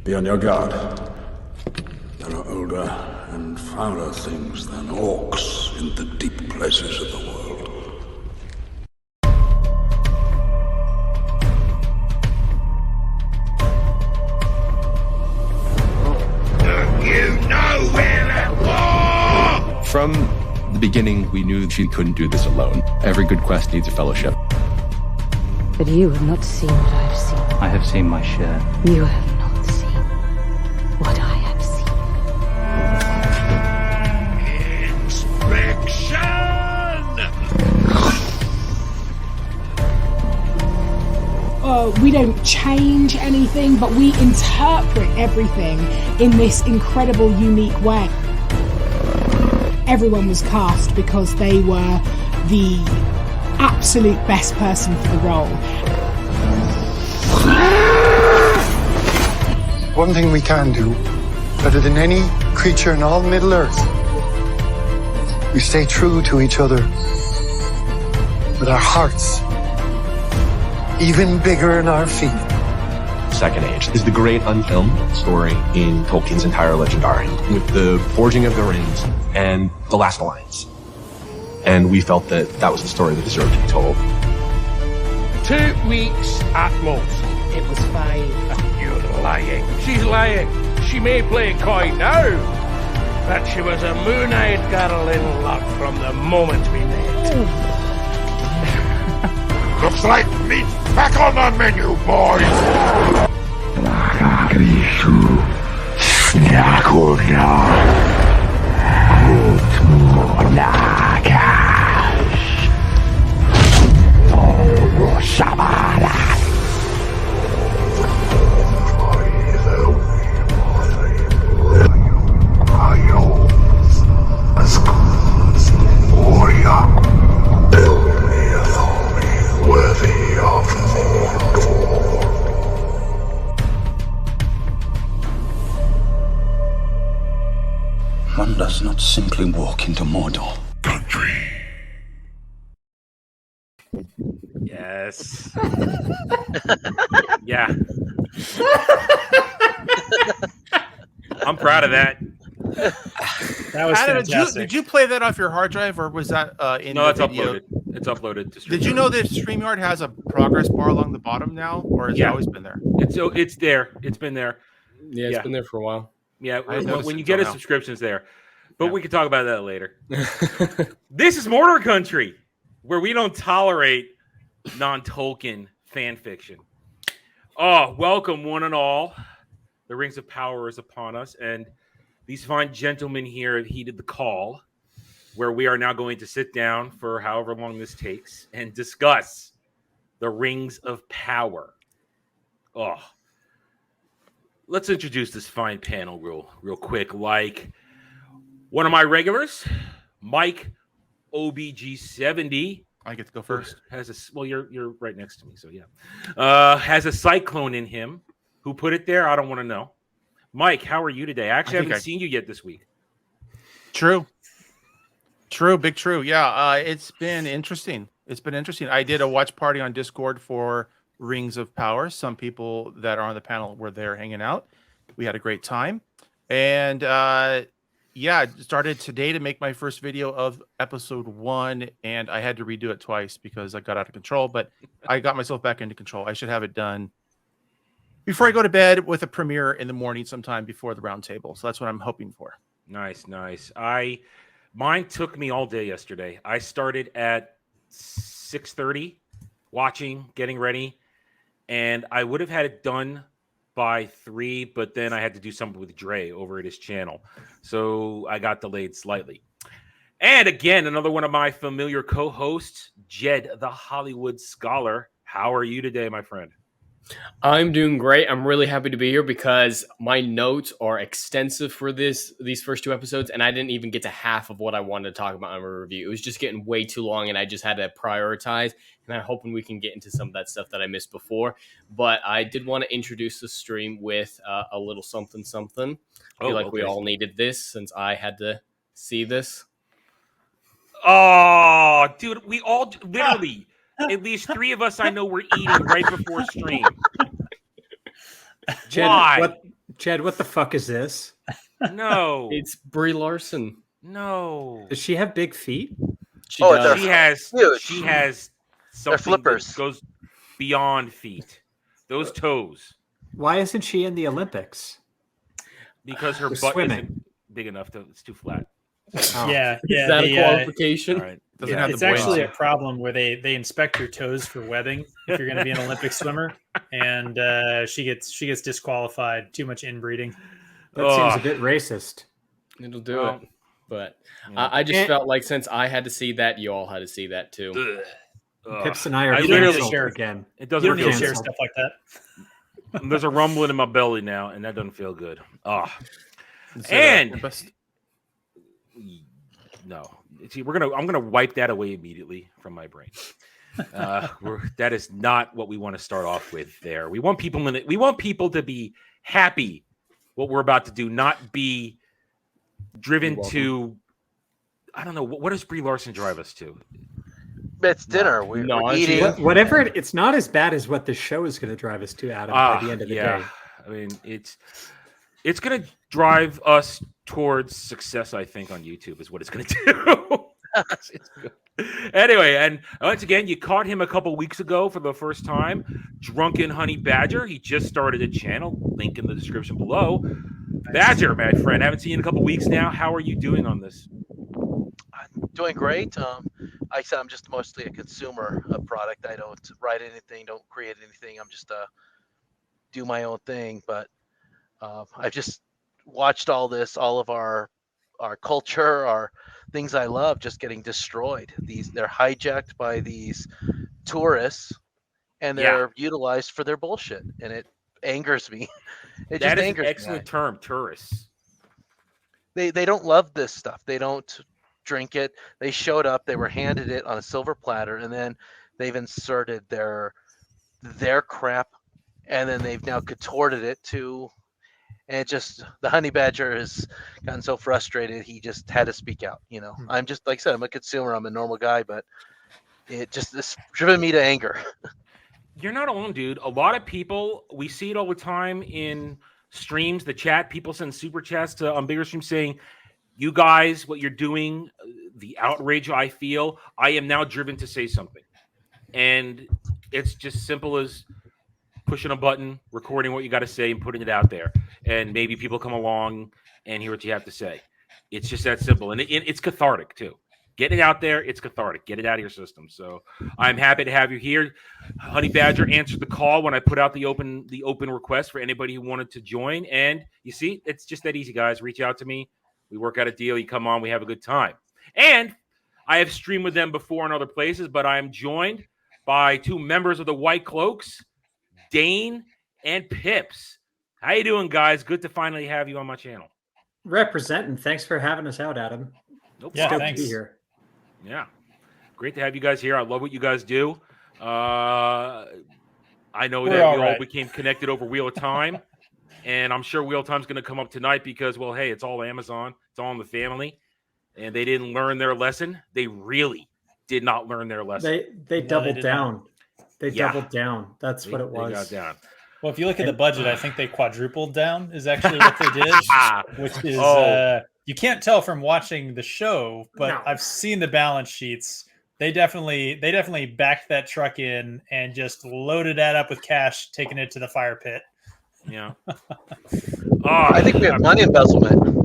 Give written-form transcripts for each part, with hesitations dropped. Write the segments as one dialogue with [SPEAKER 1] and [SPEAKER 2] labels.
[SPEAKER 1] Be on your guard. There are older and fouler things than orcs in the deep places of the world.
[SPEAKER 2] From the beginning, we knew she couldn't do this alone. Every good quest needs a fellowship.
[SPEAKER 3] But you have not seen what I have seen.
[SPEAKER 4] I have seen my share.
[SPEAKER 3] You have not seen what I have
[SPEAKER 5] seen. We don't change anything, but we interpret everything in this incredible, unique way. Everyone was cast because they were the absolute best person for the role.
[SPEAKER 6] One thing we can do, better than any creature in all Middle-earth, we stay true to each other with our hearts even bigger in our feet.
[SPEAKER 7] Second Age is the great unfilmed story in Tolkien's entire legendarium, with the forging of the rings and the last alliance. And we felt that that was the story that deserved to be told.
[SPEAKER 8] 2 weeks at most.
[SPEAKER 5] It was 5.
[SPEAKER 8] You're lying. She's lying. She may play coy now, but she was a moon-eyed girl in love from the moment we met.
[SPEAKER 9] Looks like meat's back on the menu, boys!
[SPEAKER 1] One does not simply walk into Mordor.
[SPEAKER 9] Country.
[SPEAKER 10] Yes. Yeah. I'm proud of that.
[SPEAKER 11] That was
[SPEAKER 12] Adam,
[SPEAKER 11] fantastic.
[SPEAKER 12] did you play that off your hard drive, or was that in
[SPEAKER 10] No,
[SPEAKER 12] the
[SPEAKER 10] it's
[SPEAKER 12] video?
[SPEAKER 10] uploaded. It's uploaded to StreamYard.
[SPEAKER 12] Did you know that StreamYard has a progress bar along the bottom now, or has it always been there?
[SPEAKER 10] It's there. It's been there.
[SPEAKER 11] Yeah, it's been there for a while.
[SPEAKER 10] Yeah,
[SPEAKER 12] I noticed
[SPEAKER 10] when you
[SPEAKER 12] it
[SPEAKER 10] get a
[SPEAKER 12] now.
[SPEAKER 10] subscription, it's there. But we can talk about that later. This is Mordor Country, where we don't tolerate non-Tolkien fan fiction. Oh, welcome one and all. The Rings of Power is upon us, and these fine gentlemen here have heeded the call, where we are now going to sit down for however long this takes and discuss the Rings of Power. Oh, let's introduce this fine panel real quick. Like one of my regulars, Mike OBG70.
[SPEAKER 12] I get to go first.
[SPEAKER 10] You're right next to me, so yeah. Has a cyclone in him. Who put it there? I don't want to know. Mike, how are you today? I actually haven't seen you yet this week.
[SPEAKER 12] True. Big true. Yeah, it's been interesting. I did a watch party on Discord for Rings of Power. Some people that are on the panel were there hanging out. We had a great time. And started today to make my first video of episode 1, and I had to redo it twice because I got out of control, but I got myself back into control. I should have it done before I go to bed, with a premiere in the morning sometime before the round table. So that's what I'm hoping for.
[SPEAKER 10] Nice. Mine took me all day yesterday. I started at 6:30 watching, getting ready, and I would have had it done by 3, but then I had to do something with Dre over at his channel. So I got delayed slightly. And again, another one of my familiar co-hosts, Jed, the Hollywood Scholar. How are you today, my friend?
[SPEAKER 11] I'm doing great. I'm really happy to be here because my notes are extensive for these first 2 episodes, and I didn't even get to half of what I wanted to talk about in my review. It was just getting way too long, and I just had to prioritize, and I'm hoping we can get into some of that stuff that I missed before. But I did want to introduce the stream with a little something. I feel like we all needed this since I had to see this.
[SPEAKER 10] Oh, dude, we all literally... At least 3 of us I know were eating right before stream. Why?
[SPEAKER 4] Chad, what the fuck is this?
[SPEAKER 10] No.
[SPEAKER 11] It's Brie Larson.
[SPEAKER 10] No.
[SPEAKER 4] Does she have big feet?
[SPEAKER 11] She does.
[SPEAKER 10] She has
[SPEAKER 13] huge.
[SPEAKER 10] she has something
[SPEAKER 13] flippers.
[SPEAKER 10] that goes beyond feet. Those toes.
[SPEAKER 4] Why isn't she in the Olympics?
[SPEAKER 10] Because her
[SPEAKER 4] For
[SPEAKER 10] butt
[SPEAKER 4] swimming.
[SPEAKER 10] isn't big enough to it's too flat.
[SPEAKER 4] Oh.
[SPEAKER 14] Yeah.
[SPEAKER 11] Is that a qualification?
[SPEAKER 10] All right.
[SPEAKER 12] Doesn't have
[SPEAKER 14] It's
[SPEAKER 12] the
[SPEAKER 14] actually
[SPEAKER 12] buoyancy.
[SPEAKER 14] a problem where they inspect your toes for webbing if you're going to be an Olympic swimmer, and she gets disqualified. Too much inbreeding.
[SPEAKER 4] That seems a bit racist.
[SPEAKER 11] It'll do it. But I just felt like since I had to see that, you all had to see that too.
[SPEAKER 4] Pips and I are
[SPEAKER 10] literally
[SPEAKER 4] canceled again.
[SPEAKER 10] It
[SPEAKER 14] You
[SPEAKER 10] doesn't
[SPEAKER 14] don't need
[SPEAKER 10] feel
[SPEAKER 14] to share
[SPEAKER 10] good.
[SPEAKER 14] stuff like that.
[SPEAKER 10] There's a rumbling in my belly now, and that doesn't feel good.
[SPEAKER 12] Is it,
[SPEAKER 10] And
[SPEAKER 12] Tempest?
[SPEAKER 10] no, see, I'm gonna wipe that away immediately from my brain. That is not what we want to start off with. There, we want people in it. We want people to be happy what we're about to do, not be driven to. I don't know what does Brie Larson drive us to?
[SPEAKER 13] It's dinner. We're eating.
[SPEAKER 4] Whatever. It's not as bad as what this show is going to drive us to, Adam. By the end of the day.
[SPEAKER 10] I mean, it's going to drive us towards success. I think on YouTube is what it's going to do. Anyway, and once again, you caught him a couple weeks ago for the first time. Drunken Honey Badger. He just started a channel. Link in the description below. Badger, my friend, haven't seen you in a couple weeks now. How are you doing on this?
[SPEAKER 13] I'm doing great. Like I said, I'm just mostly a consumer of product. I don't write anything, don't create anything. I'm just do my own thing. But I've just watched all of our culture, our things I love, just getting destroyed. They're hijacked by these tourists, and they're utilized for their bullshit, and it angers me. It
[SPEAKER 10] That
[SPEAKER 13] just
[SPEAKER 10] is
[SPEAKER 13] angers
[SPEAKER 10] an excellent
[SPEAKER 13] me.
[SPEAKER 10] term, tourists.
[SPEAKER 13] They don't love this stuff. They don't drink it. They showed up. They were handed it on a silver platter, and then they've inserted their crap, and then they've now contorted it to. And it just the honey badger has gotten so frustrated he just had to speak out. You know, I'm just like I said, I'm a consumer. I'm a normal guy, but it's driven me to anger.
[SPEAKER 10] You're not alone, dude. A lot of people, we see it all the time in streams, the chat. People send super chats to on bigger streams saying, "You guys, what you're doing, the outrage I feel, I am now driven to say something." And it's just simple as pushing a button, recording what you got to say, and putting it out there. And maybe people come along and hear what you have to say. It's just that simple, and it's cathartic too. Get it out there. It's cathartic. Get it out of your system. So I'm happy to have you here. Honey Badger answered the call when I put out the open request for anybody who wanted to join. And you see, it's just that easy, guys. Reach out to me. We work out a deal. You come on. We have a good time. And I have streamed with them before in other places, but I am joined by two members of the White Cloaks, Dane and Pips. How you doing, guys? Good to finally have you on my channel.
[SPEAKER 4] Representing. Thanks for having us out, Adam.
[SPEAKER 10] No
[SPEAKER 14] Yeah,
[SPEAKER 10] problem.
[SPEAKER 14] thanks.
[SPEAKER 4] To be here.
[SPEAKER 10] Yeah. Great to have you guys here. I love what you guys do. I know
[SPEAKER 14] We're
[SPEAKER 10] that
[SPEAKER 14] all
[SPEAKER 10] we all
[SPEAKER 14] right.
[SPEAKER 10] became connected over Wheel of Time. And I'm sure Wheel of Time's going to come up tonight because, well, hey, it's all Amazon. It's all in the family. And they didn't learn their lesson. They really did not learn their lesson.
[SPEAKER 4] They doubled
[SPEAKER 14] did
[SPEAKER 4] down. They
[SPEAKER 10] Yeah.
[SPEAKER 4] doubled down. That's what it
[SPEAKER 10] They got
[SPEAKER 4] was.
[SPEAKER 10] down.
[SPEAKER 14] Well, if you look at the budget, I think they quadrupled down is actually what they did, which is you can't tell from watching the show, but
[SPEAKER 4] No.
[SPEAKER 14] I've seen the balance sheets. They definitely backed that truck in and just loaded that up with cash, taking it to the fire pit.
[SPEAKER 10] Yeah.
[SPEAKER 13] I think we have money embezzlement.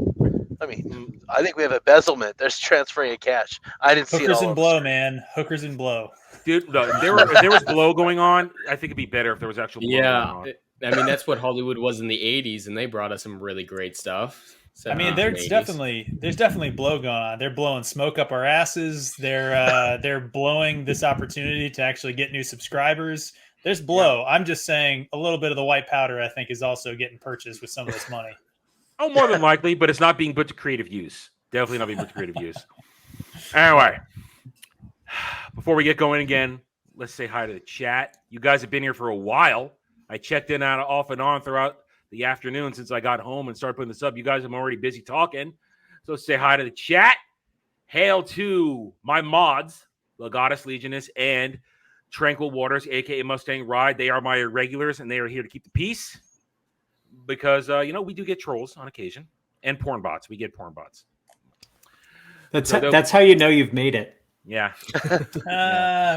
[SPEAKER 13] I mean, I think we have embezzlement. There's transferring of cash. I didn't see it
[SPEAKER 14] Hookers
[SPEAKER 13] all.
[SPEAKER 14] and blow, man. Hookers and blow.
[SPEAKER 10] Dude, no, if there was blow going on, I think it'd be better if there was actual blow going on.
[SPEAKER 11] I mean, that's what Hollywood was in the 80s, and they brought us some really great stuff.
[SPEAKER 14] I mean, there's definitely blow going on. They're blowing smoke up our asses. They're blowing this opportunity to actually get new subscribers. There's blow. Yeah. I'm just saying a little bit of the white powder, I think, is also getting purchased with some of this money.
[SPEAKER 10] Oh, more than likely, but it's not being put to creative use. Definitely not being put to creative use. Anyway, before we get going again, let's say hi to the chat. You guys have been here for a while. I checked in out off and on throughout the afternoon since I got home and started putting this up. You guys are already busy talking. So say hi to the chat. Hail to my mods, Legatus Legionist and Tranquil Waters, a.k.a. Mustang Ride. They are my regulars, and they are here to keep the peace. because we do get trolls on occasion and porn bots. We get porn bots.
[SPEAKER 4] That's how you know you've made it.
[SPEAKER 10] Yeah.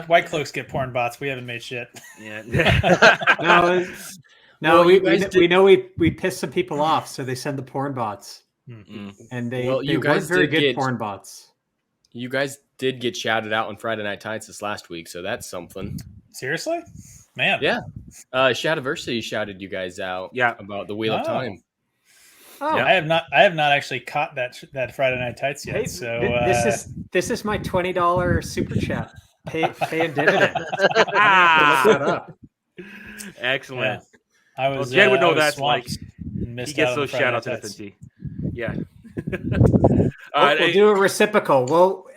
[SPEAKER 14] White cloaks get porn bots. We haven't made shit.
[SPEAKER 10] Yeah.
[SPEAKER 4] No, we know we pissed some people off, so they send the porn bots, and they weren't very good porn bots.
[SPEAKER 11] You guys did get shouted out on Friday Night Tights this last week, so that's something.
[SPEAKER 14] Seriously, man.
[SPEAKER 11] Yeah, Shadiversity shouted you guys out.
[SPEAKER 10] Yeah,
[SPEAKER 11] about the Wheel of Time.
[SPEAKER 14] Oh, yeah. I have not actually caught that Friday Night Tights yet.
[SPEAKER 4] Hey,
[SPEAKER 14] so
[SPEAKER 4] this is my $20 super chat. Pay a dividend. Look that up.
[SPEAKER 10] Excellent.
[SPEAKER 14] I was.
[SPEAKER 10] Jed would know that's
[SPEAKER 14] like.
[SPEAKER 10] He gets those shout outs to FNT. Yeah.
[SPEAKER 4] We'll do a reciprocal. Well,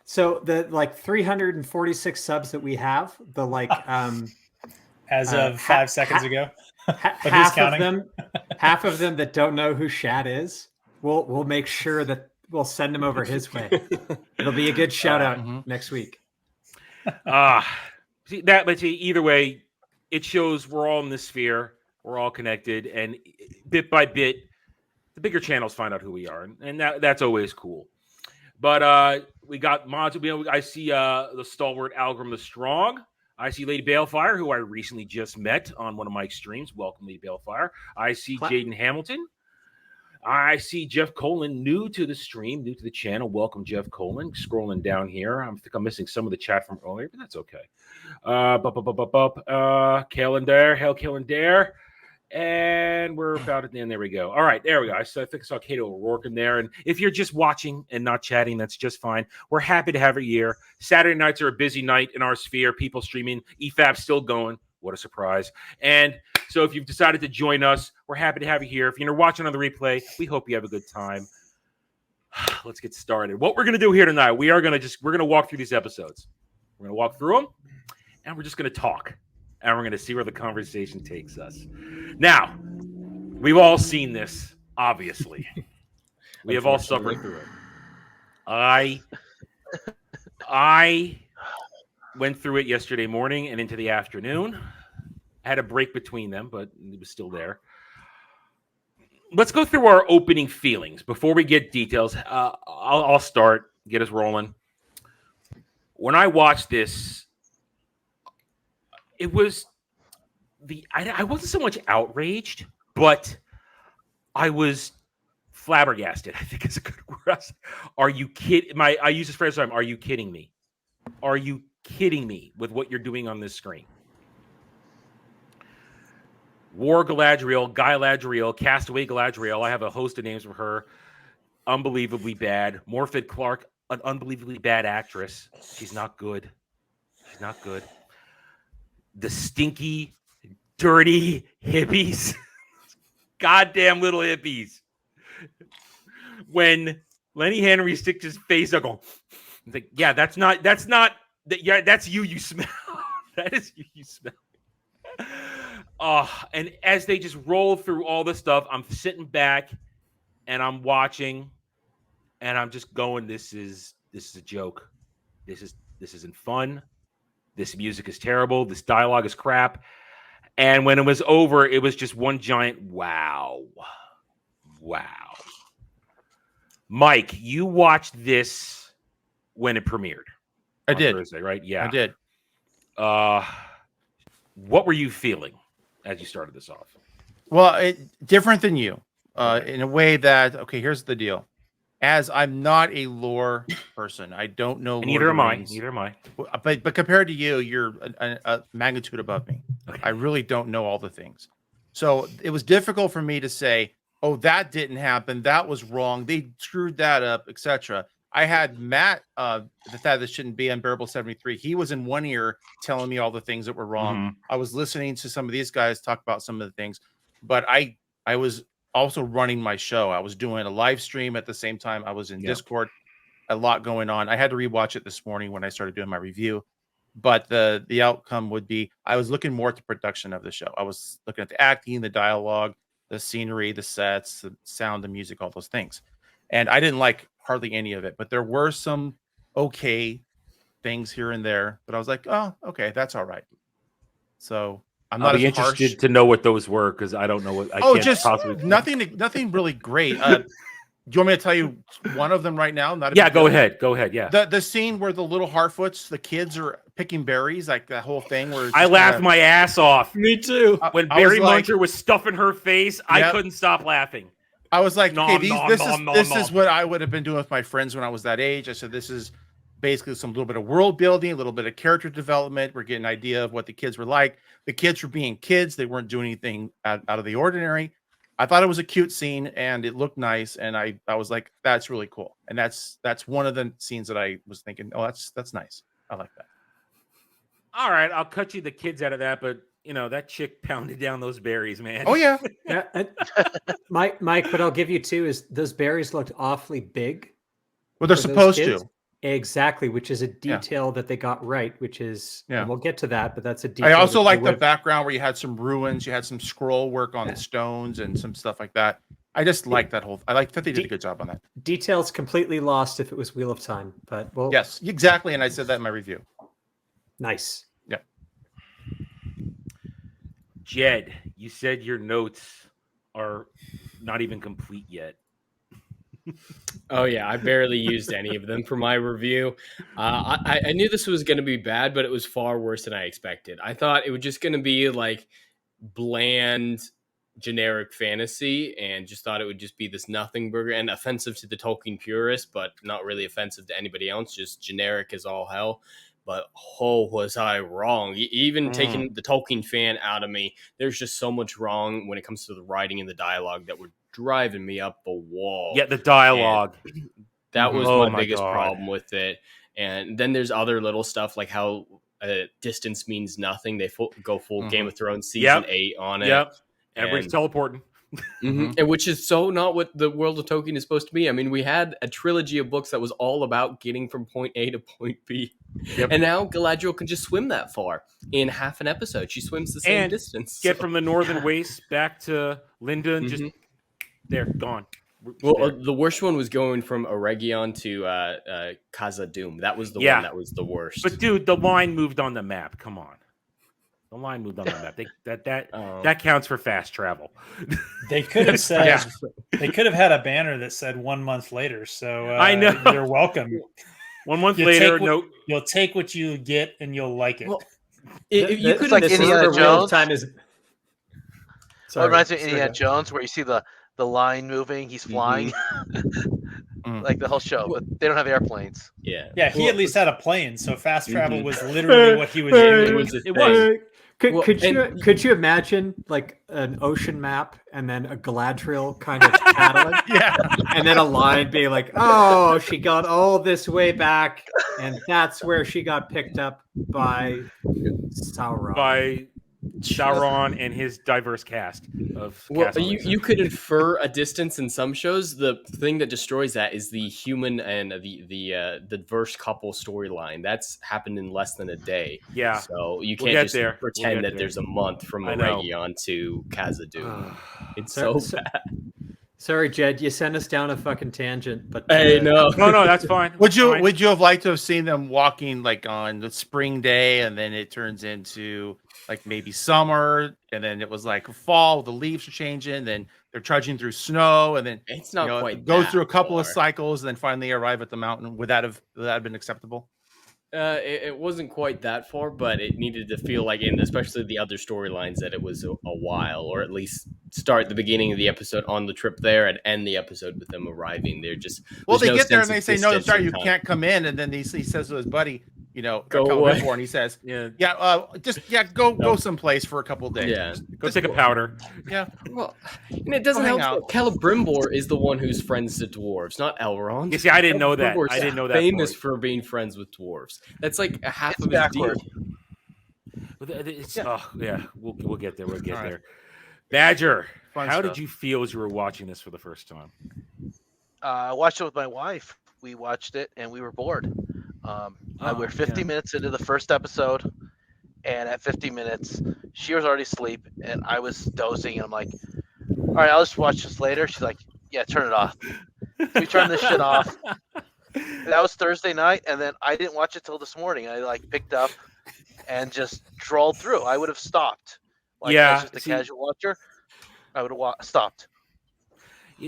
[SPEAKER 4] so the 346 subs that we have,
[SPEAKER 14] as of 5 seconds ago,
[SPEAKER 4] half of them that don't know who Shad is, we'll make sure that we'll send them over his way. It'll be a good shout out next week.
[SPEAKER 10] But either way, it shows we're all in this sphere, we're all connected, and bit by bit, the bigger channels find out who we are, and that's always cool. But we got mods. I see the stalwart Algrim the Strong. I see Lady Balefire, who I recently just met on one of my streams. Welcome, Lady Balefire. I see Jaden Hamilton. I see Jeff Colin, new to the stream, new to the channel. Welcome, Jeff Colin. Scrolling down here. I think I'm missing some of the chat from earlier, but that's okay. Calendar, Hail Calendar. And we're about at the end. There we go. All right, there we go. I think I saw Kato O'Rourke in there. And if you're just watching and not chatting, that's just fine. We're happy to have you here. Saturday nights are a busy night in our sphere. People streaming. EFAP still going. What a surprise. And so if you've decided to join us, we're happy to have you here. If you're watching on the replay, we hope you have a good time. Let's get started. What we're going to do here tonight, we're going to walk through these episodes. We're going to walk through them, and we're just going to talk. And we're going to see where the conversation takes us. Now, we've all seen this, obviously. We have all suffered through it. I went through it yesterday morning and into the afternoon. I had a break between them, but it was still there. Let's go through our opening feelings before we get details. I'll start, get us rolling. When I watched this, it was I wasn't so much outraged, but I was flabbergasted. I think it's a good word. Are you kidding? I use this phrase all the time. Are you kidding me? Are you kidding me with what you're doing on this screen? War Galadriel, Guy Ladriel, Castaway Galadriel. I have a host of names for her. Unbelievably bad. Morfydd Clark, an unbelievably bad actress. She's not good. She's not good. The stinky, dirty hippies. Goddamn little hippies. When Lenny Henry sticks his face up, going, like, yeah, that's you smell. That is you smell. And as they just roll through all this stuff, I'm sitting back and I'm watching and I'm just going, this is a joke. This isn't fun. This music is terrible. This dialogue is crap. And when it was over, it was just one giant wow. Wow. Mike, you watched this when it premiered.
[SPEAKER 12] I did.
[SPEAKER 10] Thursday, right? Yeah.
[SPEAKER 12] I did.
[SPEAKER 10] What were you feeling as you started this off?
[SPEAKER 12] Well, different than you, in a way that, okay, here's the deal. As I'm not a lore person, I don't know.
[SPEAKER 10] Neither am I. Neither am I.
[SPEAKER 12] But compared to you, you're a magnitude above me. Okay. I really don't know all the things. So it was difficult for me to say, oh, that didn't happen. That was wrong. They screwed that up, etc. I had Matt, the fact that shouldn't be Unbearable 73. He was in one ear telling me all the things that were wrong. Mm-hmm. I was listening to some of these guys talk about some of the things, but I was also running my show. I was doing a live stream at the same time. I was in Discord, a lot going on. I had to rewatch it this morning when I started doing my review, but the outcome would be, I was looking more at the production of the show. I was looking at the acting, the dialogue, the scenery, the sets, the sound, the music, all those things. And I didn't like hardly any of it, but there were some okay things here and there, but I was like, oh, okay, that's all right. So I'm
[SPEAKER 10] I'll
[SPEAKER 12] not
[SPEAKER 10] be
[SPEAKER 12] as harsh.
[SPEAKER 10] interested to know what those were because I don't know what. I
[SPEAKER 12] Oh,
[SPEAKER 10] can't
[SPEAKER 12] just
[SPEAKER 10] possibly.
[SPEAKER 12] nothing really great. Do you want me to tell you one of them right now? Not a
[SPEAKER 10] Yeah,
[SPEAKER 12] big
[SPEAKER 10] go
[SPEAKER 12] deal.
[SPEAKER 10] ahead. Go ahead. Yeah.
[SPEAKER 12] The scene where the little Harfoots, the kids are picking berries, like that whole thing where it's
[SPEAKER 10] I
[SPEAKER 12] just
[SPEAKER 10] laughed
[SPEAKER 12] kinda-
[SPEAKER 10] my ass off.
[SPEAKER 11] Me too.
[SPEAKER 10] When
[SPEAKER 12] I was
[SPEAKER 10] Barry
[SPEAKER 12] like-
[SPEAKER 10] Muncher was stuffing her face, I
[SPEAKER 12] Yep.
[SPEAKER 10] couldn't stop laughing.
[SPEAKER 12] I was like,
[SPEAKER 10] Nom,
[SPEAKER 12] okay,
[SPEAKER 10] nom,
[SPEAKER 12] this
[SPEAKER 10] nom, nom,
[SPEAKER 12] is
[SPEAKER 10] nom.
[SPEAKER 12] what I would have been doing with my friends when I was that age. I said, this is basically some little bit of world building, a little bit of character development. We're getting an idea of what the kids were like. The kids were being kids. They weren't doing anything out of the ordinary. I thought it was a cute scene and it looked nice. And I was like, that's really cool. And that's one of the scenes that I was thinking, oh, that's nice. I like that.
[SPEAKER 10] All right, I'll cut you the kids out of that, but that chick pounded down those berries, man.
[SPEAKER 12] Oh yeah.
[SPEAKER 4] Mike, what I'll give you too is those berries looked awfully big.
[SPEAKER 12] Well, they're
[SPEAKER 4] for those
[SPEAKER 12] supposed
[SPEAKER 4] kids.
[SPEAKER 12] to.
[SPEAKER 4] Exactly, which is a detail that they got right, which is, and we'll get to that, but that's a detail.
[SPEAKER 12] I also
[SPEAKER 4] that
[SPEAKER 12] like the
[SPEAKER 4] would've-
[SPEAKER 12] background where you had some ruins, you had some scroll work on the stones and some stuff like that. I just like that whole. I like that they did a good job on that.
[SPEAKER 4] Details completely lost if it was Wheel of Time, but well,
[SPEAKER 12] Yes, exactly, and I said that in my review.
[SPEAKER 4] Nice.
[SPEAKER 12] Yeah.
[SPEAKER 10] Jed, you said your notes are not even complete yet.
[SPEAKER 11] Oh yeah, I barely used any of them for my review. I knew this was going to be bad, but it was far worse than I expected. I thought it was just going to be like bland, generic fantasy, and just thought it would just be this nothing burger and offensive to the Tolkien purist, but not really offensive to anybody else. Just generic as all hell. But oh, was I wrong? Even taking the Tolkien fan out of me, there's just so much wrong when it comes to the writing and the dialogue that were driving me up the wall.
[SPEAKER 10] Yeah, the dialogue.
[SPEAKER 11] And that was
[SPEAKER 10] Oh
[SPEAKER 11] my
[SPEAKER 10] my
[SPEAKER 11] biggest
[SPEAKER 10] God.
[SPEAKER 11] problem with it. And then there's other little stuff like how distance means nothing. They go full Game of Thrones season 8 on it.
[SPEAKER 10] Yep. Everybody's teleporting.
[SPEAKER 11] And which is so not what the world of Tolkien is supposed to be. I mean, we had a trilogy of books that was all about getting from point A to point B.
[SPEAKER 10] Yep.
[SPEAKER 11] And now Galadriel can just swim that far in half an episode. She swims the same
[SPEAKER 10] And
[SPEAKER 11] distance.
[SPEAKER 10] get from the northern waste back to Linda and just there, gone.
[SPEAKER 11] Well, the worst one was going from Eregion to Khazad-dûm. That was the one that was the worst.
[SPEAKER 10] But dude, the line moved on the map. Come on. The line moved on the map. That counts for fast travel.
[SPEAKER 14] They could have said they could have had a banner that said 1 month later. So
[SPEAKER 10] I know.
[SPEAKER 14] You're welcome.
[SPEAKER 10] 1 month later,
[SPEAKER 14] you'll take what you get and you'll like it.
[SPEAKER 11] Well, you could
[SPEAKER 13] like
[SPEAKER 11] have
[SPEAKER 13] Indiana Jones.
[SPEAKER 4] Time is.
[SPEAKER 13] Well, it reminds me of Indiana Jones, where you see the line moving, he's flying, like the whole show. But they don't have airplanes.
[SPEAKER 11] Yeah,
[SPEAKER 14] he at least had a plane, so fast travel was literally what he was doing.
[SPEAKER 11] It was.
[SPEAKER 4] Could you imagine like an ocean map and then a Galadriel kind of paddling? And then a line being like, oh, she got all this way back, and that's where she got picked up by Sauron.
[SPEAKER 10] By Sauron and his diverse cast of
[SPEAKER 11] you could infer a distance in some shows. The thing that destroys that is the human and the diverse couple storyline. That's happened in less than a day.
[SPEAKER 10] Yeah.
[SPEAKER 11] So you can't just pretend that
[SPEAKER 10] there.
[SPEAKER 11] There's a month from Eregion to Khazad-dûm. It's so bad.
[SPEAKER 4] Sorry, Jed, you sent us down a fucking tangent, but
[SPEAKER 11] hey, no,
[SPEAKER 10] that's fine.
[SPEAKER 12] Would you have liked to have seen them walking like on the spring day, and then it turns into like maybe summer, and then it was like fall, the leaves are changing, then they're trudging through snow, and then
[SPEAKER 11] it's not quite
[SPEAKER 12] it goes
[SPEAKER 11] that
[SPEAKER 12] through a couple of
[SPEAKER 11] far.
[SPEAKER 12] cycles, and then finally arrive at the mountain. Would that have been acceptable?
[SPEAKER 11] It wasn't quite that far, but it needed to feel like, in especially the other storylines, that it was a while, or at least start the beginning of the episode on the trip there and end the episode with them arriving. They're just
[SPEAKER 12] they get there and they say, "No, sorry, you can't come in." And then he says to his buddy,
[SPEAKER 11] go away.
[SPEAKER 12] And he says, go someplace for a couple of days.
[SPEAKER 11] Yeah,
[SPEAKER 10] go take a powder.
[SPEAKER 12] Yeah.
[SPEAKER 11] Well, and it doesn't help that Celebrimbor is the one who's friends to dwarves, not Elrond.
[SPEAKER 10] You see, I didn't know that.
[SPEAKER 11] Celebrimbor's
[SPEAKER 10] I didn't know that.
[SPEAKER 11] Famous for being friends with dwarves. That's like a half of his deal.
[SPEAKER 10] We'll get there. We'll get there. Badger, how did you feel as you were watching this for the first time?
[SPEAKER 13] I watched it with my wife. We watched it and we were bored. We're 50 minutes into the first episode, and at 50 minutes, she was already asleep, and I was dozing, and I'm like, all right, I'll just watch this later. She's like, yeah, turn it off. So we turned this shit off. That was Thursday night, and then I didn't watch it till this morning. I picked up and just trolled through. I would have stopped. Like as just a casual watcher, I would have stopped.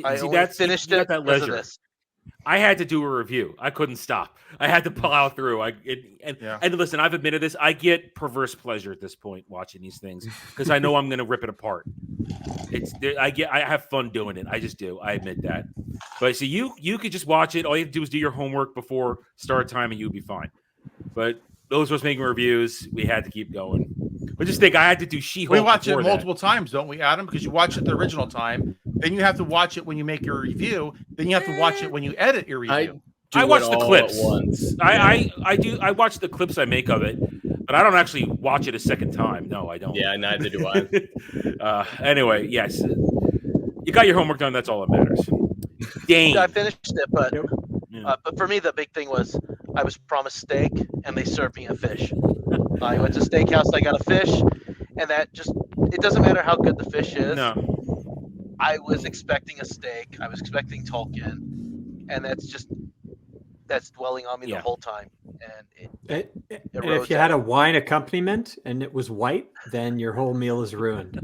[SPEAKER 13] I only finished it
[SPEAKER 10] that
[SPEAKER 13] because of
[SPEAKER 10] leisure.
[SPEAKER 13] this.
[SPEAKER 10] I had to do a review. I couldn't stop. I had to plow through. And listen, I've admitted this. I get perverse pleasure at this point watching these things because I know I'm going to rip it apart. I have fun doing it. I just do. I admit that. But see, you could just watch it. All you have to do is do your homework before start time, and you'll be fine. But those of us making reviews, we had to keep going. But just think, I had to do She-Hulk.
[SPEAKER 12] We watch it multiple times, don't we, Adam? Because you watch it the original time, then you have to watch it when you make your review, then you have to watch it when you edit your review.
[SPEAKER 10] I watch the clips. I watch the clips I make of it, but I don't actually watch it a second time. No, I don't.
[SPEAKER 11] Yeah, neither do I.
[SPEAKER 10] Anyway, yes, you got your homework done. That's all that matters. Dane.
[SPEAKER 13] I finished it, but for me the big thing was I was promised steak and they served me a fish. I went to steakhouse, I got a fish, and that it doesn't matter how good the fish is.
[SPEAKER 10] No.
[SPEAKER 13] I was expecting a steak. I was expecting Tolkien, and that's dwelling on me the whole time. And
[SPEAKER 4] if you had a wine accompaniment and it was white, then your whole meal is ruined.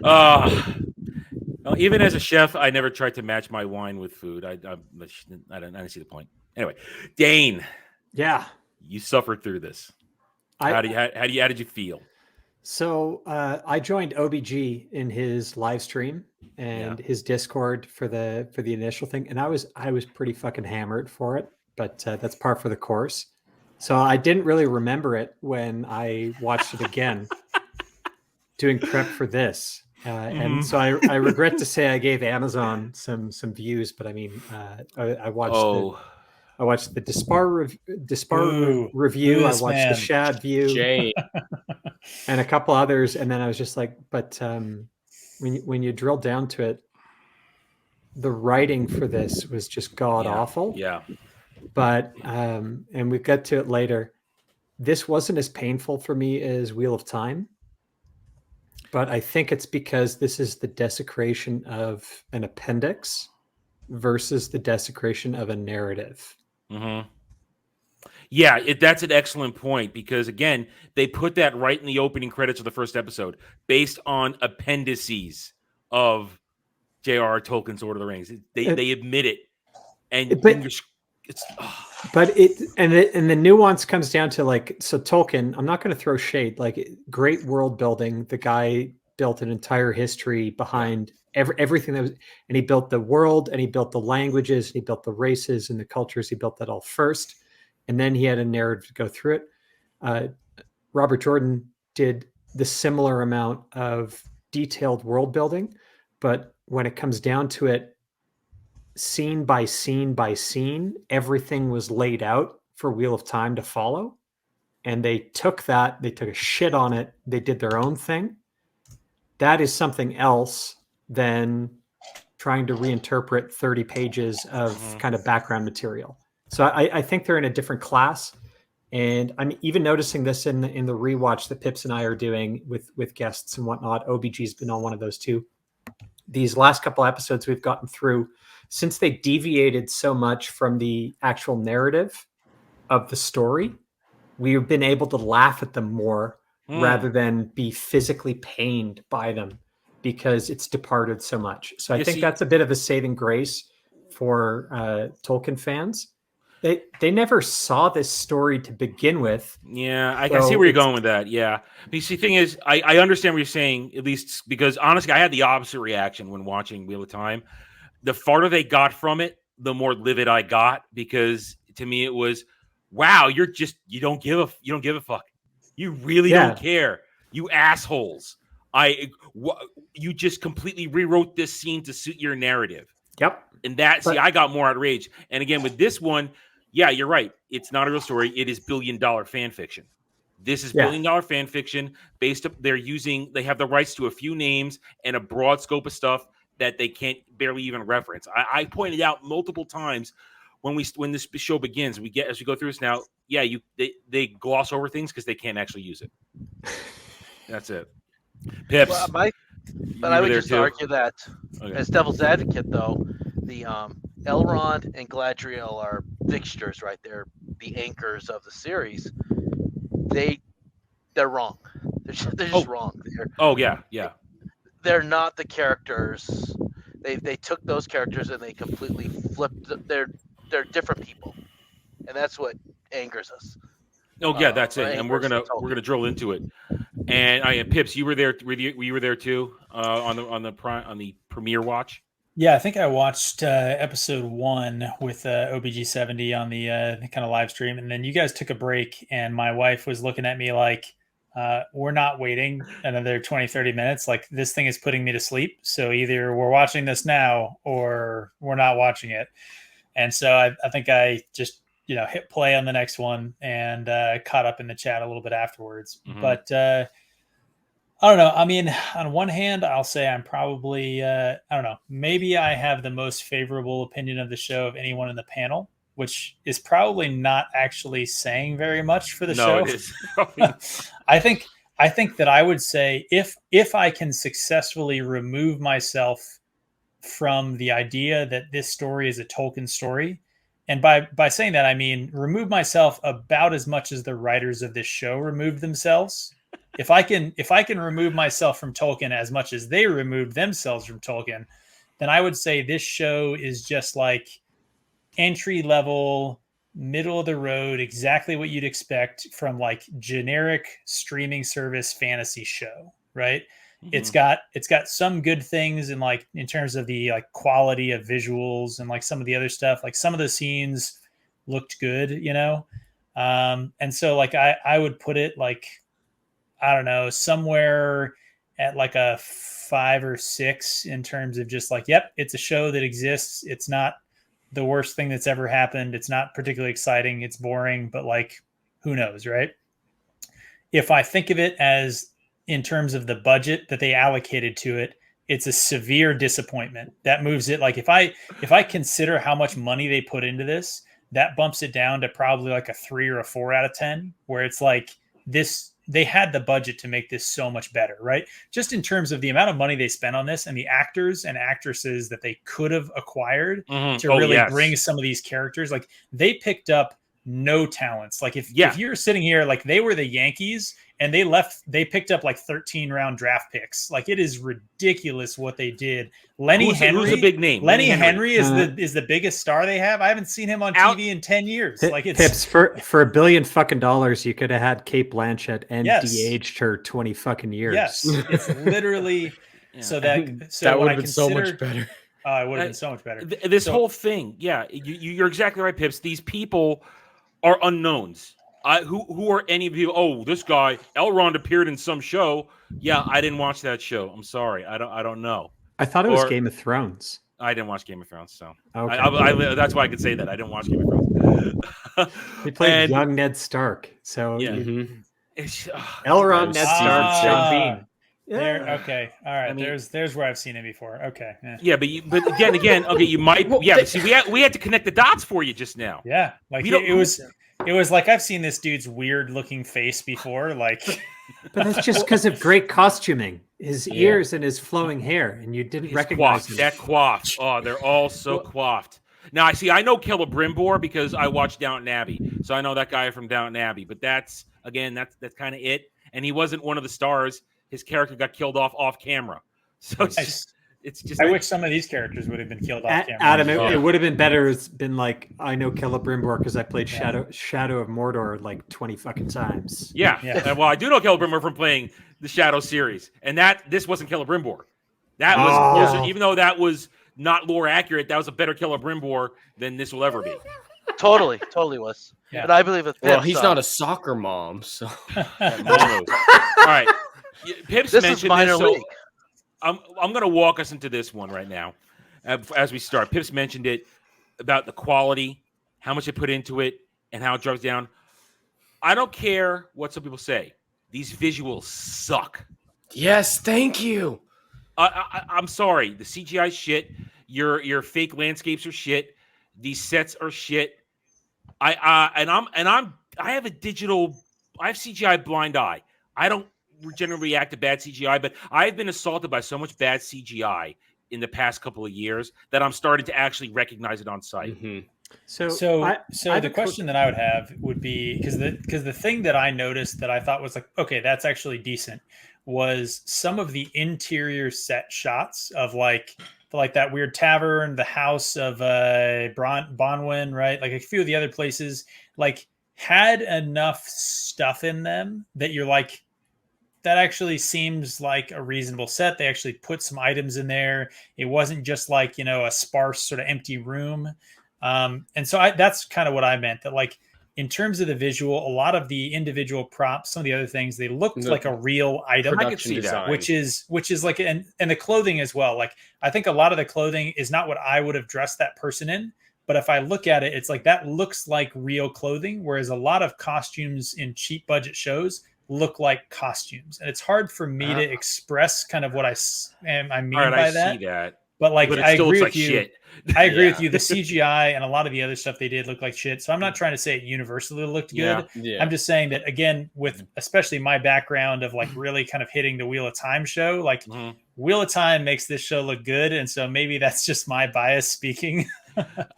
[SPEAKER 10] Well, even as a chef, I never tried to match my wine with food. I don't see the point. Anyway, Dane.
[SPEAKER 4] Yeah,
[SPEAKER 10] you suffered through this. How did you feel?
[SPEAKER 4] So I joined OBG in his live stream and his Discord for the initial thing, and I was pretty fucking hammered for it, but that's par for the course. So I didn't really remember it when I watched it again, doing prep for this, and so I regret to say I gave Amazon some views, but I mean I watched. I watched the Dispar review. I watched the Shad view, and a couple others, and then I was just like, but when you drill down to it, the writing for this was just god awful.
[SPEAKER 10] Yeah.
[SPEAKER 4] But and we'll get to it later. This wasn't as painful for me as Wheel of Time, but I think it's because this is the desecration of an appendix versus the desecration of a narrative.
[SPEAKER 10] Mm-hmm. Yeah, that's an excellent point because, again, they put that right in the opening credits of the first episode based on appendices of J.R.R. Tolkien's Lord of the Rings. They admit it.
[SPEAKER 4] But the nuance comes down to, like, so Tolkien, I'm not going to throw shade, like, great world building. The guy built an entire history behind everything that was, and he built the world, and he built the languages, and he built the races and the cultures. He built that all first, and then he had a narrative to go through it. Robert Jordan did the similar amount of detailed world building, but when it comes down to it, scene by scene by scene, everything was laid out for Wheel of Time to follow, and they took a shit on it. They did their own thing. That is something else than trying to reinterpret 30 pages of kind of background material. So I think they're in a different class. And I'm even noticing this in the rewatch that Pips and I are doing with guests and whatnot. OBG's been on one of those too. These last couple episodes we've gotten through, since they deviated so much from the actual narrative of the story, we've been able to laugh at them more rather than be physically pained by them because it's departed so much. So I think that's a bit of a saving grace for Tolkien fans. They never saw this story to begin with.
[SPEAKER 10] Yeah, I see where you're going with that. Yeah. The thing is, I understand what you're saying, at least because, honestly, I had the opposite reaction when watching Wheel of Time. The farther they got from it, the more livid I got, because to me it was, wow, you don't give a fuck. You really don't care. You assholes. You just completely rewrote this scene to suit your narrative.
[SPEAKER 4] Yep.
[SPEAKER 10] And I got more outraged. And again, with this one, yeah, you're right. It's not a real story. It is billion-dollar fan fiction. This is billion-dollar fan fiction based up. They have the rights to a few names and a broad scope of stuff that they can't barely even reference. I pointed out multiple times when this show begins, as we go through this now. Yeah, they gloss over things because they can't actually use it. That's it. Pips.
[SPEAKER 13] Well, I would just argue that as devil's advocate, though, the Elrond and Galadriel are fixtures, right? They're the anchors of the series. They're wrong. They're just wrong. They're not the characters. They took those characters and they completely flipped. They're different people, and that's what angers us.
[SPEAKER 10] Oh yeah, that's it. And we're gonna drill into it. And Pips, you were there. You were there too on the premiere watch.
[SPEAKER 14] Yeah, I think I watched episode 1 with OBG70 on the kind of live stream, and then you guys took a break, and my wife was looking at me like, we're not waiting another 20, 30 minutes. Like, this thing is putting me to sleep. So either we're watching this now or we're not watching it. And so I think I just, hit play on the next one and caught up in the chat a little bit afterwards. Mm-hmm. But I don't know. I mean, on one hand, I'll say I'm probably, I don't know, maybe I have the most favorable opinion of the show of anyone in the panel, which is probably not actually saying very much for the show. It is. I think that I would say if I can successfully remove myself from the idea that this story is a Tolkien story, and by saying that, I mean remove myself about as much as the writers of this show removed themselves. If I can remove myself from Tolkien as much as they removed themselves from Tolkien, then I would say this show is just like entry level, middle of the road, exactly what you'd expect from like generic streaming service fantasy show, right? Mm-hmm. It's got some good things in terms of the like quality of visuals and like some of the other stuff. Like some of the scenes looked good, and so like I would put it like, I don't know, somewhere at like a 5 or 6 in terms of just like, yep, it's a show that exists. It's not the worst thing that's ever happened. It's not particularly exciting. It's boring, but like, who knows, right? If I think of it as in terms of the budget that they allocated to it, it's a severe disappointment. That moves it. Like if I consider how much money they put into this, that bumps it down to probably like a 3 or a 4 out of 10, where it's like this, they had the budget to make this so much better, right? Just in terms of the amount of money they spent on this and the actors and actresses that they could have acquired to really bring some of these characters. Like they picked up no talents. Like if you're sitting here, like they were the Yankees and they picked up like 13-round draft picks. Like it is ridiculous what they did. Who's a big name? Lenny Henry is the biggest star they have. I haven't seen him on TV in 10 years. Like it's
[SPEAKER 4] Pips, for $1 billion fucking dollars, you could have had Kate Blanchett and de-aged her 20 fucking years.
[SPEAKER 14] Yes, it's literally so that
[SPEAKER 11] would have been so much better.
[SPEAKER 14] It would have been so much better.
[SPEAKER 10] This whole thing, you're exactly right, Pips. These people are unknowns. Who are any of you? Oh, this guy Elrond appeared in some show. Yeah, I didn't watch that show. I'm sorry, I don't know.
[SPEAKER 4] I thought it was Game of Thrones.
[SPEAKER 10] I didn't watch Game of Thrones, so
[SPEAKER 4] okay.
[SPEAKER 10] That's why I could say that I didn't watch Game of Thrones.
[SPEAKER 4] He played young Ned Stark, so
[SPEAKER 10] Elrond,
[SPEAKER 4] Ned Stark, Sean Bean.
[SPEAKER 14] Yeah. Okay. All right. I mean, there's where I've seen it before. Okay.
[SPEAKER 10] Yeah, but again, okay, you might. But see, we had to connect the dots for you just now.
[SPEAKER 14] Yeah, like it was like I've seen this dude's weird looking face before. Like,
[SPEAKER 4] but that's just because of great costuming, his ears and his flowing hair, and you didn't recognize him.
[SPEAKER 10] That coiffed. Oh, they're all so coiffed. Now I know Celebrimbor because I watched Downton Abbey, so I know that guy from Downton Abbey. But that's kind of it. And he wasn't one of the stars. His character got killed off camera. So it's just.
[SPEAKER 14] I wish some of these characters would have been killed off camera.
[SPEAKER 4] Adam, it would have been better. It's been like, I know Celebrimbor because I played Shadow of Mordor like 20 fucking times.
[SPEAKER 10] Yeah. Well, I do know Celebrimbor from playing the Shadow series, and this wasn't Celebrimbor. That was even though that was not lore accurate, that was a better Celebrimbor than this will ever be.
[SPEAKER 13] Totally was. Yeah. But I believe it's
[SPEAKER 11] well, he's not a soccer mom, so.
[SPEAKER 10] All right. Pips mentioned this, so I'm going to walk us into this one right now as we start. Pips mentioned it about the quality, how much they put into it, and how it drops down. I don't care what some people say. These visuals suck.
[SPEAKER 11] Yes, thank you.
[SPEAKER 10] I'm sorry. The CGI shit. Your fake landscapes are shit. These sets are shit. I have CGI blind eye. I don't generally react to bad CGI, but I've been assaulted by so much bad CGI in the past couple of years that I'm starting to actually recognize it on sight.
[SPEAKER 11] Mm-hmm.
[SPEAKER 4] So
[SPEAKER 14] the question that I would have would be, because the thing that I noticed that I thought was like, okay, that's actually decent, was some of the interior set shots of like that weird tavern, the house of Bonwyn, right? Like a few of the other places, like had enough stuff in them that you're like, that actually seems like a reasonable set. They actually put some items in there. It wasn't just like, a sparse sort of empty room. And so that's kind of what I meant, that like in terms of the visual, a lot of the individual props, some of the other things, they looked like a real item.
[SPEAKER 11] I could see that.
[SPEAKER 14] Which is like, and the clothing as well. Like, I think a lot of the clothing is not what I would have dressed that person in. But if I look at it, it's like that looks like real clothing, whereas a lot of costumes in cheap budget shows look like costumes, and it's hard for me to express kind of what I mean by that.
[SPEAKER 10] See that.
[SPEAKER 14] But like,
[SPEAKER 10] but it
[SPEAKER 14] I
[SPEAKER 10] still
[SPEAKER 14] agree
[SPEAKER 10] looks
[SPEAKER 14] with
[SPEAKER 10] like
[SPEAKER 14] you.
[SPEAKER 10] shit.
[SPEAKER 14] I agree with you. The CGI and a lot of the other stuff they did look like shit. So I'm not trying to say it universally looked good.
[SPEAKER 11] Yeah.
[SPEAKER 14] I'm just saying that, again, with especially my background of like really kind of hitting the Wheel of Time show, like Wheel of Time makes this show look good, and so maybe that's just my bias speaking.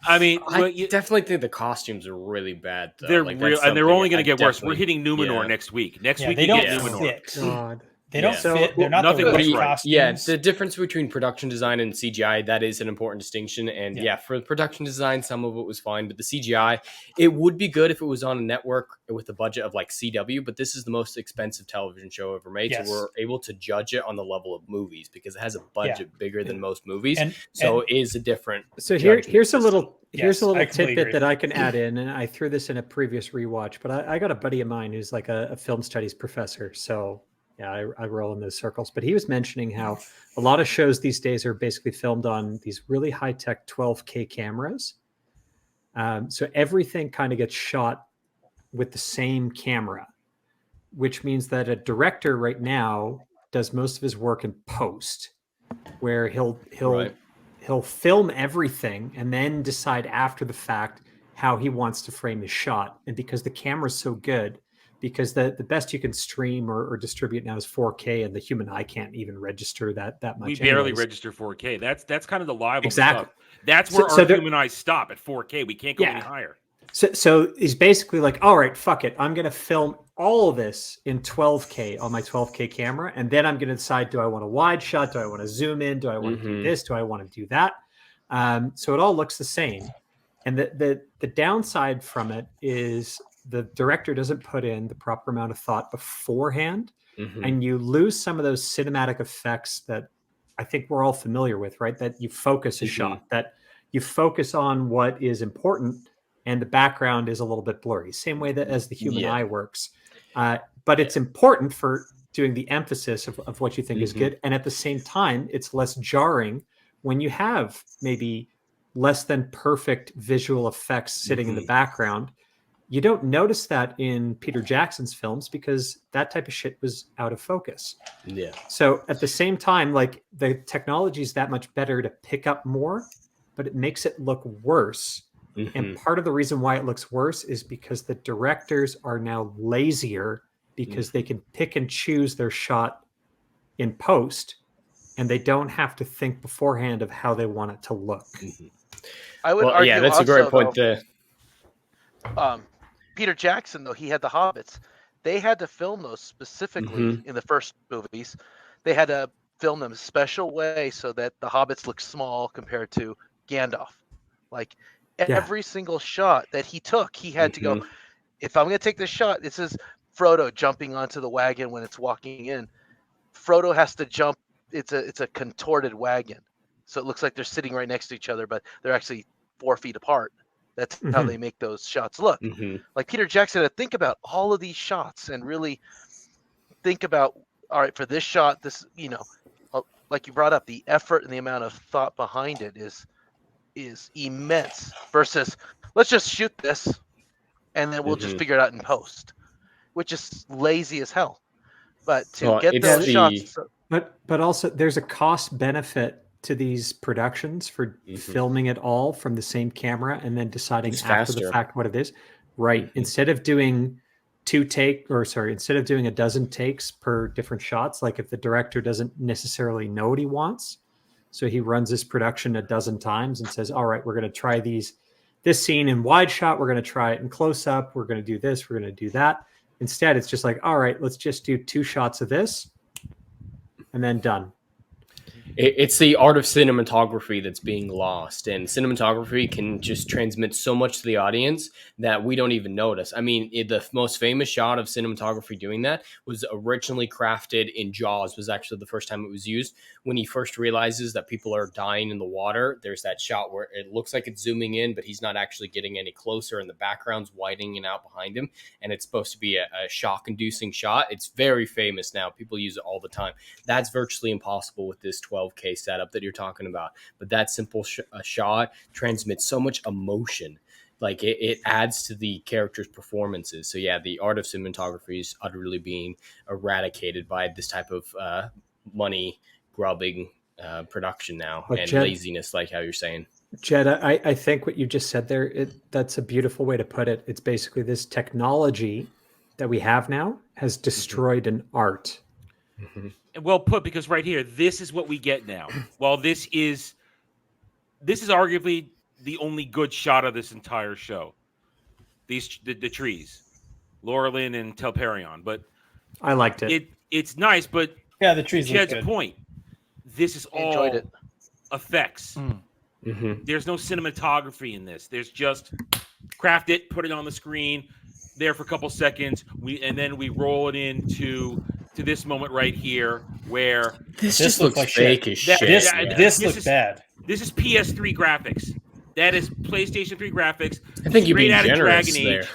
[SPEAKER 10] I mean,
[SPEAKER 11] I definitely think the costumes are really bad, though.
[SPEAKER 10] They're
[SPEAKER 11] like,
[SPEAKER 10] real, and they're only going to get worse. We're
[SPEAKER 11] definitely-
[SPEAKER 10] hitting Numenor
[SPEAKER 11] yeah.
[SPEAKER 10] next week. Next week
[SPEAKER 14] they
[SPEAKER 10] we
[SPEAKER 14] don't
[SPEAKER 10] get Numenor.
[SPEAKER 14] fit.
[SPEAKER 4] God.
[SPEAKER 14] They don't
[SPEAKER 11] Yeah.
[SPEAKER 14] fit. They're not
[SPEAKER 10] Nothing
[SPEAKER 14] the right
[SPEAKER 10] looks right.
[SPEAKER 14] costumes.
[SPEAKER 11] Yeah, the difference between production design and CGI, that is an important distinction. And for production design, some of it was fine, but the CGI, it would be good if it was on a network with a budget of like CW, but this is the most expensive television show ever made.
[SPEAKER 14] Yes.
[SPEAKER 11] So we're able to judge it on the level of movies because it has a budget bigger than most movies.
[SPEAKER 14] And
[SPEAKER 11] it is a different.
[SPEAKER 4] So here's a little
[SPEAKER 14] Yes, I completely
[SPEAKER 4] tidbit
[SPEAKER 14] agree.
[SPEAKER 4] that I can add in, and I threw this in a previous rewatch, but I got a buddy of mine who's like a film studies professor. So yeah, I roll in those circles. But he was mentioning how a lot of shows these days are basically filmed on these really high-tech 12K cameras. So everything kind of gets shot with the same camera, which means that a director right now does most of his work in post, where he'll film everything and then decide after the fact how he wants to frame his shot. And because the camera's so good, because the best you can stream or distribute now is 4K, and the human eye can't even register that much.
[SPEAKER 10] We barely
[SPEAKER 4] anyways.
[SPEAKER 10] register 4K. That's kind of the liable
[SPEAKER 4] Exactly.
[SPEAKER 10] stuff. That's where
[SPEAKER 4] So
[SPEAKER 10] our
[SPEAKER 4] there-
[SPEAKER 10] human eyes stop at 4K. We can't go any higher.
[SPEAKER 4] So he's basically like, all right, fuck it. I'm going to film all of this in 12K on my 12K camera. And then I'm going to decide, do I want a wide shot? Do I want to zoom in? Do I want to do this? Do I want to do that? So it all looks the same. And the downside from it is the director doesn't put in the proper amount of thought beforehand. And you lose some of those cinematic effects that I think we're all familiar with, right? That you focus a shot, that you focus on what is important, and the background is a little bit blurry. Same way that as the human eye works. But it's important for doing the emphasis of what you think is good. And at the same time, it's less jarring when you have maybe less than perfect visual effects sitting in the background. You don't notice that in Peter Jackson's films because that type of shit was out of focus.
[SPEAKER 11] Yeah.
[SPEAKER 4] So at the same time, like the technology is that much better to pick up more, but it makes it look worse. And part of the reason why it looks worse is because the directors are now lazier because they can pick and choose their shot in post, and they don't have to think beforehand of how they want it to look.
[SPEAKER 13] I would argue
[SPEAKER 11] yeah, that's
[SPEAKER 13] also,
[SPEAKER 11] a great point
[SPEAKER 13] though,
[SPEAKER 11] there.
[SPEAKER 13] Peter Jackson, though, he had the Hobbits. They had to film those specifically in the first movies. They had to film them a special way so that the Hobbits look small compared to Gandalf. Like every single shot that he took, he had to go, if I'm going to take this shot, this is Frodo jumping onto the wagon when it's walking in. Frodo has to jump. It's a contorted wagon. So it looks like they're sitting right next to each other, but they're actually 4 feet apart. That's how they make those shots look. Like Peter Jackson had to think about all of these shots and really think about, all right, for this shot, this, like you brought up, the effort and the amount of thought behind it is immense versus let's just shoot this and then we'll just figure it out in post, which is lazy as hell. But to get those shots.
[SPEAKER 4] But also there's a cost benefit to these productions for filming it all from the same camera and then deciding after the fact what it is. Right. Instead of doing instead of doing a dozen takes per different shots, like if the director doesn't necessarily know what he wants, so he runs this production a dozen times and says, all right, we're going to try these this scene in wide shot. We're going to try it in close up. We're going to do this. We're going to do that. Instead, it's just like, all right, let's just do 2 shots of this and then done.
[SPEAKER 11] It's the art of cinematography that's being lost, and cinematography can just transmit so much to the audience that we don't even notice. I mean, the most famous shot of cinematography doing that was originally crafted in Jaws, was actually the first time it was used. When he first realizes that people are dying in the water, there's that shot where it looks like it's zooming in, but he's not actually getting any closer, and the background's widening out behind him, and it's supposed to be a shock-inducing shot. It's very famous now. People use it all the time. That's virtually impossible with this 12K setup that you're talking about, but that simple shot transmits so much emotion. Like it adds to the characters' performances. So yeah, the art of cinematography is utterly being eradicated by this type of money grubbing production now,
[SPEAKER 4] But
[SPEAKER 11] and
[SPEAKER 4] Jed,
[SPEAKER 11] laziness, like how you're saying.
[SPEAKER 4] Jed, I think what you just said there, that's a beautiful way to put it. It's basically this technology that we have now has destroyed an art.
[SPEAKER 10] Well put, because right here, this is what we get now. While this is arguably the only good shot of this entire show. The trees, Laurelin and Telperion, but
[SPEAKER 4] I liked it.
[SPEAKER 10] It's nice, but
[SPEAKER 14] yeah, the trees.
[SPEAKER 10] Jed's point. This is all effects.
[SPEAKER 11] Mm-hmm.
[SPEAKER 10] There's no cinematography in this. There's just craft it, put it on the screen, there for a couple seconds. And then we roll it into this moment right here where
[SPEAKER 11] this just looks like fake as shit.
[SPEAKER 14] This looks bad.
[SPEAKER 10] This is PS3 graphics. That is PlayStation 3 graphics.
[SPEAKER 11] I think you're being generous there.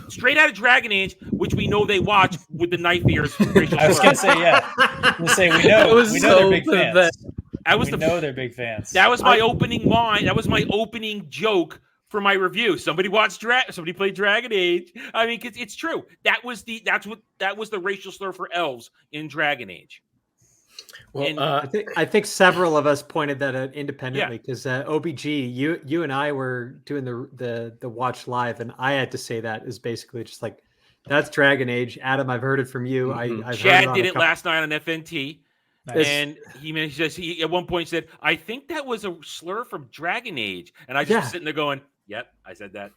[SPEAKER 10] Straight out of Dragon Age, which we know they watch with the knife ears.
[SPEAKER 14] I was gonna say, yeah. We'll say we know they're big fans. We know they're big fans.
[SPEAKER 10] That was my opening line. That was my opening joke for my review. Somebody played Dragon Age. I mean, it's true. That was the racial slur for elves in Dragon Age.
[SPEAKER 4] Well, and I think several of us pointed that out independently, because OBG, you and I were doing the watch live, and I had to say that is basically just like, that's Dragon Age. Adam, I've heard it from you. I've
[SPEAKER 10] Chad did it last night on FNT. And he at one point said, "I think that was a slur from Dragon Age," and I just was sitting there going, "Yep, I said that.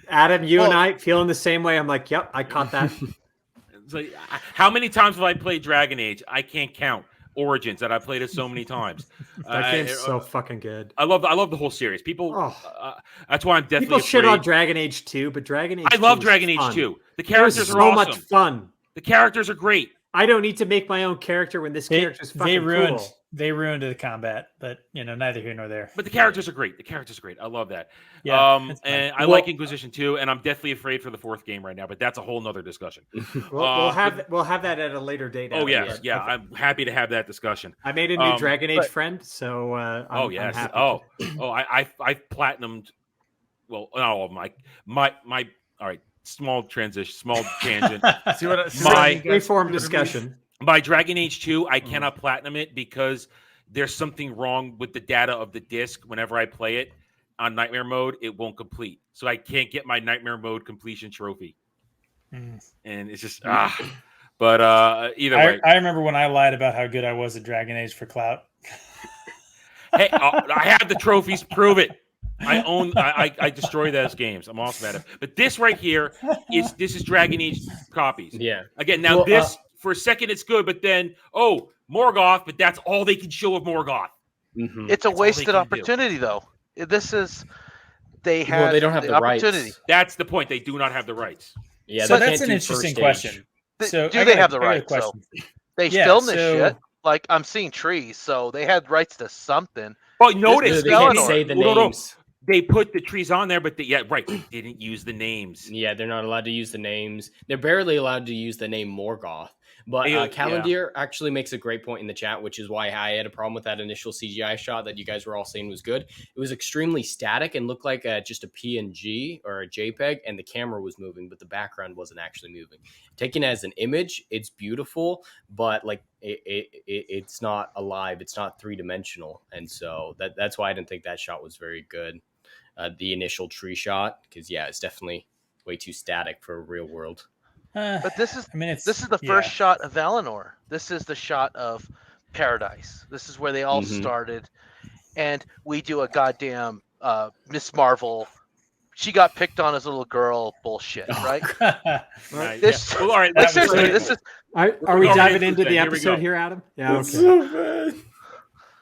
[SPEAKER 4] Adam, you and I feeling the same way. I'm like, "Yep, I caught that."
[SPEAKER 10] So, how many times have I played Dragon Age? I can't count. Origins, that I played it so many times.
[SPEAKER 4] That game's so fucking good.
[SPEAKER 10] I love the whole series. People, that's why I'm definitely
[SPEAKER 4] people shit on Dragon Age 2, but Dragon Age.
[SPEAKER 10] I love Dragon Age 2. The characters are awesome.
[SPEAKER 4] Much fun.
[SPEAKER 10] The characters are great.
[SPEAKER 4] I don't need to make my own character when this character's fucking cool.
[SPEAKER 14] They ruined the combat, but neither here nor there.
[SPEAKER 10] But the characters are great. I love that.
[SPEAKER 14] Yeah,
[SPEAKER 10] and I like Inquisition 2, and I'm deathly afraid for the 4th game right now. But that's a whole nother discussion.
[SPEAKER 4] We'll have that at a later date.
[SPEAKER 10] Oh yes, yeah. I'm happy to have that discussion.
[SPEAKER 4] I made a new Dragon Age friend, so I'm happy.
[SPEAKER 10] I platinumed. Well, not all of them. My all right. Small tangent.
[SPEAKER 4] Reform discussion.
[SPEAKER 10] By Dragon Age 2, I cannot platinum it because there's something wrong with the data of the disc. Whenever I play it on Nightmare mode, it won't complete. So I can't get my Nightmare mode completion trophy. And it's just But either way,
[SPEAKER 14] I remember when I lied about how good I was at Dragon Age for clout.
[SPEAKER 10] Hey, I have the trophies. Prove it. I destroy those games. I'm awesome at it. But this right here is Dragon Age copies.
[SPEAKER 11] Yeah.
[SPEAKER 10] Again, now for a second it's good, but then Morgoth, but that's all they can show of Morgoth.
[SPEAKER 11] Mm-hmm.
[SPEAKER 13] It's a wasted opportunity, though. This is they
[SPEAKER 11] don't have the
[SPEAKER 13] opportunity.
[SPEAKER 11] rights.
[SPEAKER 10] That's the point. They do not have the rights.
[SPEAKER 11] Yeah,
[SPEAKER 14] so that's an interesting question.
[SPEAKER 13] Do they have the rights? So they filmed this shit. Like I'm seeing trees, so they had rights to something.
[SPEAKER 10] But notice
[SPEAKER 11] they can't say the names.
[SPEAKER 10] They put the trees on there, but they didn't use the names.
[SPEAKER 11] Yeah, they're not allowed to use the names. They're barely allowed to use the name Morgoth. But Calendir actually makes a great point in the chat, which is why I had a problem with that initial CGI shot that you guys were all saying was good. It was extremely static and looked like just a PNG or a JPEG, and the camera was moving, but the background wasn't actually moving. Taken as an image, it's beautiful, but like it's not alive. It's not three-dimensional, and so that's why I didn't think that shot was very good. The initial tree shot, because it's definitely way too static for a real world.
[SPEAKER 13] But this is the first shot of Valinor. This is the shot of Paradise. This is where they all started, and we do a goddamn Miss Marvel. She got picked on as a little girl bullshit, right?
[SPEAKER 10] Right,
[SPEAKER 13] This,
[SPEAKER 10] yeah. Well, all right.
[SPEAKER 13] like seriously, this is.
[SPEAKER 4] Are we diving into the episode here, Adam? Yeah.
[SPEAKER 11] It's
[SPEAKER 4] Okay.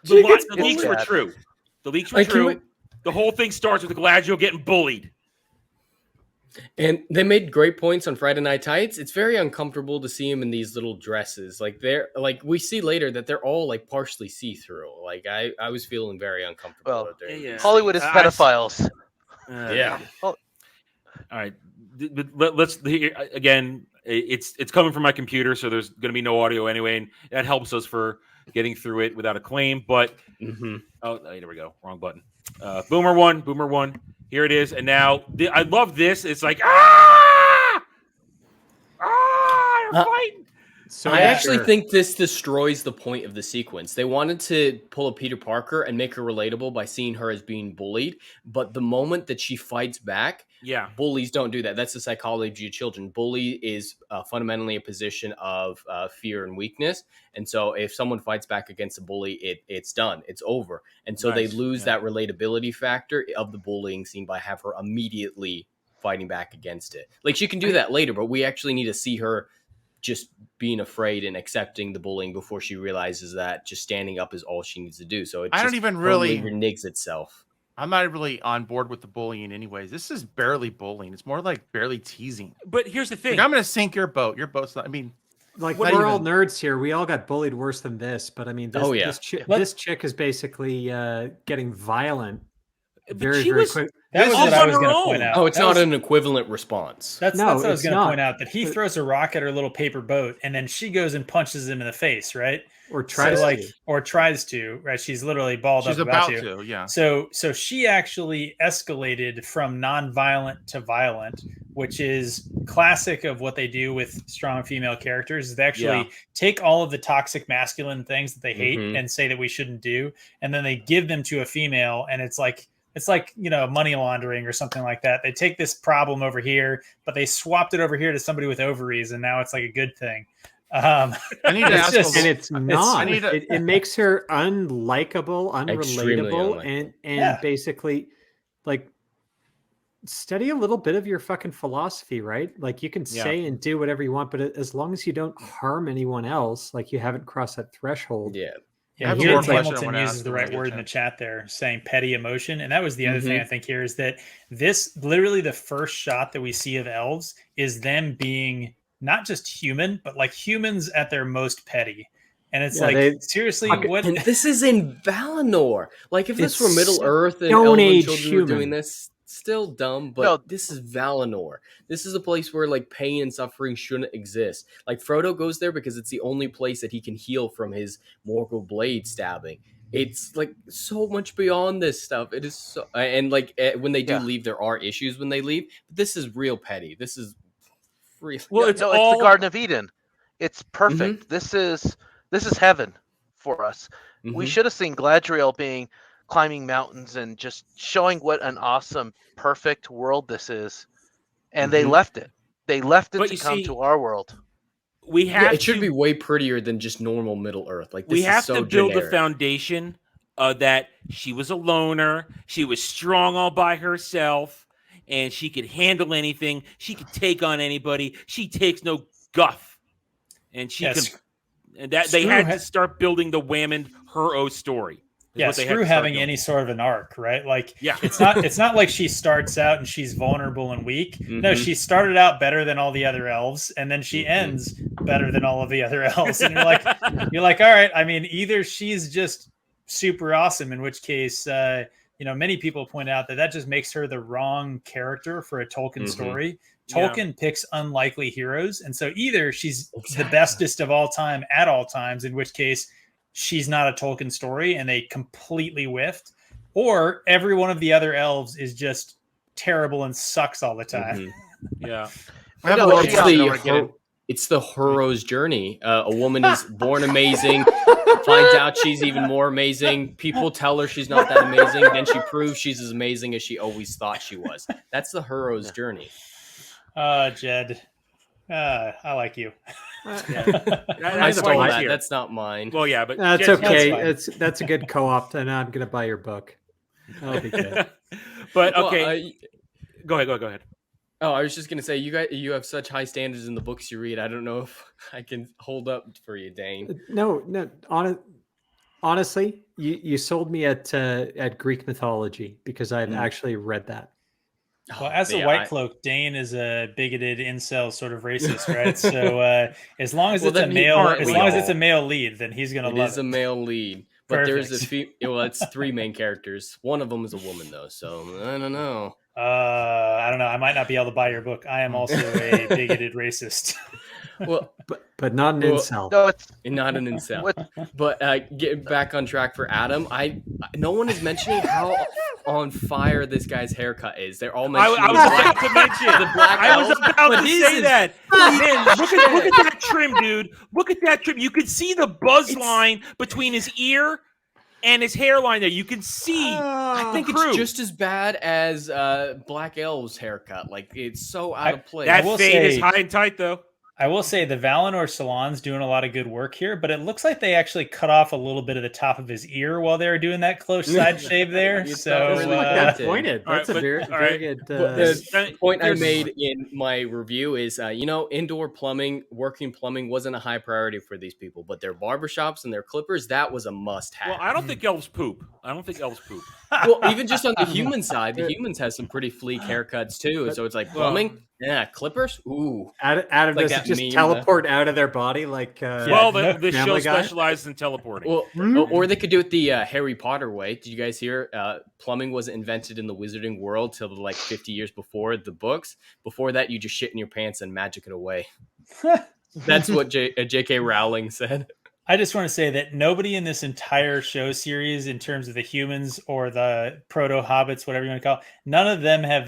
[SPEAKER 11] so bad.
[SPEAKER 10] The leaks were true. The leaks were
[SPEAKER 11] Like,
[SPEAKER 10] true. The whole thing starts with Galadriel getting bullied.
[SPEAKER 11] And they made great points on Friday Night Tights. It's very uncomfortable to see him in these little dresses. Like they're like we see later that they're all like partially see through. Like I was feeling very uncomfortable.
[SPEAKER 13] Well, Hollywood is pedophiles.
[SPEAKER 11] Yeah.
[SPEAKER 10] All right. Let's again. It's coming from my computer, so there's going to be no audio anyway, and that helps us for getting through it without a claim. But oh, there we go. Wrong button. Boomer one. Here it is, and now I love this. It's like they're fighting.
[SPEAKER 11] So I actually think this destroys the point of the sequence. They wanted to pull a Peter Parker and make her relatable by seeing her as being bullied, but the moment that she fights back, bullies don't do that. That's the psychology of children. Bully is fundamentally a position of fear and weakness, and so if someone fights back against a bully, it's done. It's over, and so they lose that relatability factor of the bullying scene by have her immediately fighting back against it. Like she can do that later, but we actually need to see her just being afraid and accepting the bullying before she realizes that just standing up is all she needs to do. So it
[SPEAKER 12] I don't even really
[SPEAKER 11] reneges itself.
[SPEAKER 12] I'm not really on board with the bullying anyways. This is barely bullying. It's more like barely teasing.
[SPEAKER 10] But here's the thing.
[SPEAKER 12] Like, I'm going to sink your boat. Your boat's not, I mean.
[SPEAKER 4] Like we're all nerds here. We all got bullied worse than this. But I mean, this chick is basically getting violent very quick.
[SPEAKER 14] That was what I was going to point out.
[SPEAKER 11] Oh, it's not an equivalent response.
[SPEAKER 14] That's what I was going to point out. That he throws a rock at her little paper boat, and then she goes and punches him in the face, right?
[SPEAKER 4] Or tries
[SPEAKER 14] to, right? She's literally balled up.
[SPEAKER 12] She's about to, yeah.
[SPEAKER 14] So she actually escalated from non-violent to violent, which is classic of what they do with strong female characters. Is they actually take all of the toxic masculine things that they hate and say that we shouldn't do, and then they give them to a female, and it's like money laundering or something like that. They take this problem over here, but they swapped it over here to somebody with ovaries, and now it's like a good thing.
[SPEAKER 12] I need to ask,
[SPEAKER 4] and it's not. It makes her unlikable, unrelatable, and basically, like, study a little bit of your fucking philosophy, right? Like, you can say and do whatever you want, but as long as you don't harm anyone else, like you haven't crossed that threshold.
[SPEAKER 14] Yeah, James Hamilton uses the right word in the chat there, saying petty emotion. And that was the other thing I think here is that this literally the first shot that we see of elves is them being not just human, but like humans at their most petty. And it's seriously, what?
[SPEAKER 11] And this is in Valinor. Like, if this were Middle Earth and
[SPEAKER 4] Stone
[SPEAKER 11] Elven
[SPEAKER 4] Age
[SPEAKER 11] children
[SPEAKER 4] human.
[SPEAKER 11] were doing this, still dumb, but this is Valinor. This is a place where like pain and suffering shouldn't exist. Like Frodo goes there because it's the only place that he can heal from his Morgul blade stabbing. It's like so much beyond this stuff. It is so, and like when they do leave, there are issues when they leave. But this is real petty. This is real.
[SPEAKER 13] Well, it's the Garden of Eden. It's perfect. This is heaven for us. We should have seen Galadriel climbing mountains and just showing what an awesome, perfect world this is. And they left it. They left it to come to our world.
[SPEAKER 11] It should be way prettier than just normal Middle Earth. Like, this
[SPEAKER 10] we have
[SPEAKER 11] is so
[SPEAKER 10] to build
[SPEAKER 11] generic.
[SPEAKER 10] the foundation that she was a loner, she was strong all by herself, and she could handle anything. She could take on anybody. She takes no guff, and she can. And that they had to start building the Whammon her story.
[SPEAKER 14] Yeah, screw having any sort of an arc, right? Like, it's not like she starts out and she's vulnerable and weak. No, she started out better than all the other elves, and then she ends better than all of the other elves. And you're like, all right. I mean, either she's just super awesome, in which case, many people point out that just makes her the wrong character for a Tolkien story. Tolkien picks unlikely heroes, and so either she's the bestest of all time at all times, in which case she's not a Tolkien story and they completely whiffed, or every one of the other elves is just terrible and sucks all the time.
[SPEAKER 11] It's the hero's journey. A woman is born amazing, finds out she's even more amazing. People tell her she's not that amazing. Then she proves she's as amazing as she always thought she was. That's the hero's journey.
[SPEAKER 14] Jed. I like you.
[SPEAKER 11] I stole that. That's not mine.
[SPEAKER 10] Well, yeah, but
[SPEAKER 4] that's
[SPEAKER 10] Jen's
[SPEAKER 4] okay.
[SPEAKER 10] fine.
[SPEAKER 4] That's a good co-op, and I'm gonna buy your book. That'll be good.
[SPEAKER 10] But
[SPEAKER 11] Well,
[SPEAKER 10] okay, go ahead.
[SPEAKER 11] Oh, I was just gonna say you have such high standards in the books you read. I don't know if I can hold up for you, Dane.
[SPEAKER 4] No. Honestly, you sold me at Greek mythology because I've actually read that.
[SPEAKER 14] Well, as a white cloak, Dane is a bigoted incel sort of racist, right? So as long as it's a male lead, then he's gonna love it.
[SPEAKER 11] It is a male lead, but
[SPEAKER 14] Perfect.
[SPEAKER 11] there's well, it's 3 main characters. One of them is a woman, though, so I don't know.
[SPEAKER 14] I don't know. I might not be able to buy your book. I am also a bigoted racist.
[SPEAKER 11] Well,
[SPEAKER 4] but not an incel.
[SPEAKER 13] No, it's
[SPEAKER 11] not an incel. But getting back on track for Adam, no one is mentioning how on fire this guy's haircut is. They're all mentioning
[SPEAKER 10] I was about to mention
[SPEAKER 11] the black
[SPEAKER 10] I was
[SPEAKER 11] elf,
[SPEAKER 10] about
[SPEAKER 11] but
[SPEAKER 10] to
[SPEAKER 11] his
[SPEAKER 10] say
[SPEAKER 11] is-
[SPEAKER 10] that. Man, look at that trim, dude. Look at that trim. You can see the buzz line between his ear and his hairline there. You can see.
[SPEAKER 11] I think it's just as bad as Black Elf's haircut. Like, it's so out of place.
[SPEAKER 10] That fade is high and tight, though.
[SPEAKER 14] I will say the Valinor salon's doing a lot of good work here, but it looks like they actually cut off a little bit of the top of his ear while they were doing that close side shave there. So
[SPEAKER 4] really like that pointed. That's
[SPEAKER 10] All right,
[SPEAKER 4] a very,
[SPEAKER 10] all
[SPEAKER 4] very
[SPEAKER 10] right.
[SPEAKER 4] good.
[SPEAKER 11] The point I made in my review is, indoor plumbing, working plumbing wasn't a high priority for these people, but their barbershops and their clippers, that was a must-have.
[SPEAKER 10] Well, I don't think elves poop.
[SPEAKER 11] Well, even just on the human side, the humans have some pretty fleek haircuts too. So it's like plumbing, clippers. Ooh,
[SPEAKER 4] Adam
[SPEAKER 11] like
[SPEAKER 4] does
[SPEAKER 11] that
[SPEAKER 4] just
[SPEAKER 11] meme
[SPEAKER 4] teleport out of their body like.
[SPEAKER 10] This show
[SPEAKER 4] Family Guy?
[SPEAKER 10] specializes in teleporting.
[SPEAKER 11] Well, or they could do it the Harry Potter way. Did you guys hear? Plumbing was invented in the wizarding world till like 50 years before the books. Before that, you just shit in your pants and magic it away. That's what J.K. Rowling said.
[SPEAKER 14] I just want to say that nobody in this entire show series, in terms of the humans or the proto-hobbits, whatever you want to call it, none of them have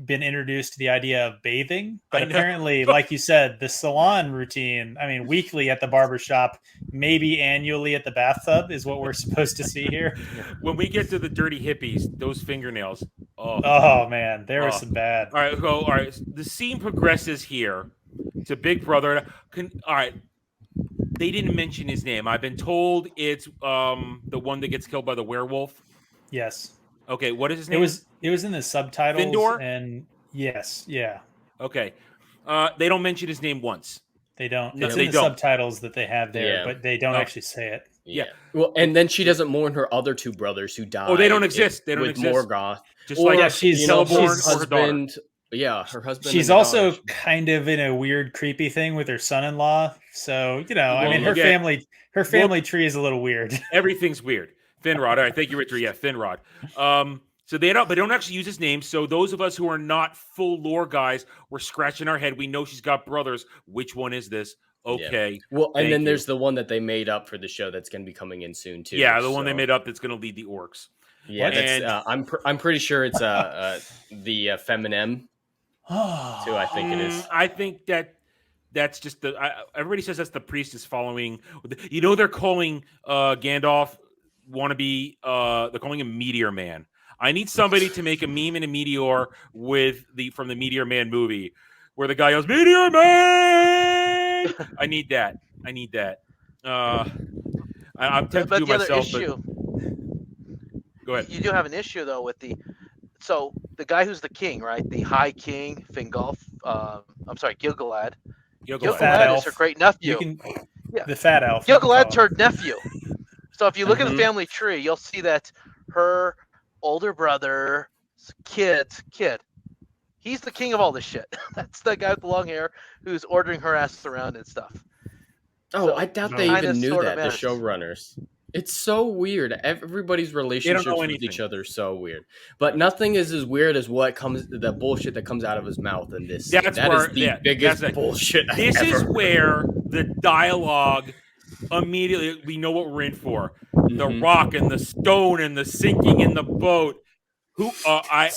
[SPEAKER 14] been introduced to the idea of bathing. But apparently, like you said, the salon routine, weekly at the barbershop, maybe annually at the bathtub is what we're supposed to see here.
[SPEAKER 10] When we get to the dirty hippies, those fingernails.
[SPEAKER 14] Oh man, there was some bad.
[SPEAKER 10] All right. The scene progresses here to Big Brother. All right. They didn't mention his name. I've been told it's the one that gets killed by the werewolf.
[SPEAKER 14] Yes.
[SPEAKER 10] Okay, what is his name?
[SPEAKER 14] It was in the subtitles.
[SPEAKER 10] Findor?
[SPEAKER 14] And yes, yeah.
[SPEAKER 10] Okay. They don't mention his name once.
[SPEAKER 14] They don't.
[SPEAKER 10] No,
[SPEAKER 14] It's
[SPEAKER 10] they
[SPEAKER 14] in the
[SPEAKER 10] don't.
[SPEAKER 14] subtitles that they have there, but they don't actually say it.
[SPEAKER 10] Yeah.
[SPEAKER 11] Well, and then she doesn't mourn her other 2 brothers who died.
[SPEAKER 10] Oh, they don't exist. They don't
[SPEAKER 11] with
[SPEAKER 10] exist.
[SPEAKER 11] Morgoth.
[SPEAKER 10] Just like
[SPEAKER 14] she's
[SPEAKER 11] her
[SPEAKER 10] husband.
[SPEAKER 11] Yeah, her husband.
[SPEAKER 14] She's also kind of in a weird, creepy thing with her son-in-law. So her family tree is a little weird.
[SPEAKER 10] Everything's weird. Finrod. All right, thank you, Richard. Yeah, Finrod. So they don't actually use his name. So those of us who are not full lore guys, we're scratching our head. We know she's got brothers. Which one is this? Okay.
[SPEAKER 11] Yeah. Well, and then there's the one that they made up for the show that's going to be coming in soon too.
[SPEAKER 10] Yeah, the one they made up that's going to lead the orcs.
[SPEAKER 11] Yeah, that's, I'm pretty sure it's the Feminem. Too, I think it is.
[SPEAKER 10] I think that's just everybody says that's the priest is following. They're calling Gandalf wannabe. They're calling him Meteor Man. I need somebody to make a meme and a meteor from the Meteor Man movie, where the guy yells Meteor Man. I need that. I'm tempted to do myself. But go ahead.
[SPEAKER 13] You do have an issue though with so the guy who's the king, right? The High King Fingolf. Gilgalad.
[SPEAKER 10] Gilgalad
[SPEAKER 13] is her great nephew.
[SPEAKER 14] The fat elf.
[SPEAKER 13] Gilgalad's her nephew. So if you look at the family tree, you'll see that her older brother's kid, he's the king of all this shit. That's the guy with the long hair who's ordering her ass around and stuff.
[SPEAKER 11] Oh, I doubt they even knew that, the showrunners. It's so weird. Everybody's relationships with each other are so weird. But nothing is as weird as the bullshit that comes out of his mouth in this. That is the biggest bullshit
[SPEAKER 10] This is where the dialogue immediately, we know what we're in for. The rock and the stone and the sinking in the boat. I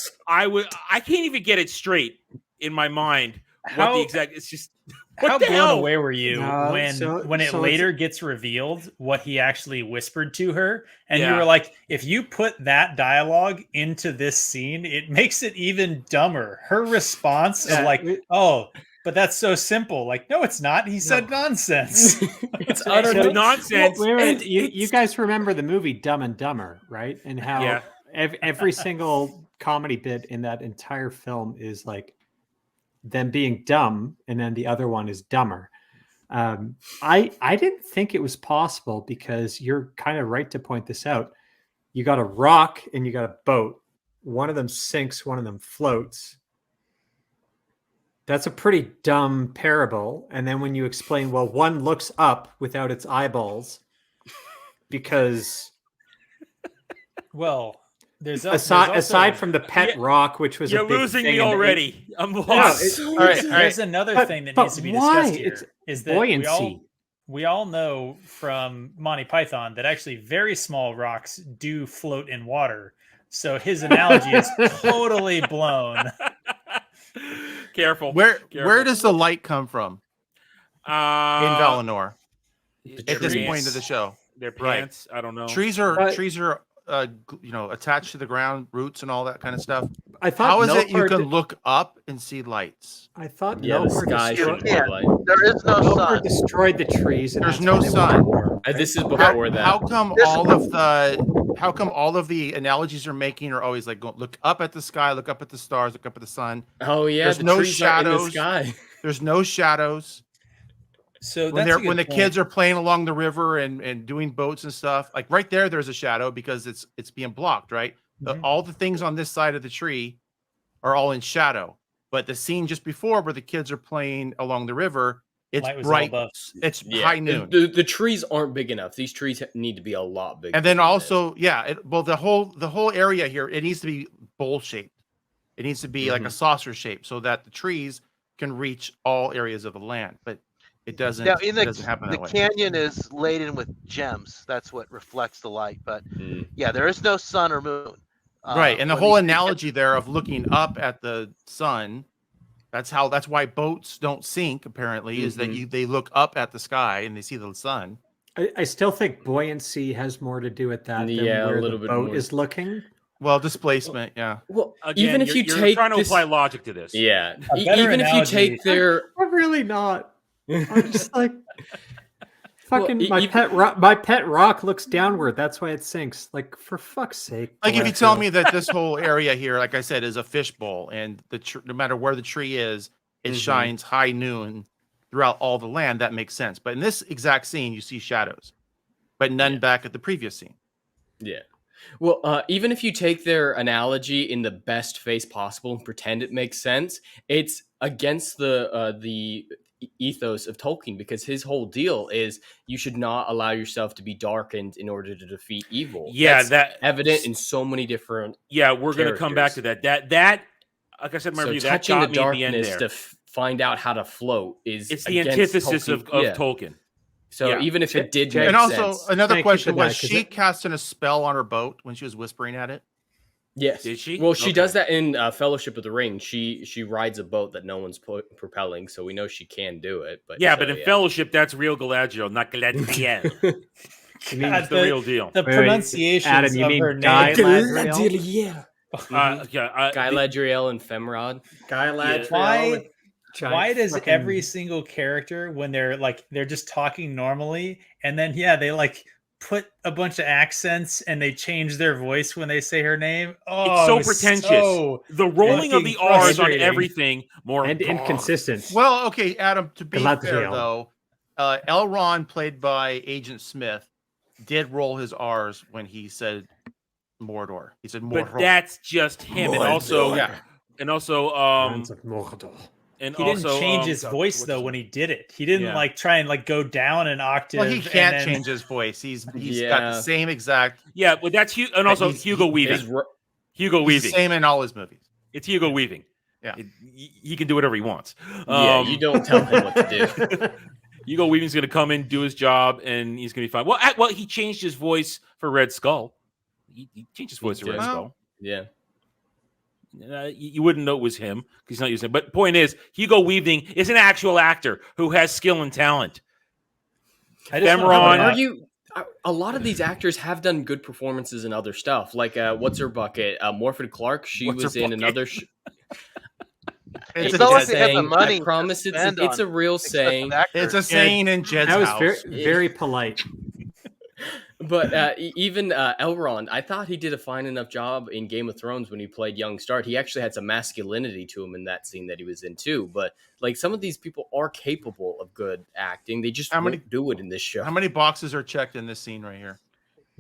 [SPEAKER 10] can't even get it straight in my mind. It's just
[SPEAKER 14] how blown away were you when it later gets revealed what he actually whispered to her, and you were like, if you put that dialogue into this scene, it makes it even dumber. Her response of like, oh, But that's so simple. Like, no, it's not. He said nonsense.
[SPEAKER 11] It's utter
[SPEAKER 10] nonsense.
[SPEAKER 4] Well, wait, you guys remember the movie Dumb and Dumber, right? And how every single comedy bit in that entire film is like them being dumb, and then the other one is dumber. I didn't think it was possible, because you're kind of right to point this out. You got a rock and you got a boat. One of them sinks, one of them floats. That's a pretty dumb parable. And then when you explain, well, one looks up without its eyeballs because...
[SPEAKER 14] Well, there's
[SPEAKER 4] aside from the pet rock, which was
[SPEAKER 10] you're
[SPEAKER 4] a big
[SPEAKER 10] losing
[SPEAKER 4] thing
[SPEAKER 10] me already. I'm lost.
[SPEAKER 14] All right. There's another thing that needs to be discussed here. Is that
[SPEAKER 4] buoyancy.
[SPEAKER 14] We all know from Monty Python that actually very small rocks do float in water. So his analogy is totally blown.
[SPEAKER 10] Careful.
[SPEAKER 12] Where does the light come from? In Valinor. At this
[SPEAKER 10] trees.
[SPEAKER 12] point of the show.
[SPEAKER 10] Their plants. I don't know.
[SPEAKER 12] Trees are attached to the ground, roots and all that kind of stuff.
[SPEAKER 4] I thought
[SPEAKER 12] how is it you can look up and see lights?
[SPEAKER 4] I thought
[SPEAKER 11] the sky shouldn't
[SPEAKER 13] Yeah,
[SPEAKER 11] light.
[SPEAKER 13] there is no sun.
[SPEAKER 4] Destroyed the trees. And
[SPEAKER 12] There's no sun.
[SPEAKER 11] This is before that.
[SPEAKER 12] How come all of the analogies you're making are always like look up at the sky, look up at the stars, look up at the sun?
[SPEAKER 11] Oh yeah,
[SPEAKER 12] there's
[SPEAKER 11] the
[SPEAKER 12] no
[SPEAKER 11] trees are in the
[SPEAKER 12] shadows.
[SPEAKER 11] sky.
[SPEAKER 12] There's no shadows.
[SPEAKER 14] So
[SPEAKER 12] when the kids are playing along the river and doing boats and stuff, like right there's a shadow because it's being blocked, right? All the things on this side of the tree are all in shadow, but the scene just before where the kids are playing along the river, it's bright. It's high noon.
[SPEAKER 11] The trees aren't big enough. These trees need to be a lot bigger.
[SPEAKER 12] And then also, the whole area here, it needs to be bowl shaped. It needs to be like a saucer shape so that the trees can reach all areas of the land, but it doesn't.
[SPEAKER 13] Now,
[SPEAKER 12] it doesn't happen that way.
[SPEAKER 13] The canyon is laden with gems. That's what reflects the light. But there is no sun or moon.
[SPEAKER 12] Right, and the whole analogy there of looking up at the sun. That's why boats don't sink. Apparently, is that they look up at the sky and they see the sun.
[SPEAKER 4] I still think buoyancy has more to do with that than where the boat is looking.
[SPEAKER 12] Well, displacement, yeah.
[SPEAKER 11] Well,
[SPEAKER 10] again,
[SPEAKER 11] even if you're
[SPEAKER 10] trying to apply logic to this,
[SPEAKER 11] even if you take their,
[SPEAKER 4] I'm really not. I'm just like fucking my pet rock looks downward. That's why it sinks. Like, for fuck's sake.
[SPEAKER 12] Like, if you tell me that this whole area here, like I said, is a fishbowl, and no matter where the tree is, it shines high noon throughout all the land, that makes sense. But in this exact scene, you see shadows, but none back at the previous scene.
[SPEAKER 11] Yeah. Well, even if you take their analogy in the best face possible and pretend it makes sense, it's against the ethos of Tolkien, because his whole deal is you should not allow yourself to be darkened in order to defeat evil.
[SPEAKER 10] Yeah,
[SPEAKER 11] that's evident in so many different.
[SPEAKER 10] Yeah, we're going to come back to that. That, like I said in my review, that got me at the end there.
[SPEAKER 11] To find out how to float it's
[SPEAKER 10] the antithesis of Tolkien.
[SPEAKER 11] So even if it did make
[SPEAKER 12] and also
[SPEAKER 11] sense.
[SPEAKER 12] another question was, she casting a spell on her boat when she was whispering at it?
[SPEAKER 11] Yes.
[SPEAKER 10] Did she?
[SPEAKER 11] Well, she does that in Fellowship of the Ring. She rides a boat that no one's propelling, so we know she can do it. But
[SPEAKER 10] but in Fellowship, that's real Galadriel, not Galadriel.
[SPEAKER 14] That's
[SPEAKER 10] the real deal.
[SPEAKER 14] The pronunciations of her name.
[SPEAKER 11] Galadriel. Galadriel and Femrod.
[SPEAKER 4] Galadriel.
[SPEAKER 14] Why does every single character, when they're just talking normally, and then they put a bunch of accents and they change their voice when they say her name? Oh,
[SPEAKER 10] it's so pretentious. The rolling of the R's on everything more
[SPEAKER 4] and inconsistent.
[SPEAKER 12] Well, okay, Adam. To be fair, though, Elrond, played by Agent Smith, did roll his R's when he said Mordor. He said Mordor.
[SPEAKER 10] But that's just him,
[SPEAKER 12] Mordor.
[SPEAKER 10] and also
[SPEAKER 4] Mordor.
[SPEAKER 14] And he didn't change his voice though when he did it. He didn't try and go down an octave.
[SPEAKER 12] Well, he can't change his voice. He's got the same exact.
[SPEAKER 10] Yeah, but that's and also Hugo Weaving. Hugo Weaving,
[SPEAKER 12] same in all his movies.
[SPEAKER 10] It's Hugo Weaving.
[SPEAKER 12] Yeah,
[SPEAKER 10] he can do whatever he wants.
[SPEAKER 11] You don't tell him what to do.
[SPEAKER 10] Hugo Weaving's going to come in, do his job, and he's going to be fine. Well, he changed his voice for Red Skull. He changed his voice for Red Skull.
[SPEAKER 11] Yeah.
[SPEAKER 10] You wouldn't know it was him because he's not using it. But point is, Hugo Weaving is an actual actor who has skill and talent.
[SPEAKER 11] A lot of these actors have done good performances in other stuff. Like, what's her bucket? Morfydd Clark. She was in another.
[SPEAKER 13] It's not like they have the
[SPEAKER 11] saying.
[SPEAKER 13] money.
[SPEAKER 11] I promise it's a real saying.
[SPEAKER 12] It's a saying in Jed's
[SPEAKER 4] That was
[SPEAKER 12] house.
[SPEAKER 4] very polite.
[SPEAKER 11] But even Elrond, I thought he did a fine enough job in Game of Thrones when he played young Stark. He actually had some masculinity to him in that scene that he was in too. But like some of these people are capable of good acting. They just won't do it in this show.
[SPEAKER 12] How many boxes are checked in this scene right here?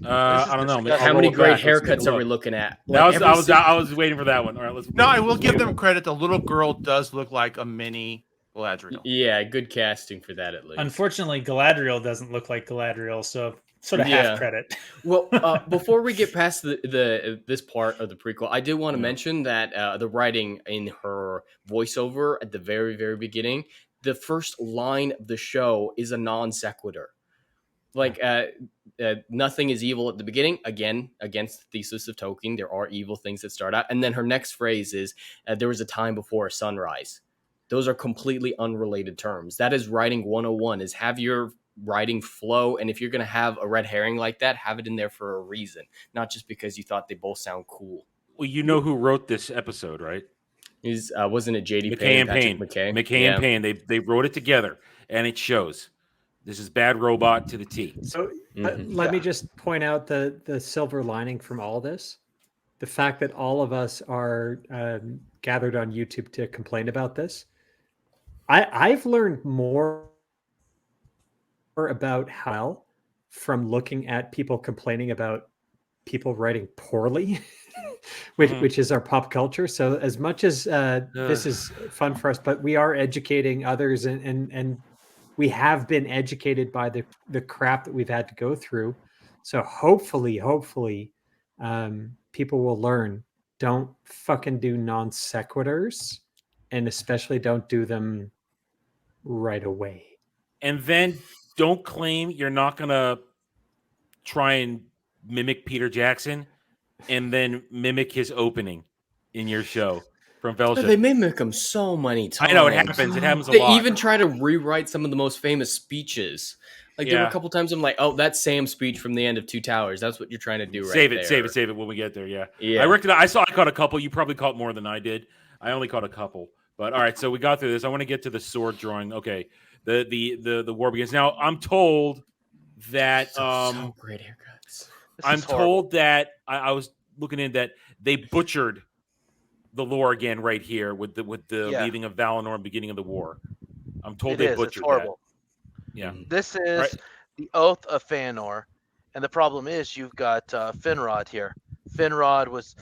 [SPEAKER 10] I don't know.
[SPEAKER 11] How many great haircuts are we looking at?
[SPEAKER 10] Like I was waiting for that one. All right, let's.
[SPEAKER 12] No, I will give them credit. The little girl does look like a mini Galadriel.
[SPEAKER 11] Yeah, good casting for that at least.
[SPEAKER 14] Unfortunately, Galadriel doesn't look like Galadriel, so sort of half credit.
[SPEAKER 11] Well, before we get past this part of the prequel, I did want to mention that the writing in her voiceover at the very, very beginning, the first line of the show is a non sequitur. Like, nothing is evil at the beginning. Again, against the thesis of Tolkien, there are evil things that start out. And then her next phrase is, there was a time before a sunrise. Those are completely unrelated terms. That is writing 101, is have your writing flow. And if you're going to have a red herring like that, have it in there for a reason, not just because you thought they both sound cool.
[SPEAKER 10] Well, you know who wrote this episode, right?
[SPEAKER 11] Wasn't it J.D.
[SPEAKER 10] Payne?
[SPEAKER 11] McKay
[SPEAKER 10] and Payne. They wrote it together, and it shows. This is Bad Robot to the T.
[SPEAKER 4] So let me just point out the silver lining from all this. The fact that all of us are gathered on YouTube to complain about this. I've learned more about how from looking at people complaining about people writing poorly, which is our pop culture. So as much as this is fun for us, but we are educating others and we have been educated by the crap that we've had to go through. So hopefully people will learn, don't fucking do non sequiturs, and especially don't do them right away.
[SPEAKER 10] And then don't claim you're not going to try and mimic Peter Jackson and then mimic his opening in your show from Fellowship.
[SPEAKER 11] They mimic him so many times.
[SPEAKER 10] I know, it happens. It happens a
[SPEAKER 11] they
[SPEAKER 10] lot.
[SPEAKER 11] They even try to rewrite some of the most famous speeches. Like there were a couple times I'm like, oh, that's Sam's speech from the end of Two Towers. That's what you're trying to do
[SPEAKER 10] Save it when we get there, yeah. I caught a couple. You probably caught more than I did. I only caught a couple. But all right, so we got through this. I want to get to the sword drawing. Okay. The war begins. Now I'm told that
[SPEAKER 11] so great haircuts.
[SPEAKER 10] I'm told that I was looking in that they butchered the lore again right here with the leaving of Valinor and beginning of the war. I'm told they butchered
[SPEAKER 13] it's horrible.
[SPEAKER 10] that. Yeah.
[SPEAKER 13] This is the Oath of Fëanor, and the problem is you've got Finrod here. Finrod was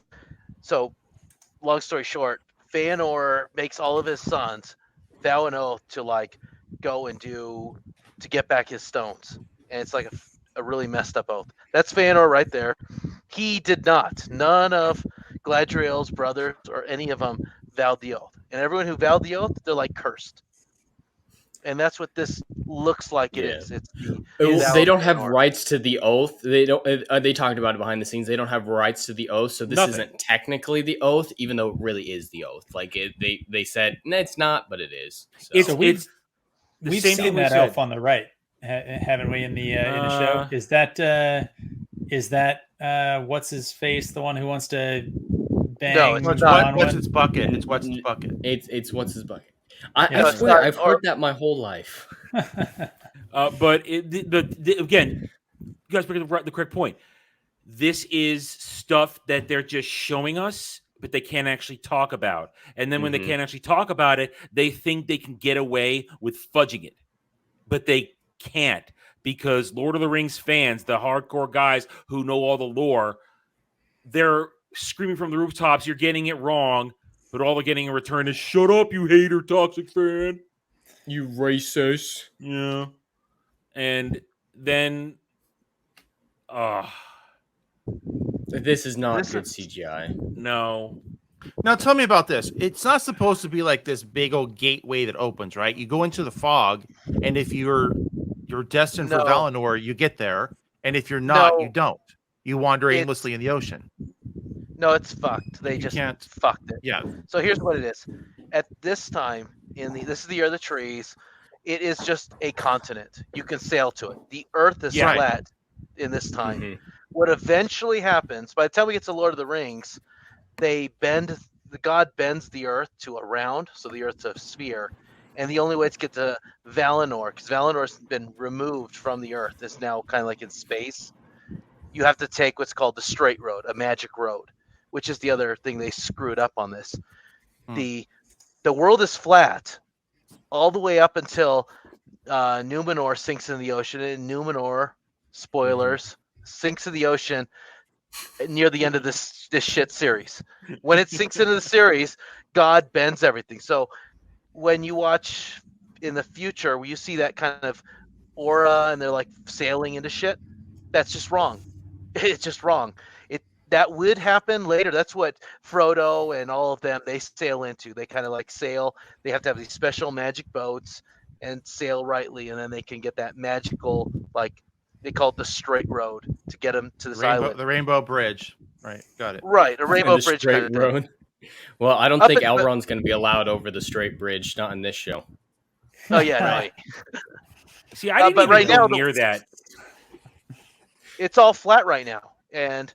[SPEAKER 13] long story short, Fëanor makes all of his sons vow an oath to go and to get back his stones, and it's like a really messed up oath. That's Fëanor right there. He did not. None of Galadriel's brothers or any of them vowed the oath, and everyone who vowed the oath, they're curs. And that's what this looks like. It is.
[SPEAKER 11] They don't have rights to the oath. They don't. They talked about it behind the scenes. They don't have rights to the oath, so this isn't technically the oath, even though it really is the oath. Like they said, no, it's not, but it is. So.
[SPEAKER 14] We've seen that elf on the right, haven't we? In the show, is that what's his face? The one who wants to bang?
[SPEAKER 12] No, it's what's his bucket. It's what's his bucket.
[SPEAKER 11] It's what's his bucket. I swear, I've heard that my whole life.
[SPEAKER 10] But again, you guys bring up the correct point. This is stuff that they're just showing us, but they can't actually talk about. And then when they can't actually talk about it, they think they can get away with fudging it. But they can't, because Lord of the Rings fans, the hardcore guys who know all the lore, they're screaming from the rooftops, you're getting it wrong. But all they're getting in return is, shut up, you hater, toxic fan.
[SPEAKER 11] You racist.
[SPEAKER 10] Yeah. And then...
[SPEAKER 11] this is not good CGI.
[SPEAKER 10] No.
[SPEAKER 12] Now tell me about this. It's not supposed to be like this big old gateway that opens, right? You go into the fog, and if you're destined for Valinor, you get there. And if you're not, you don't. You wander aimlessly in the ocean.
[SPEAKER 13] No, it's fucked. They just fucked it.
[SPEAKER 12] Yeah.
[SPEAKER 13] So here's what it is. At this time, this is the year of the trees. It is just a continent. You can sail to it. The Earth is flat in this time. What eventually happens, by the time we get to Lord of the Rings, they bend the god bends the earth to a round, so the earth's a sphere, and the only way to get to Valinor, because Valinor's been removed from the earth, it's now kind of like in space. You have to take what's called the straight road, a magic road, which is the other thing they screwed up on this. The world is flat all the way up until Numenor sinks in the ocean, and Numenor, spoilers, sinks in the ocean near the end of this shit series. When it sinks into the series, God bends everything. So when you watch in the future, where you see that kind of aura and they're like sailing into shit, that's just wrong. It's just wrong. That would happen later. That's what Frodo and all of them, they sail into. They kind of like sail. They have to have these special magic boats and sail rightly, and then they can get that magical, like they call it the straight road to get them to this island.
[SPEAKER 12] The Rainbow Bridge. Right, got it.
[SPEAKER 13] Right, a rainbow
[SPEAKER 11] The
[SPEAKER 13] bridge
[SPEAKER 11] straight
[SPEAKER 13] kind of
[SPEAKER 11] road. Well, I don't think Elrond's going to be allowed over the straight bridge, not in this show.
[SPEAKER 13] Oh yeah, no.
[SPEAKER 10] See, I didn't
[SPEAKER 13] but
[SPEAKER 10] even
[SPEAKER 13] right
[SPEAKER 10] go
[SPEAKER 13] now,
[SPEAKER 10] near that.
[SPEAKER 13] It's all flat right now, and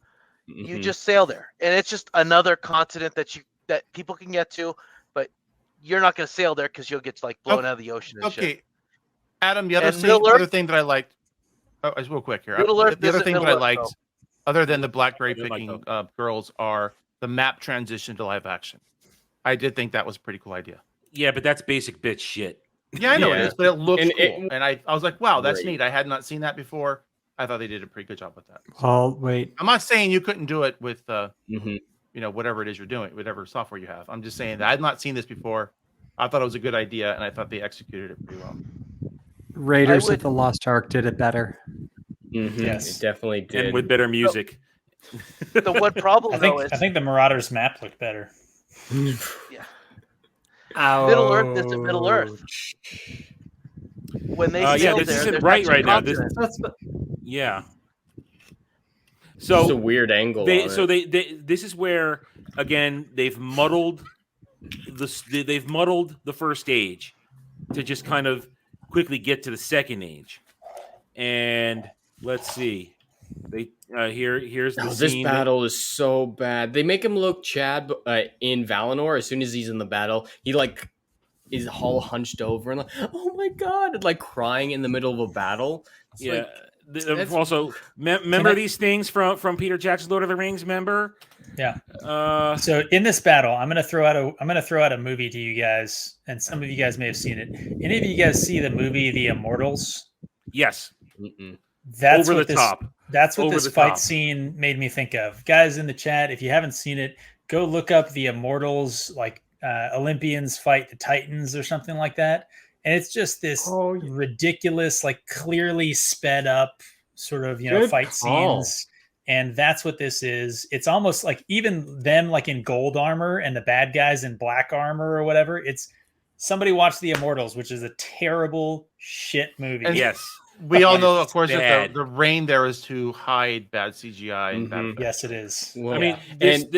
[SPEAKER 13] you just sail there, and it's just another continent that people can get to, but you're not going to sail there because you'll get like blown out of the ocean. And shit.
[SPEAKER 12] Adam, the other thing that I liked. Oh, just real quick here. The other thing that I liked, other than the blackberry picking girls, are the map transition to live action. I did think that was a pretty cool idea.
[SPEAKER 10] Yeah, but that's basic bitch shit.
[SPEAKER 12] Yeah, I know it is, but it looks cool, and I was like, wow, that's neat. I had not seen that before. I thought they did a pretty good job with that.
[SPEAKER 4] Oh, wait.
[SPEAKER 12] I'm not saying you couldn't do it with, whatever it is you're doing, whatever software you have. I'm just saying that I've not seen this before. I thought it was a good idea, and I thought they executed it pretty well.
[SPEAKER 4] Raiders of the Lost Ark did it better.
[SPEAKER 11] Yes, it definitely did,
[SPEAKER 10] and with better music.
[SPEAKER 13] The one problem
[SPEAKER 14] I think the Marauders map looked better.
[SPEAKER 13] Yeah. Middle Earth is Middle Earth. When they sail
[SPEAKER 10] this
[SPEAKER 13] there,
[SPEAKER 10] isn't right now. Yeah. So
[SPEAKER 11] it's a weird angle.
[SPEAKER 10] This is where again they've muddled the first age to just kind of quickly get to the second age. And let's see. Here's the
[SPEAKER 11] this
[SPEAKER 10] scene.
[SPEAKER 11] battle is so bad. They make him look Chad in Valinor. As soon as he's in the battle, he like is all hunched over and like, oh my god, and like crying in the middle of a battle. It's
[SPEAKER 10] also, remember these things from Peter Jackson's Lord of the Rings? Remember?
[SPEAKER 14] Yeah. So in this battle, I'm gonna throw out a movie to you guys, and some of you guys may have seen it. Any of you guys see the movie The Immortals?
[SPEAKER 10] Yes.
[SPEAKER 14] That's
[SPEAKER 10] over
[SPEAKER 14] what
[SPEAKER 10] the
[SPEAKER 14] this,
[SPEAKER 10] top.
[SPEAKER 14] That's what
[SPEAKER 10] Over
[SPEAKER 14] this
[SPEAKER 10] the
[SPEAKER 14] fight
[SPEAKER 10] top.
[SPEAKER 14] scene made me think of. Guys in the chat, if you haven't seen it, go look up The Immortals, like Olympians fight the Titans or something like that. And it's just this ridiculous, like clearly sped up sort of,
[SPEAKER 4] Good
[SPEAKER 14] fight
[SPEAKER 4] call.
[SPEAKER 14] scenes. And that's what this is. It's almost like even them like in gold armor and the bad guys in black armor or whatever. It's somebody watch The Immortals, which is a terrible shit movie.
[SPEAKER 12] And
[SPEAKER 10] yes.
[SPEAKER 12] We all know, of course,
[SPEAKER 10] bad.
[SPEAKER 12] that the rain there is to hide bad CGI. And bad
[SPEAKER 14] Yes, it is.
[SPEAKER 11] Well,
[SPEAKER 10] I mean, this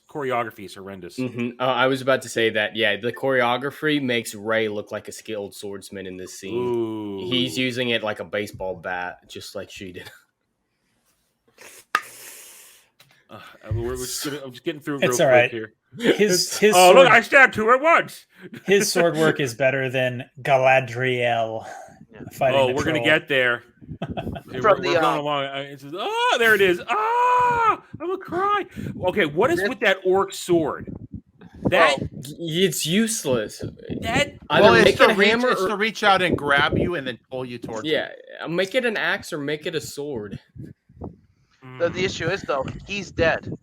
[SPEAKER 10] choreography is horrendous.
[SPEAKER 11] I was about to say that. Yeah, the choreography makes Ray look like a skilled swordsman in this scene.
[SPEAKER 10] Ooh.
[SPEAKER 11] He's using it like a baseball bat, just like she did.
[SPEAKER 10] I'm just getting through
[SPEAKER 14] It's
[SPEAKER 10] real
[SPEAKER 14] all right.
[SPEAKER 10] quick here.
[SPEAKER 14] His
[SPEAKER 10] look, I stabbed two at once.
[SPEAKER 14] His sword work is better than Galadriel.
[SPEAKER 10] Oh, we're gonna get there. Okay, we're going along. There it is. I'm gonna cry. Okay, what is with that orc sword? That
[SPEAKER 11] it's useless.
[SPEAKER 12] It's to reach out and grab you and then pull you towards.
[SPEAKER 11] Yeah, make it an axe or make it a sword.
[SPEAKER 13] The issue is though, he's dead.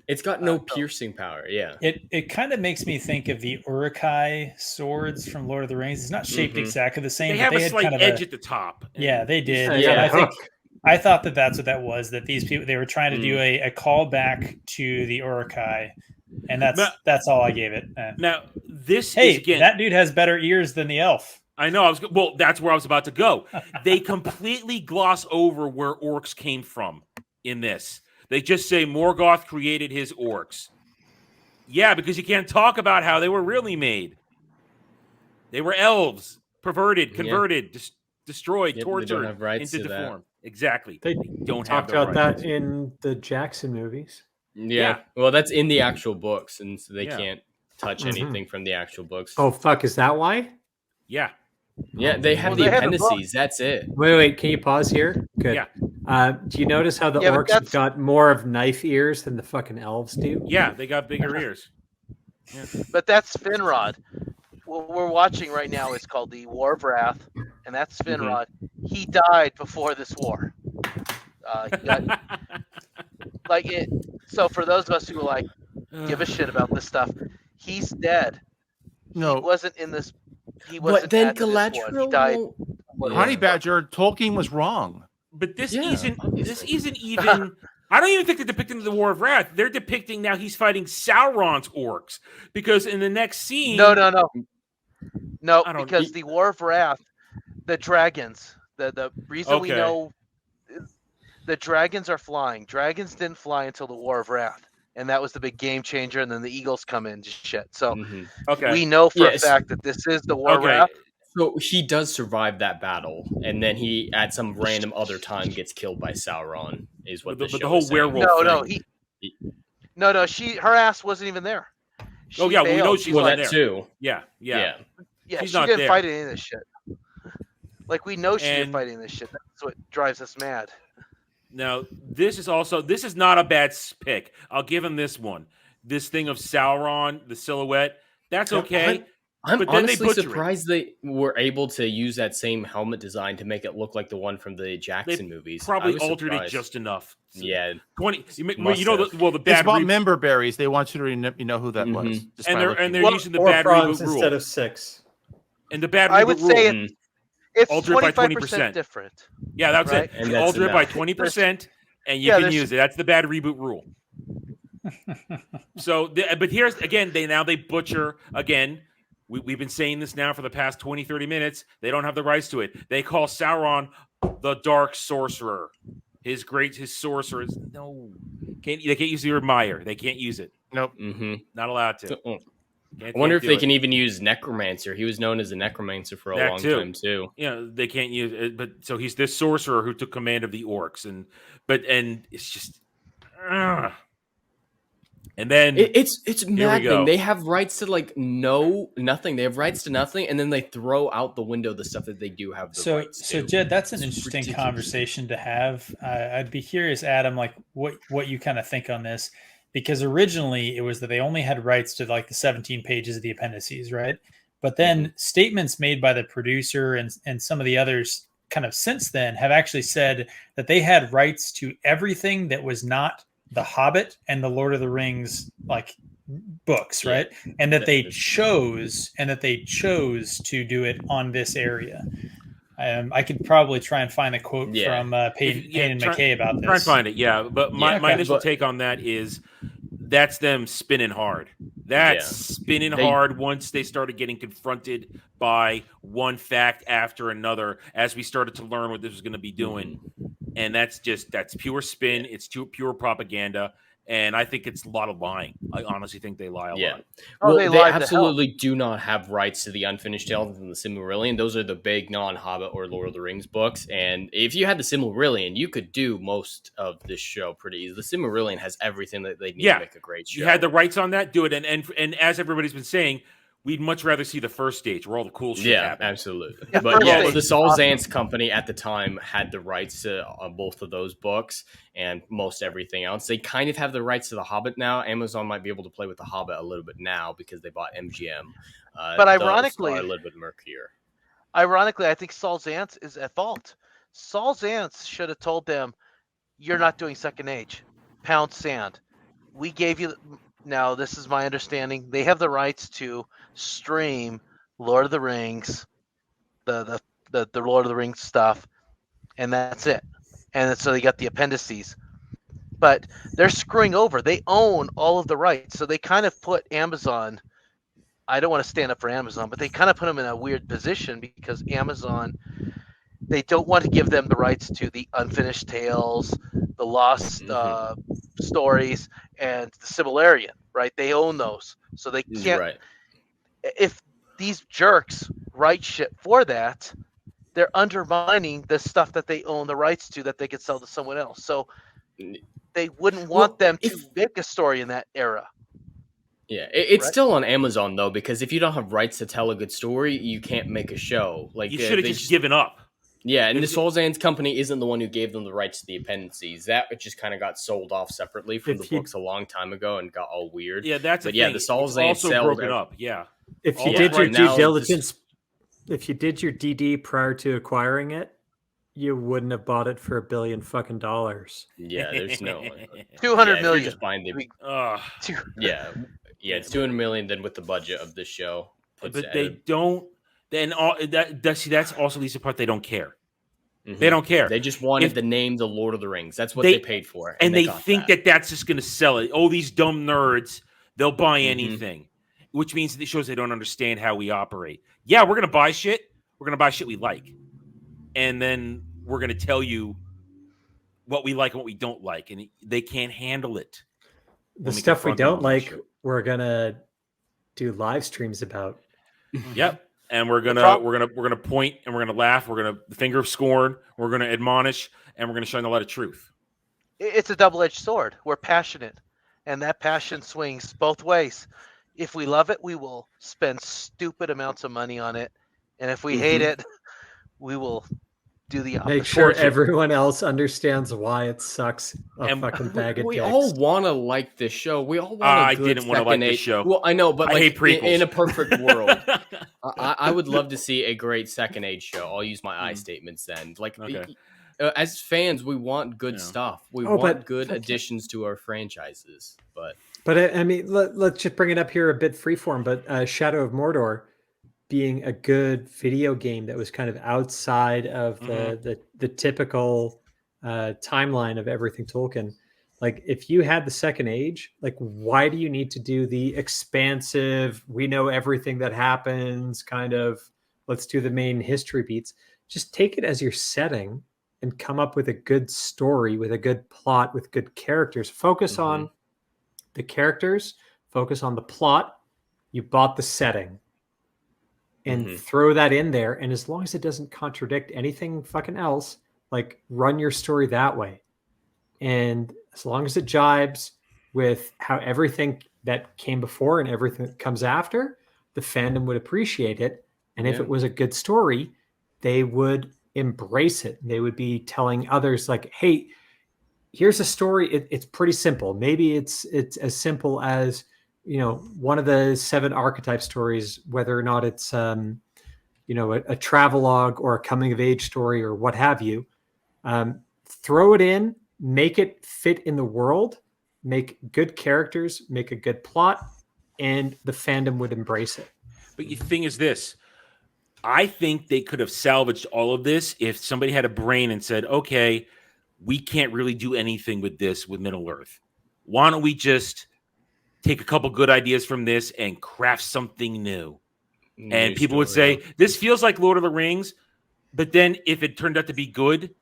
[SPEAKER 11] It's got no piercing power. Yeah,
[SPEAKER 14] it kind of makes me think of the Uruk-hai swords from Lord of the Rings. It's not shaped exactly the same.
[SPEAKER 10] They have a
[SPEAKER 14] had
[SPEAKER 10] slight
[SPEAKER 14] kind of
[SPEAKER 10] edge at the top.
[SPEAKER 14] Yeah, they did.
[SPEAKER 11] Yeah,
[SPEAKER 14] I thought that's what that was. That these people they were trying to do a callback to the Uruk-hai, and that's all I gave it.
[SPEAKER 10] Now this
[SPEAKER 14] is
[SPEAKER 10] again,
[SPEAKER 14] that dude has better ears than the elf.
[SPEAKER 10] I know. That's where I was about to go. They completely gloss over where orcs came from in this. They just say Morgoth created his orcs. Yeah, because you can't talk about how they were really made. They were elves, perverted, converted, destroyed, tortured,
[SPEAKER 11] they don't have rights
[SPEAKER 10] into
[SPEAKER 11] to
[SPEAKER 10] deformed.
[SPEAKER 11] That.
[SPEAKER 10] Exactly.
[SPEAKER 4] They
[SPEAKER 10] don't
[SPEAKER 4] talked
[SPEAKER 10] have the
[SPEAKER 4] about
[SPEAKER 10] rights.
[SPEAKER 4] that in the Jackson movies.
[SPEAKER 11] Yeah. Well, that's in the actual books, and so they
[SPEAKER 10] Yeah.
[SPEAKER 11] can't touch
[SPEAKER 4] Mhm.
[SPEAKER 11] anything from the actual books.
[SPEAKER 4] Oh fuck! Is that why?
[SPEAKER 10] Yeah.
[SPEAKER 11] Yeah, they have
[SPEAKER 13] Well,
[SPEAKER 11] the
[SPEAKER 13] they had the book.
[SPEAKER 11] appendices. That's it.
[SPEAKER 4] Wait. Can you pause here? Good.
[SPEAKER 10] Yeah.
[SPEAKER 4] Do you notice how the
[SPEAKER 13] Yeah, but
[SPEAKER 4] orcs have
[SPEAKER 13] that's-
[SPEAKER 4] got more of knife ears than the fucking elves do?
[SPEAKER 10] Yeah, they got bigger ears. Yeah.
[SPEAKER 13] But that's Finrod. What we're watching right now is called the War of Wrath, and that's Finrod. He died before this war. He got, like it. So for those of us who like give a shit about this stuff, he's dead.
[SPEAKER 12] No.
[SPEAKER 13] He wasn't in this. He
[SPEAKER 11] But
[SPEAKER 13] wasn't
[SPEAKER 11] then
[SPEAKER 13] at this one. He
[SPEAKER 11] Galadriel
[SPEAKER 13] died.
[SPEAKER 12] Honey Badger, Tolkien was wrong.
[SPEAKER 10] But this
[SPEAKER 11] Yeah,
[SPEAKER 10] isn't
[SPEAKER 11] obviously.
[SPEAKER 10] even I don't even think they're depicting the War of Wrath. They're depicting now he's fighting Sauron's orcs. Because in the next scene
[SPEAKER 13] No, because the War of Wrath, the dragons, the reason we
[SPEAKER 10] Okay.
[SPEAKER 13] know the dragons are flying. Dragons didn't fly until the War of Wrath, and that was the big game changer. And then the eagles come in, just shit. So
[SPEAKER 10] Okay.
[SPEAKER 13] we know for
[SPEAKER 11] Yes.
[SPEAKER 13] a fact that this is the War of Wrath.
[SPEAKER 11] So he does survive that battle, and then he, at some random other time, gets killed by Sauron. Is what
[SPEAKER 10] But
[SPEAKER 11] the
[SPEAKER 10] the
[SPEAKER 11] show
[SPEAKER 10] whole
[SPEAKER 11] is saying.
[SPEAKER 10] werewolf thing.
[SPEAKER 13] No, her ass wasn't even there.
[SPEAKER 10] Oh yeah, we know
[SPEAKER 13] bailed.
[SPEAKER 10] she's
[SPEAKER 11] Well,
[SPEAKER 10] not
[SPEAKER 11] that
[SPEAKER 10] there.
[SPEAKER 11] too.
[SPEAKER 10] Yeah.
[SPEAKER 13] Yeah,
[SPEAKER 10] She's
[SPEAKER 13] she
[SPEAKER 10] not
[SPEAKER 13] didn't
[SPEAKER 10] there.
[SPEAKER 13] fight any of this shit. Like we know she didn't
[SPEAKER 10] And-
[SPEAKER 13] fight any of this shit. That's what drives us mad.
[SPEAKER 10] Now, this is not a bad pick. I'll give him this one. This thing of Sauron, the silhouette, that's okay.
[SPEAKER 11] I'm
[SPEAKER 10] but then they
[SPEAKER 11] honestly
[SPEAKER 10] butcher it.
[SPEAKER 11] surprised they were able to use that same helmet design to make it look like the one from the Jackson movies. I
[SPEAKER 10] Probably
[SPEAKER 11] was
[SPEAKER 10] altered it
[SPEAKER 11] surprised.
[SPEAKER 10] just enough.
[SPEAKER 11] Yeah,
[SPEAKER 10] 20. You know,
[SPEAKER 11] Must have.
[SPEAKER 10] the
[SPEAKER 12] It's
[SPEAKER 10] bad
[SPEAKER 12] about
[SPEAKER 10] re-
[SPEAKER 12] member berries. They want you to know who that was. just
[SPEAKER 10] and
[SPEAKER 12] by
[SPEAKER 10] they're
[SPEAKER 12] looking
[SPEAKER 10] and
[SPEAKER 12] at
[SPEAKER 10] they're
[SPEAKER 12] it.
[SPEAKER 10] using the
[SPEAKER 4] Four
[SPEAKER 10] bad
[SPEAKER 4] fronds
[SPEAKER 10] reboot rule.
[SPEAKER 4] instead of 6.
[SPEAKER 10] And the bad
[SPEAKER 13] I
[SPEAKER 10] reboot
[SPEAKER 13] would
[SPEAKER 10] rule.
[SPEAKER 13] say it's
[SPEAKER 10] alter it by
[SPEAKER 13] 25% different.
[SPEAKER 10] Yeah, that's
[SPEAKER 13] right?
[SPEAKER 10] it.
[SPEAKER 11] And
[SPEAKER 10] You
[SPEAKER 11] that's
[SPEAKER 10] alter it by
[SPEAKER 11] enough.
[SPEAKER 10] 20%, and you
[SPEAKER 13] Yeah,
[SPEAKER 10] can
[SPEAKER 13] there's-
[SPEAKER 10] use it. That's the bad reboot rule. But here's again, they butcher again. We've been saying this now for the past 20, 30 minutes. They don't have the rights to it. They call Sauron the Dark Sorcerer. His sorcerer is they can't use the word Meyer. They can't use it.
[SPEAKER 12] Nope.
[SPEAKER 10] Not allowed to.
[SPEAKER 11] I wonder if they can even use necromancer. He was known as a necromancer for a long time too.
[SPEAKER 10] Yeah, they can't use it. But so he's this sorcerer who took command of the orcs, and it's just. And then
[SPEAKER 11] it's
[SPEAKER 10] here we
[SPEAKER 11] maddening.
[SPEAKER 10] go.
[SPEAKER 11] They have rights to nothing. They have rights to nothing, and then they throw out the window the stuff that they do have the rights
[SPEAKER 14] So
[SPEAKER 11] to.
[SPEAKER 14] Jed, that's an
[SPEAKER 11] It's
[SPEAKER 14] interesting
[SPEAKER 11] ridiculous.
[SPEAKER 14] conversation to have. I'd be curious, Adam, like what you kind of think on this, because originally it was that they only had rights to like the 17 pages of the appendices, right? But then statements made by the producer and some of the others kind of since then have actually said that they had rights to everything that was not the Hobbit and the Lord of the Rings like books, right? And that they chose to do it on this area. I could probably try and find a quote from Payne and McKay about this.
[SPEAKER 10] Try and find it, yeah. But my
[SPEAKER 14] Okay.
[SPEAKER 10] initial take on that is that's them spinning hard. That's spinning hard once they started getting confronted by one fact after another as we started to learn what this was going to be doing. And that's pure spin. It's pure propaganda. And I think it's a lot of lying. I honestly think they lie a lot.
[SPEAKER 11] Well,
[SPEAKER 13] they
[SPEAKER 11] they
[SPEAKER 13] lied to
[SPEAKER 11] absolutely do not have rights to the Unfinished Tales and the Silmarillion. Those are the big non-Hobbit or Lord of the Rings books. And if you had the Silmarillion, you could do most of this show pretty easy. The Silmarillion has everything that they need to make a great show.
[SPEAKER 10] You had the rights on that, do it. And as everybody's been saying, we'd much rather see the first stage where all the cool shit happens.
[SPEAKER 11] Absolutely.
[SPEAKER 13] Yeah,
[SPEAKER 11] But
[SPEAKER 13] first
[SPEAKER 11] yeah,
[SPEAKER 13] stage
[SPEAKER 11] the
[SPEAKER 13] is
[SPEAKER 11] Saul
[SPEAKER 13] awesome.
[SPEAKER 11] Zaentz company at the time had the rights to both of those books and most everything else. They kind of have the rights to The Hobbit now. Amazon might be able to play with The Hobbit a little bit now because they bought MGM.
[SPEAKER 13] But
[SPEAKER 11] those
[SPEAKER 13] ironically-
[SPEAKER 11] are a little bit murkier.
[SPEAKER 13] Ironically, I think Saul Zaentz is at fault. Saul Zaentz should have told them, "You're not doing Second Age. Pound sand. We gave you." Now, this is my understanding. They have the rights to stream Lord of the Rings, the Lord of the Rings stuff, and that's it. And so they got the appendices. But they're screwing over. They own all of the rights. So they kind of put Amazon. I don't want to stand up for Amazon, but they kind of put them in a weird position because Amazon, they don't want to give them the rights to the Unfinished Tales, the Lost Stories, and the Silmarillion, right? They own those. So they can't.
[SPEAKER 11] Right.
[SPEAKER 13] If these jerks write shit for that, they're undermining the stuff that they own the rights to that they could sell to someone else. So they wouldn't want them to make a story in that era.
[SPEAKER 11] Yeah, it's still on Amazon though, because if you don't have rights to tell a good story, you can't make a show. Like
[SPEAKER 10] you should have just given up.
[SPEAKER 11] Yeah, and the Solzans company isn't the one who gave them the rights to the appendices. That just kind of got sold off separately from the books a long time ago and got all weird.
[SPEAKER 10] Yeah, that's
[SPEAKER 11] but
[SPEAKER 10] the
[SPEAKER 11] yeah,
[SPEAKER 10] thing.
[SPEAKER 11] the Solzans
[SPEAKER 10] also broken up. Yeah,
[SPEAKER 4] if you did your due diligence, if you did your DD prior to acquiring it, you wouldn't have bought it for $1 billion fucking dollars.
[SPEAKER 11] Yeah, there's no
[SPEAKER 13] 200 million.
[SPEAKER 11] Just buying it's 200 million. Then with the budget of this show,
[SPEAKER 10] but they don't. Then that's also the part they don't care. Mm-hmm. They don't care.
[SPEAKER 11] They just wanted the name The Lord of the Rings. That's what they paid for,
[SPEAKER 10] and they think that that's just going to sell it. Oh, these dumb nerds, they'll buy anything, which means it shows they don't understand how we operate. Yeah, we're going to buy shit. We're going to buy shit we like. And then we're going to tell you what we like and what we don't like, and they can't handle it.
[SPEAKER 4] The stuff we don't like, we're going to do live streams about.
[SPEAKER 10] Yep. And we're gonna point and we're gonna laugh. We're gonna finger of scorn. We're gonna admonish, and we're gonna shine the light of truth.
[SPEAKER 13] It's a double-edged sword. We're passionate, and that passion swings both ways. If we love it, we will spend stupid amounts of money on it, and if we hate it, we will do the opposite.
[SPEAKER 4] Make sure everyone else understands why it sucks. Fucking bag of
[SPEAKER 11] we
[SPEAKER 4] dicks.
[SPEAKER 11] all want to like this show. We all want.
[SPEAKER 10] I didn't want to like this show.
[SPEAKER 11] Well, I know, but
[SPEAKER 10] I hate prequels.
[SPEAKER 11] In a perfect world, I would love to see a great second age show. I'll use my I statements then. Like, as fans, we want good stuff. We want good additions to our franchises.
[SPEAKER 4] But I mean, let's just bring it up here a bit freeform. But Shadow of Mordor being a good video game that was kind of outside of the typical timeline of everything Tolkien. Like, if you had the second age, like, why do you need to do the expansive, we know everything that happens kind of, let's do the main history beats? Just take it as your setting and come up with a good story, with a good plot, with good characters. Focus on the characters, focus on the plot. You bought the setting. And throw that in there, and as long as it doesn't contradict anything fucking else, like, run your story that way. And as long as it jibes with how everything that came before and everything that comes after, the fandom would appreciate it. And if it was a good story, they would embrace it. They would be telling others, like, hey, here's a story. It's pretty simple. Maybe it's as simple as, you know, one of the 7 archetype stories, whether or not it's, you know, a travelogue or a coming of age story or what have you, throw it in, make it fit in the world, make good characters, make a good plot, and the fandom would embrace it.
[SPEAKER 10] But the thing is this, I think they could have salvaged all of this if somebody had a brain and said, okay, we can't really do anything with this with Middle Earth. Why don't we just take a couple good ideas from this and craft something new? And people would say, this feels like Lord of the Rings. But then if it turned out to be good,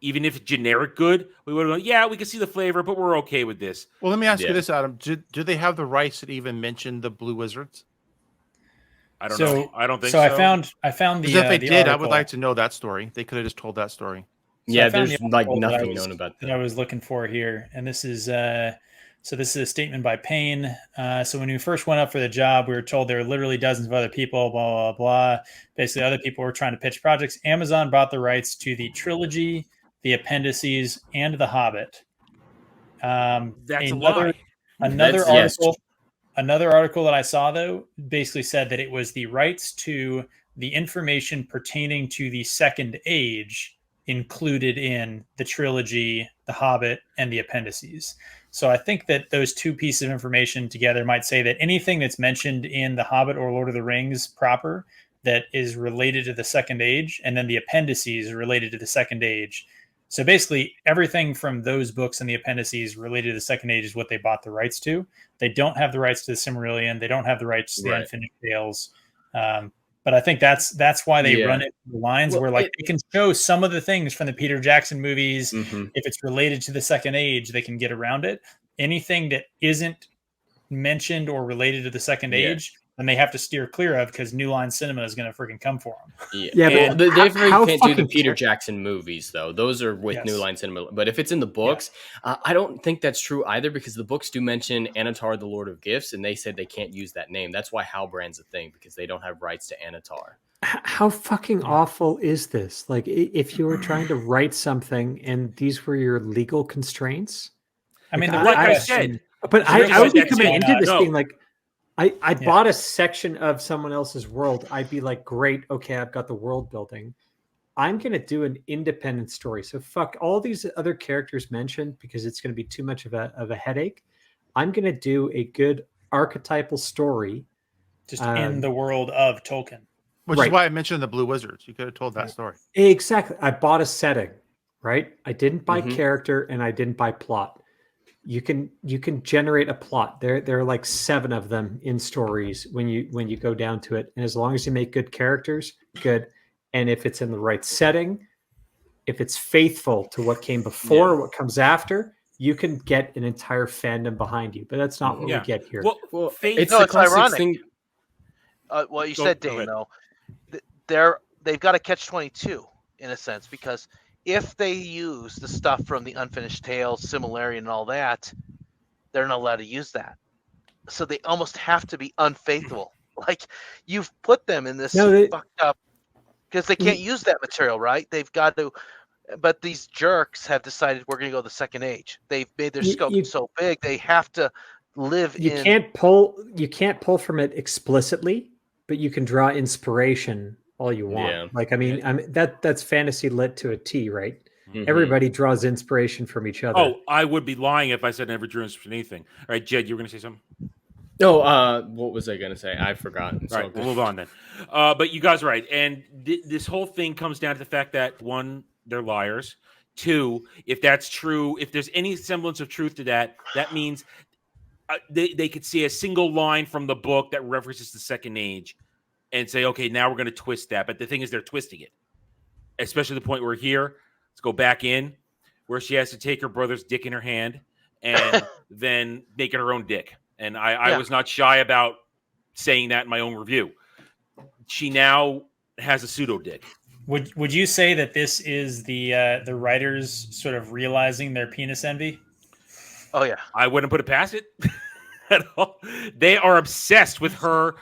[SPEAKER 10] even if generic good, we would have gone, yeah, we can see the flavor, but we're okay with this.
[SPEAKER 12] Well, let me ask you this, Adam. Do they have the rights to even mention the Blue Wizards?
[SPEAKER 10] I don't know. I don't think so.
[SPEAKER 14] So I found the.
[SPEAKER 12] If they did,
[SPEAKER 14] article.
[SPEAKER 12] I would like to know that story. They could have just told that story.
[SPEAKER 11] So there's like nothing known about
[SPEAKER 14] that I was looking for here, and this is so this is a statement by Payne. So when we first went up for the job, we were told there were literally dozens of other people, blah, blah, blah. Basically, other people were trying to pitch projects. Amazon bought the rights to the trilogy, the appendices, and the Hobbit.
[SPEAKER 10] That's a lie.
[SPEAKER 14] Another article that I saw, though, basically said that it was the rights to the information pertaining to the Second Age included in the trilogy, the Hobbit, and the appendices. So I think that those two pieces of information together might say that anything that's mentioned in the Hobbit or Lord of the Rings proper that is related to the Second Age, and then the appendices related to the Second Age. So basically, everything from those books and the appendices related to the Second Age is what they bought the rights to. They don't have the rights to the Silmarillion. They don't have the rights to the Unfinished Tales. But I think that's why they run it the lines where, like, they can show some of the things from the Peter Jackson movies. If it's related to the Second Age, they can get around it. Anything that isn't mentioned or related to the Second Age, and they have to steer clear of because New Line Cinema is going to freaking come for them.
[SPEAKER 11] Yeah, but they definitely
[SPEAKER 4] how
[SPEAKER 11] can't do the
[SPEAKER 4] fucking
[SPEAKER 11] Peter Jackson movies, though. Those are with
[SPEAKER 14] Yes.
[SPEAKER 11] New Line Cinema. But if it's in the books, I don't think that's true either, because the books do mention Anatar, the Lord of Gifts, and they said they can't use that name. That's why Halbrand's a thing, because they don't have rights to Anatar.
[SPEAKER 4] How fucking awful is this? Like, if you were trying to write something and these were your legal constraints,
[SPEAKER 14] I mean,
[SPEAKER 10] like I said,
[SPEAKER 4] but I would be coming into this
[SPEAKER 10] no.
[SPEAKER 4] being like, I bought a section of someone else's world. I'd be like, great, okay, I've got the world building. I'm going to do an independent story. So fuck all these other characters mentioned because it's going to be too much of a headache. I'm going to do a good archetypal story.
[SPEAKER 14] Just in the world of Tolkien.
[SPEAKER 12] Which is why I mentioned the Blue Wizards. You could have told that story.
[SPEAKER 4] Exactly. I bought a setting, right? I didn't buy character and I didn't buy plot. You can generate a plot. There are like 7 of them in stories when you go down to it. And as long as you make good characters, good. And if it's in the right setting, if it's faithful to what came before, what comes after, you can get an entire fandom behind you. But that's not what we get here.
[SPEAKER 11] Well,
[SPEAKER 13] it's ironic. What you said, Dane, though, they've got a catch-22 in a sense, because if they use the stuff from the Unfinished Tales, Similarity, and all that, they're not allowed to use that. So they almost have to be unfaithful. Like, you've put them in this fucked up, because they can't use that material, right? They've got to. But these jerks have decided we're going to go the Second Age. They've made their scope so big they have to live
[SPEAKER 4] you
[SPEAKER 13] in.
[SPEAKER 4] You can't pull from it explicitly, but you can draw inspiration all you want.
[SPEAKER 11] Yeah.
[SPEAKER 4] Like, I mean, that's fantasy lit to a T, right? Everybody draws inspiration from each other.
[SPEAKER 10] Oh, I would be lying if I said I never drew inspiration from anything. All right, Jed, you were going to say something?
[SPEAKER 11] No, what was I going to say? I've forgotten.
[SPEAKER 10] All right, we'll move on then. But you guys are right. And this whole thing comes down to the fact that, 1, they're liars. 2, if that's true, if there's any semblance of truth to that, that means they could see a single line from the book that references the Second Age and say, okay, now we're going to twist that. But the thing is, they're twisting it, especially the point where here, let's go back in, where she has to take her brother's dick in her hand and then make it her own dick. And I was not shy about saying that in my own review. She now has a pseudo dick.
[SPEAKER 14] Would you say that this is the writers sort of realizing their penis envy?
[SPEAKER 13] Oh yeah,
[SPEAKER 10] I wouldn't put it past it at all. They are obsessed with her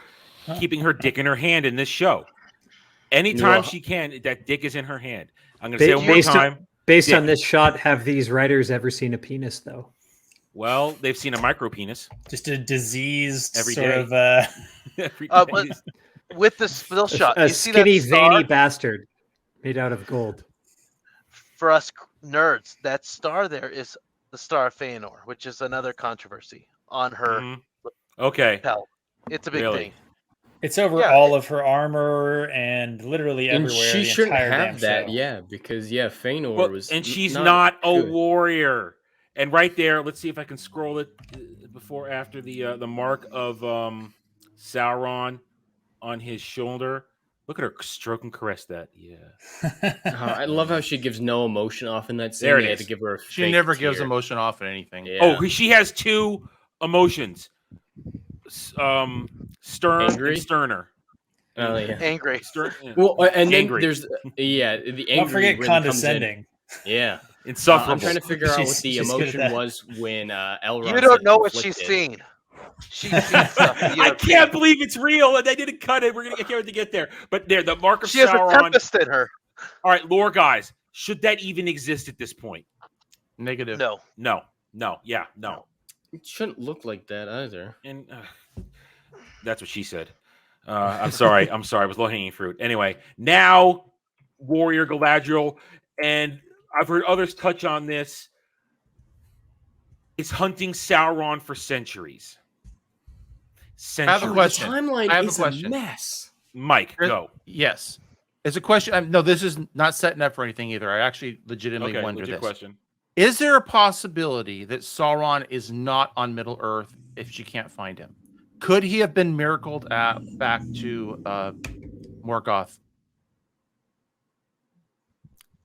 [SPEAKER 10] keeping her dick in her hand in this show. Anytime she can, that dick is in her hand. I'm going to say it one more time.
[SPEAKER 4] Based on this shot, have these writers ever seen a penis, though?
[SPEAKER 10] Well, they've seen a micro penis.
[SPEAKER 14] Just a diseased
[SPEAKER 10] every
[SPEAKER 14] sort
[SPEAKER 10] day.
[SPEAKER 14] of.
[SPEAKER 13] With the still shot,
[SPEAKER 4] a
[SPEAKER 13] you see
[SPEAKER 4] skinny,
[SPEAKER 13] that star?
[SPEAKER 4] veiny bastard made out of gold.
[SPEAKER 13] For us nerds, that star there is the Star of Feanor, which is another controversy on her.
[SPEAKER 10] Okay,
[SPEAKER 13] pelt. It's a big thing.
[SPEAKER 14] It's over all of her armor and literally
[SPEAKER 11] And
[SPEAKER 14] everywhere.
[SPEAKER 11] she
[SPEAKER 14] the
[SPEAKER 11] shouldn't
[SPEAKER 14] entire
[SPEAKER 11] have that,
[SPEAKER 14] damn show.
[SPEAKER 11] because Feanor was,
[SPEAKER 10] and she's not a warrior. And right there, let's see if I can scroll it before after the mark of Sauron on his shoulder. Look at her stroke and caress that. Yeah.
[SPEAKER 11] I love how she gives no emotion off in that scene.
[SPEAKER 10] There it
[SPEAKER 11] They had
[SPEAKER 10] is.
[SPEAKER 11] to give her a
[SPEAKER 12] She
[SPEAKER 11] fake
[SPEAKER 12] never gives
[SPEAKER 11] tear.
[SPEAKER 12] emotion off in anything.
[SPEAKER 11] Yeah.
[SPEAKER 10] Oh, she has 2 emotions. Stern
[SPEAKER 11] Angry?
[SPEAKER 10] and sterner.
[SPEAKER 11] Oh yeah,
[SPEAKER 13] angry.
[SPEAKER 11] Well, and then
[SPEAKER 10] Angry.
[SPEAKER 11] there's the angry.
[SPEAKER 14] Don't forget
[SPEAKER 11] when it comes in.
[SPEAKER 14] condescending.
[SPEAKER 11] Yeah,
[SPEAKER 10] insufferable.
[SPEAKER 11] I'm trying to figure out what the
[SPEAKER 14] She's good at
[SPEAKER 11] emotion
[SPEAKER 14] that.
[SPEAKER 11] was when Elrond.
[SPEAKER 13] You don't
[SPEAKER 11] said
[SPEAKER 13] know what
[SPEAKER 11] conflicted.
[SPEAKER 13] she's seen. She's seen stuff.
[SPEAKER 10] I can't believe it's real, and they didn't cut it. I can't wait to get there. But there, the mark of
[SPEAKER 13] She has a
[SPEAKER 10] Sauron.
[SPEAKER 13] tempest in her.
[SPEAKER 10] All right, lore guys, should that even exist at this point?
[SPEAKER 12] Negative.
[SPEAKER 13] No.
[SPEAKER 10] Yeah, no.
[SPEAKER 11] It shouldn't look like that either.
[SPEAKER 10] And that's what she said. I'm sorry. It was low hanging fruit. Anyway, now warrior Galadriel, and I've heard others touch on this, is hunting Sauron for centuries.
[SPEAKER 12] I have a question.
[SPEAKER 11] The timeline
[SPEAKER 12] I have
[SPEAKER 11] is
[SPEAKER 12] a question.
[SPEAKER 11] mess.
[SPEAKER 10] Mike, go.
[SPEAKER 12] Yes. It's a question. No, this is not setting up for anything either. I actually legitimately
[SPEAKER 10] Okay,
[SPEAKER 12] wonder
[SPEAKER 10] legit
[SPEAKER 12] this.
[SPEAKER 10] question.
[SPEAKER 12] Is there a possibility that Sauron is not on Middle Earth if she can't find him? Could he have been miracled back to Morgoth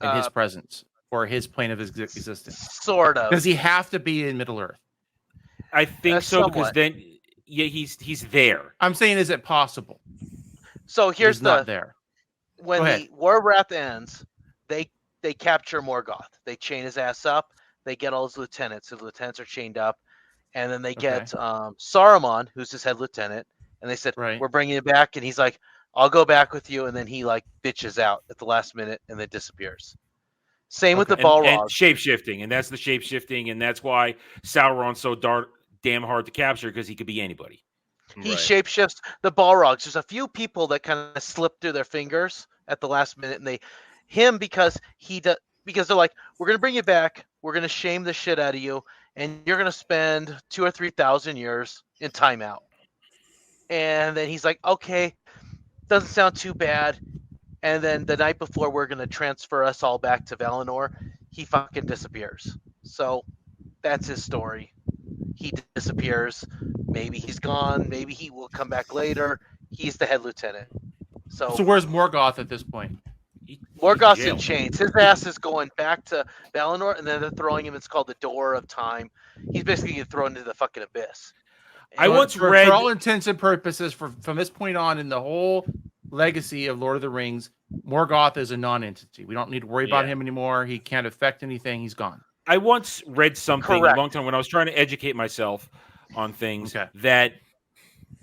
[SPEAKER 12] in his presence or his plane of existence?
[SPEAKER 13] Sort of.
[SPEAKER 12] Does he have to be in Middle Earth?
[SPEAKER 10] I think so because
[SPEAKER 13] somewhat.
[SPEAKER 10] then he's there.
[SPEAKER 12] I'm saying, is it possible?
[SPEAKER 13] So here's
[SPEAKER 12] He's not there.
[SPEAKER 13] When the War of Wrath ends, they capture Morgoth. They chain his ass up. They get all his lieutenants. His lieutenants are chained up, and then they get Saruman, who's his head lieutenant, and they said, "We're bringing you back," and he's like, "I'll go back with you," and then he like bitches out at the last minute and then disappears. Same with the Balrogs.
[SPEAKER 10] And shape-shifting, and that's the shape-shifting, and that's why Sauron's so damn hard to capture, because he could be anybody.
[SPEAKER 13] He shapeshifts the Balrogs. There's a few people that kind of slip through their fingers at the last minute, and because they're like, "We're gonna bring you back. We're gonna shame the shit out of you, and you're gonna spend 2,000 or 3,000 years in timeout." And then he's like, "Okay, doesn't sound too bad." And then the night before we're gonna transfer us all back to Valinor, he fucking disappears. So that's his story. He disappears. Maybe he's gone. Maybe he will come back later. He's the head lieutenant. So
[SPEAKER 12] where's Morgoth at this point?
[SPEAKER 13] Morgoth's in chains. His ass is going back to Valinor, and then they're throwing him. It's called the Door of Time. He's basically getting thrown into the fucking abyss.
[SPEAKER 10] I once
[SPEAKER 12] for
[SPEAKER 10] read,
[SPEAKER 12] for all intents and purposes, from this point on in the whole legacy of Lord of the Rings, Morgoth is a non-entity. We don't need to worry about him anymore. He can't affect anything. He's gone.
[SPEAKER 10] I once read something a long time when I was trying to educate myself on things that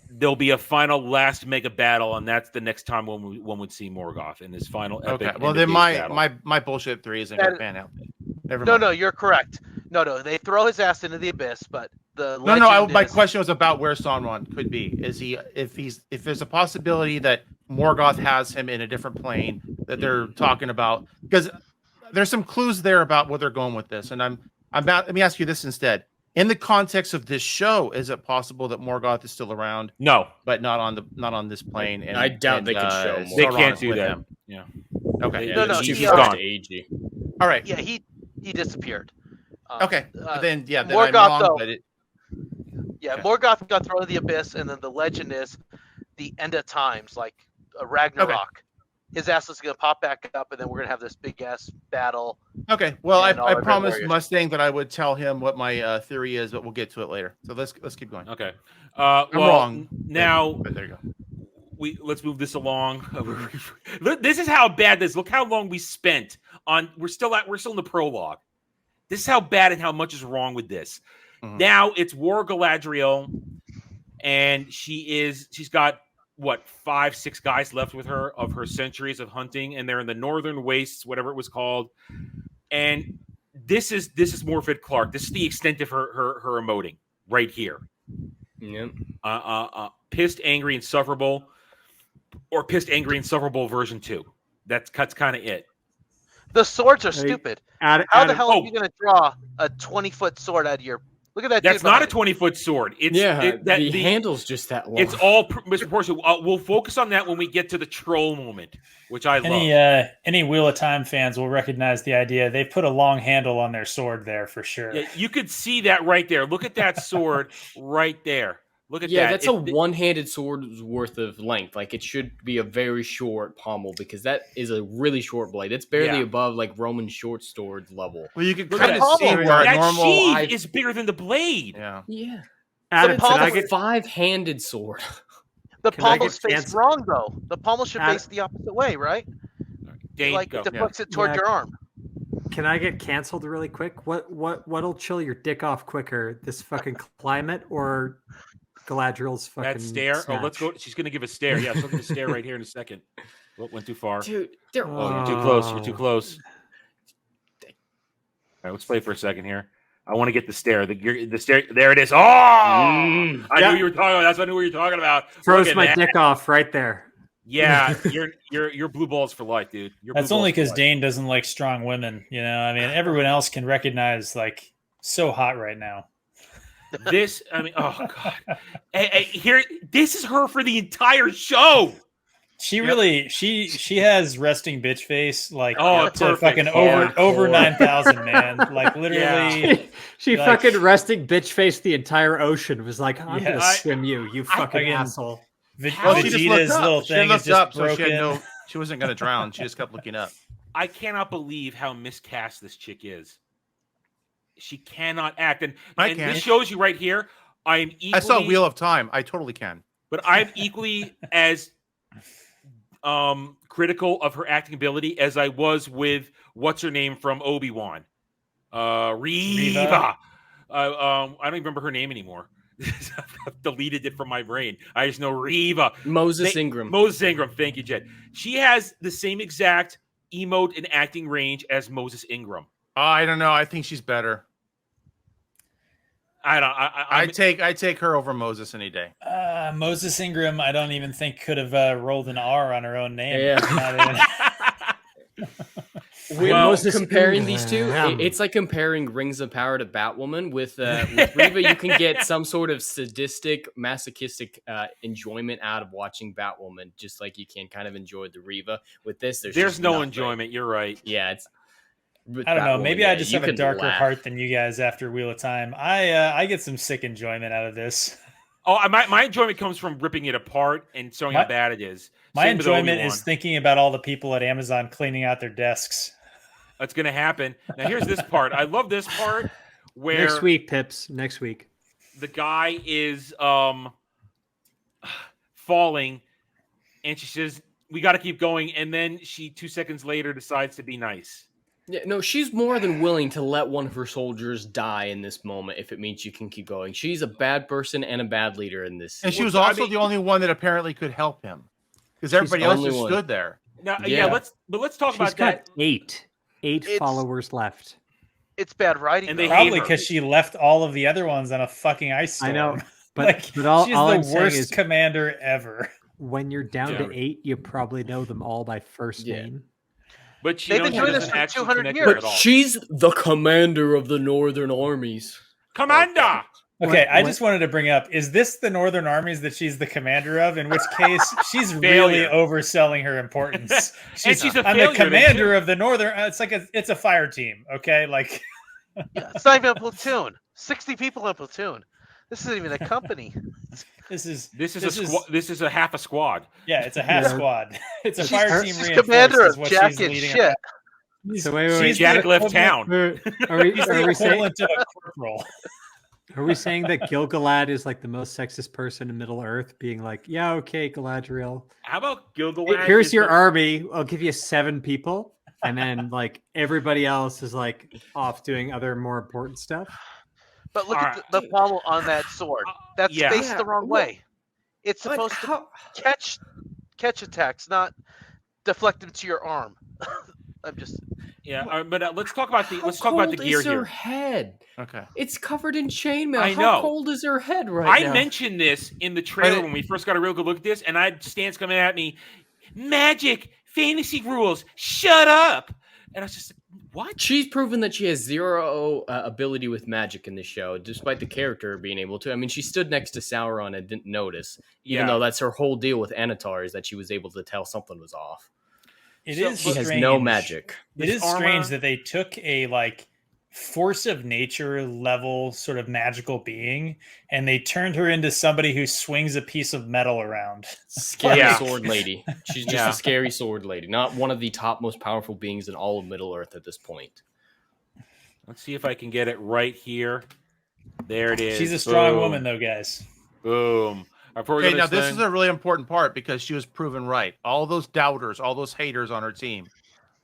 [SPEAKER 10] there'll be a final last mega battle, and that's the next time one would see Morgoth in this final epic.
[SPEAKER 12] Okay, well then my bullshit 3 isn't going to pan out. Never mind.
[SPEAKER 13] No, you're correct. No, they throw his ass into the abyss, but
[SPEAKER 12] my question was about where Sauron could be. Is he if there's a possibility that Morgoth has him in a different plane that they're talking about, because there's some clues there about where they're going with this, and let me ask you this instead. In the context of this show, is it possible that Morgoth is still around?
[SPEAKER 10] No,
[SPEAKER 12] but not on this plane. And
[SPEAKER 11] I doubt they can show more.
[SPEAKER 10] They can't do that. Him. Yeah.
[SPEAKER 12] Okay.
[SPEAKER 13] No,
[SPEAKER 11] he's
[SPEAKER 13] gone.
[SPEAKER 11] Agey.
[SPEAKER 12] All right.
[SPEAKER 13] Yeah, he disappeared.
[SPEAKER 12] Then
[SPEAKER 13] Morgoth,
[SPEAKER 12] I'm wrong, but
[SPEAKER 13] Morgoth got thrown into the abyss, and then the legend is the end of times, like Ragnarok.
[SPEAKER 12] Okay.
[SPEAKER 13] His ass is going to pop back up, and then we're going to have this big ass battle.
[SPEAKER 12] Okay. Well, I promised Mustang that I would tell him what my theory is, but we'll get to it later. So let's keep going.
[SPEAKER 10] Okay.
[SPEAKER 12] I'm wrong.
[SPEAKER 10] Now,
[SPEAKER 12] but there you go.
[SPEAKER 10] Let's move this along. This is how bad this. Look how long we spent on. We're still in the prologue. This is how bad and how much is wrong with this. Mm-hmm. Now it's War Galadriel, and she's got what 5-6 guys left with her of her centuries of hunting, and they're in the northern wastes, whatever it was called. And this is Morfydd Clark. This is the extent of her emoting right here.
[SPEAKER 11] Yep.
[SPEAKER 10] Pissed, angry, insufferable, or pissed, angry, insufferable version 2. That's kind of it.
[SPEAKER 13] The swords are stupid. How the hell are you going to draw a 20-foot sword out of your? Look at that.
[SPEAKER 10] That's not a 20-foot sword. It's
[SPEAKER 11] the handle's just that long.
[SPEAKER 10] It's all misproportioned. We'll focus on that when we get to the troll moment, which I love.
[SPEAKER 14] Any Wheel of Time fans will recognize the idea. They put a long handle on their sword there for sure.
[SPEAKER 10] Yeah, you could see that right there. Look at that sword right there. Look at that.
[SPEAKER 11] Yeah, that's a one-handed sword's worth of length. Like, it should be a very short pommel, because that is a really short blade. It's barely above like Roman short sword level.
[SPEAKER 12] Well, you can kind of see where
[SPEAKER 10] that
[SPEAKER 12] normal
[SPEAKER 10] sheath is bigger than the blade.
[SPEAKER 11] Yeah.
[SPEAKER 4] Adam,
[SPEAKER 11] so it's a 5-handed sword.
[SPEAKER 13] The pommel's faced wrong, though. The pommel should face the opposite way, right? Like it deflects it toward your arm.
[SPEAKER 4] Can I get canceled really quick? What'll chill your dick off quicker? This fucking climate or Galadriel's fucking
[SPEAKER 10] that stare?
[SPEAKER 4] snatch?
[SPEAKER 10] Oh, let's go. She's gonna give a stare. Yeah, she'll give a stare right here in a second. Oh, went too far.
[SPEAKER 11] Dude,
[SPEAKER 10] you're too close. You're too close. All right, let's play for a second here. I want to get the stare. The stare. There it is. Oh, I knew you were talking about. That's what I knew what you were talking about.
[SPEAKER 4] Throws my dick off right there.
[SPEAKER 10] Yeah, you're blue balls for life, dude.
[SPEAKER 14] That's only because Dane doesn't like strong women. You know, I mean, everyone else can recognize like so hot right now.
[SPEAKER 10] This, I mean, oh god. Here, this is her for the entire show.
[SPEAKER 14] She really, she has resting bitch face, like
[SPEAKER 10] up
[SPEAKER 14] to fucking over 9,000, man. Like literally,
[SPEAKER 4] she
[SPEAKER 14] like,
[SPEAKER 4] fucking resting bitch face the entire ocean. Was like, I'm gonna swim you fucking asshole.
[SPEAKER 14] Vegeta's little thing is just broken.
[SPEAKER 12] So she wasn't gonna drown. She just kept looking up.
[SPEAKER 10] I cannot believe how miscast this chick is. She cannot act, and this shows you right here. I'm equally,
[SPEAKER 12] I saw Wheel of Time. I totally can.
[SPEAKER 10] but I'm equally as critical of her acting ability as I was with what's her name from Obi-Wan, Reva. I don't even remember her name anymore. I've deleted it from my brain. I just know Reva.
[SPEAKER 11] Moses Ingram.
[SPEAKER 10] Moses Ingram. Thank you, Jed. She has the same exact emote and acting range as Moses Ingram.
[SPEAKER 12] I don't know. I think she's better. I take her over Moses any day.
[SPEAKER 14] Moses Ingram, I don't even think could have rolled an R on her own name.
[SPEAKER 11] Yeah. Well, comparing these two, it's like comparing Rings of Power to Batwoman. With Reva, you can get some sort of sadistic, masochistic enjoyment out of watching Batwoman, just like you can kind of enjoy the Reva. With this, there's
[SPEAKER 10] no enjoyment. You're right.
[SPEAKER 11] Yeah, it's.
[SPEAKER 14] I don't know. Maybe I just have a darker heart than you guys after Wheel of Time. I get some sick enjoyment out of this.
[SPEAKER 10] Oh, my enjoyment comes from ripping it apart and showing how bad it is.
[SPEAKER 14] My enjoyment is thinking about all the people at Amazon cleaning out their desks.
[SPEAKER 10] That's going to happen. Now, here's this part. I love this part where
[SPEAKER 4] next week, Pips. Next week,
[SPEAKER 10] the guy is falling, and she says, "We got to keep going." And then she 2 seconds later decides to be nice.
[SPEAKER 11] Yeah, no, she's more than willing to let one of her soldiers die in this moment if it means you can keep going. She's a bad person and a bad leader in this.
[SPEAKER 12] And she was also the only one that apparently could help him, because everybody else just stood there.
[SPEAKER 10] Now, let's talk about that.
[SPEAKER 4] Eight followers left.
[SPEAKER 13] It's bad writing.
[SPEAKER 14] And they probably because she left all of the other ones on a fucking ice storm.
[SPEAKER 4] I know,
[SPEAKER 14] but
[SPEAKER 4] she's the
[SPEAKER 14] worst commander ever.
[SPEAKER 4] When you're down to 8, you probably know them all by first name.
[SPEAKER 10] But
[SPEAKER 13] they've been doing this for 200 years.
[SPEAKER 11] But she's the commander of the Northern Armies.
[SPEAKER 10] Commander!
[SPEAKER 14] Okay, I just wanted to bring up, is this the Northern Armies that she's the commander of? In which case, she's really overselling her importance.
[SPEAKER 10] She's
[SPEAKER 14] I'm the commander of the Northern... It's a fire team, okay? Like,
[SPEAKER 13] yeah, it's not even a platoon. 60 people in a platoon. This isn't even a company.
[SPEAKER 10] This is a half a squad.
[SPEAKER 14] Yeah, it's a half squad. It's a fire team
[SPEAKER 13] reinforced. Commander of Jack and shit.
[SPEAKER 4] So wait,
[SPEAKER 10] Jack left town.
[SPEAKER 4] Are we saying
[SPEAKER 14] to a corporal?
[SPEAKER 4] Are we saying that Gil-galad is like the most sexist person in Middle Earth, being like, yeah, okay, Galadriel.
[SPEAKER 10] How about Gil-galad?
[SPEAKER 4] Here's your army. I'll give you 7 people. And then like everybody else is like off doing other more important stuff.
[SPEAKER 13] But look at the pommel on that sword. That's faced the wrong way. It's supposed to catch attacks, not deflect them to your arm. I'm just
[SPEAKER 10] but let's talk about the gear
[SPEAKER 11] is her
[SPEAKER 10] here.
[SPEAKER 11] Head?
[SPEAKER 12] Okay,
[SPEAKER 11] it's covered in chainmail.
[SPEAKER 10] I know.
[SPEAKER 11] How cold is her head now?
[SPEAKER 10] I mentioned this in the trailer when we first got a real good look at this, and I had Stan's coming at me, magic, fantasy rules, shut up. And I was just like, what?
[SPEAKER 11] She's proven that she has zero ability with magic in this show, despite the character being able to. I mean, she stood next to Sauron and didn't notice, even though that's her whole deal with Anatar, is that she was able to tell something was off.
[SPEAKER 14] She
[SPEAKER 11] has no magic.
[SPEAKER 14] It is strange that they took a force of nature level sort of magical being and they turned her into somebody who swings a piece of metal around.
[SPEAKER 11] Scary sword lady. She's just a scary sword lady, not one of the top most powerful beings in all of Middle Earth at this point.
[SPEAKER 10] Let's see if I can get it right here. There it is.
[SPEAKER 14] She's a strong woman though, guys.
[SPEAKER 10] Boom.
[SPEAKER 12] Okay, now this is a really important part because she was proven right. All those doubters, all those haters on her team.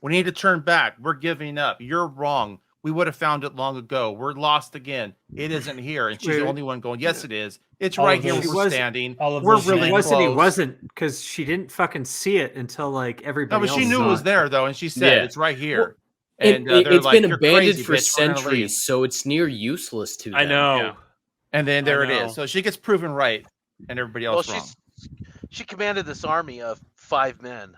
[SPEAKER 12] We need to turn back. We're giving up. You're wrong. We would have found it long ago. We're lost again. It isn't here. And she's the only one going, yes, it is. It's right here. We're standing. We're really close.
[SPEAKER 4] He wasn't, because she didn't fucking see it until like everybody else.
[SPEAKER 12] No, but she knew it was there, though. And she said, it's right here.
[SPEAKER 11] Well, and it's been abandoned for centuries, so it's near useless to them.
[SPEAKER 10] I know.
[SPEAKER 12] Yeah. And then there it is. So she gets proven right, and everybody else wrong.
[SPEAKER 13] She commanded this army of 5 men.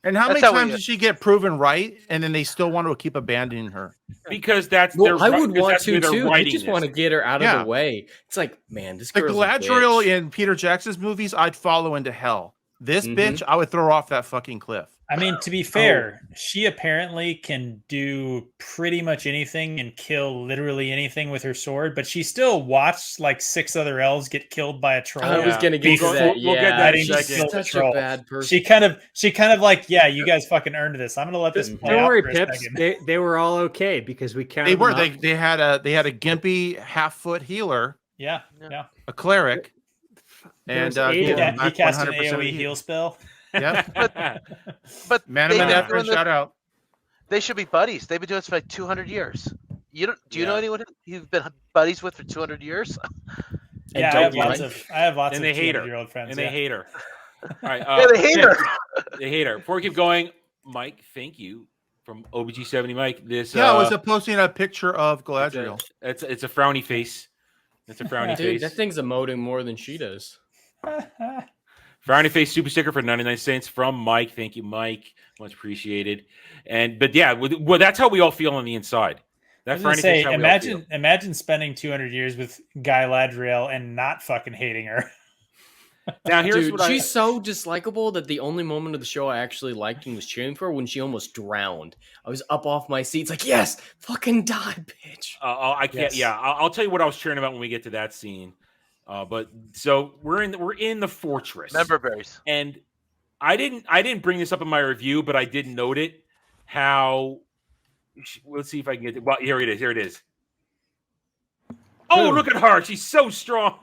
[SPEAKER 12] And how many times did she get proven right, and then they still want to keep abandoning her?
[SPEAKER 10] Because that's
[SPEAKER 11] I would want to too. I just want to get her out of the way. It's like, man, this girl's
[SPEAKER 12] Galadriel in Peter Jackson's movies, I'd follow into hell. This bitch, I would throw off that fucking cliff.
[SPEAKER 14] I mean, to be fair, she apparently can do pretty much anything and kill literally anything with her sword, but she still watched like 6 other elves get killed by a troll.
[SPEAKER 11] I was gonna get to that.
[SPEAKER 10] We'll get that in a
[SPEAKER 11] second. Such a bad person.
[SPEAKER 14] She kind of like, yeah, you guys fucking earned this. I'm gonna let this play
[SPEAKER 4] Don't
[SPEAKER 14] out
[SPEAKER 4] worry,
[SPEAKER 14] for a
[SPEAKER 4] Pips.
[SPEAKER 14] second.
[SPEAKER 4] They were all okay because we counted.
[SPEAKER 12] They were. They had a gimpy half-foot healer
[SPEAKER 14] Yeah.
[SPEAKER 12] A cleric. And
[SPEAKER 14] he
[SPEAKER 12] he
[SPEAKER 14] cast an AoE heal spell.
[SPEAKER 12] Yep.
[SPEAKER 13] But
[SPEAKER 12] Man
[SPEAKER 13] they've
[SPEAKER 12] of
[SPEAKER 13] been
[SPEAKER 12] effort,
[SPEAKER 13] doing this-
[SPEAKER 12] shout out.
[SPEAKER 13] They should be buddies. They've been doing this for like 200 years. Do you know
[SPEAKER 10] Yeah.
[SPEAKER 13] anyone you've been buddies with for 200 years?
[SPEAKER 14] Yeah, I have lots of
[SPEAKER 10] and they hate her.
[SPEAKER 14] 200-year-old friends.
[SPEAKER 10] And they hate her. All right.
[SPEAKER 13] Yeah, they hate her.
[SPEAKER 10] They hate her. Before we keep going, Mike, thank you from OBG70 Mike. This
[SPEAKER 12] I was posting a picture of Galadriel.
[SPEAKER 10] It's a frowny face. It's a frowny
[SPEAKER 11] Dude,
[SPEAKER 10] face.
[SPEAKER 11] that thing's emoting more than she does.
[SPEAKER 10] Frowny face super sticker for 99 cents from Mike. Thank you, Mike. Much appreciated. But yeah, well, that's how we all feel on the inside. That frowny face. How
[SPEAKER 14] imagine spending 200 years with Galadriel and not fucking hating her.
[SPEAKER 10] Now here's
[SPEAKER 11] Dude, she's so dislikable that the only moment of the show I actually liked and was cheering for when she almost drowned. I was up off my seat. It's like, yes, fucking die, bitch.
[SPEAKER 10] I can't.
[SPEAKER 14] Yes.
[SPEAKER 10] Yeah, I'll tell you what I was cheering about when we get to that scene. But so we're in the fortress.
[SPEAKER 13] Member berries.
[SPEAKER 10] And I didn't bring this up in my review, but I did note it. How? Let's see if I can get it. Well, here it is. Here it is. Oh, look at her! She's so strong.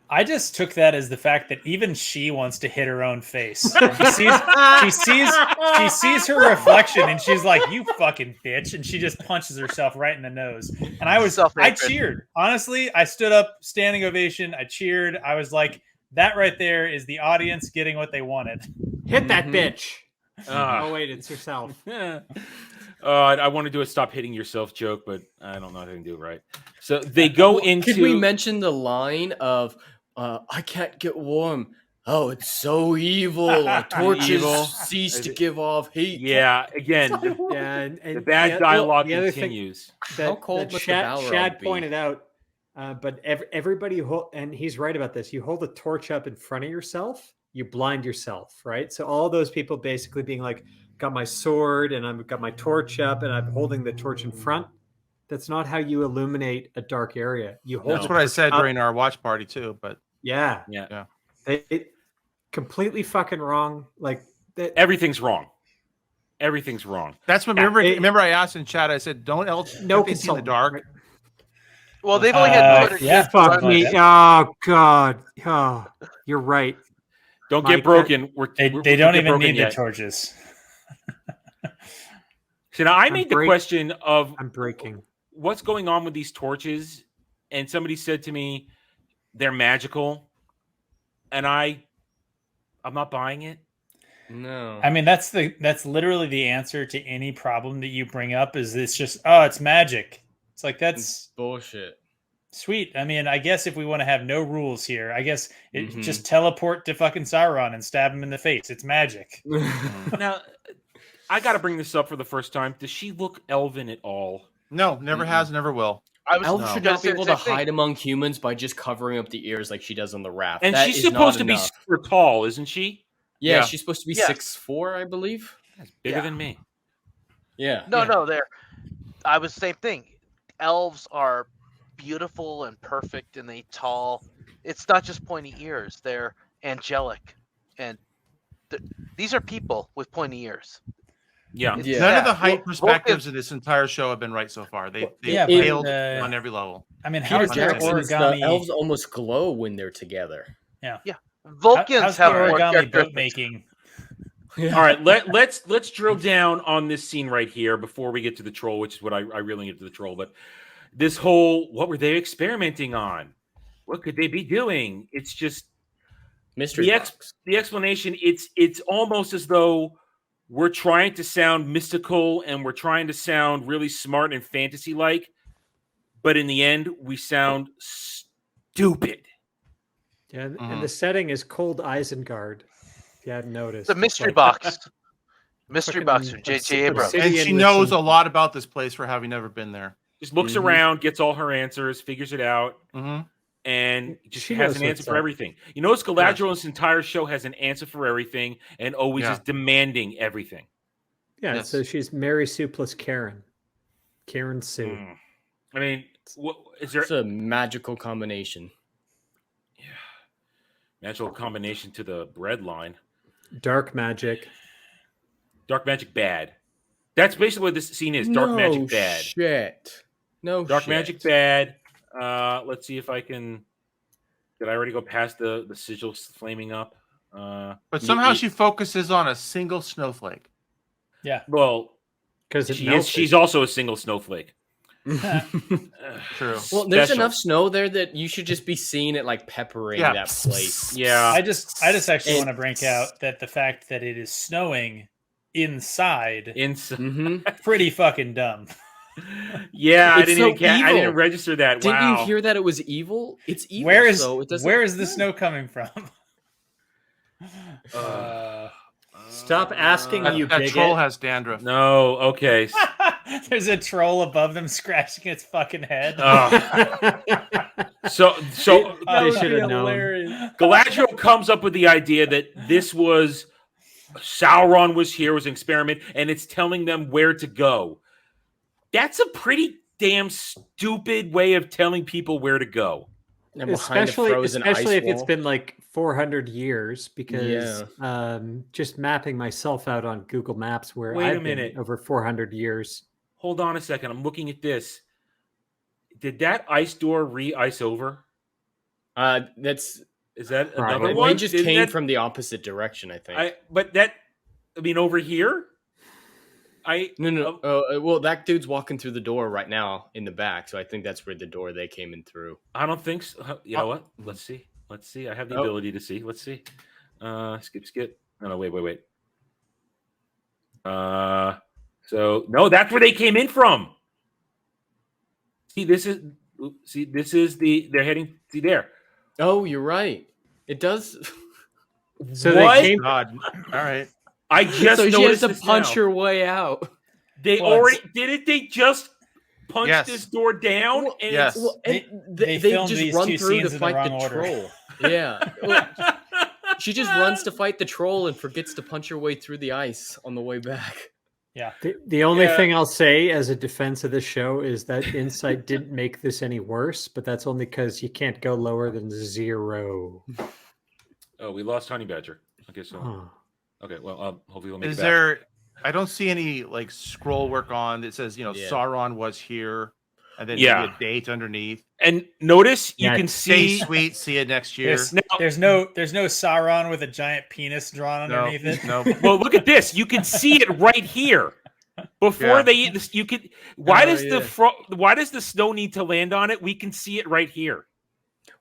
[SPEAKER 14] I just took that as the fact that even she wants to hit her own face. She sees her reflection and she's like, "You fucking bitch!" And she just punches herself right in the nose. And I cheered. Honestly, I stood up, standing ovation. I cheered. I was like, "That right there is the audience getting what they wanted."
[SPEAKER 4] Hit that bitch. Oh wait, it's yourself.
[SPEAKER 10] I want to do a stop hitting yourself joke, but I don't know if I can do it right. So they go into.
[SPEAKER 11] Could we mention the line of "I can't get warm"? Oh, it's so evil. Torches cease to give off heat.
[SPEAKER 10] Yeah, again, the bad dialogue continues.
[SPEAKER 11] How cold must the Balrog
[SPEAKER 4] Shad
[SPEAKER 11] be?
[SPEAKER 4] pointed out, but everybody and he's right about this. You hold a torch up in front of yourself, you blind yourself, right? So all those people basically being like, got my sword and I've got my torch up and I'm holding the torch in front. That's not how you illuminate a dark area. You hold.
[SPEAKER 12] That's what I said during our watch party too. But
[SPEAKER 4] yeah. It completely fucking wrong. Like
[SPEAKER 10] everything's wrong. Everything's wrong.
[SPEAKER 12] That's what. Remember, I asked in chat. I said, "Don't
[SPEAKER 4] no
[SPEAKER 12] see in the dark."
[SPEAKER 13] Well, they've only got
[SPEAKER 4] fuck me. Oh god. Oh, you're right.
[SPEAKER 10] Don't get broken.
[SPEAKER 14] They don't even need the torches.
[SPEAKER 10] So now I made the question of
[SPEAKER 4] I'm breaking.
[SPEAKER 10] What's going on with these torches? And somebody said to me, they're magical. And I'm not buying it.
[SPEAKER 11] No.
[SPEAKER 14] I mean, that's literally the answer to any problem that you bring up is it's just, oh, it's magic. It's like, that's
[SPEAKER 11] bullshit.
[SPEAKER 14] Sweet. I mean, I guess if we want to have no rules here, I guess just teleport to fucking Sauron and stab him in the face. It's magic.
[SPEAKER 10] Now, I got to bring this up for the first time. Does she look elven at all?
[SPEAKER 12] No, never has, never will.
[SPEAKER 11] Elves should not be able to hide among humans by just covering up the ears like she does on the raft.
[SPEAKER 10] And she's supposed to be super tall, isn't she?
[SPEAKER 11] Yeah, she's supposed to be 6'4", I believe.
[SPEAKER 10] That's bigger than me.
[SPEAKER 11] Yeah.
[SPEAKER 13] No, I was the same thing. Elves are beautiful and perfect and they tall. It's not just pointy ears. They're angelic. And these are people with pointy ears.
[SPEAKER 10] Yeah.
[SPEAKER 12] None of the height perspectives of this entire show have been right so far. They failed on every level.
[SPEAKER 14] I mean,
[SPEAKER 11] Peter
[SPEAKER 14] how's their
[SPEAKER 11] Jackson's
[SPEAKER 14] origami?
[SPEAKER 11] The elves almost glow when they're together.
[SPEAKER 14] Yeah.
[SPEAKER 13] Vulcans
[SPEAKER 14] how's
[SPEAKER 13] have
[SPEAKER 14] the
[SPEAKER 13] more
[SPEAKER 14] origami boat
[SPEAKER 13] characteristics.
[SPEAKER 14] making.
[SPEAKER 10] All right, let's drill down on this scene right here before we get to the troll, which is what I really get to the troll. But this whole, what were they experimenting on? What could they be doing? It's just
[SPEAKER 11] mystery.
[SPEAKER 10] The explanation. It's almost as though we're trying to sound mystical and we're trying to sound really smart and fantasy-like, but in the end, we sound stupid.
[SPEAKER 4] Yeah, and the setting is Cold Isengard. If you hadn't noticed,
[SPEAKER 13] The mystery box. Mystery box from J.J. Abrams.
[SPEAKER 12] And she knows a lot about this place for having never been there.
[SPEAKER 10] Just looks around, gets all her answers, figures it out, and just has an answer for everything. You notice Galadriel in this entire show has an answer for everything and always is demanding everything.
[SPEAKER 4] Yeah, so she's Mary Sue plus Karen. Karen Sue.
[SPEAKER 10] I mean, is there...
[SPEAKER 11] It's a magical combination.
[SPEAKER 10] Magical combination to the bread line.
[SPEAKER 4] Dark magic.
[SPEAKER 10] Dark magic bad. That's basically what this scene is. Dark magic bad.
[SPEAKER 11] Shit. No
[SPEAKER 10] Dark
[SPEAKER 11] shit.
[SPEAKER 10] magic bad. Let's see if I can. Did I already go past the sigil flaming up?
[SPEAKER 12] But somehow she focuses on a single snowflake.
[SPEAKER 14] Yeah.
[SPEAKER 10] Well,
[SPEAKER 4] because
[SPEAKER 10] she's also a single snowflake.
[SPEAKER 12] True.
[SPEAKER 11] Well, there's enough snow there that you should just be seeing it like peppering that place.
[SPEAKER 10] Yeah.
[SPEAKER 14] I just actually want to bring out that the fact that it is snowing inside pretty fucking dumb.
[SPEAKER 10] Yeah, I
[SPEAKER 11] It's
[SPEAKER 10] didn't
[SPEAKER 11] so
[SPEAKER 10] I didn't
[SPEAKER 11] evil.
[SPEAKER 10] register that.
[SPEAKER 11] Didn't
[SPEAKER 10] Wow.
[SPEAKER 11] you hear that it was evil? It's evil.
[SPEAKER 14] Where is
[SPEAKER 11] so it doesn't...
[SPEAKER 14] where is the snow coming from?
[SPEAKER 4] Stop asking
[SPEAKER 12] that,
[SPEAKER 4] you
[SPEAKER 12] that
[SPEAKER 4] bigot.
[SPEAKER 12] troll has dandruff.
[SPEAKER 10] No, okay.
[SPEAKER 14] There's a troll above them scratching its fucking head.
[SPEAKER 10] So
[SPEAKER 4] They should have known.
[SPEAKER 10] Galadriel comes up with the idea that this was Sauron was here, was an experiment, and it's telling them where to go. That's a pretty damn stupid way of telling people where to go.
[SPEAKER 4] Especially if it's been like 400 years, because just mapping myself out on Google Maps where
[SPEAKER 10] Wait a
[SPEAKER 4] I've been
[SPEAKER 10] minute.
[SPEAKER 4] over 400 years.
[SPEAKER 10] Hold on a second. I'm looking at this. Did that ice door re-ice over?
[SPEAKER 11] Is
[SPEAKER 10] that another
[SPEAKER 11] Probably.
[SPEAKER 10] one?
[SPEAKER 11] It just came from the opposite direction, I think.
[SPEAKER 10] Over here?
[SPEAKER 11] No. Well, that dude's walking through the door right now in the back, so I think that's where the door they came in through.
[SPEAKER 10] I don't think so. You know what? Let's see. I have the ability to see. Let's see. Skip. No, wait. So no, that's where they came in from. They're heading. See there.
[SPEAKER 11] Oh, you're right. It does.
[SPEAKER 4] So
[SPEAKER 10] what?
[SPEAKER 4] they came.
[SPEAKER 12] God. All right.
[SPEAKER 10] I just
[SPEAKER 11] so
[SPEAKER 10] noticed
[SPEAKER 11] she has to
[SPEAKER 10] this
[SPEAKER 11] punch
[SPEAKER 10] now.
[SPEAKER 11] her way out.
[SPEAKER 10] They already didn't. They just punch this door down.
[SPEAKER 11] Well,
[SPEAKER 10] and
[SPEAKER 12] yes.
[SPEAKER 11] Well, and they
[SPEAKER 14] filmed
[SPEAKER 11] just
[SPEAKER 14] these
[SPEAKER 11] run
[SPEAKER 14] two
[SPEAKER 11] through
[SPEAKER 14] scenes
[SPEAKER 11] to
[SPEAKER 14] in the
[SPEAKER 11] fight the
[SPEAKER 14] wrong order.
[SPEAKER 11] troll. Yeah. Well, she just runs to fight the troll and forgets to punch her way through the ice on the way back.
[SPEAKER 14] Yeah.
[SPEAKER 4] The only thing I'll say as a defense of this show is that Insight didn't make this any worse, but that's only because you can't go lower than 0.
[SPEAKER 10] Oh, we lost Honey Badger. Okay, so okay. Well, hopefully we'll make it back.
[SPEAKER 12] I don't see any like scroll work on that says Sauron was here, and then maybe a date underneath.
[SPEAKER 10] And notice you can see.
[SPEAKER 12] Stay sweet. See you next year.
[SPEAKER 14] There's no Sauron with a giant penis drawn underneath it.
[SPEAKER 12] No.
[SPEAKER 10] Well, look at this. You can see it right here. Before they eat this, you could. Why does the snow need to land on it? We can see it right here.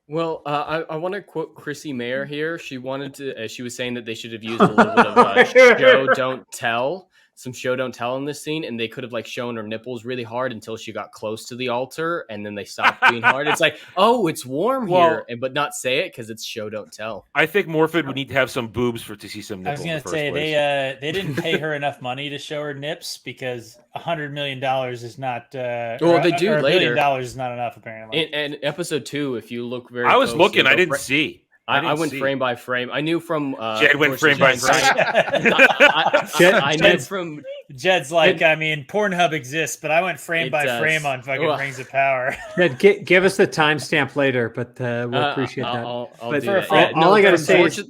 [SPEAKER 11] Well, I want to quote Chrissy Mayer here. She wanted to. She was saying that they should have used a little bit of show don't tell, some show don't tell in this scene, and they could have like shown her nipples really hard until she got close to the altar, and then they stopped being hard. It's like, oh, it's warm here, but not say it because it's show don't tell.
[SPEAKER 10] I think Morford would need to have some boobs to see some
[SPEAKER 14] I
[SPEAKER 10] nipples.
[SPEAKER 14] was going to say they didn't pay her enough money to show her nips because $100 million is not.
[SPEAKER 11] Well, they do
[SPEAKER 14] $1
[SPEAKER 11] later.
[SPEAKER 14] million is not enough apparently.
[SPEAKER 11] In episode 2, if you look very,
[SPEAKER 10] I was
[SPEAKER 11] closely,
[SPEAKER 10] looking. I didn't see.
[SPEAKER 11] I went frame by frame. I knew from
[SPEAKER 10] Jed went frame by frame.
[SPEAKER 11] I knew from
[SPEAKER 14] Jed's like, I mean, Pornhub exists, but I went frame by frame on fucking Rings of Power.
[SPEAKER 4] Jed, give us the timestamp later, but we'll appreciate that.
[SPEAKER 11] I'll
[SPEAKER 4] but
[SPEAKER 11] do that.
[SPEAKER 4] all I gotta say is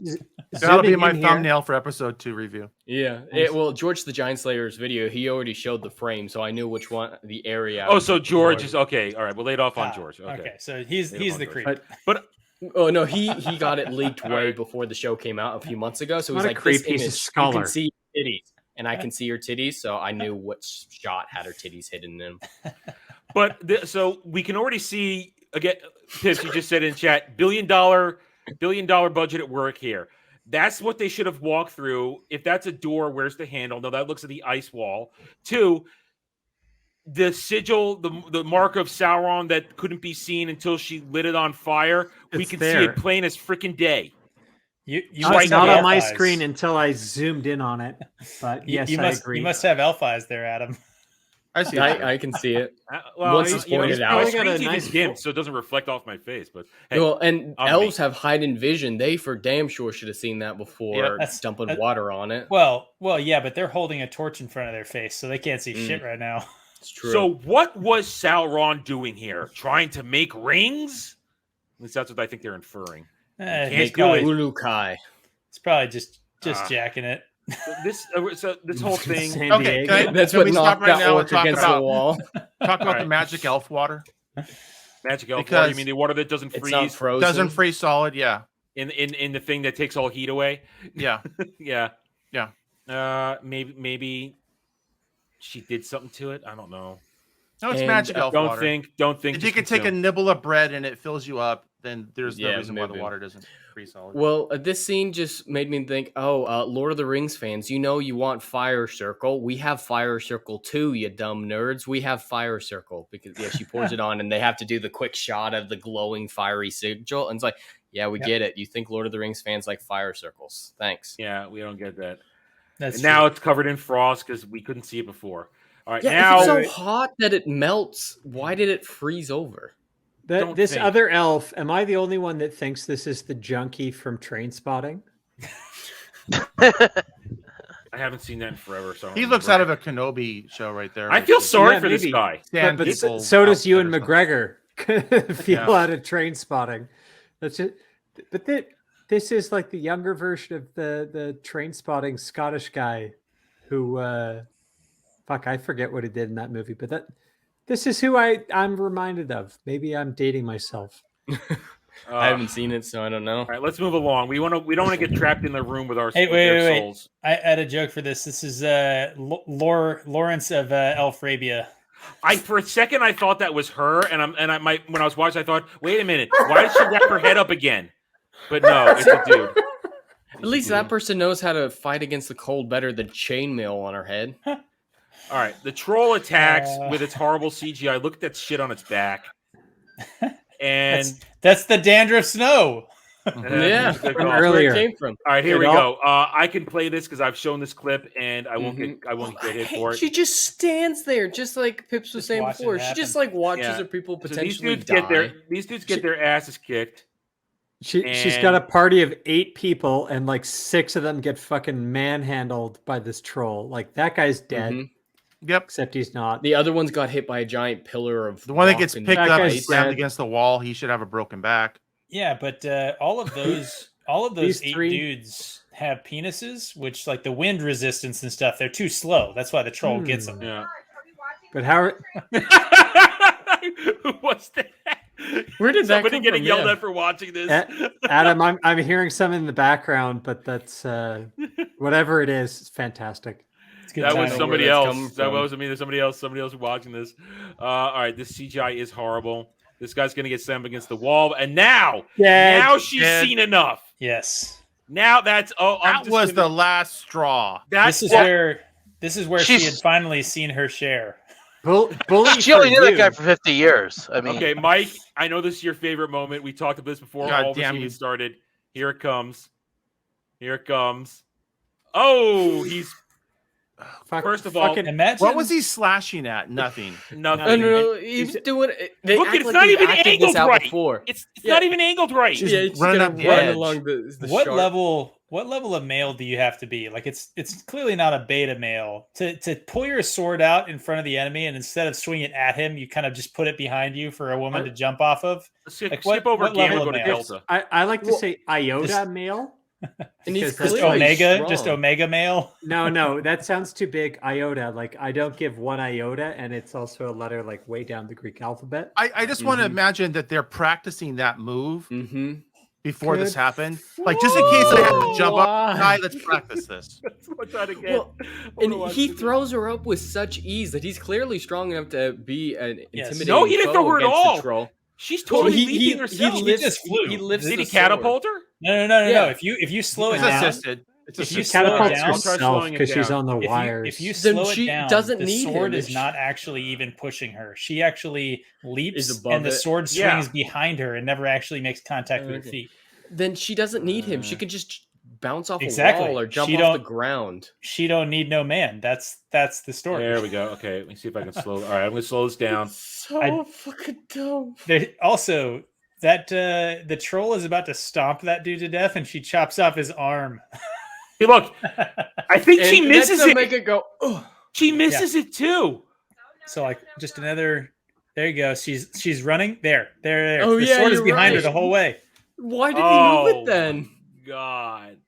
[SPEAKER 12] that'll be my thumbnail for episode 2 review.
[SPEAKER 11] Yeah. Well, George the Giant Slayer's video, he already showed the frame, so I knew which one, the area.
[SPEAKER 10] Oh, so George is okay. All right, we'll lay it off on George. Okay,
[SPEAKER 14] so he's the creep.
[SPEAKER 10] But
[SPEAKER 11] oh no, he got it leaked way before the show came out a few months ago. So he's
[SPEAKER 4] What a
[SPEAKER 11] like,
[SPEAKER 4] creep,
[SPEAKER 11] this
[SPEAKER 4] he's a
[SPEAKER 11] image, you
[SPEAKER 4] scholar.
[SPEAKER 11] can see titties, and I can see your titties, so I knew what shot had her titties hidden in them.
[SPEAKER 10] But so we can already see again. Pips, you just said in chat, $1 billion budget at work here. That's what they should have walked through. If that's a door, where's the handle? No, that looks at the ice wall. 2, the sigil, the mark of Sauron that couldn't be seen until she lit it on fire. We can see it plain as freaking day.
[SPEAKER 14] You
[SPEAKER 4] not on my screen until I zoomed in on it. But yes, I agree.
[SPEAKER 14] You must have elf eyes there, Adam.
[SPEAKER 12] I see.
[SPEAKER 11] I can see it.
[SPEAKER 10] Once
[SPEAKER 11] it's pointed out.
[SPEAKER 10] My screen's even dimmed, so it doesn't reflect off my face. But hey,
[SPEAKER 11] well, and elves have hidden vision. They for damn sure should have seen that before dumping water on it.
[SPEAKER 14] Well, yeah, but they're holding a torch in front of their face, so they can't see shit right now.
[SPEAKER 11] It's true.
[SPEAKER 10] So what was Sauron doing here? Trying to make rings? At least that's what I think they're inferring.
[SPEAKER 11] Can't do it. Ulukai.
[SPEAKER 14] It's probably just jacking it.
[SPEAKER 10] This whole thing.
[SPEAKER 12] Okay,
[SPEAKER 11] that's
[SPEAKER 12] can
[SPEAKER 11] what
[SPEAKER 12] we
[SPEAKER 11] knocked
[SPEAKER 12] stop right
[SPEAKER 11] that
[SPEAKER 12] now
[SPEAKER 11] orc
[SPEAKER 12] and talk
[SPEAKER 11] against
[SPEAKER 12] about
[SPEAKER 11] the wall.
[SPEAKER 12] talk about the magic elf water?
[SPEAKER 10] Magic elf water.
[SPEAKER 12] Because
[SPEAKER 10] You mean the water that doesn't
[SPEAKER 11] It's not
[SPEAKER 10] freeze?
[SPEAKER 11] frozen.
[SPEAKER 12] Doesn't freeze solid. Yeah.
[SPEAKER 10] In the thing that takes all heat away.
[SPEAKER 12] Yeah.
[SPEAKER 10] Yeah.
[SPEAKER 12] Yeah.
[SPEAKER 10] Maybe she did something to it. I don't know.
[SPEAKER 12] No, it's
[SPEAKER 11] And
[SPEAKER 12] magic elf
[SPEAKER 10] Don't
[SPEAKER 12] water.
[SPEAKER 10] think.
[SPEAKER 12] If you can take a nibble of bread and it fills you up, then there's no
[SPEAKER 11] Yeah,
[SPEAKER 12] reason why the
[SPEAKER 11] maybe.
[SPEAKER 12] water doesn't freeze solid.
[SPEAKER 11] Well, this scene just made me think, Lord of the Rings fans, you know you want Fire Circle. We have Fire Circle too, you dumb nerds. We have Fire Circle because, she pours it on and they have to do the quick shot of the glowing fiery sigil. And it's like, yeah, we get it. You think Lord of the Rings fans like Fire Circles. Thanks.
[SPEAKER 10] Yeah, we don't get that.
[SPEAKER 14] That's
[SPEAKER 10] and
[SPEAKER 14] true.
[SPEAKER 10] now it's covered in frost because we couldn't see it before. All right,
[SPEAKER 11] Yeah,
[SPEAKER 10] now
[SPEAKER 11] if it's so hot that it melts, why did it freeze over?
[SPEAKER 4] This other elf, am I the only one that thinks this is the junkie from Train Spotting?
[SPEAKER 10] I haven't seen that in forever. So I don't
[SPEAKER 12] He looks
[SPEAKER 10] remember.
[SPEAKER 12] out of a Kenobi show right there.
[SPEAKER 10] I feel sorry for this guy.
[SPEAKER 4] But so does Ewan McGregor. Feel out of Train Spotting. That's it. But this is like the younger version of the Train Spotting Scottish guy who I forget what he did in that movie, but this is who I'm reminded of. Maybe I'm dating myself.
[SPEAKER 11] I haven't seen it, so I don't know.
[SPEAKER 10] All right, let's move along. We don't want to get trapped in the room with our
[SPEAKER 14] Hey,
[SPEAKER 10] their
[SPEAKER 14] wait.
[SPEAKER 10] souls.
[SPEAKER 14] I had a joke for this. This is Lawrence of Elfrabia.
[SPEAKER 10] For a second I thought that was her, when I was watching, I thought, wait a minute, why did she wrap her head up again? But no, it's a dude.
[SPEAKER 11] At least that person knows how to fight against the cold better than chainmail on her head.
[SPEAKER 10] All right, the troll attacks with its horrible CGI. Look at that shit on its back. And
[SPEAKER 14] that's the dandruff snow.
[SPEAKER 11] Yeah,
[SPEAKER 10] from
[SPEAKER 11] earlier. Where it came from.
[SPEAKER 10] All right, here we go. I can play this because I've shown this clip, and I won't get hit for it.
[SPEAKER 11] She just stands there, just like Pips was saying
[SPEAKER 14] watching
[SPEAKER 11] before.
[SPEAKER 14] it
[SPEAKER 11] She
[SPEAKER 14] happen.
[SPEAKER 11] just like watches
[SPEAKER 10] Yeah.
[SPEAKER 11] her people
[SPEAKER 10] So
[SPEAKER 11] potentially die.
[SPEAKER 10] these dudes get their asses kicked.
[SPEAKER 4] She's got a party of 8 people, and like 6 of them get fucking manhandled by this troll. Like that guy's dead.
[SPEAKER 11] Mhm.
[SPEAKER 12] Yep.
[SPEAKER 4] Except he's not.
[SPEAKER 11] The other one's got hit by a giant pillar of
[SPEAKER 12] The one that
[SPEAKER 11] rock
[SPEAKER 12] gets
[SPEAKER 11] and
[SPEAKER 12] picked up and
[SPEAKER 11] ice.
[SPEAKER 12] slammed against the wall, he should have a broken back.
[SPEAKER 14] Yeah, but all of those
[SPEAKER 4] These
[SPEAKER 14] 8
[SPEAKER 4] three-
[SPEAKER 14] dudes have penises, which like the wind resistance and stuff, they're too slow. That's why the troll gets them.
[SPEAKER 10] Yeah.
[SPEAKER 4] But how?
[SPEAKER 10] What's that?
[SPEAKER 11] Where did that
[SPEAKER 10] Somebody
[SPEAKER 11] come
[SPEAKER 10] getting
[SPEAKER 11] from?
[SPEAKER 10] yelled
[SPEAKER 11] Yeah.
[SPEAKER 10] at for watching this?
[SPEAKER 4] Adam, I'm hearing some in the background, but that's whatever it is, it's fantastic.
[SPEAKER 10] That was
[SPEAKER 11] know
[SPEAKER 10] somebody
[SPEAKER 11] where that's
[SPEAKER 10] else.
[SPEAKER 11] coming
[SPEAKER 10] That
[SPEAKER 11] from.
[SPEAKER 10] wasn't me. There's somebody else. Somebody else watching this. All right, this CGI is horrible. This guy's gonna get slammed against the wall, and now she's seen enough.
[SPEAKER 14] Yes.
[SPEAKER 10] Now that's
[SPEAKER 12] That was the last straw.
[SPEAKER 14] This is where she had finally seen her share.
[SPEAKER 4] Bully
[SPEAKER 13] She only
[SPEAKER 4] for
[SPEAKER 13] knew that
[SPEAKER 4] you.
[SPEAKER 13] guy for 50 years. I mean,
[SPEAKER 10] Okay, Mike. I know this is your favorite moment. We talked about this before
[SPEAKER 12] God
[SPEAKER 10] all this
[SPEAKER 12] damn
[SPEAKER 10] even
[SPEAKER 12] you.
[SPEAKER 10] started. Here it comes. Here it comes. Oh, he's first of all.
[SPEAKER 14] Imagine
[SPEAKER 12] What was he slashing at? Nothing.
[SPEAKER 10] Nothing.
[SPEAKER 11] No, he's doing. They
[SPEAKER 10] Look,
[SPEAKER 11] act
[SPEAKER 10] it's
[SPEAKER 11] like
[SPEAKER 10] not
[SPEAKER 11] they've
[SPEAKER 10] even
[SPEAKER 11] acted
[SPEAKER 10] angled
[SPEAKER 11] this out
[SPEAKER 10] right.
[SPEAKER 11] Before.
[SPEAKER 10] It's not even angled right.
[SPEAKER 11] Yeah, it's
[SPEAKER 12] running
[SPEAKER 11] gonna
[SPEAKER 12] up the
[SPEAKER 11] run
[SPEAKER 12] edge.
[SPEAKER 11] along the
[SPEAKER 14] what
[SPEAKER 11] sharp.
[SPEAKER 14] level of male do you have to be? Like it's clearly not a beta male to pull your sword out in front of the enemy, and instead of swinging it at him, you kind of just put it behind you for a woman to jump off of.
[SPEAKER 10] Skip over
[SPEAKER 14] what
[SPEAKER 10] Gamma,
[SPEAKER 14] level
[SPEAKER 10] go
[SPEAKER 14] of
[SPEAKER 10] to
[SPEAKER 14] male?
[SPEAKER 10] Delta.
[SPEAKER 4] I like to say iota male.
[SPEAKER 11] And he's
[SPEAKER 4] because that's
[SPEAKER 14] Just
[SPEAKER 11] clearly
[SPEAKER 14] omega,
[SPEAKER 11] strong.
[SPEAKER 14] just omega male.
[SPEAKER 4] No, that sounds too big. Iota, like I don't give 1 iota, and it's also a letter like way down the Greek alphabet.
[SPEAKER 12] I just want to imagine that they're practicing that move before this
[SPEAKER 4] Good
[SPEAKER 12] happened. Like, just in case I have to jump up, guy, let's practice this.
[SPEAKER 10] Let's try it again.
[SPEAKER 11] Well, and he throws her up with such ease that he's clearly strong enough to be an intimidating
[SPEAKER 10] No, he didn't throw
[SPEAKER 11] foe
[SPEAKER 10] her at
[SPEAKER 11] against the
[SPEAKER 10] all.
[SPEAKER 11] troll.
[SPEAKER 10] She's totally
[SPEAKER 11] He
[SPEAKER 10] leaping herself.
[SPEAKER 11] lifts,
[SPEAKER 14] just flew.
[SPEAKER 11] he lifts
[SPEAKER 10] Did
[SPEAKER 11] the
[SPEAKER 10] he catapult
[SPEAKER 11] sword.
[SPEAKER 10] her?
[SPEAKER 14] No.
[SPEAKER 11] Yeah.
[SPEAKER 14] If you slow it
[SPEAKER 12] It's
[SPEAKER 14] down,
[SPEAKER 12] assisted. It's
[SPEAKER 14] if you
[SPEAKER 12] assisted.
[SPEAKER 14] slow it
[SPEAKER 4] Catapults
[SPEAKER 14] down,
[SPEAKER 10] Start
[SPEAKER 4] herself
[SPEAKER 10] slowing it
[SPEAKER 4] because she's
[SPEAKER 10] down.
[SPEAKER 4] on the
[SPEAKER 14] if
[SPEAKER 4] wires.
[SPEAKER 14] you
[SPEAKER 11] Then
[SPEAKER 14] slow it
[SPEAKER 11] she
[SPEAKER 14] down,
[SPEAKER 11] doesn't
[SPEAKER 14] the
[SPEAKER 11] need
[SPEAKER 14] sword
[SPEAKER 11] him.
[SPEAKER 14] is not actually even pushing her. She actually leaps,
[SPEAKER 11] Is above
[SPEAKER 14] and the
[SPEAKER 11] it.
[SPEAKER 14] sword
[SPEAKER 10] Yeah.
[SPEAKER 14] swings behind her and never actually makes contact with her
[SPEAKER 11] Okay.
[SPEAKER 14] feet.
[SPEAKER 11] Then she doesn't need him. She can just bounce off
[SPEAKER 14] Exactly.
[SPEAKER 11] a wall or jump
[SPEAKER 14] She
[SPEAKER 11] off the
[SPEAKER 14] don't-
[SPEAKER 11] ground.
[SPEAKER 14] She don't need no man. That's the story.
[SPEAKER 10] There we go. Okay, let me see if I can slow. All right, I'm going to slow this down.
[SPEAKER 11] So fucking dumb.
[SPEAKER 14] Also, that the troll is about to stomp that dude to death, and she chops off his arm.
[SPEAKER 10] Hey, look, I think she
[SPEAKER 11] And
[SPEAKER 10] misses
[SPEAKER 11] that's to
[SPEAKER 10] it.
[SPEAKER 11] make it go. Ugh.
[SPEAKER 10] She misses it too.
[SPEAKER 14] So like just another. There you go. She's running. There.
[SPEAKER 11] Oh,
[SPEAKER 14] the
[SPEAKER 11] yeah,
[SPEAKER 14] sword is
[SPEAKER 11] you're
[SPEAKER 14] behind her
[SPEAKER 11] right.
[SPEAKER 14] the whole way.
[SPEAKER 11] Why did he move
[SPEAKER 10] Oh,
[SPEAKER 11] it then?
[SPEAKER 10] God.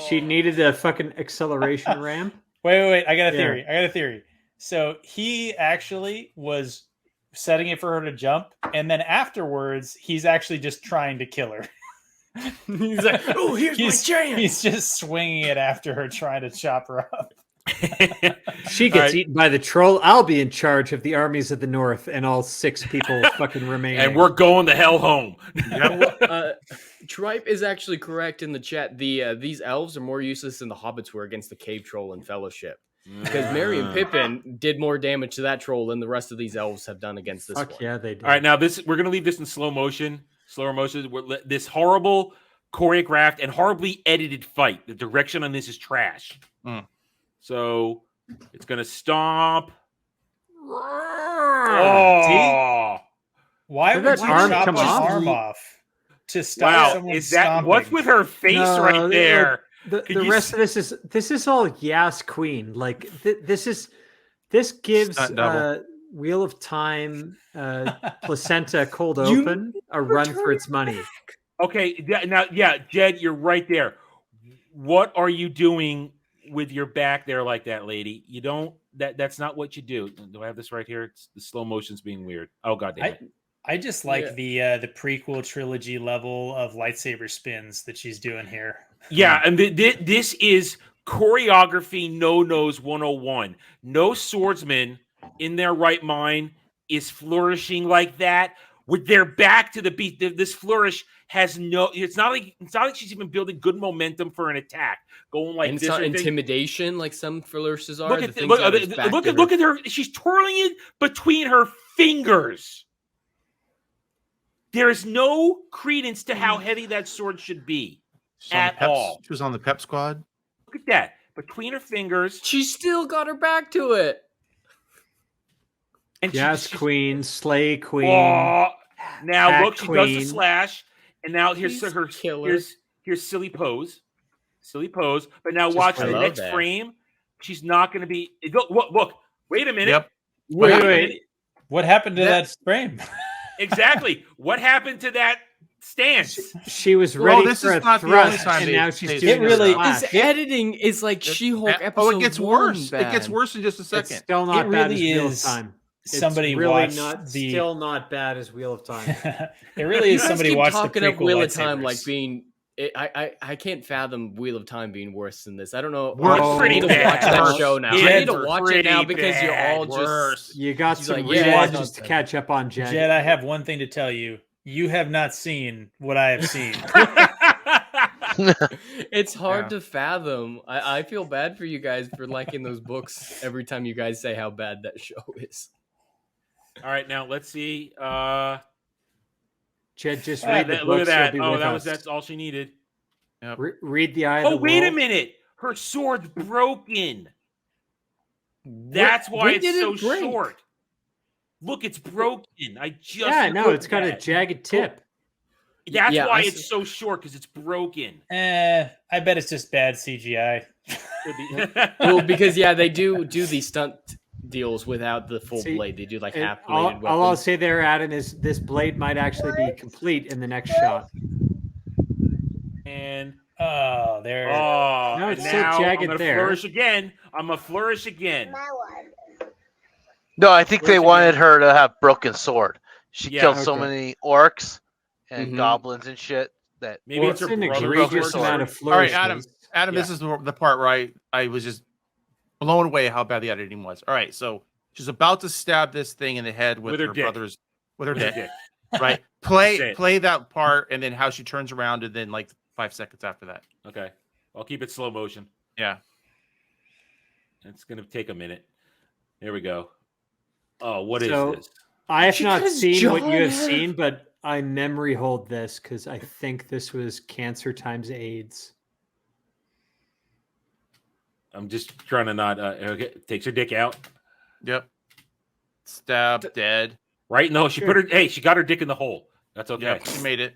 [SPEAKER 4] She needed a fucking acceleration ramp.
[SPEAKER 14] Wait. I got a
[SPEAKER 4] Yeah.
[SPEAKER 14] theory. So he actually was setting it for her to jump, and then afterwards, he's actually just trying to kill her.
[SPEAKER 11] He's like, "Oh, here's my chance."
[SPEAKER 14] He's just swinging it after her, trying to chop her up.
[SPEAKER 4] She gets eaten by the troll. I'll be in charge of the armies of the north, and all 6 people fucking remain.
[SPEAKER 10] And we're going the hell home.
[SPEAKER 11] Tripe is actually correct in the chat. These elves are more useless than the hobbits were against the cave troll in Fellowship. Because Merry and Pippin did more damage to that troll than the rest of these elves have done against this one.
[SPEAKER 4] Yeah, they did.
[SPEAKER 10] All right, now we're gonna leave this in slower motion. This horrible choreographed and horribly edited fight. The direction on this is trash. So it's gonna stomp.
[SPEAKER 14] Oh. Why would you chop an arm off to stop someone stomping?
[SPEAKER 10] What's with her face right there?
[SPEAKER 4] The rest of this is all Yas Queen. Like this gives Wheel of Time placenta cold open a run for its money.
[SPEAKER 10] Okay, now Jed, you're right there. What are you doing with your back there like that, lady? You don't. That's not what you do. Do I have this right here? It's the slow motion's being weird. Oh god damn it.
[SPEAKER 14] I just like the prequel trilogy level of lightsaber spins that she's doing here.
[SPEAKER 10] Yeah, and this is choreography no-nos 101. No swordsman in their right mind is flourishing like that with their back to the beat. This flourish has no. It's not like she's even building good momentum for an attack. Going like
[SPEAKER 11] and
[SPEAKER 10] this.
[SPEAKER 11] It's not intimidation like some flourishes are.
[SPEAKER 10] Look at her. She's twirling it between her fingers. There is no credence to how heavy that sword should be at all.
[SPEAKER 12] She was on the pep squad.
[SPEAKER 10] Look at that. Between her fingers.
[SPEAKER 11] She still got her back to it.
[SPEAKER 4] And Queen, Slay Queen.
[SPEAKER 10] Oh, now look,
[SPEAKER 4] Queen.
[SPEAKER 10] She does the slash. And now here's silly pose. Silly pose. But now watch the next frame. She's not going to be... Look. Wait a minute.
[SPEAKER 12] Yep.
[SPEAKER 14] Wait. What happened to that frame?
[SPEAKER 10] Exactly. What happened to that stance?
[SPEAKER 4] She was ready for a thrust, and now she's doing
[SPEAKER 11] this editing is like She-Hulk episode.
[SPEAKER 12] It gets worse. It gets worse in just a second.
[SPEAKER 4] It's still not bad as Wheel of Time.
[SPEAKER 14] Somebody
[SPEAKER 4] still not bad as Wheel of Time.
[SPEAKER 14] It really is. Somebody watched the prequel
[SPEAKER 11] up Wheel of Time like being. I can't fathom Wheel of Time being worse than this. I don't know.
[SPEAKER 10] I need to watch
[SPEAKER 11] that show now. I need to watch it now because you're all just.
[SPEAKER 4] You got some rewatches to catch up on, Jed.
[SPEAKER 14] Jed, I have one thing to tell you. You have not seen what I have seen.
[SPEAKER 11] It's hard to fathom. I feel bad for you guys for liking those books every time you guys say how bad that show is.
[SPEAKER 10] All right, now let's see.
[SPEAKER 4] Jed, just read the books.
[SPEAKER 10] Look at that. That's all she needed.
[SPEAKER 4] Yep. Read the Eye of the World.
[SPEAKER 10] Wait a minute. Her sword's broken. That's why it's so short. Look, it's broken.
[SPEAKER 4] It's got a jagged tip.
[SPEAKER 10] That's why it's so short, because it's broken.
[SPEAKER 14] I bet it's just bad CGI.
[SPEAKER 11] Well, because they do these stunt deals without the full blade. They do like half bladed weapons.
[SPEAKER 4] All I'll say there, Adam, is this blade might actually be complete in the next shot.
[SPEAKER 10] And
[SPEAKER 14] there.
[SPEAKER 4] No, it's still jagged there.
[SPEAKER 10] I'm gonna flourish again.
[SPEAKER 13] No, I think they wanted her to have broken sword. She killed so many orcs and goblins and shit that
[SPEAKER 10] maybe it's
[SPEAKER 4] an egregious amount of flourish.
[SPEAKER 12] All right, Adam, this is the part where I was just blown away how bad the editing was. All right, so she's about to stab this thing in the head with her brother's with her dick. Right? Play that part, and then how she turns around, and then like 5 seconds after that.
[SPEAKER 10] Okay, I'll keep it slow motion.
[SPEAKER 12] Yeah,
[SPEAKER 10] it's gonna take a minute. There we go. Oh, what is this?
[SPEAKER 4] I have not seen what you have seen, but I memory hold this because I think this was Cancer times AIDS.
[SPEAKER 10] I'm just trying to not. Okay, takes her dick out.
[SPEAKER 12] Yep. Stab, dead.
[SPEAKER 10] Right? No, she put her. Hey, she got her dick in the hole. That's okay.
[SPEAKER 12] Yep, she made it.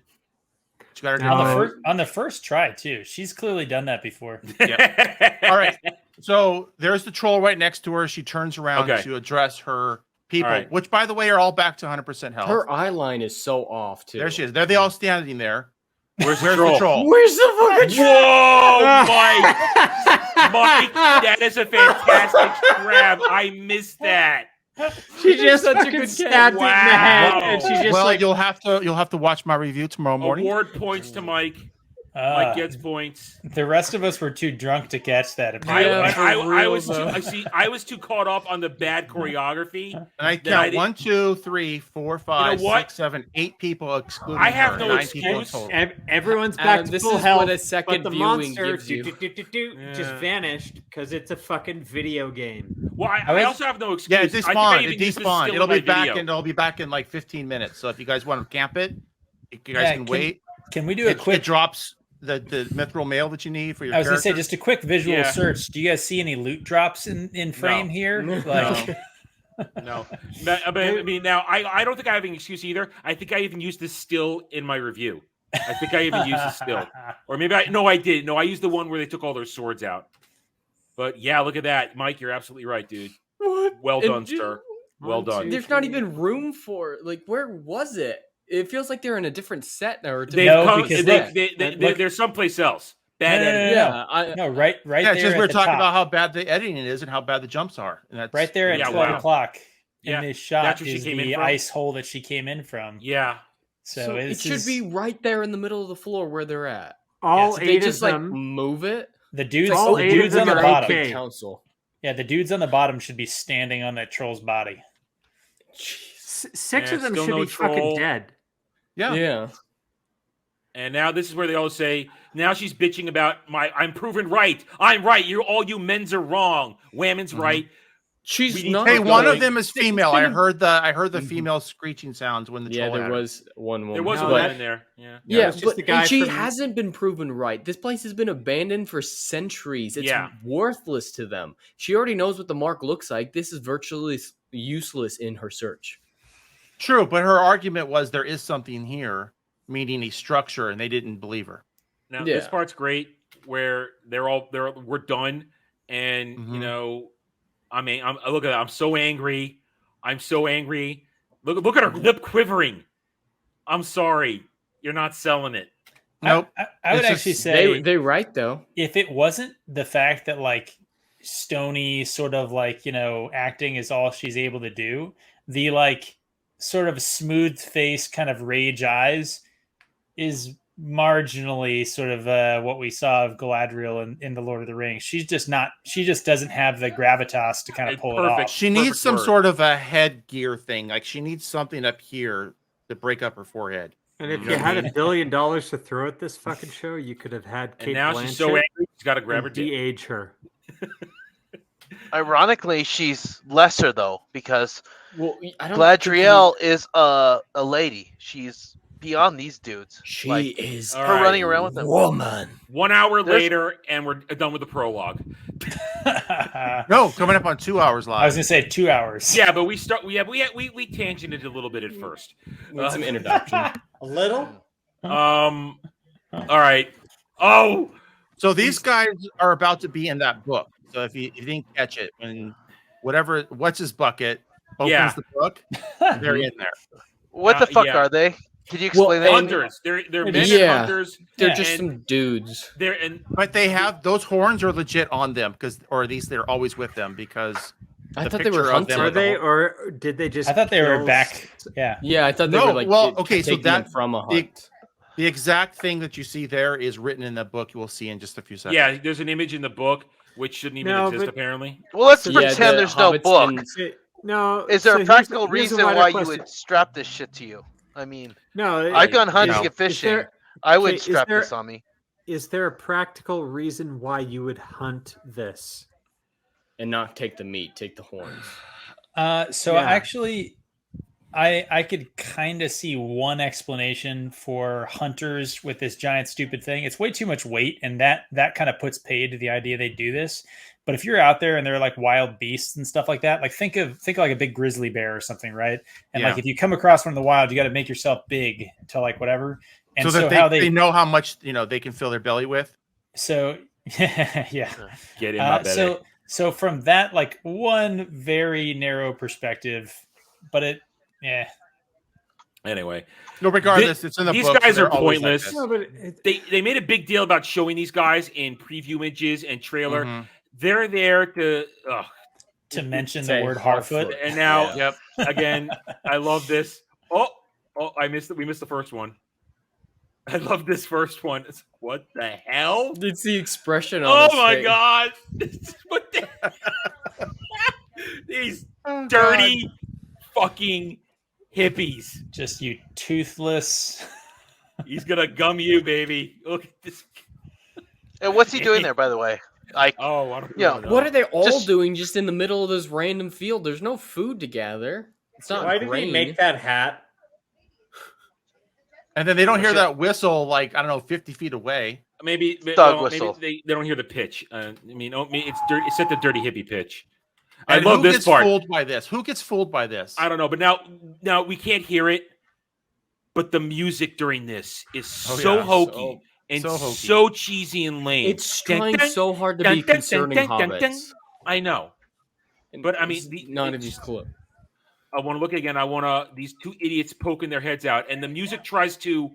[SPEAKER 12] She got her dick
[SPEAKER 14] on the first try too. She's clearly done that before.
[SPEAKER 12] Yep. All right. So there's the troll right next to her. She turns around to address her people, which, by the way, are all back to 100% health.
[SPEAKER 11] Her eye line is so off too.
[SPEAKER 12] There she is. They all standing there.
[SPEAKER 10] Where's the
[SPEAKER 12] troll?
[SPEAKER 11] Where's the fucking troll?
[SPEAKER 10] Whoa, Mike! Mike, that is a fantastic grab. I missed that.
[SPEAKER 4] She just
[SPEAKER 11] such a
[SPEAKER 4] fucking
[SPEAKER 11] good
[SPEAKER 4] stabbed it in the head, and she's just
[SPEAKER 12] well,
[SPEAKER 4] like,
[SPEAKER 12] you'll have to watch my review tomorrow morning.
[SPEAKER 10] Award points to Mike. Mike gets points.
[SPEAKER 14] The rest of us were too drunk to catch that.
[SPEAKER 10] I was too caught up on the bad choreography.
[SPEAKER 12] And I count 1, 2, 3, 4, 5, 6, 7, 8 people excluding
[SPEAKER 10] I have
[SPEAKER 12] her.
[SPEAKER 10] no
[SPEAKER 12] 9 people
[SPEAKER 10] excuse.
[SPEAKER 12] total.
[SPEAKER 4] everyone's back to
[SPEAKER 11] this
[SPEAKER 4] full
[SPEAKER 11] is
[SPEAKER 4] health,
[SPEAKER 11] what a second
[SPEAKER 4] but the
[SPEAKER 11] viewing
[SPEAKER 4] monster
[SPEAKER 11] gives you.
[SPEAKER 4] just vanished because it's a fucking video game.
[SPEAKER 10] Well, I also have no excuse.
[SPEAKER 12] Yeah, it despawned.
[SPEAKER 10] I
[SPEAKER 12] It
[SPEAKER 10] think I even used this
[SPEAKER 12] despawned.
[SPEAKER 10] skill
[SPEAKER 12] It'll
[SPEAKER 10] in
[SPEAKER 12] be
[SPEAKER 10] my
[SPEAKER 12] back
[SPEAKER 10] video.
[SPEAKER 12] and it'll be back in like 15 minutes. So if you guys want to camp it, you guys can wait.
[SPEAKER 14] Can we do a quick?
[SPEAKER 12] It drops the mithril mail that you need for your.
[SPEAKER 14] I was gonna say
[SPEAKER 12] character.
[SPEAKER 14] just a quick visual search. Do you guys see any loot drops in frame here? Like,
[SPEAKER 10] No. I mean, now I don't think I have an excuse either. I think I even used this still in my review. I think I even used this still, or maybe I did. No, I used the one where they took all their swords out. But yeah, look at that, Mike. You're absolutely right, dude. Well done, sir. Well done.
[SPEAKER 11] There's not even room for like. Where was it? It feels like they're in a different set now. Or
[SPEAKER 10] they're someplace else. Bad editing.
[SPEAKER 14] Right
[SPEAKER 12] Yeah,
[SPEAKER 14] there.
[SPEAKER 12] it's just we're
[SPEAKER 14] at the
[SPEAKER 12] talking
[SPEAKER 14] top.
[SPEAKER 12] about how bad the editing is and how bad the jumps are. And that's
[SPEAKER 14] Right there at 12 o'clock in this shot
[SPEAKER 10] That's where she
[SPEAKER 14] is
[SPEAKER 10] came in
[SPEAKER 14] the
[SPEAKER 10] from?
[SPEAKER 14] ice hole that she came in from.
[SPEAKER 10] Yeah.
[SPEAKER 14] So,
[SPEAKER 11] it should be right there in the middle of the floor where they're at.
[SPEAKER 4] All
[SPEAKER 11] Did they
[SPEAKER 4] 8
[SPEAKER 11] just
[SPEAKER 4] of
[SPEAKER 11] like
[SPEAKER 4] them.
[SPEAKER 11] move it?
[SPEAKER 14] The dudes,
[SPEAKER 4] All
[SPEAKER 14] the
[SPEAKER 4] 8 of
[SPEAKER 14] dudes on
[SPEAKER 4] them
[SPEAKER 14] the
[SPEAKER 4] are
[SPEAKER 14] bottom.
[SPEAKER 4] okay.
[SPEAKER 11] Council.
[SPEAKER 14] Yeah, the dudes on the bottom should be standing on that troll's body.
[SPEAKER 4] 6 of them
[SPEAKER 10] still
[SPEAKER 4] should
[SPEAKER 10] no
[SPEAKER 4] be fucking
[SPEAKER 10] troll.
[SPEAKER 4] dead.
[SPEAKER 11] Yeah.
[SPEAKER 10] And now this is where they all say, now she's bitching about I'm proven right. I'm right. All you men's are wrong. Whammon's right.
[SPEAKER 11] She's not.
[SPEAKER 12] Hey, one
[SPEAKER 11] going-
[SPEAKER 12] of them is female. I heard the female screeching sounds when the
[SPEAKER 11] Yeah,
[SPEAKER 12] troll
[SPEAKER 11] there
[SPEAKER 12] had her.
[SPEAKER 11] was one woman.
[SPEAKER 10] There was a
[SPEAKER 11] but-
[SPEAKER 10] woman in there. Yeah.
[SPEAKER 11] Yeah,
[SPEAKER 4] it's just
[SPEAKER 11] but
[SPEAKER 4] the guy
[SPEAKER 11] and she
[SPEAKER 4] from-
[SPEAKER 11] hasn't been proven right. This place has been abandoned for centuries. It's worthless to them. She already knows what the mark looks like. This is virtually useless in her search.
[SPEAKER 12] True, but her argument was there is something here, meaning a structure, and they didn't believe her.
[SPEAKER 10] Now this part's great where we're done, and you know, I mean, look at that. I'm so angry. I'm so angry. Look at her lip quivering. I'm sorry, you're not selling it.
[SPEAKER 12] Nope.
[SPEAKER 14] I would actually say
[SPEAKER 11] they right though.
[SPEAKER 14] If it wasn't the fact that like Stony sort of like, you know, acting is all she's able to do, the like sort of smooth face kind of rage eyes is marginally sort of what we saw of Galadriel in the Lord of the Rings. She just doesn't have the gravitas to kind of pull it off.
[SPEAKER 12] She needs some sort of a headgear thing. Like she needs something up here to break up her forehead.
[SPEAKER 4] And if you had $1 billion to throw at this fucking show, you could have had Kate
[SPEAKER 10] And now
[SPEAKER 4] Blanchett
[SPEAKER 10] she's so angry, she's got to grab her
[SPEAKER 4] and
[SPEAKER 10] dick.
[SPEAKER 4] de-age her.
[SPEAKER 13] Ironically, she's lesser though because
[SPEAKER 11] I don't
[SPEAKER 13] Galadriel is a lady. She's beyond these dudes.
[SPEAKER 11] She is
[SPEAKER 13] her running around with them.
[SPEAKER 11] Woman.
[SPEAKER 10] 1 hour later, and we're done with the prologue.
[SPEAKER 12] No, coming up on 2 hours live.
[SPEAKER 14] I was gonna say 2 hours.
[SPEAKER 10] Yeah, but we tangented a little bit at first.
[SPEAKER 11] Some introduction.
[SPEAKER 4] A little.
[SPEAKER 10] All right. Oh,
[SPEAKER 12] so these guys are about to be in that book. So if you didn't catch it, when what's his bucket opens the book, they're in there.
[SPEAKER 13] What the fuck are they? Could you explain that?
[SPEAKER 10] Hunters. They're men hunters.
[SPEAKER 11] They're just some dudes.
[SPEAKER 12] But they have those horns are legit on them or at least they're always with them because
[SPEAKER 11] I
[SPEAKER 12] the
[SPEAKER 11] thought they were
[SPEAKER 12] picture of them
[SPEAKER 11] hunters.
[SPEAKER 4] Are they, or did they just?
[SPEAKER 14] I thought they were
[SPEAKER 4] kill-
[SPEAKER 14] back. Yeah.
[SPEAKER 11] Yeah, I thought they
[SPEAKER 12] No,
[SPEAKER 11] were like
[SPEAKER 12] well, okay, so
[SPEAKER 11] taking them
[SPEAKER 12] that
[SPEAKER 11] from a hunt.
[SPEAKER 12] the exact thing that you see there is written in the book. You will see in just a few seconds.
[SPEAKER 10] Yeah, there's an image in the book which shouldn't even
[SPEAKER 4] No,
[SPEAKER 10] exist
[SPEAKER 4] but-
[SPEAKER 10] apparently.
[SPEAKER 13] Well, let's
[SPEAKER 11] Yeah,
[SPEAKER 13] pretend
[SPEAKER 11] the
[SPEAKER 13] there's no
[SPEAKER 11] hobbits
[SPEAKER 13] book.
[SPEAKER 11] and-
[SPEAKER 4] No.
[SPEAKER 13] Is there
[SPEAKER 4] so
[SPEAKER 13] a
[SPEAKER 4] here's-
[SPEAKER 13] practical
[SPEAKER 4] here's a
[SPEAKER 13] reason
[SPEAKER 4] wider
[SPEAKER 13] why
[SPEAKER 4] question.
[SPEAKER 13] you would strap this shit to you? I mean,
[SPEAKER 4] No,
[SPEAKER 13] I've gone hunting
[SPEAKER 12] no.
[SPEAKER 13] and fishing.
[SPEAKER 4] Is there-
[SPEAKER 13] I would
[SPEAKER 4] okay, is
[SPEAKER 13] strap
[SPEAKER 4] there-
[SPEAKER 13] this on me.
[SPEAKER 4] Is there a practical reason why you would hunt this?
[SPEAKER 11] And not take the meat, take the horns.
[SPEAKER 14] So
[SPEAKER 4] Yeah.
[SPEAKER 14] actually, I could kind of see one explanation for hunters with this giant stupid thing. It's way too much weight, and that kind of puts paid to the idea they do this. But if you're out there and they're like wild beasts and stuff like that, like think like a big grizzly bear or something, right? And
[SPEAKER 12] Yeah.
[SPEAKER 14] like if you come across one in the wild, you got to make yourself big to like whatever. And
[SPEAKER 12] so that
[SPEAKER 14] how
[SPEAKER 12] they know how much they can fill their belly with.
[SPEAKER 14] So yeah.
[SPEAKER 10] Get in my belly.
[SPEAKER 14] So from that, like one very narrow perspective, but
[SPEAKER 10] Anyway,
[SPEAKER 12] No, regardless, it's in the
[SPEAKER 10] these
[SPEAKER 12] book.
[SPEAKER 10] guys
[SPEAKER 12] so
[SPEAKER 10] are
[SPEAKER 12] they're always like
[SPEAKER 10] pointless.
[SPEAKER 12] this.
[SPEAKER 4] No, but
[SPEAKER 10] They made a big deal about showing these guys in preview images and trailer.
[SPEAKER 12] Mhm.
[SPEAKER 10] They're there to
[SPEAKER 14] to mention the
[SPEAKER 11] Say
[SPEAKER 14] word Harfoot.
[SPEAKER 10] And now,
[SPEAKER 12] Yep.
[SPEAKER 10] again, I love this. Oh, I missed it. We missed the first one. I love this first one. It's, what the hell?
[SPEAKER 11] It's the expression on
[SPEAKER 10] Oh
[SPEAKER 11] his
[SPEAKER 10] my
[SPEAKER 11] face.
[SPEAKER 10] god! What the? These
[SPEAKER 12] Oh,
[SPEAKER 10] dirty fucking hippies.
[SPEAKER 14] Just you toothless.
[SPEAKER 10] He's gonna gum you, baby. Look at this.
[SPEAKER 13] And what's he doing there, by the way?
[SPEAKER 10] I don't know.
[SPEAKER 11] What are they all doing just in the middle of this random field? There's no food to gather. It's not
[SPEAKER 4] Why did
[SPEAKER 11] grain.
[SPEAKER 4] he make that hat?
[SPEAKER 12] And then they don't hear that whistle like, I don't know, 50 feet away.
[SPEAKER 10] Maybe
[SPEAKER 13] Dog
[SPEAKER 10] maybe
[SPEAKER 13] whistle.
[SPEAKER 10] they don't hear the pitch. I mean, it's dirty. It's at the dirty hippie pitch.
[SPEAKER 12] And
[SPEAKER 10] I love
[SPEAKER 12] who
[SPEAKER 10] this
[SPEAKER 12] gets
[SPEAKER 10] part.
[SPEAKER 12] fooled by this? Who gets fooled by this?
[SPEAKER 10] I don't know, but now we can't hear it. But the music during this is so hokey and so cheesy and lame.
[SPEAKER 11] It's trying so hard to be concerning hobbits.
[SPEAKER 10] I know, but I mean,
[SPEAKER 11] none of these clue.
[SPEAKER 10] I want to look again. I want to these two idiots poking their heads out, and the music tries to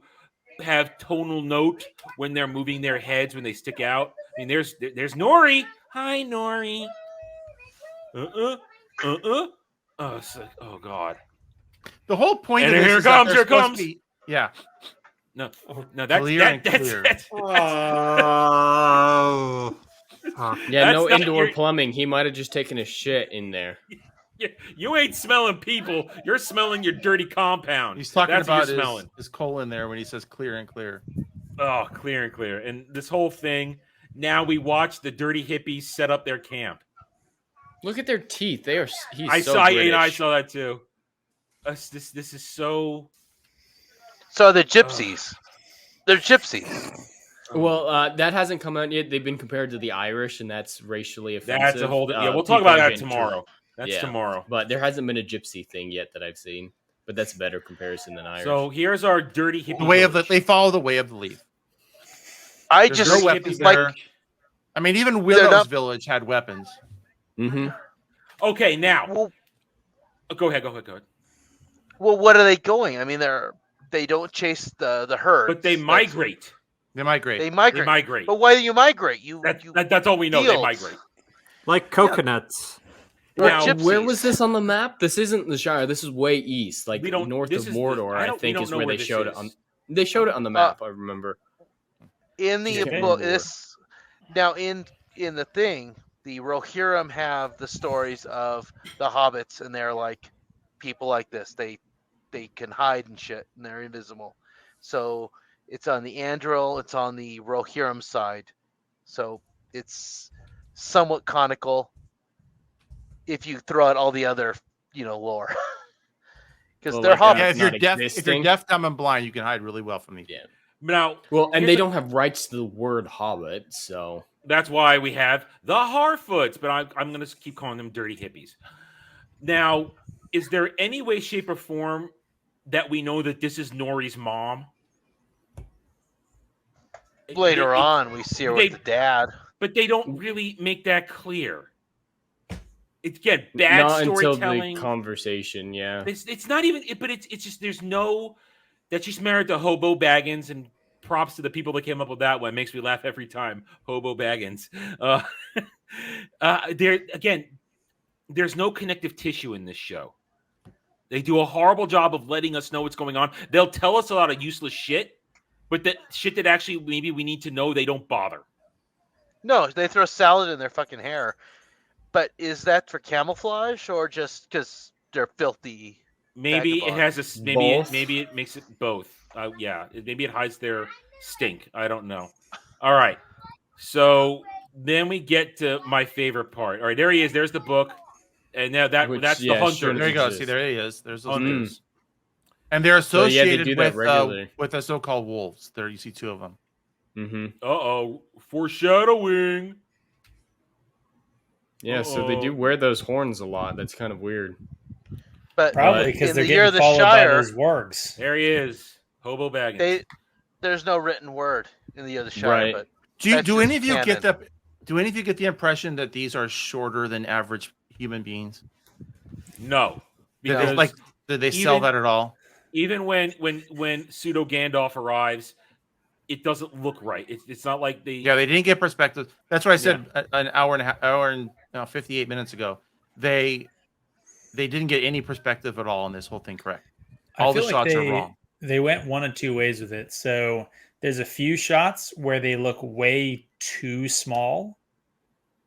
[SPEAKER 10] have tonal note when they're moving their heads when they stick out. I mean, there's Nori. Hi, Nori. Oh God.
[SPEAKER 12] The whole point
[SPEAKER 10] And
[SPEAKER 12] of this
[SPEAKER 10] here
[SPEAKER 12] is that
[SPEAKER 10] comes,
[SPEAKER 12] they're
[SPEAKER 10] here
[SPEAKER 12] supposed
[SPEAKER 10] comes.
[SPEAKER 12] to be- yeah.
[SPEAKER 10] No, that's
[SPEAKER 12] Clear and
[SPEAKER 10] that's
[SPEAKER 12] clear.
[SPEAKER 11] Yeah, no
[SPEAKER 10] not
[SPEAKER 11] indoor
[SPEAKER 10] your-
[SPEAKER 11] plumbing. He might have just taken a shit in there.
[SPEAKER 10] You ain't smelling people. You're smelling your dirty compound.
[SPEAKER 12] He's talking
[SPEAKER 10] That's what
[SPEAKER 12] about
[SPEAKER 10] you're smelling.
[SPEAKER 12] his colon there when he says clear and clear.
[SPEAKER 10] Oh, clear and clear. And this whole thing, now we watch the dirty hippies set up their camp.
[SPEAKER 11] Look at their teeth. They are. He's
[SPEAKER 10] I
[SPEAKER 11] so
[SPEAKER 10] saw
[SPEAKER 11] British.
[SPEAKER 10] I saw that too. This is so.
[SPEAKER 13] So they're gypsies. They're gypsies.
[SPEAKER 11] Well, that hasn't come out yet. They've been compared to the Irish, and that's racially offensive.
[SPEAKER 10] That's a whole. Yeah, we'll talk about that tomorrow. That's
[SPEAKER 11] Yeah,
[SPEAKER 10] tomorrow.
[SPEAKER 11] But there hasn't been a gypsy thing yet that I've seen. But that's a better comparison than Irish.
[SPEAKER 10] So here's our dirty hippie.
[SPEAKER 12] The way of the they follow the way of the leaf.
[SPEAKER 13] I
[SPEAKER 12] There's
[SPEAKER 13] just
[SPEAKER 12] no weapons
[SPEAKER 13] like.
[SPEAKER 12] there. I mean, even Willow's village had weapons.
[SPEAKER 11] Mm-hmm.
[SPEAKER 10] Okay, now.
[SPEAKER 13] Well,
[SPEAKER 10] go ahead.
[SPEAKER 13] Well, what are they going? I mean, they don't chase the herd,
[SPEAKER 10] But they migrate.
[SPEAKER 12] They migrate.
[SPEAKER 13] They migrate.
[SPEAKER 10] They migrate.
[SPEAKER 13] But why do you migrate?
[SPEAKER 10] That's all we know. They
[SPEAKER 13] fields.
[SPEAKER 10] migrate.
[SPEAKER 4] Like coconuts.
[SPEAKER 11] Now,
[SPEAKER 13] gypsies.
[SPEAKER 11] where was this on the map? This isn't the Shire. This is way east, like north of Mordor. I think is where they showed it on. They showed it on the map. I remember.
[SPEAKER 13] In the book, this now in the thing, the Rohirrim have the stories of the hobbits, and they're like people like this. They can hide and shit, and they're invisible. So it's on the Andril, it's on the Rohirrim side. So it's somewhat conical if you throw out all the other, lore. Because they're hobbits.
[SPEAKER 12] Yeah, if you're deaf, dumb, and blind, you can hide really well from these.
[SPEAKER 11] Yeah.
[SPEAKER 10] Now,
[SPEAKER 11] well, and they don't have rights to the word hobbit, so
[SPEAKER 10] that's why we have the Harfoots. But I'm going to keep calling them dirty hippies. Now, is there any way, shape, or form that we know that this is Nori's mom?
[SPEAKER 13] Later on, we see her with the dad.
[SPEAKER 10] But they don't really make that clear. It's bad
[SPEAKER 11] not
[SPEAKER 10] storytelling.
[SPEAKER 11] Until the conversation, yeah.
[SPEAKER 10] It's not even, but it's just there's no that she's married to Hobo Baggins, and props to the people that came up with that one. It makes me laugh every time. Hobo Baggins. There's no connective tissue in this show. They do a horrible job of letting us know what's going on. They'll tell us a lot of useless shit, but that shit that actually maybe we need to know, they don't bother.
[SPEAKER 13] No, they throw salad in their fucking hair. But is that for camouflage or just because they're filthy?
[SPEAKER 10] Maybe it
[SPEAKER 13] vagabonds?
[SPEAKER 10] has a maybe it makes it both. Maybe it hides their stink. I don't know. All right. So then we get to my favorite part. All right, there he is. There's the book, and now that's the hunter.
[SPEAKER 12] There you go. See, there he is. There's those hunters, and they're associated with the so-called wolves. There, you see two of them.
[SPEAKER 11] Mm-hmm.
[SPEAKER 10] Foreshadowing.
[SPEAKER 11] Yeah, so they do wear those horns a lot. That's kind of weird.
[SPEAKER 13] But
[SPEAKER 14] probably because they're getting followed by those wargs.
[SPEAKER 10] There he is, Hobo Baggins.
[SPEAKER 13] There's no written word in the other Shire.
[SPEAKER 11] Right.
[SPEAKER 13] But
[SPEAKER 12] Do any of you get the impression that these are shorter than average human beings?
[SPEAKER 10] No,
[SPEAKER 12] did they sell that at all?
[SPEAKER 10] Even when pseudo Gandalf arrives, it doesn't look right. It's not like they.
[SPEAKER 12] Yeah, they didn't get perspective. That's what I said an hour and 58 minutes ago. they didn't get any perspective at all on this whole thing correct.
[SPEAKER 14] I
[SPEAKER 12] All the
[SPEAKER 14] feel like
[SPEAKER 12] shots are wrong.
[SPEAKER 14] They went one of two ways with it. So there's a few shots where they look way too small,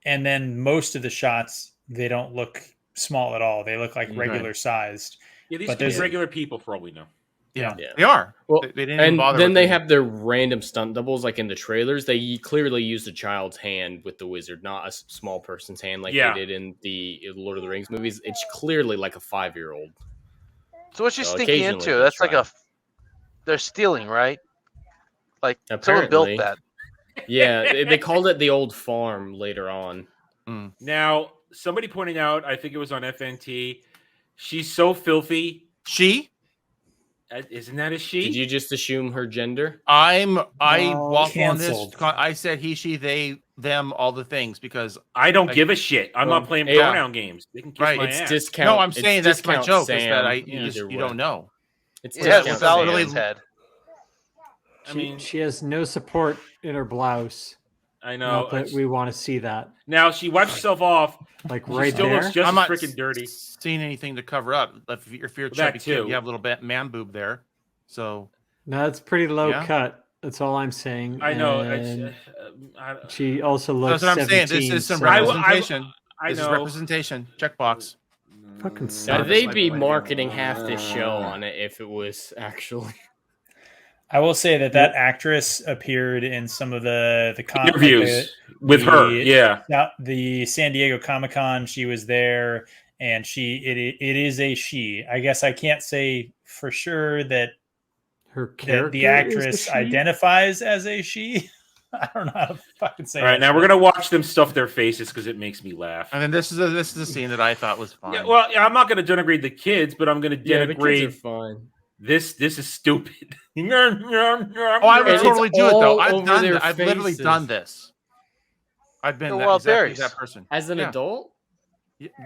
[SPEAKER 14] and then most of the shots they don't look small at all. They look like regular sized.
[SPEAKER 10] Yeah, these
[SPEAKER 14] But
[SPEAKER 10] could be
[SPEAKER 14] there's
[SPEAKER 10] regular people for all we know.
[SPEAKER 12] Yeah, they are.
[SPEAKER 11] Well,
[SPEAKER 12] they didn't even bother.
[SPEAKER 11] Then
[SPEAKER 12] with
[SPEAKER 11] they
[SPEAKER 12] them.
[SPEAKER 11] have their random stunt doubles, like in the trailers. They clearly used a child's hand with the wizard, not a small person's hand like they did in the Lord of the Rings movies. It's clearly like a 5-year-old.
[SPEAKER 13] So what's she sneaking into? That's like they're stealing, right? Like someone built that.
[SPEAKER 11] Yeah, they called it the old farm later on.
[SPEAKER 10] Now, somebody pointed out, I think it was on FNT, she's so filthy.
[SPEAKER 12] She?
[SPEAKER 10] Isn't that a she?
[SPEAKER 11] Did you just assume her gender?
[SPEAKER 12] I walk on this.
[SPEAKER 14] canceled.
[SPEAKER 12] I said he, she, they, them, all the things because
[SPEAKER 10] I don't give a shit. I'm not playing pronoun games. They can kiss my
[SPEAKER 11] it's
[SPEAKER 10] ass.
[SPEAKER 11] discount.
[SPEAKER 12] No, I'm saying that's my
[SPEAKER 11] discount
[SPEAKER 12] joke.
[SPEAKER 11] Sam,
[SPEAKER 12] Is that you don't know.
[SPEAKER 11] It's
[SPEAKER 13] discount Sam. Head.
[SPEAKER 4] She has no support in her blouse.
[SPEAKER 10] I know.
[SPEAKER 4] Not that we want to see that.
[SPEAKER 10] Now she wipes herself off.
[SPEAKER 4] Like
[SPEAKER 10] she
[SPEAKER 4] right
[SPEAKER 10] still
[SPEAKER 4] there.
[SPEAKER 10] looks just
[SPEAKER 12] I'm
[SPEAKER 10] as
[SPEAKER 12] not
[SPEAKER 10] freaking dirty.
[SPEAKER 12] Seeing anything to cover up. If you're a
[SPEAKER 10] That
[SPEAKER 12] chubby
[SPEAKER 10] too.
[SPEAKER 12] kid, you have a little man boob there. So
[SPEAKER 4] No, it's pretty low cut. That's all I'm saying.
[SPEAKER 10] I know.
[SPEAKER 4] And she also looks.
[SPEAKER 12] that's what I'm saying.
[SPEAKER 4] 17,
[SPEAKER 12] This is some
[SPEAKER 4] so-
[SPEAKER 12] representation.
[SPEAKER 10] I
[SPEAKER 12] This is
[SPEAKER 10] know.
[SPEAKER 12] representation. Checkbox.
[SPEAKER 4] Fucking
[SPEAKER 11] Now,
[SPEAKER 4] sucks.
[SPEAKER 11] they'd be marketing half this show on it if it was actually.
[SPEAKER 14] I will say that actress appeared in some of the
[SPEAKER 10] Interviews with her. Yeah.
[SPEAKER 14] The San Diego Comic-Con, she was there, and it is a she. I guess I can't say for sure that
[SPEAKER 4] her character
[SPEAKER 14] the actress identifies as a she. I don't know how to fucking say.
[SPEAKER 10] All right, now we're gonna watch them stuff their faces because it makes me laugh.
[SPEAKER 12] And then this is a scene that I thought was fine.
[SPEAKER 10] Yeah, well, I'm not gonna denigrate the kids, but I'm gonna
[SPEAKER 11] Yeah, the
[SPEAKER 10] denigrate.
[SPEAKER 11] kids are fine.
[SPEAKER 10] This is stupid.
[SPEAKER 12] Oh, I would totally do it though. I've literally done this. I've been that person
[SPEAKER 11] as an adult.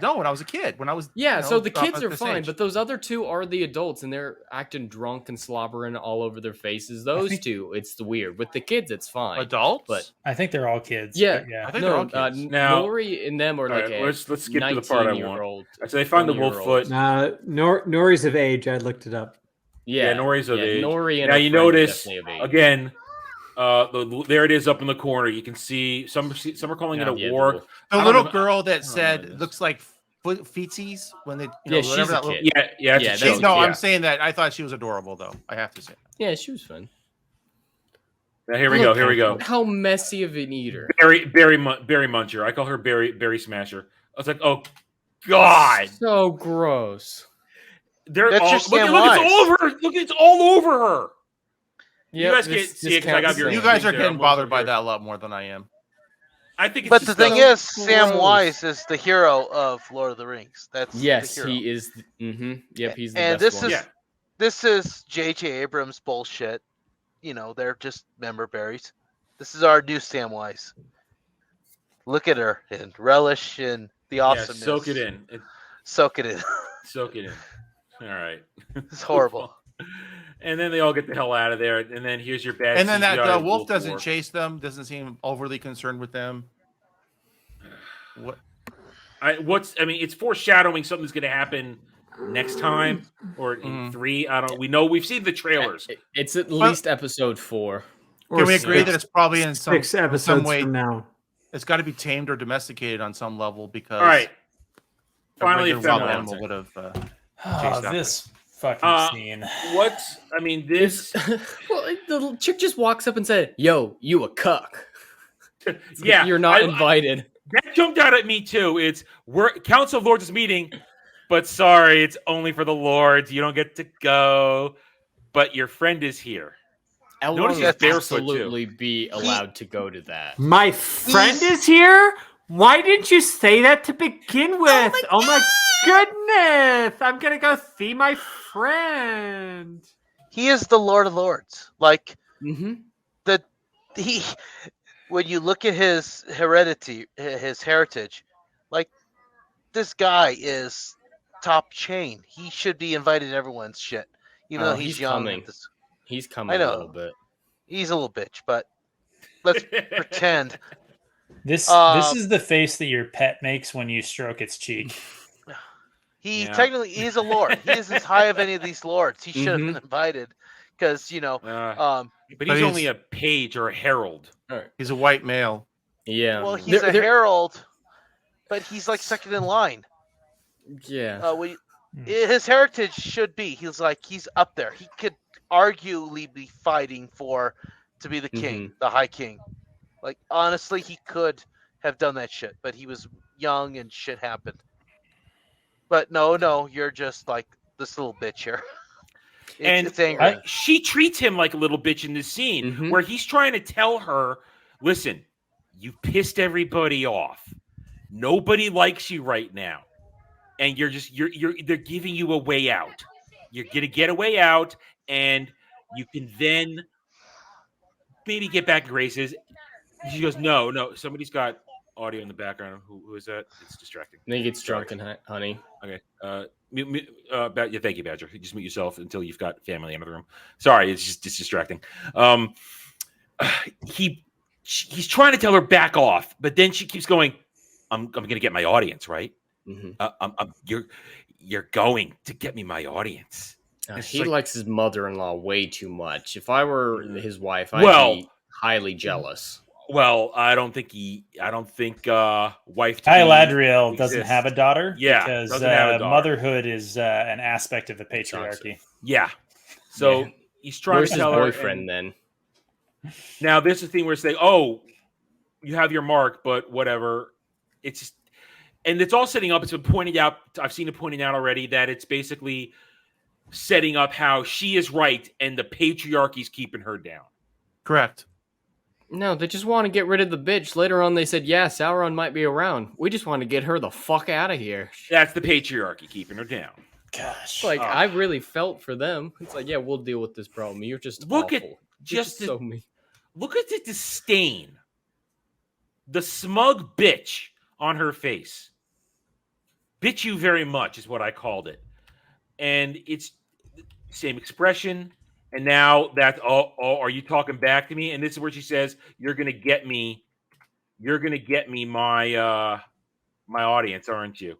[SPEAKER 12] No, when I was a kid. When I was
[SPEAKER 11] so the kids are fine,
[SPEAKER 12] age.
[SPEAKER 11] but those other two are the adults, and they're acting drunk and slobbering all over their faces. Those two, it's the weird. With the kids, it's fine.
[SPEAKER 12] Adults,
[SPEAKER 11] but
[SPEAKER 14] I think they're all kids.
[SPEAKER 11] yeah,
[SPEAKER 14] yeah.
[SPEAKER 12] I think they're all kids.
[SPEAKER 10] Now,
[SPEAKER 11] Nori and them are like
[SPEAKER 10] let's skip to the part I want. So they find the wolf foot.
[SPEAKER 4] Nori's of age. I looked it up.
[SPEAKER 10] Yeah, Nori's of age.
[SPEAKER 11] Nori and
[SPEAKER 10] now
[SPEAKER 11] her
[SPEAKER 10] you
[SPEAKER 11] friend are
[SPEAKER 10] notice
[SPEAKER 11] definitely of age.
[SPEAKER 10] again. There it is up in the corner. You can see some are calling it a warg.
[SPEAKER 12] The little girl that said looks like feetsies when they
[SPEAKER 11] she's
[SPEAKER 12] whatever
[SPEAKER 11] a
[SPEAKER 12] that
[SPEAKER 11] kid.
[SPEAKER 10] yeah.
[SPEAKER 12] No, I'm saying that I thought she was adorable though. I have to say.
[SPEAKER 11] Yeah, she was fun.
[SPEAKER 10] Now here we go. Here we go.
[SPEAKER 11] How messy of an eater.
[SPEAKER 10] Berry Muncher. I call her Berry Smasher. I was like, oh God,
[SPEAKER 11] so gross.
[SPEAKER 10] They're
[SPEAKER 13] That's
[SPEAKER 10] all
[SPEAKER 13] just
[SPEAKER 10] look,
[SPEAKER 13] Sam
[SPEAKER 10] look, it's
[SPEAKER 13] Wise.
[SPEAKER 10] all over. Look, it's all over her.
[SPEAKER 11] Yep,
[SPEAKER 10] you guys can't see it because I got your.
[SPEAKER 12] You guys are getting bothered by that a lot more than I am.
[SPEAKER 10] I think. It's
[SPEAKER 13] But the
[SPEAKER 10] just
[SPEAKER 13] thing
[SPEAKER 10] so
[SPEAKER 13] is, Sam
[SPEAKER 10] gross.
[SPEAKER 13] Wise is the hero of Lord of the Rings. That's
[SPEAKER 11] Yes,
[SPEAKER 13] the hero.
[SPEAKER 11] he is. Yep, he's the
[SPEAKER 13] And
[SPEAKER 11] best
[SPEAKER 13] this
[SPEAKER 11] one.
[SPEAKER 13] this is J.J. Abrams bullshit. They're just member berries. This is our new Sam Wise. Look at her and relish in the awesomeness.
[SPEAKER 10] Soak it in.
[SPEAKER 13] Soak it in.
[SPEAKER 10] Soak it in. All right.
[SPEAKER 13] It's horrible.
[SPEAKER 10] And then they all get the hell out of there. And then here's your bad.
[SPEAKER 12] And then that
[SPEAKER 10] CGI
[SPEAKER 12] wolf doesn't
[SPEAKER 10] war.
[SPEAKER 12] chase them. Doesn't seem overly concerned with them. What?
[SPEAKER 10] It's foreshadowing something's going to happen next time or in 3. I don't. We know we've seen the trailers.
[SPEAKER 11] It's at least episode 4.
[SPEAKER 12] Can we agree that it's probably in some
[SPEAKER 4] 6 episodes
[SPEAKER 12] way
[SPEAKER 4] from now?
[SPEAKER 12] It's got to be tamed or domesticated on some level because.
[SPEAKER 10] All right.
[SPEAKER 12] a
[SPEAKER 10] Finally,
[SPEAKER 12] regular
[SPEAKER 10] a
[SPEAKER 12] wild
[SPEAKER 10] feminine.
[SPEAKER 12] animal would have.
[SPEAKER 14] This fucking scene.
[SPEAKER 10] This.
[SPEAKER 11] Well, the chick just walks up and said, "Yo, you a cuck."
[SPEAKER 10] Yeah,
[SPEAKER 11] you're not invited.
[SPEAKER 10] That jumped out at me too. Council of Lords is meeting, but sorry, it's only for the Lords. You don't get to go, but your friend is here.
[SPEAKER 11] Notice
[SPEAKER 10] he's
[SPEAKER 11] would
[SPEAKER 10] barefoot
[SPEAKER 11] absolutely
[SPEAKER 10] too.
[SPEAKER 11] be allowed to go to that.
[SPEAKER 4] My friend is here? Why didn't you say that to begin with? Oh my goodness! I'm gonna go see my friend.
[SPEAKER 13] He is the Lord of Lords. Like
[SPEAKER 11] Mm-hmm.
[SPEAKER 13] when you look at his heritage, like this guy is top chain. He should be invited to everyone's shit. Even though he's young.
[SPEAKER 11] coming. He's coming
[SPEAKER 13] I know.
[SPEAKER 11] a little bit.
[SPEAKER 13] He's a little bitch, but let's pretend.
[SPEAKER 14] This is the face that your pet makes when you stroke its cheek.
[SPEAKER 13] He technically is a lord. He is as high of any of these lords. He should have been invited because
[SPEAKER 10] but he's only a page or a herald.
[SPEAKER 12] He's a white male.
[SPEAKER 11] Yeah.
[SPEAKER 13] Well, he's a herald, but he's like second in line.
[SPEAKER 11] Yeah.
[SPEAKER 13] His heritage should be he's up there. He could arguably be fighting to be the king, the high king. Like honestly, he could have done that shit, but he was young and shit happened. But no, you're just like this little bitch here. It's angry.
[SPEAKER 10] She treats him like a little bitch in this scene where he's trying to tell her, listen, you've pissed everybody off. Nobody likes you right now. And they're giving you a way out. You're going to get a way out and you can then maybe get back in graces. She goes, no, somebody's got audio in the background. Who is that? It's distracting.
[SPEAKER 11] I think it's Drunken Honey.
[SPEAKER 10] Okay. Thank you, Badger. Just mute yourself until you've got family in the room. Sorry, it's distracting. He's trying to tell her back off, but then she keeps going. I'm going to get my audience, right? You're going to get me my audience.
[SPEAKER 11] He likes his mother-in-law way too much. If I were his wife, I'd be highly jealous.
[SPEAKER 10] Well, I don't think wife
[SPEAKER 14] Galadriel doesn't have a daughter.
[SPEAKER 10] Yeah,
[SPEAKER 14] because
[SPEAKER 10] doesn't have a daughter.
[SPEAKER 14] Motherhood is an aspect of the patriarchy.
[SPEAKER 10] Yeah, so he's trying to tell her.
[SPEAKER 11] Boyfriend then?
[SPEAKER 10] Now this is the thing where it's like, oh, you have your mark, but whatever. It's just, and it's all setting up. It's been pointed out. I've seen it pointed out already that it's basically setting up how she is right and the patriarchy's keeping her down.
[SPEAKER 12] Correct.
[SPEAKER 11] No, they just want to get rid of the bitch. Later on, they said, yeah, Sauron might be around. We just want to get her the fuck out of here.
[SPEAKER 10] That's the patriarchy keeping her down.
[SPEAKER 14] Gosh.
[SPEAKER 11] I really felt for them. It's like, yeah, we'll deal with this problem. You're just awful. So mean.
[SPEAKER 10] Look at the disdain. The smug bitch on her face. Bitch you very much is what I called it. And it's same expression. And now that's, are you talking back to me? And this is where she says, you're going to get me my my audience, aren't you?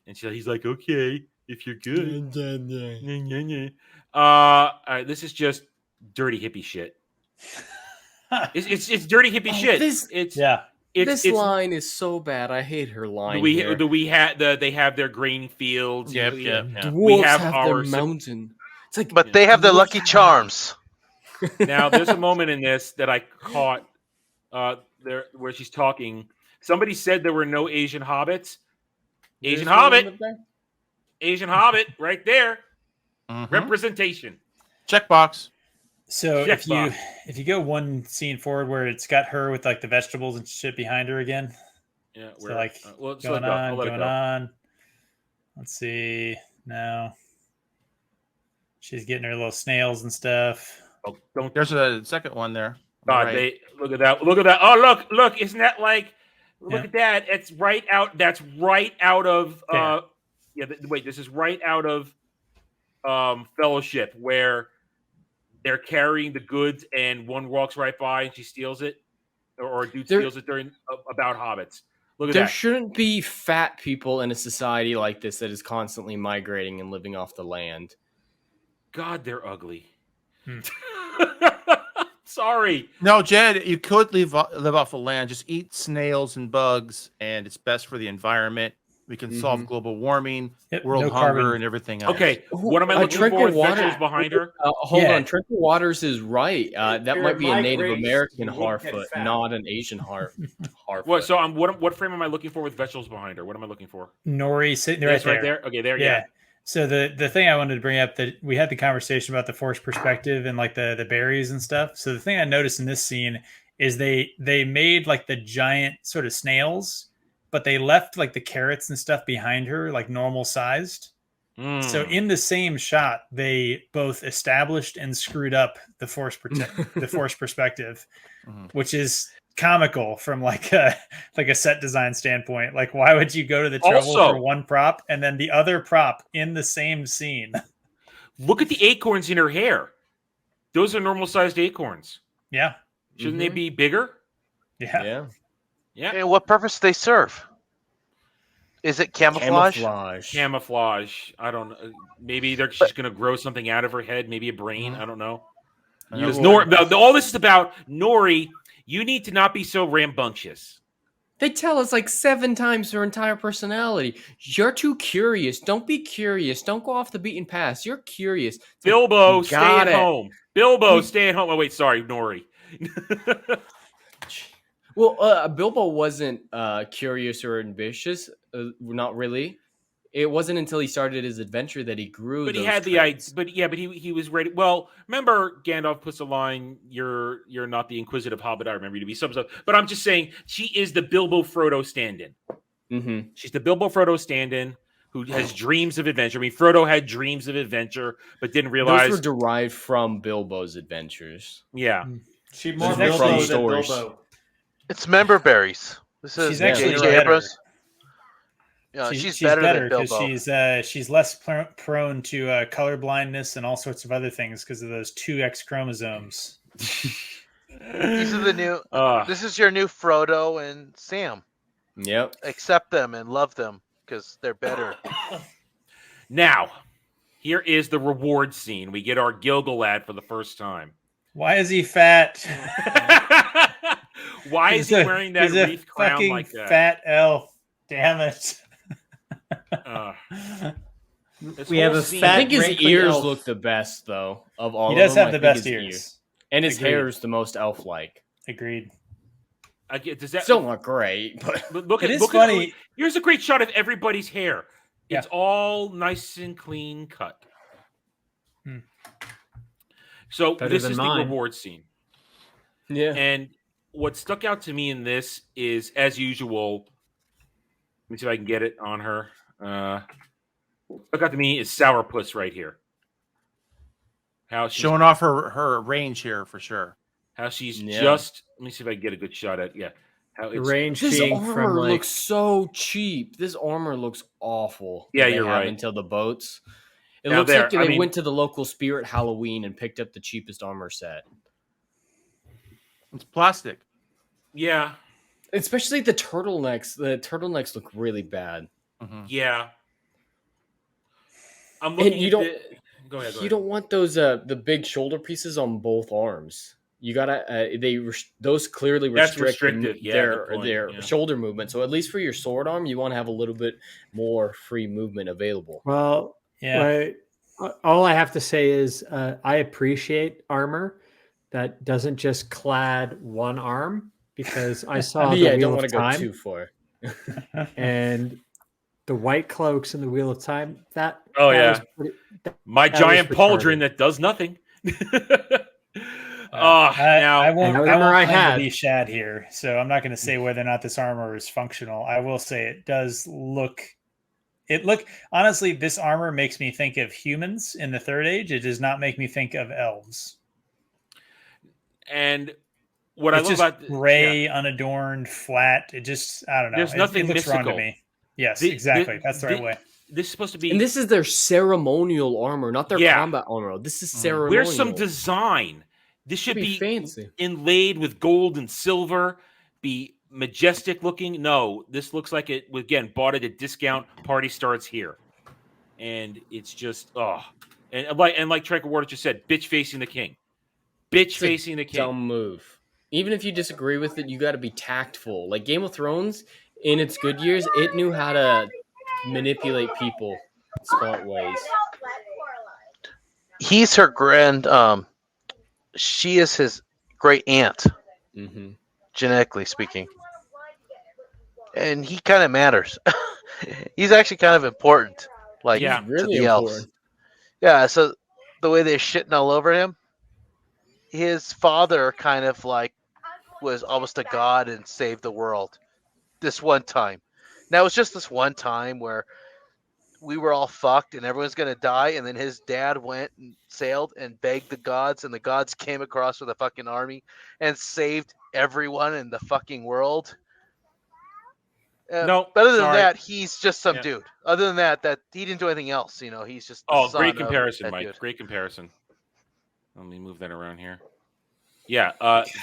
[SPEAKER 10] And he's like, okay, if you're good. This is just dirty hippie shit. It's dirty hippie shit.
[SPEAKER 11] This line is so bad. I hate her line.
[SPEAKER 10] They have their grain fields.
[SPEAKER 11] Yep.
[SPEAKER 10] We
[SPEAKER 11] Wolves
[SPEAKER 10] have
[SPEAKER 11] their mountain. It's like,
[SPEAKER 13] but they have their Lucky Charms.
[SPEAKER 10] Now, there's a moment in this that I caught there where she's talking. Somebody said there were no Asian hobbits. Asian hobbit, right there. Representation.
[SPEAKER 12] Checkbox.
[SPEAKER 14] So if you go one scene forward where it's got her with like the vegetables and shit behind her again.
[SPEAKER 10] Yeah.
[SPEAKER 14] So like going on. Let's see now. She's getting her little snails and stuff.
[SPEAKER 10] Oh,
[SPEAKER 12] There's a second one there.
[SPEAKER 10] Right. Look at that. Look at that. Oh, look. Isn't that like? Look at that. It's right out. That's right out of. This is right out of Fellowship, where they're carrying the goods and one walks right by and she steals it, or a dude steals it during about hobbits. Look at that.
[SPEAKER 11] There shouldn't be fat people in a society like this that is constantly migrating and living off the land.
[SPEAKER 10] God, they're ugly. Sorry.
[SPEAKER 12] No, Jed, you could live off the land. Just eat snails and bugs, and it's best for the environment. We can solve global warming, world hunger, and everything else.
[SPEAKER 10] Okay, what am I looking for? Vegetables behind her?
[SPEAKER 11] Hold on, Triple Waters is right. That might be a Native American Harfoot, not an Asian Harfoot.
[SPEAKER 10] What? So what frame am I looking for with vegetables behind her? What am I looking for?
[SPEAKER 14] Nori sitting right there.
[SPEAKER 10] Okay, there. Yeah.
[SPEAKER 14] So the thing I wanted to bring up, that we had the conversation about the forced perspective and like the berries and stuff. So the thing I noticed in this scene is they made like the giant sort of snails, but they left like the carrots and stuff behind her, like normal sized. So in the same shot, they both established and screwed up the forced perspective, which is comical from like a set design standpoint. Like, why would you go to the trouble for one prop and then the other prop in the same scene?
[SPEAKER 10] Look at the acorns in her hair. Those are normal sized acorns.
[SPEAKER 14] Yeah.
[SPEAKER 10] Shouldn't they be bigger?
[SPEAKER 14] Yeah.
[SPEAKER 13] And what purpose do they serve? Is it camouflage?
[SPEAKER 10] Camouflage. I don't know. Maybe she's going to grow something out of her head. Maybe a brain. I don't know. Because all this is about Nori. You need to not be so rambunctious.
[SPEAKER 11] They tell us like 7 times her entire personality. You're too curious. Don't be curious. Don't go off the beaten path. You're curious. It's
[SPEAKER 10] Bilbo,
[SPEAKER 11] like,
[SPEAKER 10] stay at home. Bilbo, stay at home. Oh, wait, sorry, Nori.
[SPEAKER 11] Well, Bilbo wasn't curious or ambitious. Not really. It wasn't until he started his adventure that he grew.
[SPEAKER 10] But he
[SPEAKER 11] those
[SPEAKER 10] had
[SPEAKER 11] traits.
[SPEAKER 10] the idea. But he was ready. Well, remember Gandalf puts a line, "You're not the inquisitive hobbit I remember you to be." Some stuff. But I'm just saying, she is the Bilbo Frodo stand-in.
[SPEAKER 11] Mm-hmm.
[SPEAKER 10] She's the Bilbo Frodo stand-in who has dreams of adventure. I mean, Frodo had dreams of adventure, but didn't realize
[SPEAKER 11] those were derived from Bilbo's adventures.
[SPEAKER 10] Yeah,
[SPEAKER 14] she more Bilbo than Bilbo.
[SPEAKER 13] It's member berries. This is
[SPEAKER 14] She's actually
[SPEAKER 13] J.J.
[SPEAKER 14] better.
[SPEAKER 13] Abrams. Yeah, she's better than Bilbo.
[SPEAKER 14] Because she's less prone to color blindness and all sorts of other things because of those 2 X chromosomes.
[SPEAKER 13] These are the new. This is your new Frodo and Sam.
[SPEAKER 11] Yep.
[SPEAKER 13] Accept them and love them because they're better.
[SPEAKER 10] Now, here is the reward scene. We get our Gilgalad for the first time.
[SPEAKER 14] Why is he fat?
[SPEAKER 10] Why is he wearing that wreath crown like that?
[SPEAKER 14] Fat elf. Damn it.
[SPEAKER 11] We have a fat. I think his ears look the best, though, of all.
[SPEAKER 14] He does
[SPEAKER 11] of them.
[SPEAKER 14] have the best ears,
[SPEAKER 11] and his hair is the most elf-like.
[SPEAKER 14] Agreed.
[SPEAKER 10] Does that
[SPEAKER 11] still not great? But
[SPEAKER 10] look,
[SPEAKER 14] it is
[SPEAKER 10] look
[SPEAKER 14] funny.
[SPEAKER 10] Here's a great shot of everybody's hair. It's all nice and clean cut. So
[SPEAKER 4] Better
[SPEAKER 10] this
[SPEAKER 4] than
[SPEAKER 10] is
[SPEAKER 4] mine.
[SPEAKER 10] the reward scene.
[SPEAKER 11] Yeah.
[SPEAKER 10] And what stuck out to me in this is, as usual. Let me see if I can get it on her. What stuck out to me is Sourpuss right here. How she's
[SPEAKER 12] showing off her range here for sure.
[SPEAKER 10] How she's just. Let me see if I can get a good shot at. Yeah. How
[SPEAKER 4] The range
[SPEAKER 11] This
[SPEAKER 4] being
[SPEAKER 11] armor
[SPEAKER 4] from like
[SPEAKER 11] looks so cheap. This armor looks awful.
[SPEAKER 10] Yeah,
[SPEAKER 11] that they
[SPEAKER 10] you're
[SPEAKER 11] have
[SPEAKER 10] right.
[SPEAKER 11] Until the boats. It
[SPEAKER 10] Now
[SPEAKER 11] looks
[SPEAKER 10] there,
[SPEAKER 11] like they
[SPEAKER 10] I mean-
[SPEAKER 11] went to the local Spirit Halloween and picked up the cheapest armor set.
[SPEAKER 12] It's plastic.
[SPEAKER 10] Yeah.
[SPEAKER 11] Especially the turtlenecks. The turtlenecks look really bad.
[SPEAKER 10] Yeah. I'm looking.
[SPEAKER 11] And you
[SPEAKER 10] at
[SPEAKER 11] don't.
[SPEAKER 10] Go ahead.
[SPEAKER 11] You don't want those the big shoulder pieces on both arms. You gotta those clearly
[SPEAKER 10] That's
[SPEAKER 11] restrict
[SPEAKER 10] restricted. Yeah,
[SPEAKER 11] their
[SPEAKER 10] good point. Yeah.
[SPEAKER 11] shoulder movement. So at least for your sword arm, you want to have a little bit more free movement available.
[SPEAKER 4] Well, all I have to say is I appreciate armor that doesn't just clad one arm because I saw the
[SPEAKER 11] I
[SPEAKER 4] Wheel
[SPEAKER 11] don't
[SPEAKER 4] of
[SPEAKER 11] want to go
[SPEAKER 4] Time
[SPEAKER 11] too far.
[SPEAKER 4] and the white cloaks in the Wheel of Time. That
[SPEAKER 10] Oh
[SPEAKER 4] that
[SPEAKER 10] yeah.
[SPEAKER 4] was pretty-
[SPEAKER 10] My
[SPEAKER 4] that
[SPEAKER 10] giant
[SPEAKER 4] was
[SPEAKER 10] pauldron
[SPEAKER 4] retarded.
[SPEAKER 10] that does nothing.
[SPEAKER 14] I won't.
[SPEAKER 4] That was
[SPEAKER 14] I
[SPEAKER 4] the armor I
[SPEAKER 14] won't claim
[SPEAKER 4] had.
[SPEAKER 14] to be Shad here, so I'm not going to say whether or not this armor is functional. I will say it does look. Honestly, this armor makes me think of humans in the Third Age. It does not make me think of elves.
[SPEAKER 10] And what
[SPEAKER 14] It's
[SPEAKER 10] I love
[SPEAKER 14] just
[SPEAKER 10] about
[SPEAKER 14] gray, unadorned, flat. It just I don't know.
[SPEAKER 10] There's nothing
[SPEAKER 14] it looks wrong to
[SPEAKER 10] mystical.
[SPEAKER 14] me. Yes, exactly. That's the right way.
[SPEAKER 10] This is supposed to be.
[SPEAKER 11] And this is their ceremonial armor, not their combat armor. This is ceremonial.
[SPEAKER 10] Where's some design? This should be
[SPEAKER 11] fancy,
[SPEAKER 10] inlaid with gold and silver, be majestic looking. No, this looks like it again bought at a discount. Party starts here, and it's just and like Tranquil Water just said, bitch facing the king,
[SPEAKER 11] It's a
[SPEAKER 10] facing the king.
[SPEAKER 11] dumb move. Even if you disagree with it, you got to be tactful. Like Game of Thrones, in its good years, it knew how to manipulate people smart ways.
[SPEAKER 13] He's her grand. She is his great aunt, genetically speaking, and he kind of matters. He's actually kind of important, like to
[SPEAKER 11] really
[SPEAKER 13] the elves.
[SPEAKER 11] important.
[SPEAKER 13] Yeah, so the way they're shitting all over him, his father kind of like was almost a god and saved the world this one time. Now it's just this one time where we were all fucked and everyone's gonna die, and then his dad went and sailed and begged the gods, and the gods came across with a fucking army and saved everyone in the fucking world.
[SPEAKER 10] No,
[SPEAKER 13] but other than
[SPEAKER 10] sorry.
[SPEAKER 13] that, he's just some dude. Other than that he didn't do anything else. You know, he's just the son
[SPEAKER 10] Great
[SPEAKER 13] of
[SPEAKER 10] comparison,
[SPEAKER 13] that
[SPEAKER 10] Mike.
[SPEAKER 13] dude.
[SPEAKER 10] Great comparison. Let me move that around here. Yeah,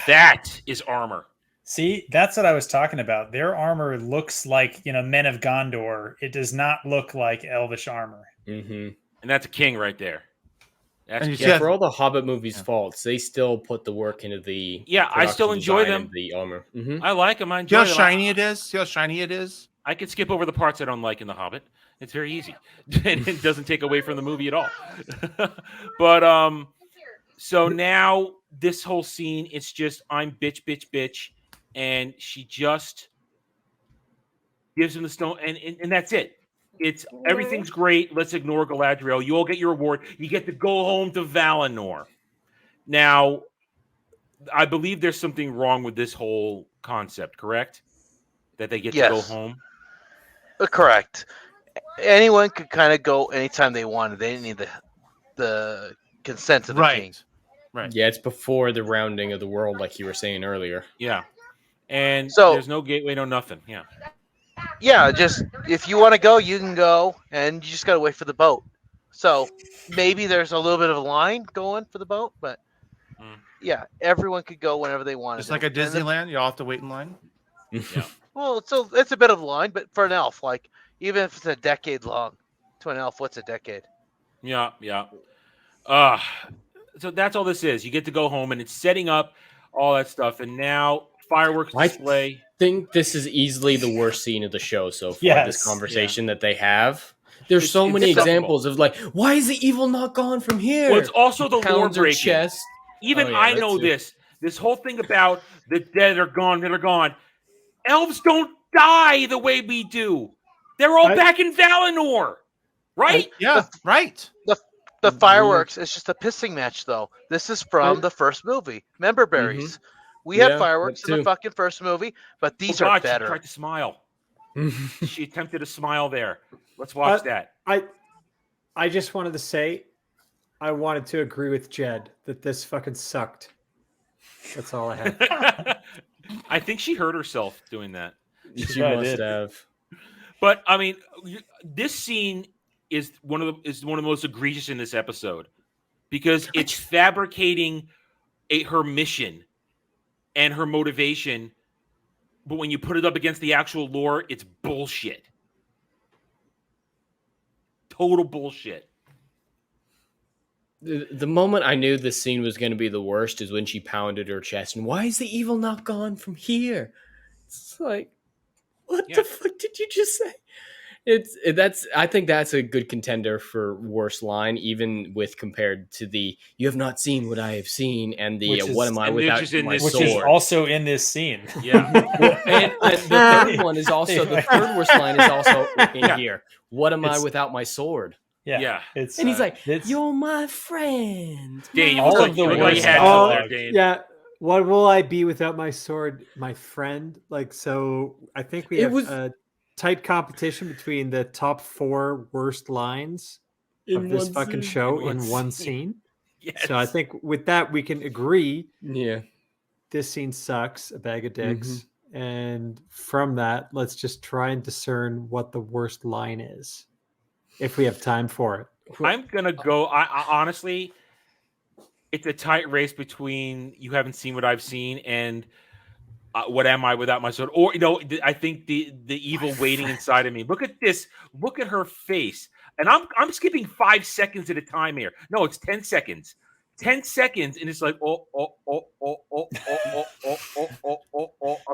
[SPEAKER 10] that is armor.
[SPEAKER 14] See, that's what I was talking about. Their armor looks like, Men of Gondor. It does not look like elvish armor.
[SPEAKER 11] Mm-hmm.
[SPEAKER 10] And that's a king right there.
[SPEAKER 11] For all the Hobbit movies' faults, they still put the work into the
[SPEAKER 10] I still
[SPEAKER 11] production
[SPEAKER 10] enjoy
[SPEAKER 11] design
[SPEAKER 10] them.
[SPEAKER 11] and the armor. Mm-hmm.
[SPEAKER 10] I like them. I
[SPEAKER 12] See
[SPEAKER 10] enjoy
[SPEAKER 12] how
[SPEAKER 10] them.
[SPEAKER 12] shiny it is? See how shiny it is?
[SPEAKER 10] I can skip over the parts I don't like in The Hobbit. It's very easy. And it doesn't take away from the movie at all. But so now this whole scene, it's just I'm bitch, bitch, bitch. And she just gives him the stone, and that's it. It's everything's great. Let's ignore Galadriel. You all get your reward. You get to go home to Valinor. Now, I believe there's something wrong with this whole concept, correct? That they get to go home?
[SPEAKER 13] Correct. Anyone could kind of go anytime they wanted. They didn't need the consent of the king.
[SPEAKER 12] Right.
[SPEAKER 11] Yeah, it's before the rounding of the world, like you were saying earlier.
[SPEAKER 10] Yeah. And
[SPEAKER 13] So,
[SPEAKER 10] there's no gateway, no nothing. Yeah.
[SPEAKER 13] Yeah, just if you want to go, you can go, and you just got to wait for the boat. So maybe there's a little bit of a line going for the boat, but yeah, everyone could go whenever they wanted.
[SPEAKER 12] It's like a Disneyland. You all have to wait in line.
[SPEAKER 10] Yeah.
[SPEAKER 13] Well, it's a bit of a line, but for an elf, like even if it's a decade long, to an elf, what's a decade?
[SPEAKER 10] Yeah. So that's all this is. You get to go home, and it's setting up all that stuff, and now fireworks display.
[SPEAKER 11] I think this is easily the worst scene of the show so far.
[SPEAKER 14] Yes.
[SPEAKER 11] This conversation that they have. There's so many
[SPEAKER 10] insufferable.
[SPEAKER 11] examples of like, why is the evil not gone from here?
[SPEAKER 10] Well, it's also the lore
[SPEAKER 11] Pounds her
[SPEAKER 10] breaking.
[SPEAKER 11] chest.
[SPEAKER 10] Even
[SPEAKER 11] Oh, yeah,
[SPEAKER 10] I
[SPEAKER 11] that
[SPEAKER 10] know
[SPEAKER 11] too.
[SPEAKER 10] this. This whole thing about the dead are gone, they're gone. Elves don't die the way we do. They're all back in Valinor, right?
[SPEAKER 12] Right.
[SPEAKER 13] The fireworks, it's just a pissing match, though. This is from the first movie. Member berries. We had fireworks in the fucking first movie, but these are better.
[SPEAKER 10] She tried to smile. She attempted a smile there. Let's watch that.
[SPEAKER 4] I just wanted to say, I wanted to agree with Jed that this fucking sucked. That's all I had.
[SPEAKER 10] I think she hurt herself doing that.
[SPEAKER 11] She must have.
[SPEAKER 10] But I mean, this scene is one of the most egregious in this episode because it's fabricating her mission and her motivation, but when you put it up against the actual lore, it's bullshit. Total bullshit.
[SPEAKER 11] The moment I knew this scene was going to be the worst is when she pounded her chest. And why is the evil not gone from here? It's like, what the fuck did you just say? I think that's a good contender for worst line, even with compared to the "you have not seen what I have seen" and the "what am I without my sword,"
[SPEAKER 14] which is also in this scene.
[SPEAKER 10] Yeah,
[SPEAKER 11] and the third one is also the third worst line is also in here. What am I without my sword?
[SPEAKER 10] Yeah.
[SPEAKER 11] And he's like, "You're my friend."
[SPEAKER 10] Dane,
[SPEAKER 4] All of the worst. Yeah. What will I be without my sword, my friend? Like, so I think we have a tight competition between the top 4 worst lines of this fucking show in one scene.
[SPEAKER 10] Yes.
[SPEAKER 4] So I think with that we can agree.
[SPEAKER 11] Yeah.
[SPEAKER 4] This scene sucks, a bag of dicks. And from that, let's just try and discern what the worst line is, if we have time for it.
[SPEAKER 10] I'm gonna go. I honestly, it's a tight race between "you haven't seen what I've seen" and "what am I without my sword?" Or I think the evil waiting inside of me. Look at this. Look at her face. And I'm skipping 5 seconds at a time here. No, it's 10 seconds. 10 seconds, and it's like oh. I'm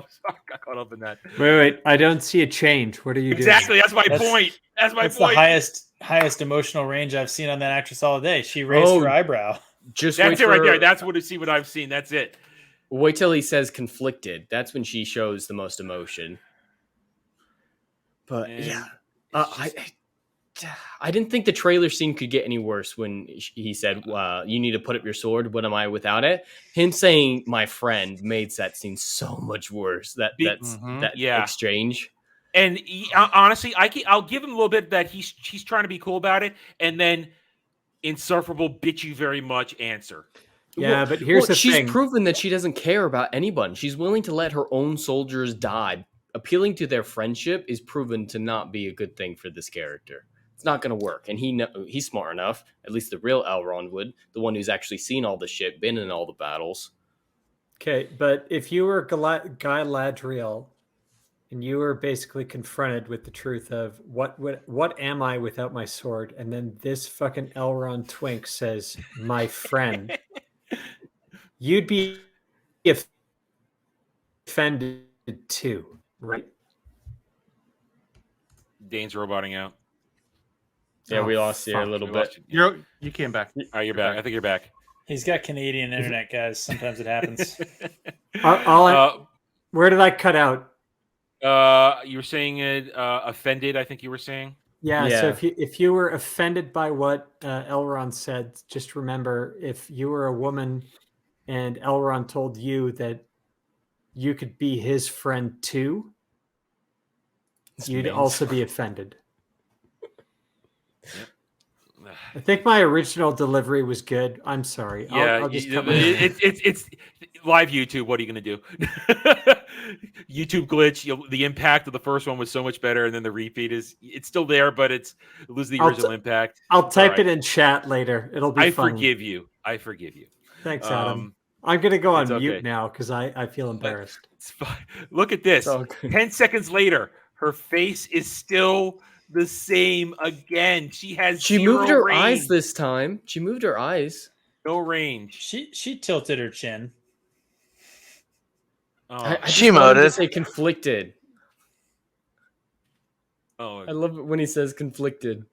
[SPEAKER 10] sorry, I got caught up in that.
[SPEAKER 4] Wait. I don't see a change. What are you doing?
[SPEAKER 10] Exactly. That's my point. That's my point.
[SPEAKER 14] The highest emotional range I've seen on that actress all day. She raised her eyebrow.
[SPEAKER 11] Just
[SPEAKER 10] that's it right there. That's what see what I've seen. That's it.
[SPEAKER 11] Wait till he says conflicted. That's when she shows the most emotion. But I didn't think the trailer scene could get any worse when he said, you need to put up your sword. What am I without it? Him saying my friend made that scene so much worse. That exchange.
[SPEAKER 10] And honestly, I'll give him a little bit that he's trying to be cool about it. And then insufferable bitch you very much answer.
[SPEAKER 4] Yeah, but here's the
[SPEAKER 11] thing.
[SPEAKER 4] thing.
[SPEAKER 11] She's proven that she doesn't care about anyone. She's willing to let her own soldiers die. Appealing to their friendship is proven to not be a good thing for this character. It's not going to work. And he's smart enough, at least the real Elrond would, the one who's actually seen all the shit, been in all the battles.
[SPEAKER 4] Okay, but if you were Galadriel and you were basically confronted with the truth of what am I without my sword, and then this fucking Elrond twink says, "My friend," you'd be offended too, right?
[SPEAKER 10] Dane's roboting out.
[SPEAKER 11] Yeah, we lost you a little bit.
[SPEAKER 12] You came back.
[SPEAKER 10] You're back. I think you're back.
[SPEAKER 14] He's got Canadian internet, guys. Sometimes it happens.
[SPEAKER 4] Where did I cut out?
[SPEAKER 10] You were saying offended. I think you were saying.
[SPEAKER 4] Yeah. So if you were offended by what Elrond said, just remember, if you were a woman and Elrond told you that you could be his friend too, you'd also be offended. I think my original delivery was good. I'm sorry.
[SPEAKER 10] Yeah,
[SPEAKER 4] I'll just
[SPEAKER 10] it's live YouTube. What are you going to do? YouTube glitch. The impact of the first one was so much better, and then the repeat it's still there, but it loses the original impact.
[SPEAKER 4] I'll type it in chat later. It'll be fun.
[SPEAKER 10] Forgive you. I forgive you.
[SPEAKER 4] Thanks, Adam. I'm going to go on mute now because I feel embarrassed.
[SPEAKER 10] It's fine. Look at this. 10 seconds later, her face is still the same again. She
[SPEAKER 11] moved her
[SPEAKER 10] range.
[SPEAKER 11] eyes this time. She moved her eyes.
[SPEAKER 10] No range.
[SPEAKER 14] She tilted her chin.
[SPEAKER 11] I
[SPEAKER 13] she moted.
[SPEAKER 11] To say conflicted.
[SPEAKER 10] Oh,
[SPEAKER 11] I love it when he says conflicted.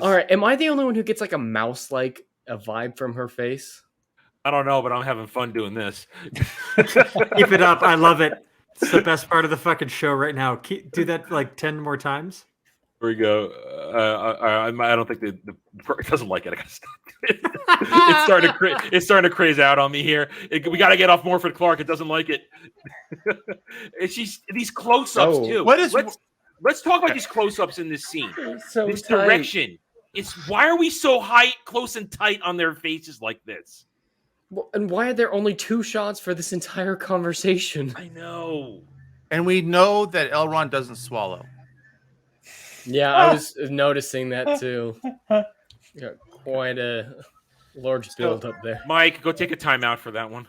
[SPEAKER 11] All right, am I the only one who gets like a mouse-like a vibe from her face?
[SPEAKER 10] I don't know, but I'm having fun doing this.
[SPEAKER 4] Keep it up. I love it. It's the best part of the fucking show right now. Do that like 10 more times.
[SPEAKER 10] Here we go. I don't think it doesn't like it. I gotta stop. It's starting to craze out on me here. We got to get off Morford Clark. It doesn't like it. She's these close-ups too. Let's talk about these close-ups in this scene.
[SPEAKER 11] So
[SPEAKER 10] this
[SPEAKER 11] tight.
[SPEAKER 10] direction. Why are we so close and tight on their faces like this?
[SPEAKER 11] Well, and why are there only 2 shots for this entire conversation?
[SPEAKER 10] I know.
[SPEAKER 12] And we know that Elrond doesn't swallow.
[SPEAKER 11] Yeah, I was noticing that too. Got quite a large build up there.
[SPEAKER 10] Mike, go take a timeout for that one.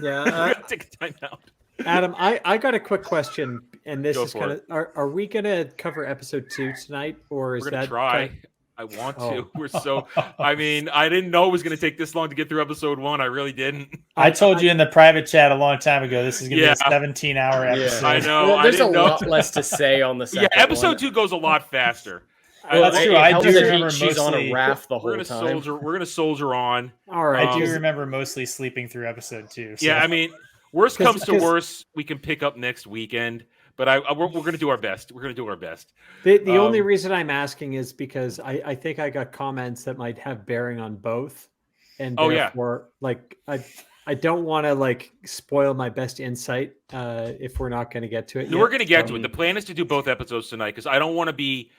[SPEAKER 4] Yeah.
[SPEAKER 10] Take a timeout.
[SPEAKER 4] Adam, I got a quick question, and this is kind
[SPEAKER 10] of.
[SPEAKER 4] Are we going to cover episode 2 tonight, or is
[SPEAKER 10] We're gonna
[SPEAKER 4] that
[SPEAKER 10] try? I want to. We're so. I mean, I didn't know it was going to take this long to get through episode 1. I really didn't.
[SPEAKER 14] I told you in the private chat a long time ago. This is going to be a 17-hour episode.
[SPEAKER 10] I know.
[SPEAKER 11] Well, there's a lot less to say on the second
[SPEAKER 10] episode 2 goes a lot faster.
[SPEAKER 14] Well, that's true. I do remember
[SPEAKER 11] she's on a raft the whole time.
[SPEAKER 10] We're gonna soldier on.
[SPEAKER 4] All right.
[SPEAKER 14] I do remember mostly sleeping through episode 2. So.
[SPEAKER 10] Yeah, I mean, worst comes to worst, we can pick up next weekend. But we're going to do our best. We're going to do our best.
[SPEAKER 4] The only reason I'm asking is because I think I got comments that might have bearing on both, and therefore, like I don't want to like spoil my best insight if we're not going to get to it.
[SPEAKER 10] No, we're going to get to it. The plan is to do both episodes tonight because I don't want to be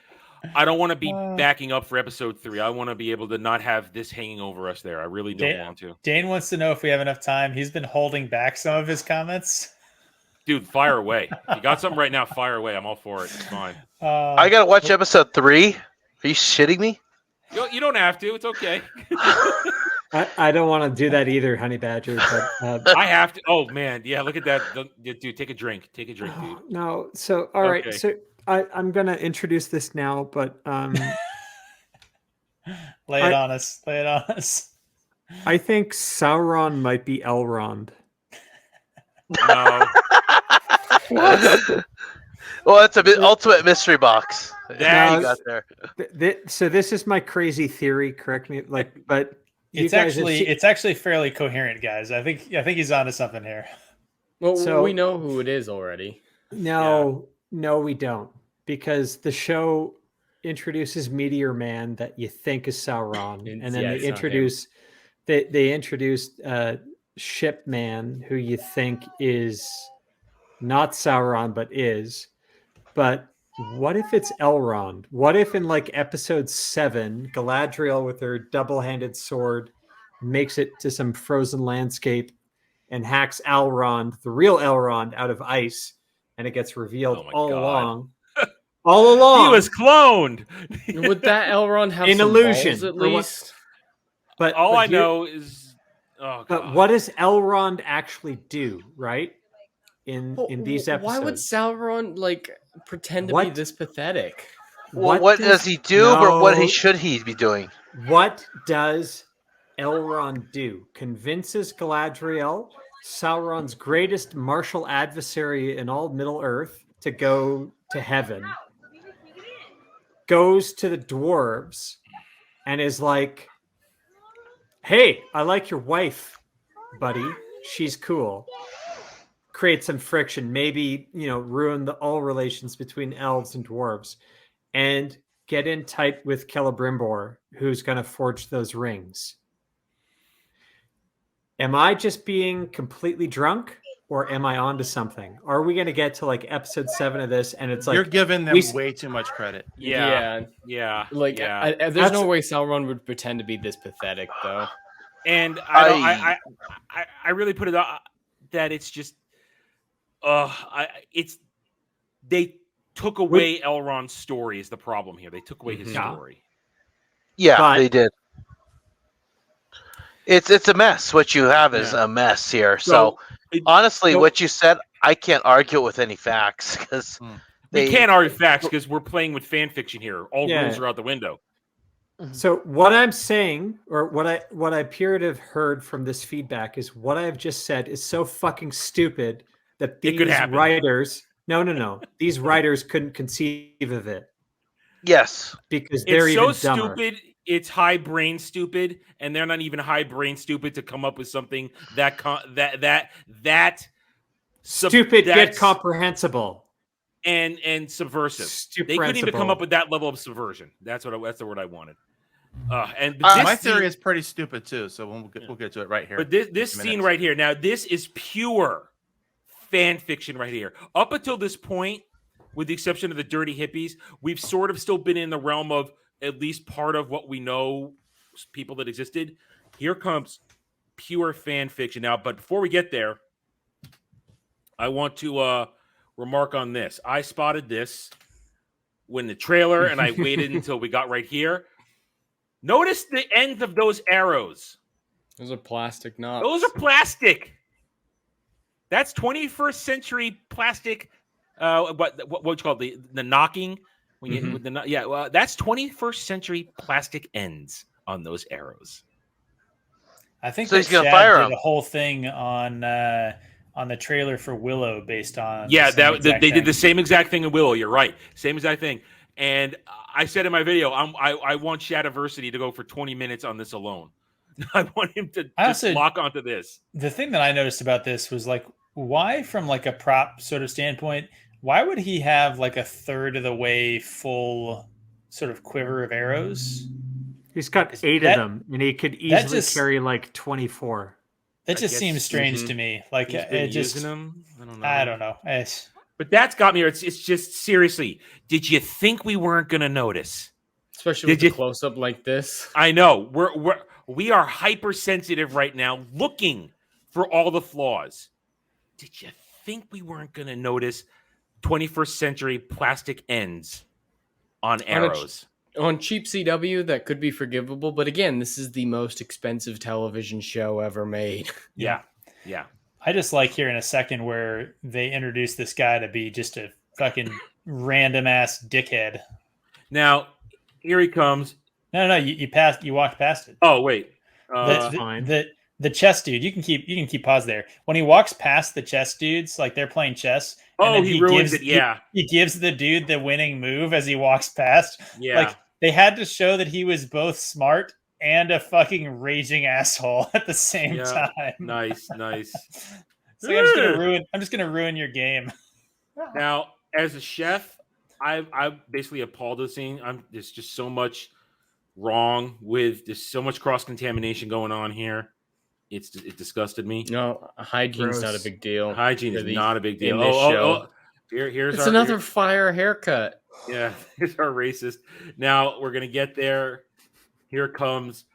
[SPEAKER 10] backing up for episode 3. I want to be able to not have this hanging over us there. I really don't want to.
[SPEAKER 14] Dane wants to know if we have enough time. He's been holding back some of his comments.
[SPEAKER 10] Dude, fire away. If you got something right now, fire away. I'm all for it. It's fine.
[SPEAKER 13] I gotta watch episode 3. Are you shitting me?
[SPEAKER 10] You don't have to. It's okay.
[SPEAKER 4] I don't want to do that either, Honey Badger. But
[SPEAKER 10] I have to. Oh man, yeah. Look at that, dude. Take a drink. Take a drink, dude.
[SPEAKER 4] No. So all right. So I'm gonna introduce this now, but
[SPEAKER 14] lay it on us. Lay it on us.
[SPEAKER 4] I think Sauron might be Elrond.
[SPEAKER 10] No.
[SPEAKER 13] Well, that's a bit ultimate mystery box.
[SPEAKER 10] That
[SPEAKER 13] you got there.
[SPEAKER 4] So this is my crazy theory. Correct me, but
[SPEAKER 14] it's actually fairly coherent, guys. I think he's onto something here.
[SPEAKER 11] Well, so, we know who it is already.
[SPEAKER 4] No, we don't, because the show introduces Meteor Man that you think is Sauron, and then they introduced Ship Man, who you think is not Sauron but is. But what if it's Elrond? What if in like episode 7, Galadriel with her double-handed sword makes it to some frozen landscape and hacks Elrond, the real Elrond, out of ice, and it gets revealed all along. All along,
[SPEAKER 10] he was cloned.
[SPEAKER 11] Would that Elrond have
[SPEAKER 4] an
[SPEAKER 11] some
[SPEAKER 4] illusion
[SPEAKER 11] balls at least?
[SPEAKER 10] But all I know is Oh,
[SPEAKER 4] but what does Elrond actually do? Right in these episodes,
[SPEAKER 11] why would Sauron like pretend to be
[SPEAKER 4] What?
[SPEAKER 11] this pathetic?
[SPEAKER 13] Well, what does he do, or what should he be doing?
[SPEAKER 4] What does Elrond do? Convinces Galadriel, Sauron's greatest martial adversary in all Middle Earth, to go to heaven. Goes to the dwarves and is like, "Hey, I like your wife, buddy. She's cool." Create some friction, maybe, ruin all relations between elves and dwarves, and get in tight with Celebrimbor, who's going to forge those rings. Am I just being completely drunk, or am I onto something? Are we going to get to like episode 7 of this, and it's like
[SPEAKER 12] you're giving them way too much credit?
[SPEAKER 10] Yeah.
[SPEAKER 11] There's no way Sauron would pretend to be this pathetic, though.
[SPEAKER 10] And I really put it out that it's just, they took away Elrond's story is the problem here. They took away his story.
[SPEAKER 13] Yeah, they did. It's a mess. What you have is a mess here. So honestly, what you said, I can't argue with any facts because
[SPEAKER 10] we can't argue facts because we're playing with fan fiction here. All rules are out the window.
[SPEAKER 4] So what I'm saying, or what I appear to have heard from this feedback, is what I've just said is so fucking stupid that these writers, these writers couldn't conceive of it.
[SPEAKER 13] Yes,
[SPEAKER 4] because they're
[SPEAKER 10] it's
[SPEAKER 4] even
[SPEAKER 10] so
[SPEAKER 4] dumber.
[SPEAKER 10] Stupid. It's high brain stupid, and they're not even high brain stupid to come up with something that
[SPEAKER 4] stupid yet comprehensible
[SPEAKER 10] and subversive. They couldn't even come up with that level of subversion. That's the word I wanted.
[SPEAKER 12] My theory is pretty stupid too, so we'll get to it right here.
[SPEAKER 10] But this scene right here, now this is pure fan fiction right here. Up until this point, with the exception of the dirty hippies, we've sort of still been in the realm of at least part of what we know, people that existed. Here comes pure fan fiction now. But before we get there, I want to remark on this. I spotted this when the trailer, and I waited until we got right here. Notice the ends of those arrows.
[SPEAKER 11] Those are plastic knobs.
[SPEAKER 10] Those are plastic. That's 21st century plastic. What you call it? The knocking? When you, with the, that's 21st century plastic ends on those arrows.
[SPEAKER 14] I think
[SPEAKER 13] so.
[SPEAKER 14] that
[SPEAKER 13] He's gonna
[SPEAKER 14] Chad
[SPEAKER 13] fire
[SPEAKER 14] did
[SPEAKER 13] him.
[SPEAKER 14] a whole thing on the trailer for Willow based on.
[SPEAKER 10] Yeah, they did the same exact thing in Willow. You're right, same exact thing. And I said in my video, I want Shadiversity to go for 20 minutes on this alone. I want him to just lock onto this.
[SPEAKER 14] The thing that I noticed about this was like, why, from like a prop sort of standpoint, why would he have like a third of the way full sort of quiver of arrows?
[SPEAKER 4] He's got 8 of them, and he could easily carry like 24.
[SPEAKER 14] That just seems strange to me. Like it just
[SPEAKER 10] using them.
[SPEAKER 14] I don't know.
[SPEAKER 10] But that's got me. It's just seriously. Did you think we weren't going to notice?
[SPEAKER 11] Especially with a close up like this.
[SPEAKER 10] I know we are hypersensitive right now, looking for all the flaws. Did you think we weren't going to notice 21st century plastic ends on arrows?
[SPEAKER 11] On cheap CW, that could be forgivable. But again, this is the most expensive television show ever made.
[SPEAKER 10] Yeah.
[SPEAKER 14] I just like hearing a second where they introduce this guy to be just a fucking random ass dickhead.
[SPEAKER 10] Now, here he comes.
[SPEAKER 14] No, you walked past it.
[SPEAKER 10] Oh, wait.
[SPEAKER 14] Fine. The chess dude, you can keep pause there. When he walks past the chess dudes, like they're playing chess.
[SPEAKER 10] Oh, he ruins it. Yeah.
[SPEAKER 14] He gives the dude the winning move as he walks past.
[SPEAKER 10] Yeah.
[SPEAKER 14] Like they had to show that he was both smart and a fucking raging asshole at the same time.
[SPEAKER 10] Nice.
[SPEAKER 14] So I'm just gonna ruin your game.
[SPEAKER 10] Now, as a chef, I basically appalled the scene. There's just so much wrong with there's so much cross contamination going on here. It disgusted me.
[SPEAKER 11] No, hygiene's not a big deal.
[SPEAKER 10] Hygiene is not a big deal.
[SPEAKER 11] In this show.
[SPEAKER 10] Here's
[SPEAKER 11] another fire haircut.
[SPEAKER 10] Yeah, here's our racist. Now we're gonna get there. Here comes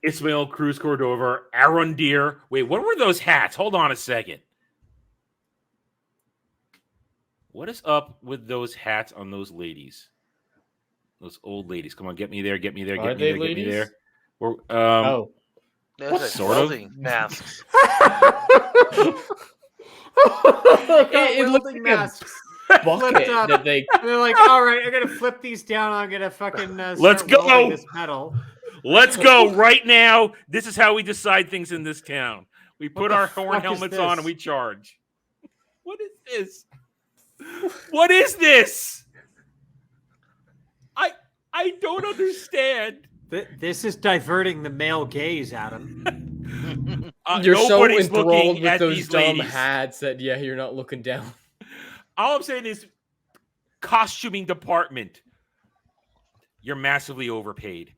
[SPEAKER 10] Ismail Cruz Cordova, Arondir. Wait, what were those hats? Hold on a second. What is up with those hats on those ladies? Those old ladies. Come on, get me there.
[SPEAKER 11] Are they ladies?
[SPEAKER 10] Or,
[SPEAKER 13] There's
[SPEAKER 10] What
[SPEAKER 13] like
[SPEAKER 10] sort of?
[SPEAKER 13] welding masks.
[SPEAKER 11] It looks like
[SPEAKER 4] masks.
[SPEAKER 11] a
[SPEAKER 4] Flipped
[SPEAKER 11] bucket
[SPEAKER 4] up.
[SPEAKER 11] that they.
[SPEAKER 4] And they're like, all right, I'm gonna flip these down. I'm gonna fucking
[SPEAKER 10] Let's
[SPEAKER 4] start
[SPEAKER 10] go.
[SPEAKER 4] welding this metal.
[SPEAKER 10] Let's go right now. This is how we decide things in this town. We put our horn helmets on and we charge. What is this? What is this? I don't understand.
[SPEAKER 4] This is diverting the male gaze, Adam.
[SPEAKER 11] You're so
[SPEAKER 10] nobody's
[SPEAKER 11] enthralled
[SPEAKER 10] looking
[SPEAKER 11] with
[SPEAKER 10] at
[SPEAKER 11] those
[SPEAKER 10] these
[SPEAKER 11] dumb
[SPEAKER 10] ladies.
[SPEAKER 11] hats that you're not looking down.
[SPEAKER 10] All I'm saying is, costuming department, you're massively overpaid.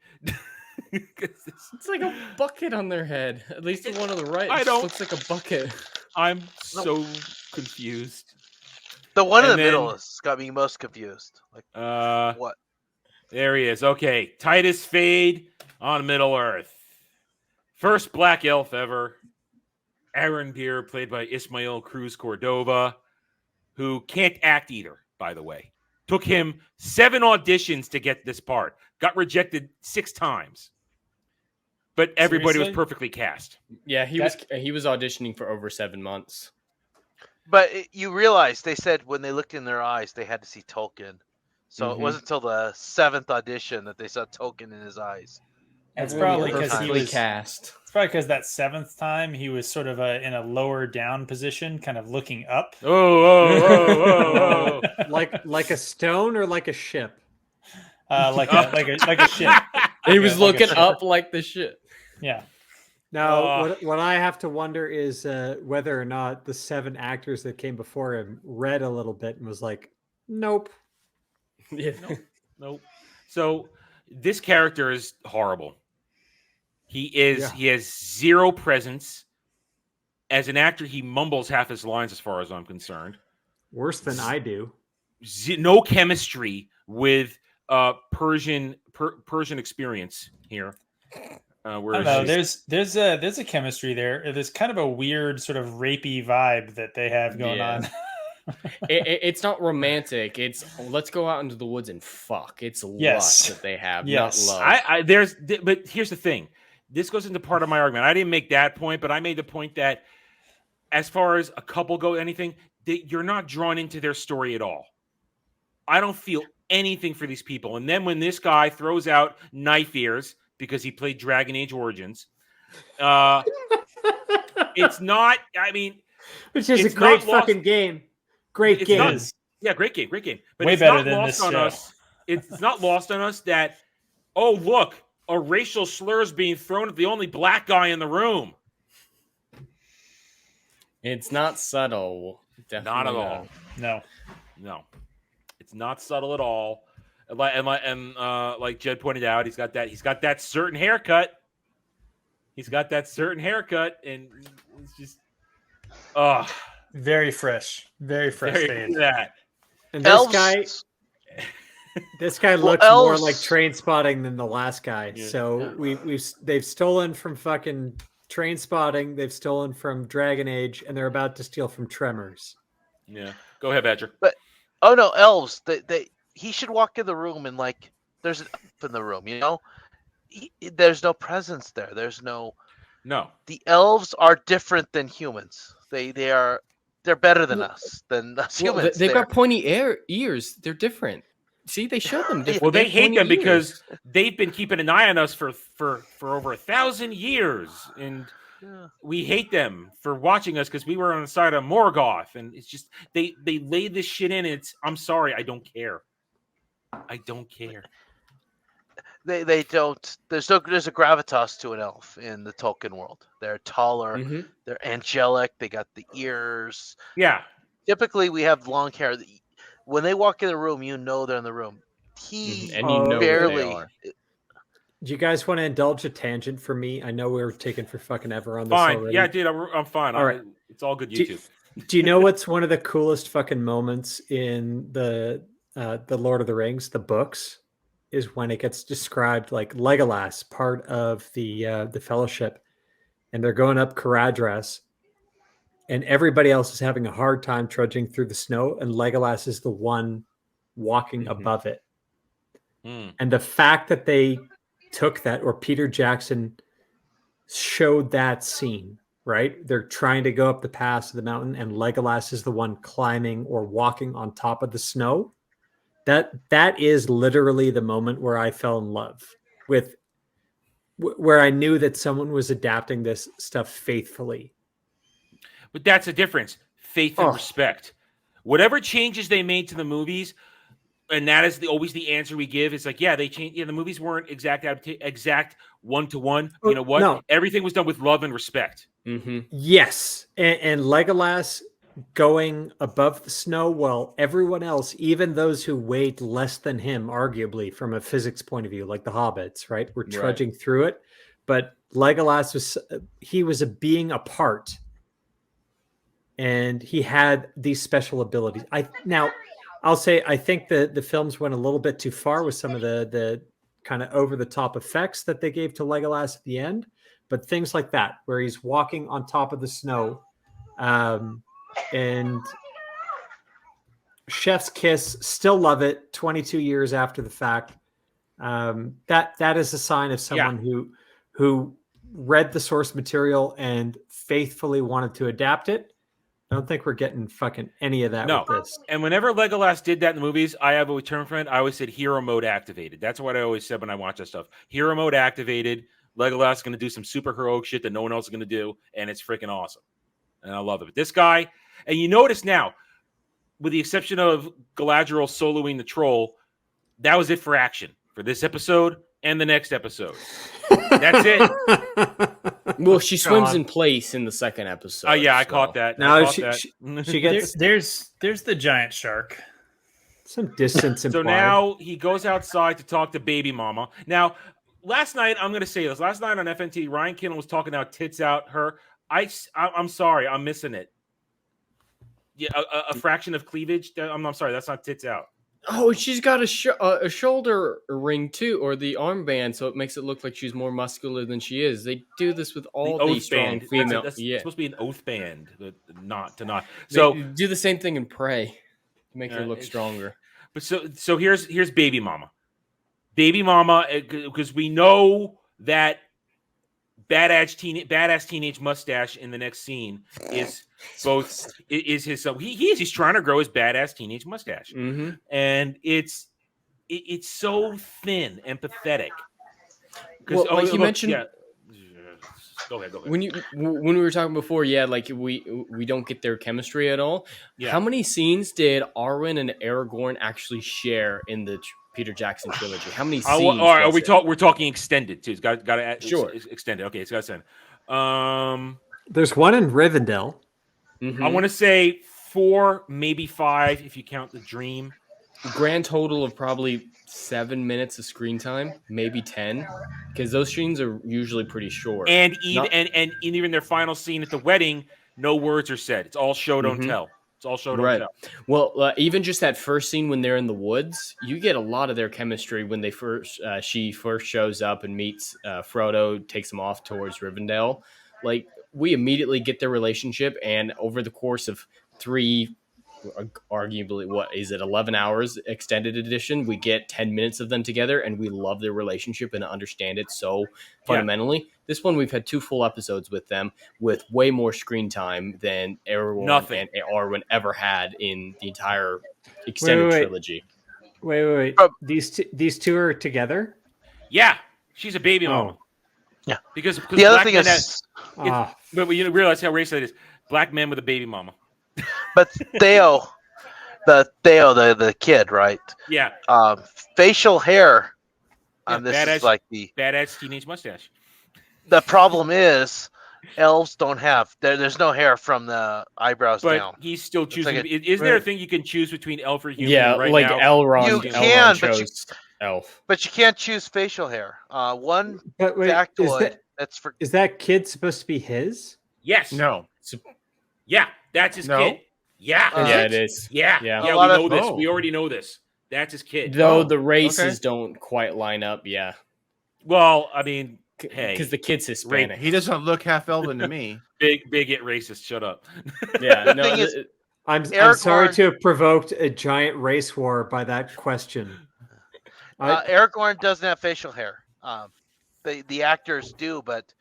[SPEAKER 11] It's like a bucket on their head. At least the one on the right looks like a bucket.
[SPEAKER 10] I'm so confused.
[SPEAKER 13] The one in
[SPEAKER 10] And
[SPEAKER 13] the
[SPEAKER 10] then-
[SPEAKER 13] middle has got me most confused. Like, what?
[SPEAKER 10] There he is. Okay, Titus Fade on Middle Earth. First black elf ever. Arondir, played by Ismael Cruz Cordova, who can't act either, by the way. Took him 7 auditions to get this part. Got rejected 6 times. But everybody was
[SPEAKER 14] Seriously?
[SPEAKER 10] perfectly cast.
[SPEAKER 11] Yeah, he was auditioning for over 7 months.
[SPEAKER 13] But you realize they said when they looked in their eyes, they had to see Tolkien. So it
[SPEAKER 11] Mhm.
[SPEAKER 13] wasn't until the 7th audition that they saw Tolkien in his eyes.
[SPEAKER 14] It's
[SPEAKER 11] Everyone
[SPEAKER 14] probably because he
[SPEAKER 11] perfectly
[SPEAKER 14] was
[SPEAKER 11] cast.
[SPEAKER 14] It's probably because that 7th time he was sort of in a lower down position, kind of looking up.
[SPEAKER 10] Oh.
[SPEAKER 4] like a stone or like a ship?
[SPEAKER 14] Like a ship.
[SPEAKER 11] He was
[SPEAKER 14] like a
[SPEAKER 11] looking
[SPEAKER 14] ship.
[SPEAKER 11] up like the shit.
[SPEAKER 14] Yeah.
[SPEAKER 4] Now, what I have to wonder is whether or not the 7 actors that came before him read a little bit and was like, nope.
[SPEAKER 11] Yeah.
[SPEAKER 10] Nope. So this character is horrible. He has 0 presence. As an actor, he mumbles half his lines as far as I'm concerned.
[SPEAKER 4] Worse than I do.
[SPEAKER 10] No chemistry with Persian experience here.
[SPEAKER 14] I don't know. There's a chemistry there. There's kind of a weird sort of rapey vibe that they have going on.
[SPEAKER 11] It's not romantic. It's let's go out into the woods and fuck. It's lust that they have, not love.
[SPEAKER 10] But here's the thing. This goes into part of my argument. I didn't make that point, but I made the point that as far as a couple go, you're not drawn into their story at all. I don't feel anything for these people. And then when this guy throws out knife ears because he played Dragon Age Origins, it's not. I mean,
[SPEAKER 4] which is a great fucking game. Great game.
[SPEAKER 10] Great game. But
[SPEAKER 14] way
[SPEAKER 10] it's
[SPEAKER 14] better
[SPEAKER 10] not
[SPEAKER 14] than
[SPEAKER 10] lost
[SPEAKER 14] this
[SPEAKER 10] on
[SPEAKER 14] show.
[SPEAKER 10] us. It's not lost on us that, oh, look, a racial slur is being thrown at the only black guy in the room.
[SPEAKER 11] It's not subtle. Definitely
[SPEAKER 10] Not at all.
[SPEAKER 14] No.
[SPEAKER 10] It's not subtle at all. And like Jed pointed out, he's got that certain haircut. He's got that certain haircut, and it's just
[SPEAKER 14] very fresh. Very fresh.
[SPEAKER 10] That.
[SPEAKER 4] And this guy looks more like Train Spotting than the last guy.
[SPEAKER 10] Yeah.
[SPEAKER 4] So they've stolen from fucking Train Spotting, they've stolen from Dragon Age, and they're about to steal from Tremors.
[SPEAKER 10] Yeah. Go ahead, Badger.
[SPEAKER 13] But elves. He should walk in the room and like there's an elf in the room. You know, there's no presence there. There's no. The elves are different than humans. They're better than us humans.
[SPEAKER 11] They've got pointy ears. They're different. See, they showed them.
[SPEAKER 10] Well, they hate them because they've been keeping an eye on us for over 1,000 years, and we hate them for watching us because we were on the side of Morgoth, and it's just they laid this shit in. And I'm sorry, I don't care. I don't care.
[SPEAKER 13] They don't. There's a gravitas to an elf in the Tolkien world. They're taller.
[SPEAKER 11] Mm-hmm.
[SPEAKER 13] They're angelic. They got the ears.
[SPEAKER 10] Yeah.
[SPEAKER 13] Typically, we have long hair. When they walk in the room, you know they're in the room.
[SPEAKER 11] And you know
[SPEAKER 13] barely.
[SPEAKER 11] they are.
[SPEAKER 4] Do you guys want to indulge a tangent for me? I know we were taking for fucking ever on this
[SPEAKER 10] Fine.
[SPEAKER 4] already.
[SPEAKER 10] Yeah, dude, I'm fine.
[SPEAKER 4] All right.
[SPEAKER 10] It's all good YouTube.
[SPEAKER 4] Do you know what's one of the coolest fucking moments in the Lord of the Rings, the books, is when it gets described like Legolas, part of the Fellowship, and they're going up Caradhras, and everybody else is having a hard time trudging through the snow, and Legolas is the one walking above it. And the fact that they took that, or Peter Jackson showed that scene, right? They're trying to go up the pass of the mountain, and Legolas is the one climbing or walking on top of the snow. That is literally the moment where I fell in love with, where I knew that someone was adapting this stuff faithfully.
[SPEAKER 10] But that's a difference. Faith and respect. Whatever changes they made to the movies, and that is always the answer we give. It's like, yeah, they changed. Yeah, the movies weren't exact 1-to-1. You know what?
[SPEAKER 4] No.
[SPEAKER 10] Everything was done with love and respect.
[SPEAKER 11] Mm-hmm.
[SPEAKER 4] Yes, and Legolas going above the snow while everyone else, even those who weighed less than him, arguably from a physics point of view, like the hobbits, right, were trudging through it. But Legolas was a being apart, and he had these special abilities. I'll say I think the films went a little bit too far with some of the kind of over the top effects that they gave to Legolas at the end, but things like that where he's walking on top of the snow, and Chef's Kiss, still love it 22 years after the fact. That is a sign of someone who read the source material and faithfully wanted to adapt it. I don't think we're getting fucking any of that with this.
[SPEAKER 10] And whenever Legolas did that in the movies, I have a term for it. I always said hero mode activated. That's what I always said when I watch that stuff. Hero mode activated. Legolas is going to do some super heroic shit that no one else is going to do, and it's freaking awesome. And I love it. But this guy, and you notice now, with the exception of Galadriel soloing the troll, that was it for action for this episode and the next episode. That's it.
[SPEAKER 11] Well, she swims in place in the second episode.
[SPEAKER 10] Oh yeah, I caught that.
[SPEAKER 4] No, she gets
[SPEAKER 14] there's the giant shark.
[SPEAKER 4] Some distance implied.
[SPEAKER 10] So now he goes outside to talk to baby mama. Now, last night, I'm going to say this. Last night on FNT, Ryan Kindle was talking about tits out her. I'm sorry, I'm missing it. Yeah, a fraction of cleavage. I'm sorry, that's not tits out.
[SPEAKER 11] Oh, she's got a shoulder ring too, or the armband, so it makes it look like she's more muscular than she is. They do this with all these strong female.
[SPEAKER 10] That's supposed to be an oath band, not.
[SPEAKER 11] So they do the same thing in Prey to make her look stronger.
[SPEAKER 10] But so here's baby mama, because we know that badass teenage mustache in the next scene is his son. He's trying to grow his badass teenage mustache, and it's so thin and pathetic.
[SPEAKER 11] Well, like you mentioned,
[SPEAKER 10] go ahead.
[SPEAKER 11] When we were talking before, like we don't get their chemistry at all.
[SPEAKER 10] Yeah.
[SPEAKER 11] How many scenes did Arwen and Aragorn actually share in the Peter Jackson trilogy? How many scenes?
[SPEAKER 10] We're talking extended too. It's got to
[SPEAKER 11] sure
[SPEAKER 10] extended. Okay, it's got to send.
[SPEAKER 4] There's one in Rivendell.
[SPEAKER 10] I want to say 4, maybe 5 if you count the dream.
[SPEAKER 11] Grand total of probably 7 minutes of screen time, maybe 10, because those scenes are usually pretty short.
[SPEAKER 10] And even their final scene at the wedding, no words are said. It's all show don't tell. It's all show don't tell.
[SPEAKER 11] Well, even just that first scene when they're in the woods, you get a lot of their chemistry when they she first shows up and meets Frodo, takes him off towards Rivendell. Like, we immediately get their relationship, and over the course of 3, arguably, 11 hours extended edition, we get 10 minutes of them together, and we love their relationship and understand it so fundamentally. This one, we've had 2 full episodes with them with way more screen time than Aragorn and Arwen ever had in the entire extended trilogy.
[SPEAKER 4] Wait. These two are together?
[SPEAKER 10] Yeah. She's a baby mama.
[SPEAKER 13] Yeah.
[SPEAKER 10] Because
[SPEAKER 13] the other thing is...
[SPEAKER 10] but you realize how racist it is. Black men with a baby mama.
[SPEAKER 13] But Theo, the kid, right?
[SPEAKER 10] Yeah.
[SPEAKER 13] Facial hair on this
[SPEAKER 10] badass,
[SPEAKER 13] is like the
[SPEAKER 10] badass teenage mustache.
[SPEAKER 13] The problem is, elves don't have. There's no hair from the eyebrows down.
[SPEAKER 10] But he's still choosing. Isn't there a thing you can choose between elf or human?
[SPEAKER 11] Yeah,
[SPEAKER 10] right
[SPEAKER 11] like
[SPEAKER 10] now?
[SPEAKER 11] Elrond.
[SPEAKER 13] You can,
[SPEAKER 11] chose elf.
[SPEAKER 13] But you can't choose facial hair. One
[SPEAKER 4] But wait,
[SPEAKER 13] factoid.
[SPEAKER 4] Is that kid supposed to be his?
[SPEAKER 10] Yes.
[SPEAKER 12] No.
[SPEAKER 10] Yeah, that's his kid. Yeah.
[SPEAKER 11] It is.
[SPEAKER 10] Yeah.
[SPEAKER 11] Yeah.
[SPEAKER 10] We know this. We already know this. That's his kid.
[SPEAKER 11] Though the races don't quite line up. Yeah.
[SPEAKER 10] Well, I mean, hey,
[SPEAKER 11] because the kid's Hispanic.
[SPEAKER 12] He doesn't look half elven to me.
[SPEAKER 10] Bigot racist. Shut up.
[SPEAKER 11] Yeah. No.
[SPEAKER 4] I'm sorry to have provoked a giant race war by that question.
[SPEAKER 13] Aragorn doesn't have facial hair. The actors do, but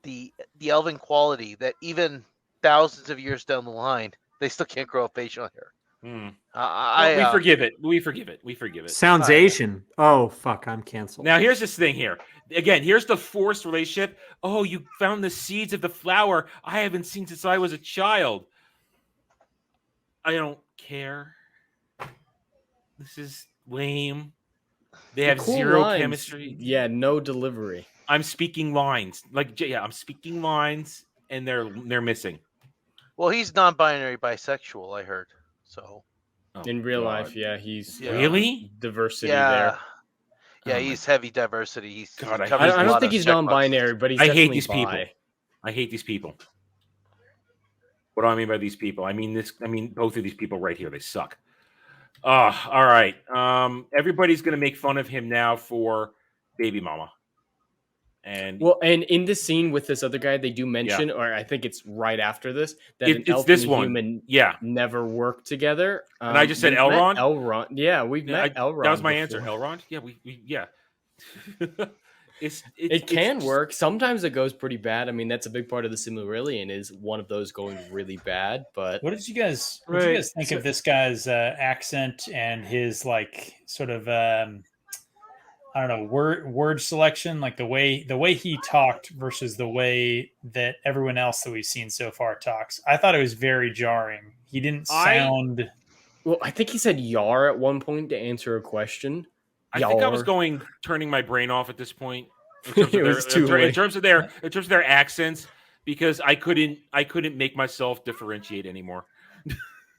[SPEAKER 13] the elven quality that even thousands of years down the line, they still can't grow facial hair.
[SPEAKER 10] We forgive it. We forgive it. We forgive it.
[SPEAKER 4] Sounds Asian. Oh fuck, I'm canceled.
[SPEAKER 10] Now here's this thing here. Again, here's the forced relationship. Oh, you found the seeds of the flower I haven't seen since I was a child. I don't care. This is lame. They have
[SPEAKER 11] cool
[SPEAKER 10] zero
[SPEAKER 11] lines.
[SPEAKER 10] chemistry.
[SPEAKER 11] Yeah, no delivery.
[SPEAKER 10] I'm speaking lines. I'm speaking lines, and they're missing.
[SPEAKER 13] Well, he's non-binary bisexual, I heard. So
[SPEAKER 11] in real life, yeah, he's
[SPEAKER 10] really
[SPEAKER 11] diversity there.
[SPEAKER 13] Yeah, he's heavy diversity. He's
[SPEAKER 10] God,
[SPEAKER 13] he
[SPEAKER 11] I don't think he's non-binary, but he's
[SPEAKER 10] I
[SPEAKER 11] definitely
[SPEAKER 10] hate these people. I hate these people. What do I mean by these people? I mean both of these people right here. They suck. All right. Everybody's gonna make fun of him now for Baby Mama. And
[SPEAKER 11] in this scene with this other guy, they do mention, or I think it's right after this, that an elf
[SPEAKER 10] this
[SPEAKER 11] and a
[SPEAKER 10] one.
[SPEAKER 11] human
[SPEAKER 10] never
[SPEAKER 11] work together.
[SPEAKER 10] And I just said Elrond.
[SPEAKER 11] Elrond, yeah, we've met Elrond.
[SPEAKER 10] That was my
[SPEAKER 11] before.
[SPEAKER 10] answer. Elrond. Yeah, yeah.
[SPEAKER 11] It can work. Sometimes it goes pretty bad. I mean, that's a big part of the Silmarillion is one of those going really bad. But
[SPEAKER 14] what did you guys think of this guy's accent and his like sort of I don't know, word selection, like the way he talked versus the way that everyone else that we've seen so far talks? I thought it was very jarring. He didn't sound.
[SPEAKER 11] Well, I think he said "yar" at one point to answer a question.
[SPEAKER 10] I think I was turning my brain off at this point in terms of their accents, because I couldn't make myself differentiate anymore.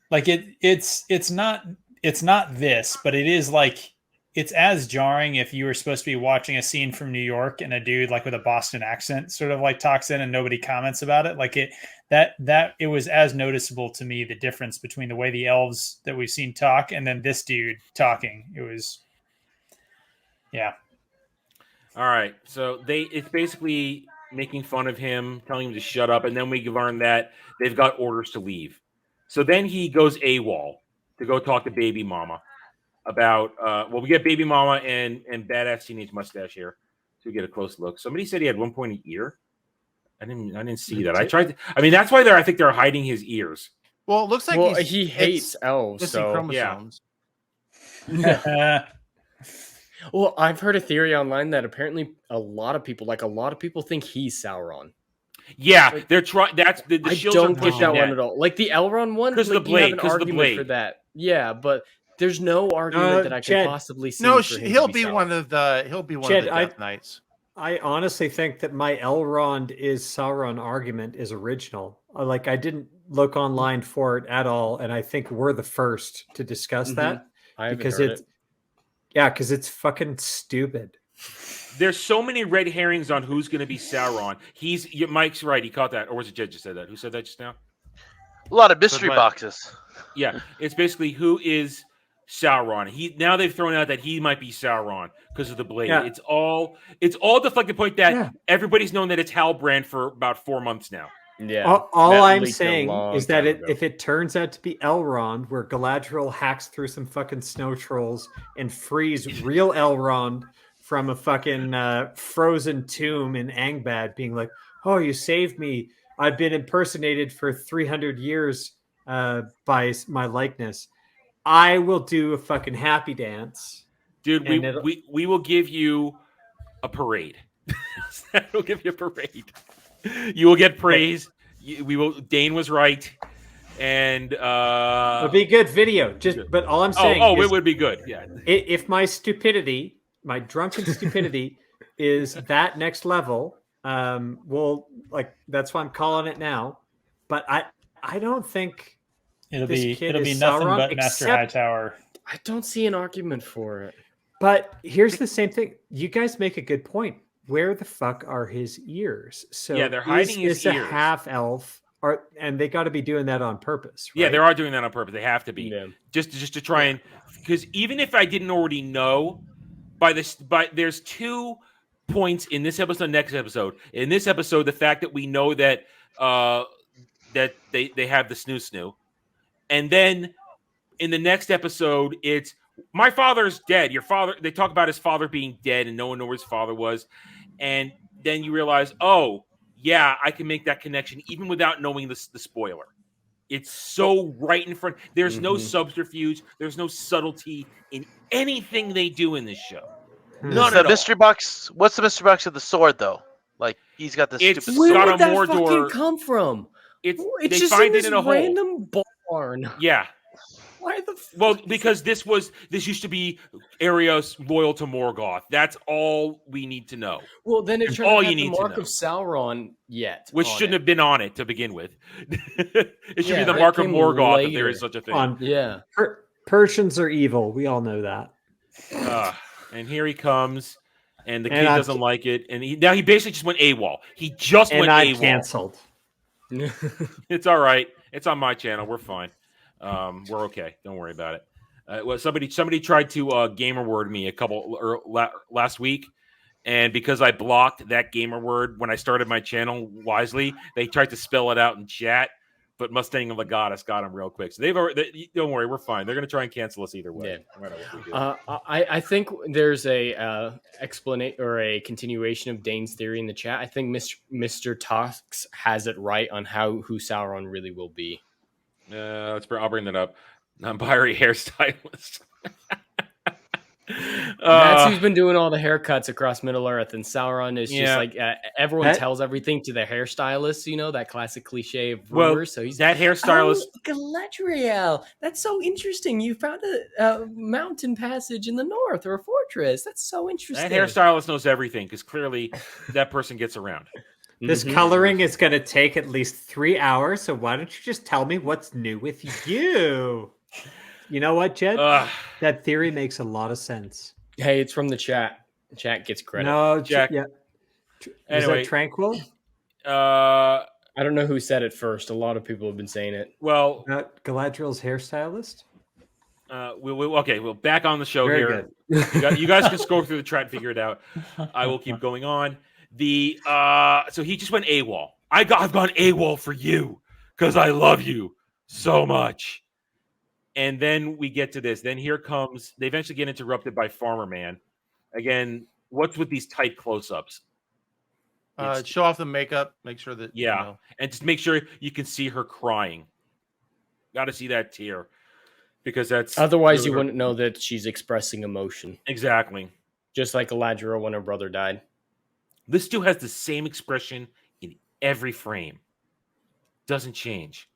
[SPEAKER 14] Like it's not this, but it is like. It's as jarring if you were supposed to be watching a scene from New York and a dude like with a Boston accent sort of like talks in and nobody comments about it. Like it was as noticeable to me, the difference between the way the elves that we've seen talk and then this dude talking. It was, yeah.
[SPEAKER 10] All right. So it's basically making fun of him, telling him to shut up. And then we learn that they've got orders to leave. So then he goes AWOL to go talk to Baby Mama. About we get Baby Mama and badass teenage mustache here, so we get a close look. Somebody said he had 1 point ear. I didn't see that. I tried to. I mean, that's why I think they're hiding his ears.
[SPEAKER 12] Well, it looks like
[SPEAKER 11] he hates elves. So
[SPEAKER 12] chromosomes.
[SPEAKER 11] Yeah. Well, I've heard a theory online that apparently a lot of people think he's Sauron.
[SPEAKER 10] Yeah, they're trying. That's the
[SPEAKER 11] I
[SPEAKER 10] shields
[SPEAKER 11] don't
[SPEAKER 10] are
[SPEAKER 11] get that
[SPEAKER 10] pushing
[SPEAKER 11] one at all. Like the Elrond one,
[SPEAKER 10] because
[SPEAKER 11] like,
[SPEAKER 10] the blade.
[SPEAKER 11] Because the blade for that. Yeah, but. There's no argument that I can possibly see.
[SPEAKER 12] No,
[SPEAKER 11] he'll
[SPEAKER 12] be one of the Death Knights.
[SPEAKER 4] I honestly think that my Elrond is Sauron argument is original. Like I didn't look online for it at all, and I think we're the first to discuss that because because it's fucking stupid.
[SPEAKER 10] There's so many red herrings on who's going to be Sauron. Mike's right. He caught that, or was it Jed just said that? Who said that just now?
[SPEAKER 13] A lot of mystery boxes.
[SPEAKER 10] Yeah, it's basically who is Sauron. Now they've thrown out that he might be Sauron because of the blade. Yeah. It's all deflected point that everybody's known that it's Halbrand for about 4 months now.
[SPEAKER 11] Yeah.
[SPEAKER 4] All I'm saying is that if it turns out to be Elrond, where Galadriel hacks through some fucking snow trolls and frees real Elrond from a fucking frozen tomb in Angbad, being like, "Oh, you saved me. I've been impersonated for 300 years by my likeness." I will do a fucking happy dance.
[SPEAKER 10] Dude, we will give you a parade. We'll give you a parade. You will get praise. Dane was right. And
[SPEAKER 4] it'll be a good video. But all I'm saying
[SPEAKER 10] is, it would be good. Yeah.
[SPEAKER 4] If my stupidity, my drunken stupidity is that next level, that's why I'm calling it now. But I don't think
[SPEAKER 14] it'll be nothing
[SPEAKER 4] Sauron,
[SPEAKER 14] but Master Hightower.
[SPEAKER 11] I don't see an argument for it.
[SPEAKER 4] But here's the same thing. You guys make a good point. Where the fuck are his ears? So
[SPEAKER 10] yeah, they're hiding his ears.
[SPEAKER 4] A half elf, and they got to be doing that on purpose. Right?
[SPEAKER 10] Yeah, they are doing that on purpose. They have to be just to try and because even if I didn't already know there's 2 points in this episode, next episode. In this episode, the fact that we know that that they have the snoo, and then in the next episode, it's my father's dead. Your father. They talk about his father being dead, and no one knew where his father was. And then you realize, oh, yeah, I can make that connection even without knowing the spoiler. It's so right in front. There's no subterfuge. There's no subtlety in anything they do in this show. None at all.
[SPEAKER 13] Mystery box. What's the mystery box of the sword, though? Like he's got this
[SPEAKER 10] It's
[SPEAKER 13] stupid.
[SPEAKER 11] Where
[SPEAKER 13] sword.
[SPEAKER 11] would that
[SPEAKER 10] Mordor-
[SPEAKER 11] fucking come from?
[SPEAKER 10] It's
[SPEAKER 11] It's
[SPEAKER 10] they
[SPEAKER 11] just
[SPEAKER 10] find
[SPEAKER 11] in
[SPEAKER 10] it
[SPEAKER 11] this
[SPEAKER 10] in a hole.
[SPEAKER 11] random barn.
[SPEAKER 10] Yeah.
[SPEAKER 11] Why the?
[SPEAKER 10] Well, because this used to be areas loyal to Morgoth. That's all we need to know.
[SPEAKER 11] Well, then it
[SPEAKER 10] That's
[SPEAKER 11] should
[SPEAKER 10] all
[SPEAKER 11] have
[SPEAKER 10] you
[SPEAKER 11] the
[SPEAKER 10] need to
[SPEAKER 11] mark
[SPEAKER 10] know.
[SPEAKER 11] of Sauron yet,
[SPEAKER 10] Which
[SPEAKER 11] on
[SPEAKER 10] shouldn't
[SPEAKER 11] it.
[SPEAKER 10] have been on it to begin with. It should
[SPEAKER 11] Yeah,
[SPEAKER 10] be the
[SPEAKER 11] that
[SPEAKER 10] mark of
[SPEAKER 11] came
[SPEAKER 10] Morgoth if there
[SPEAKER 11] later.
[SPEAKER 10] is such a thing.
[SPEAKER 4] On
[SPEAKER 11] Yeah.
[SPEAKER 4] Persians are evil. We all know that.
[SPEAKER 10] And here he comes, and the
[SPEAKER 4] And
[SPEAKER 10] kid
[SPEAKER 4] I
[SPEAKER 10] doesn't
[SPEAKER 4] ca-
[SPEAKER 10] like it, and he basically just went AWOL. He just
[SPEAKER 4] And
[SPEAKER 10] went
[SPEAKER 4] I
[SPEAKER 10] AWOL.
[SPEAKER 4] canceled.
[SPEAKER 10] It's all right. It's on my channel. We're fine. We're okay. Don't worry about it. Well, somebody tried to gamer word me last week, and because I blocked that gamer word when I started my channel wisely, they tried to spell it out in chat. But Mustang and Legatus got them real quick. So don't worry, we're fine. They're going to try and cancel us either way.
[SPEAKER 11] Yeah.
[SPEAKER 10] No matter what we do.
[SPEAKER 11] I think there's a explanation or a continuation of Dane's theory in the chat. I think Mr. Tox has it right on who Sauron really will be.
[SPEAKER 10] I'll bring that up. Non-binary hairstylist.
[SPEAKER 11] That's who's been doing all the haircuts across Middle Earth, and Sauron is just
[SPEAKER 10] Yeah.
[SPEAKER 11] like everyone tells everything to the hairstylist. You know that classic cliche of rumors. So he's
[SPEAKER 10] that hairstylist.
[SPEAKER 11] Oh, Galadriel, that's so interesting. You found a mountain passage in the north or a fortress. That's so interesting.
[SPEAKER 10] That hairstylist knows everything because clearly that person gets around.
[SPEAKER 4] This coloring is going to take at least 3 hours. So why don't you just tell me what's new with you? You know what, Jed? That theory makes a lot of sense.
[SPEAKER 11] Hey, it's from the chat. The chat gets credit.
[SPEAKER 4] No,
[SPEAKER 10] Jack.
[SPEAKER 4] Yeah.
[SPEAKER 10] Anyway,
[SPEAKER 4] Is that Tranquil?
[SPEAKER 11] I don't know who said it first. A lot of people have been saying it.
[SPEAKER 10] Well,
[SPEAKER 4] Galadriel's hairstylist.
[SPEAKER 10] We'll back on the show
[SPEAKER 4] Very
[SPEAKER 10] here. You guys can scroll through the chat and figure it out. I will keep going on. So he just went AWOL. I've gone AWOL for you because I love you so much. And then we get to this. Then here comes. They eventually get interrupted by Farmer Man. Again, what's with these tight close-ups?
[SPEAKER 12] Show off the makeup. Make sure that
[SPEAKER 10] and just make sure you can see her crying. Got to see that tear because that's
[SPEAKER 11] otherwise you wouldn't know that she's expressing emotion.
[SPEAKER 10] Exactly,
[SPEAKER 11] just like Galadriel when her brother died.
[SPEAKER 10] This dude has the same expression in every frame. Doesn't change.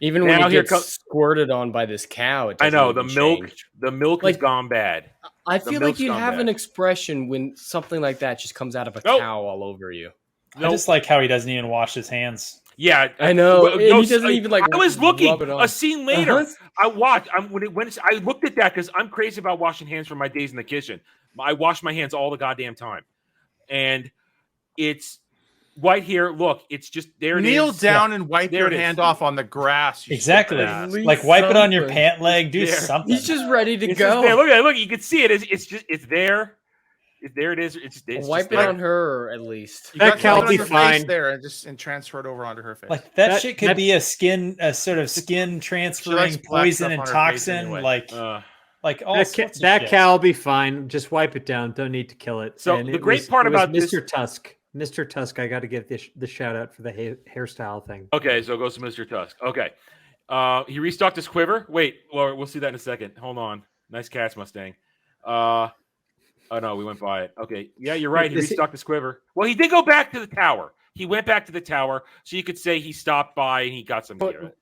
[SPEAKER 11] Even when he gets squirted on by this cow, it doesn't even change.
[SPEAKER 10] The milk has gone bad.
[SPEAKER 11] I feel like you'd have an expression when something like that just comes out of a cow all over you.
[SPEAKER 14] I just like how he doesn't even wash his hands.
[SPEAKER 10] Yeah,
[SPEAKER 11] I know. And he doesn't even like.
[SPEAKER 10] I was looking a scene later.
[SPEAKER 11] Uh-huh.
[SPEAKER 10] I watched. I looked at that because I'm crazy about washing hands from my days in the kitchen. I wash my hands all the goddamn time, and it's. Right here, look, it's just there.
[SPEAKER 12] Kneel down and wipe your hand off on the grass.
[SPEAKER 14] Exactly, like wipe it on your pant leg. Do something.
[SPEAKER 11] He's just ready to
[SPEAKER 10] It's
[SPEAKER 11] go.
[SPEAKER 10] just there. Look, you can see it. It's there. There it is. It's
[SPEAKER 11] wipe it on her at least.
[SPEAKER 4] That cow be fine
[SPEAKER 12] there and transfer it over onto her face.
[SPEAKER 14] Like that shit could be a sort of skin transferring poison and toxin.
[SPEAKER 12] Anyway.
[SPEAKER 14] Like all
[SPEAKER 4] that cow will be fine. Just wipe it down. Don't need to kill it.
[SPEAKER 10] So the great part about
[SPEAKER 4] Mr. Tusk. Mr. Tusk, I got to give the shout out for the hairstyle thing.
[SPEAKER 10] Okay, so it goes to Mr. Tusk. Okay. He restocked his quiver. Wait, well, we'll see that in a second. Hold on. Nice catch, Mustang. Oh, no, we went by it. Okay. Yeah, you're right. He restocked his quiver. Well, he did go back to the tower. He went back to the tower, so you could say he stopped by and he got some gear.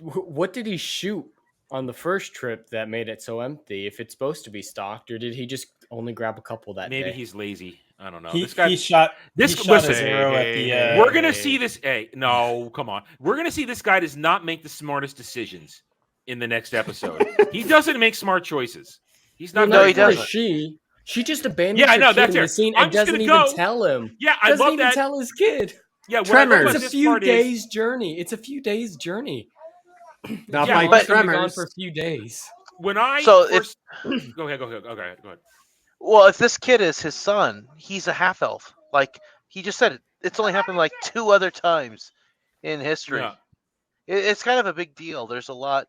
[SPEAKER 11] What did he shoot on the first trip that made it so empty? If it's supposed to be stocked, or did he just only grab a couple that day?
[SPEAKER 10] Maybe he's lazy. I don't know.
[SPEAKER 14] He shot his arrow at the.
[SPEAKER 10] We're gonna see this. Hey, no, come on. We're gonna see this guy does not make the smartest decisions in the next episode. He doesn't make smart choices. He's not.
[SPEAKER 13] No, he doesn't.
[SPEAKER 11] She just abandons.
[SPEAKER 10] Yeah, I know
[SPEAKER 11] her kid
[SPEAKER 10] that's
[SPEAKER 11] in the scene and doesn't even tell him.
[SPEAKER 10] Yeah, I
[SPEAKER 11] doesn't
[SPEAKER 10] love
[SPEAKER 11] even
[SPEAKER 10] that.
[SPEAKER 11] tell his kid.
[SPEAKER 10] Yeah,
[SPEAKER 11] Tremors. It's a few days journey. It's a few days journey.
[SPEAKER 4] Not
[SPEAKER 11] yeah,
[SPEAKER 4] by
[SPEAKER 11] but
[SPEAKER 4] Tremors.
[SPEAKER 11] gone for a few days.
[SPEAKER 10] When I
[SPEAKER 13] So
[SPEAKER 10] first... go ahead. Okay, go ahead.
[SPEAKER 13] Well, if this kid is his son, he's a half elf. Like he just said, it's only happened like 2 other times in history.
[SPEAKER 10] Yeah.
[SPEAKER 13] It's kind of a big deal. There's a lot.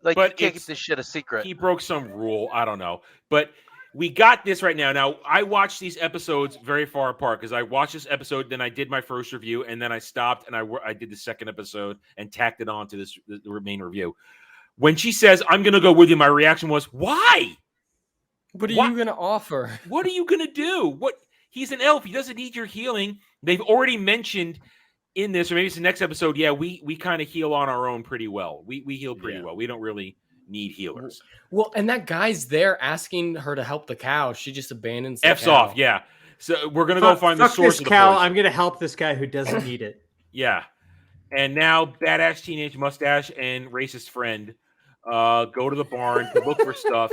[SPEAKER 13] Like,
[SPEAKER 10] But
[SPEAKER 13] you can't keep this shit a secret.
[SPEAKER 10] He broke some rule. I don't know. But we got this right now. Now, I watched these episodes very far apart because I watched this episode, then I did my first review, and then I stopped and I did the second episode and tacked it on to the main review. When she says, I'm going to go with you, my reaction was, why?
[SPEAKER 11] What are you going to offer?
[SPEAKER 10] What are you going to do? He's an elf. He doesn't need your healing. They've already mentioned in this, or maybe it's the next episode, yeah, we kind of heal on our own pretty well. We heal pretty well. We don't really need healers.
[SPEAKER 11] Well, and that guy's there asking her to help the cow. She just abandons the
[SPEAKER 10] F's
[SPEAKER 11] cow.
[SPEAKER 10] off, yeah. So we're going to go find the source of the
[SPEAKER 4] cow.
[SPEAKER 10] poison.
[SPEAKER 4] I'm going to help this guy who doesn't need it.
[SPEAKER 10] Yeah. And now badass teenage mustache and racist friend go to the barn to look for stuff.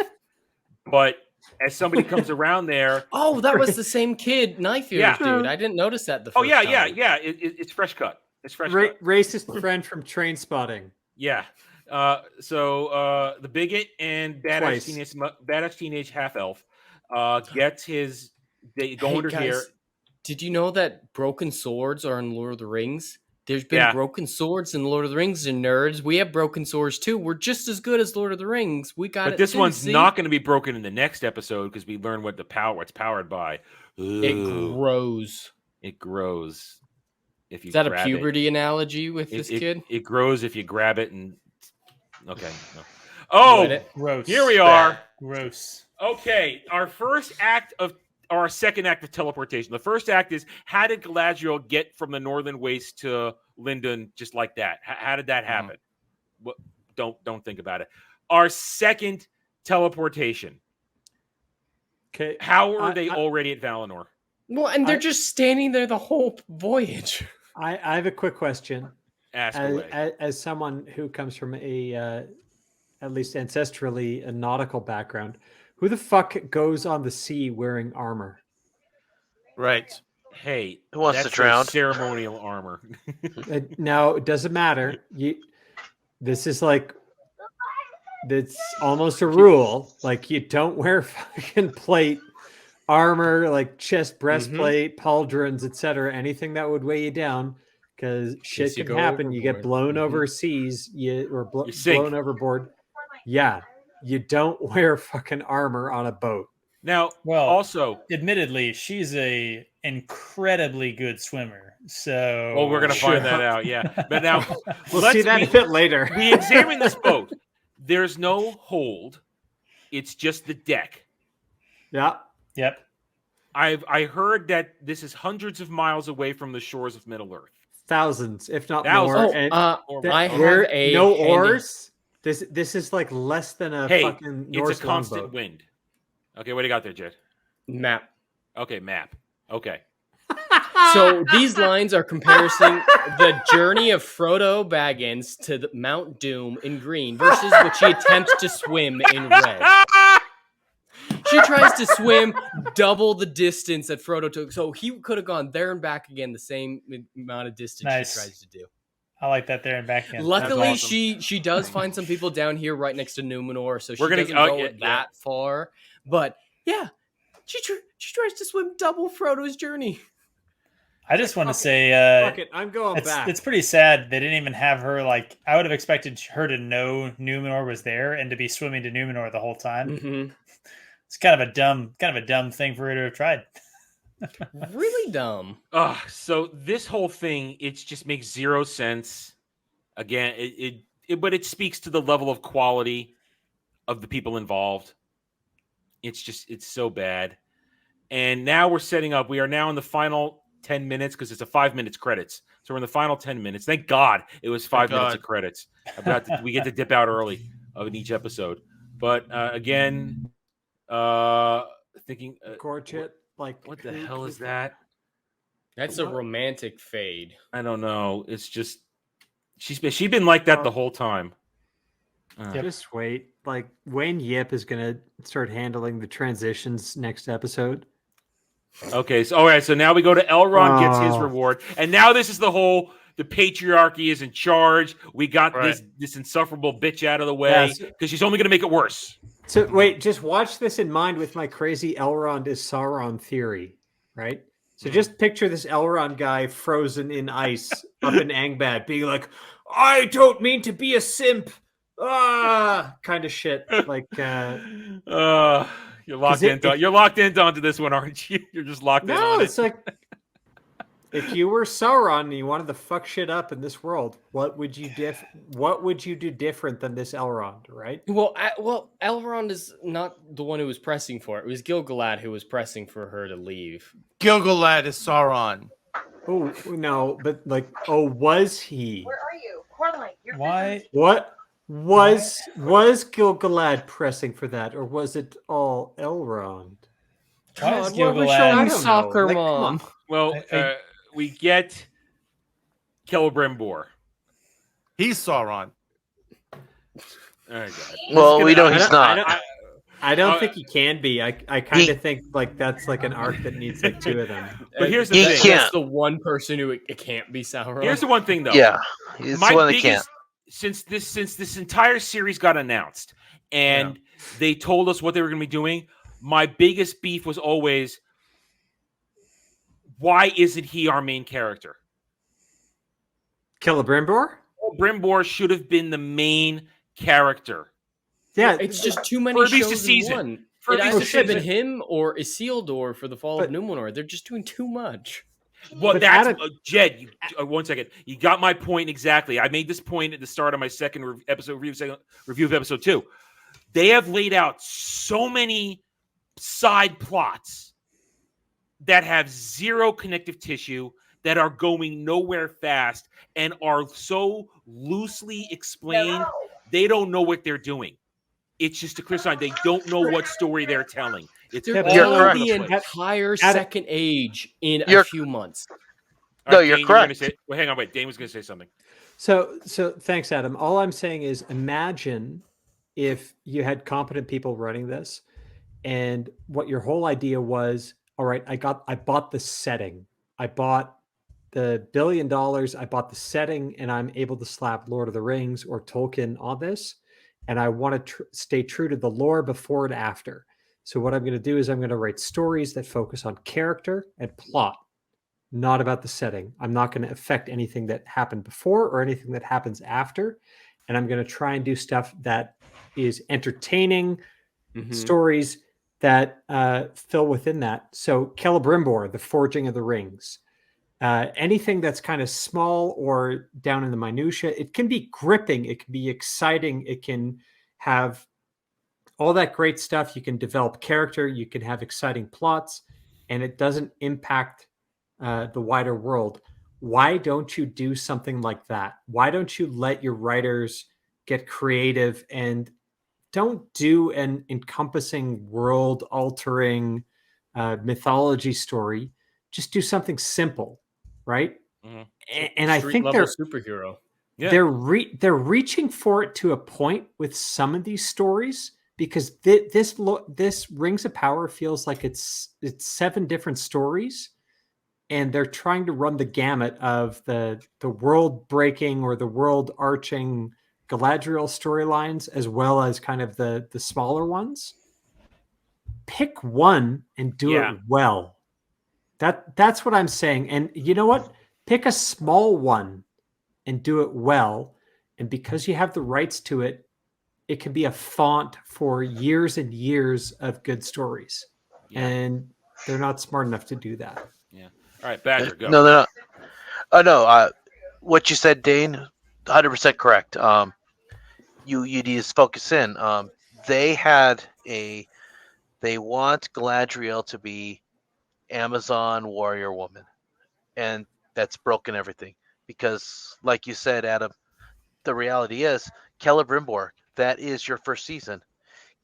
[SPEAKER 10] But as somebody comes around there...
[SPEAKER 11] Oh, that was the same kid, knife ears, dude. I didn't notice that the first time.
[SPEAKER 10] Yeah. It's fresh cut. It's fresh cut.
[SPEAKER 4] Racist friend from Train Spotting.
[SPEAKER 10] Yeah. So the bigot and badass teenage half elf gets his... They go under here.
[SPEAKER 11] Did you know that broken swords are in Lord of the Rings? There's been broken swords in Lord of the Rings, and nerds. We have broken swords too. We're just as good as Lord of the Rings. We got it.
[SPEAKER 10] But this one's not going to be broken in the next episode because we learn what's powered by. Ooh.
[SPEAKER 11] It grows.
[SPEAKER 10] It grows. If you
[SPEAKER 11] Is that a puberty analogy with this kid?
[SPEAKER 10] It grows if you grab it and. Okay. No. Oh,
[SPEAKER 14] gross.
[SPEAKER 10] Here we are.
[SPEAKER 14] Gross.
[SPEAKER 10] Okay, our second act of teleportation. The first act is how did Galadriel get from the Northern Waste to Lindon just like that? How did that happen? Don't think about it. Our second teleportation.
[SPEAKER 4] Okay.
[SPEAKER 10] How are they already at Valinor?
[SPEAKER 11] Well, and they're just standing there the whole voyage.
[SPEAKER 4] I have a quick question.
[SPEAKER 10] Ask away.
[SPEAKER 4] As someone who comes from a at least ancestrally a nautical background, who the fuck goes on the sea wearing armor?
[SPEAKER 12] Right.
[SPEAKER 10] Hey,
[SPEAKER 13] who wants
[SPEAKER 10] that's
[SPEAKER 13] to drown?
[SPEAKER 10] Ceremonial armor.
[SPEAKER 4] Now, it doesn't matter. This is like, that's almost a rule. Like, you don't wear fucking plate armor, like chest breastplate, pauldrons, etc. Anything that would weigh you down, because shit can happen. You get blown overseas, blown overboard. Yeah. You don't wear fucking armor on a boat.
[SPEAKER 10] Now,
[SPEAKER 14] well,
[SPEAKER 10] also,
[SPEAKER 14] admittedly, she's a incredibly good swimmer. So,
[SPEAKER 10] well, we're gonna find that out. Yeah, but now
[SPEAKER 4] we'll see that a bit later.
[SPEAKER 10] We examine this boat. There's no hold. It's just the deck.
[SPEAKER 4] Yeah.
[SPEAKER 14] Yep.
[SPEAKER 10] I heard that this is hundreds of miles away from the shores of Middle Earth.
[SPEAKER 4] Thousands, if not
[SPEAKER 10] thousands.
[SPEAKER 4] more.
[SPEAKER 11] I have
[SPEAKER 4] no oars. This is like less than a fucking Norse
[SPEAKER 10] it's a constant
[SPEAKER 4] longboat.
[SPEAKER 10] wind. Okay, what do you got there, Jed?
[SPEAKER 11] Map.
[SPEAKER 10] Okay, map. Okay.
[SPEAKER 11] So these lines are comparing the journey of Frodo Baggins to the Mount Doom in green versus what she attempts to swim in red. She tries to swim double the distance that Frodo took, so he could have gone there and back again the same amount of distance she tries to do.
[SPEAKER 14] I like that there and back again.
[SPEAKER 11] Luckily,
[SPEAKER 10] awesome.
[SPEAKER 11] she does find some people down here right next to Numenor, so she
[SPEAKER 10] We're gonna
[SPEAKER 11] doesn't go that far. But yeah, she tries to swim double Frodo's journey.
[SPEAKER 14] I just want to say,
[SPEAKER 4] fuck it, I'm going back.
[SPEAKER 14] It's pretty sad they didn't even have her. Like, I would have expected her to know Numenor was there and to be swimming to Numenor the whole time.
[SPEAKER 11] Mm-hmm.
[SPEAKER 14] It's kind of a dumb thing for her to have tried.
[SPEAKER 11] Really dumb.
[SPEAKER 10] So this whole thing, it just makes zero sense. Again, but it speaks to the level of quality of the people involved. It's so bad. And now we're setting up. We are now in the final 10 minutes because it's a 5 minutes credits. So we're in the final 10 minutes. Thank God it was 5 minutes of credits. We get to dip out early in each episode. But again, thinking
[SPEAKER 4] Gorget, like
[SPEAKER 10] what the hell is that?
[SPEAKER 11] That's a romantic fade.
[SPEAKER 10] I don't know. It's just she's been like that the whole time.
[SPEAKER 4] Just wait. Like Wayne Yip is gonna start handling the transitions next episode.
[SPEAKER 10] Okay, so all right, so now we go to Elrond gets his reward, and now this is the patriarchy is in charge. We got this insufferable bitch out of the way because she's only gonna make it worse.
[SPEAKER 4] So wait, just watch this in mind with my crazy Elrond is Sauron theory, right? So just picture this Elrond guy frozen in ice up in Angband being like, I don't mean to be a simp. Kind of shit. Like
[SPEAKER 10] You're locked in. You're locked into this one, aren't you? You're just locked in on
[SPEAKER 4] No,
[SPEAKER 10] it.
[SPEAKER 4] it's like if you were Sauron and you wanted to fuck shit up in this world, what would you do different than this Elrond, right?
[SPEAKER 11] Well, Elrond is not the one who was pressing for it. It was Gil-galad who was pressing for her to leave.
[SPEAKER 12] Gil-galad is Sauron.
[SPEAKER 4] Oh no, but like, was he?
[SPEAKER 15] Where are you? Cornlight, you're
[SPEAKER 14] Why?
[SPEAKER 4] What was Gil-galad pressing for that, or was it all Elrond?
[SPEAKER 14] Why is
[SPEAKER 11] God, why are we
[SPEAKER 14] Gil-galad-
[SPEAKER 11] showing
[SPEAKER 4] I
[SPEAKER 11] you
[SPEAKER 4] don't
[SPEAKER 11] soccer,
[SPEAKER 4] know. Like, come
[SPEAKER 11] mom?
[SPEAKER 4] on.
[SPEAKER 10] Well, we get Celebrimbor.
[SPEAKER 12] He's Sauron.
[SPEAKER 10] Oh, God.
[SPEAKER 13] Well, we know he's not.
[SPEAKER 4] I don't think he can be. I kind of think like that's like an arc that needs like two of them.
[SPEAKER 10] But here's the
[SPEAKER 13] He
[SPEAKER 10] thing.
[SPEAKER 13] can't.
[SPEAKER 11] That's the one person who it can't be Sauron.
[SPEAKER 10] Here's the one thing, though.
[SPEAKER 13] Yeah, it's
[SPEAKER 10] My
[SPEAKER 13] the one that
[SPEAKER 10] biggest
[SPEAKER 13] can't.
[SPEAKER 10] since this entire series got announced and they told us what they were going to be doing. My biggest beef was always, why isn't he our main character?
[SPEAKER 4] Celebrimbor?
[SPEAKER 10] Brimbor should have been the main character.
[SPEAKER 4] Yeah,
[SPEAKER 11] It's just too many
[SPEAKER 10] For at least
[SPEAKER 11] shows
[SPEAKER 10] a season.
[SPEAKER 11] in one.
[SPEAKER 10] For
[SPEAKER 11] It
[SPEAKER 10] at
[SPEAKER 11] either
[SPEAKER 10] least a
[SPEAKER 11] should have been
[SPEAKER 10] season.
[SPEAKER 11] him or Isildur for the Fall
[SPEAKER 4] But-
[SPEAKER 11] of Numenor. They're just doing too much.
[SPEAKER 10] Well,
[SPEAKER 4] But
[SPEAKER 10] that's
[SPEAKER 4] Adam-
[SPEAKER 10] Jed. 1 second. You got my point exactly. I made this point at the start of my second review of episode 2. They have laid out so many side plots that have zero connective tissue, that are going nowhere fast, and are so loosely explained. They don't know what they're doing. It's just a clear sign they don't know what story they're telling. It's
[SPEAKER 11] They're
[SPEAKER 10] all
[SPEAKER 13] You're
[SPEAKER 10] over
[SPEAKER 13] correct.
[SPEAKER 10] the
[SPEAKER 11] the
[SPEAKER 10] place.
[SPEAKER 11] entire Second Age in a
[SPEAKER 13] You're-
[SPEAKER 11] few months.
[SPEAKER 10] All
[SPEAKER 13] No,
[SPEAKER 10] right,
[SPEAKER 13] you're
[SPEAKER 10] Dane, you were gonna
[SPEAKER 13] correct.
[SPEAKER 10] say- well, hang on, wait. Dane was going to say something.
[SPEAKER 4] So thanks, Adam. All I'm saying is, imagine if you had competent people running this, and what your whole idea was, all right, I bought the setting. I bought the $1 billion. I bought the setting, and I'm able to slap Lord of the Rings or Tolkien on this. And I want to stay true to the lore before and after. So what I'm going to do is I'm going to write stories that focus on character and plot, not about the setting. I'm not going to affect anything that happened before or anything that happens after. And I'm going to try and do stuff that is entertaining, stories that fill within that. So Celebrimbor, the Forging of the Rings, anything that's kind of small or down in the minutia, it can be gripping, it can be exciting, it can have all that great stuff. You can develop character, you can have exciting plots, and it doesn't impact the wider world. Why don't you do something like that? Why don't you let your writers get creative and don't do an encompassing world altering mythology story? Just do something simple, right? And I think
[SPEAKER 11] level superhero.
[SPEAKER 4] Yeah. They're reaching for it to a point with some of these stories, because this Rings of Power feels like it's 7 different stories, and they're trying to run the gamut of the world breaking or the world arching Galadriel storylines, as well as kind of the smaller ones. Pick one and do it well. That's what I'm saying. And you know what? Pick a small one and do it well. And because you have the rights to it, it can be a font for years and years of good stories. And they're not smart enough to do that.
[SPEAKER 10] Yeah. All right, Badger, go.
[SPEAKER 13] No, they're not. Oh no, what you said, Dane, 100% correct. You need to focus in. They want Galadriel to be Amazon warrior woman, and that's broken everything. Because, like you said, Adam, the reality is Celebrimbor. That is your first season.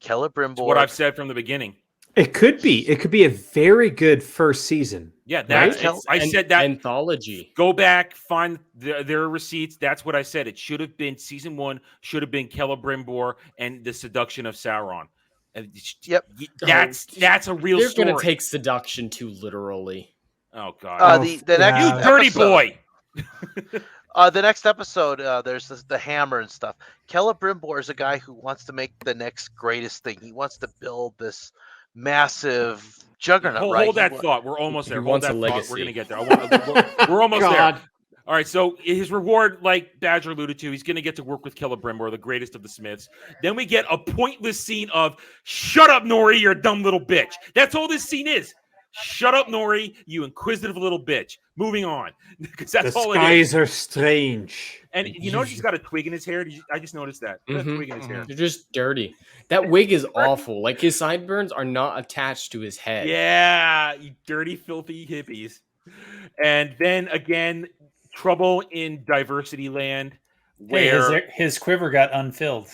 [SPEAKER 13] Celebrimbor.
[SPEAKER 10] It's what I've said from the beginning.
[SPEAKER 4] It could be. It could be a very good first season.
[SPEAKER 10] Yeah, that's
[SPEAKER 4] right?
[SPEAKER 10] I said that
[SPEAKER 11] anthology.
[SPEAKER 10] Go back, find their receipts. That's what I said. It should have been season 1. Should have been Celebrimbor and the seduction of Sauron. And that's a real
[SPEAKER 11] They're
[SPEAKER 10] story.
[SPEAKER 11] going to take seduction too literally.
[SPEAKER 10] Oh God!
[SPEAKER 13] The next
[SPEAKER 10] you dirty
[SPEAKER 13] episode,
[SPEAKER 10] boy.
[SPEAKER 13] The next episode, there's the hammer and stuff. Celebrimbor is a guy who wants to make the next greatest thing. He wants to build this massive juggernaut.
[SPEAKER 10] Hold that thought. We're almost there. Hold
[SPEAKER 11] wants
[SPEAKER 10] that
[SPEAKER 11] a
[SPEAKER 10] thought.
[SPEAKER 11] legacy.
[SPEAKER 10] We're gonna get there. We're almost there. All right, so his reward, like Badger alluded to, he's going to get to work with Celebrimbor, the greatest of the Smiths. Then we get a pointless scene of, shut up, Nori, you're a dumb little bitch. That's all this scene is. Shut up, Nori, you inquisitive little bitch. Moving on, because that's all it is.
[SPEAKER 4] The skies are strange.
[SPEAKER 10] And you notice he's got a twig in his hair? I just noticed that. A twig in his hair.
[SPEAKER 11] They're just dirty. That wig is awful. Like, his sideburns are not attached to his head.
[SPEAKER 10] Yeah, you dirty, filthy hippies. And then again, trouble in Diversity Land, where
[SPEAKER 14] his quiver got unfilled.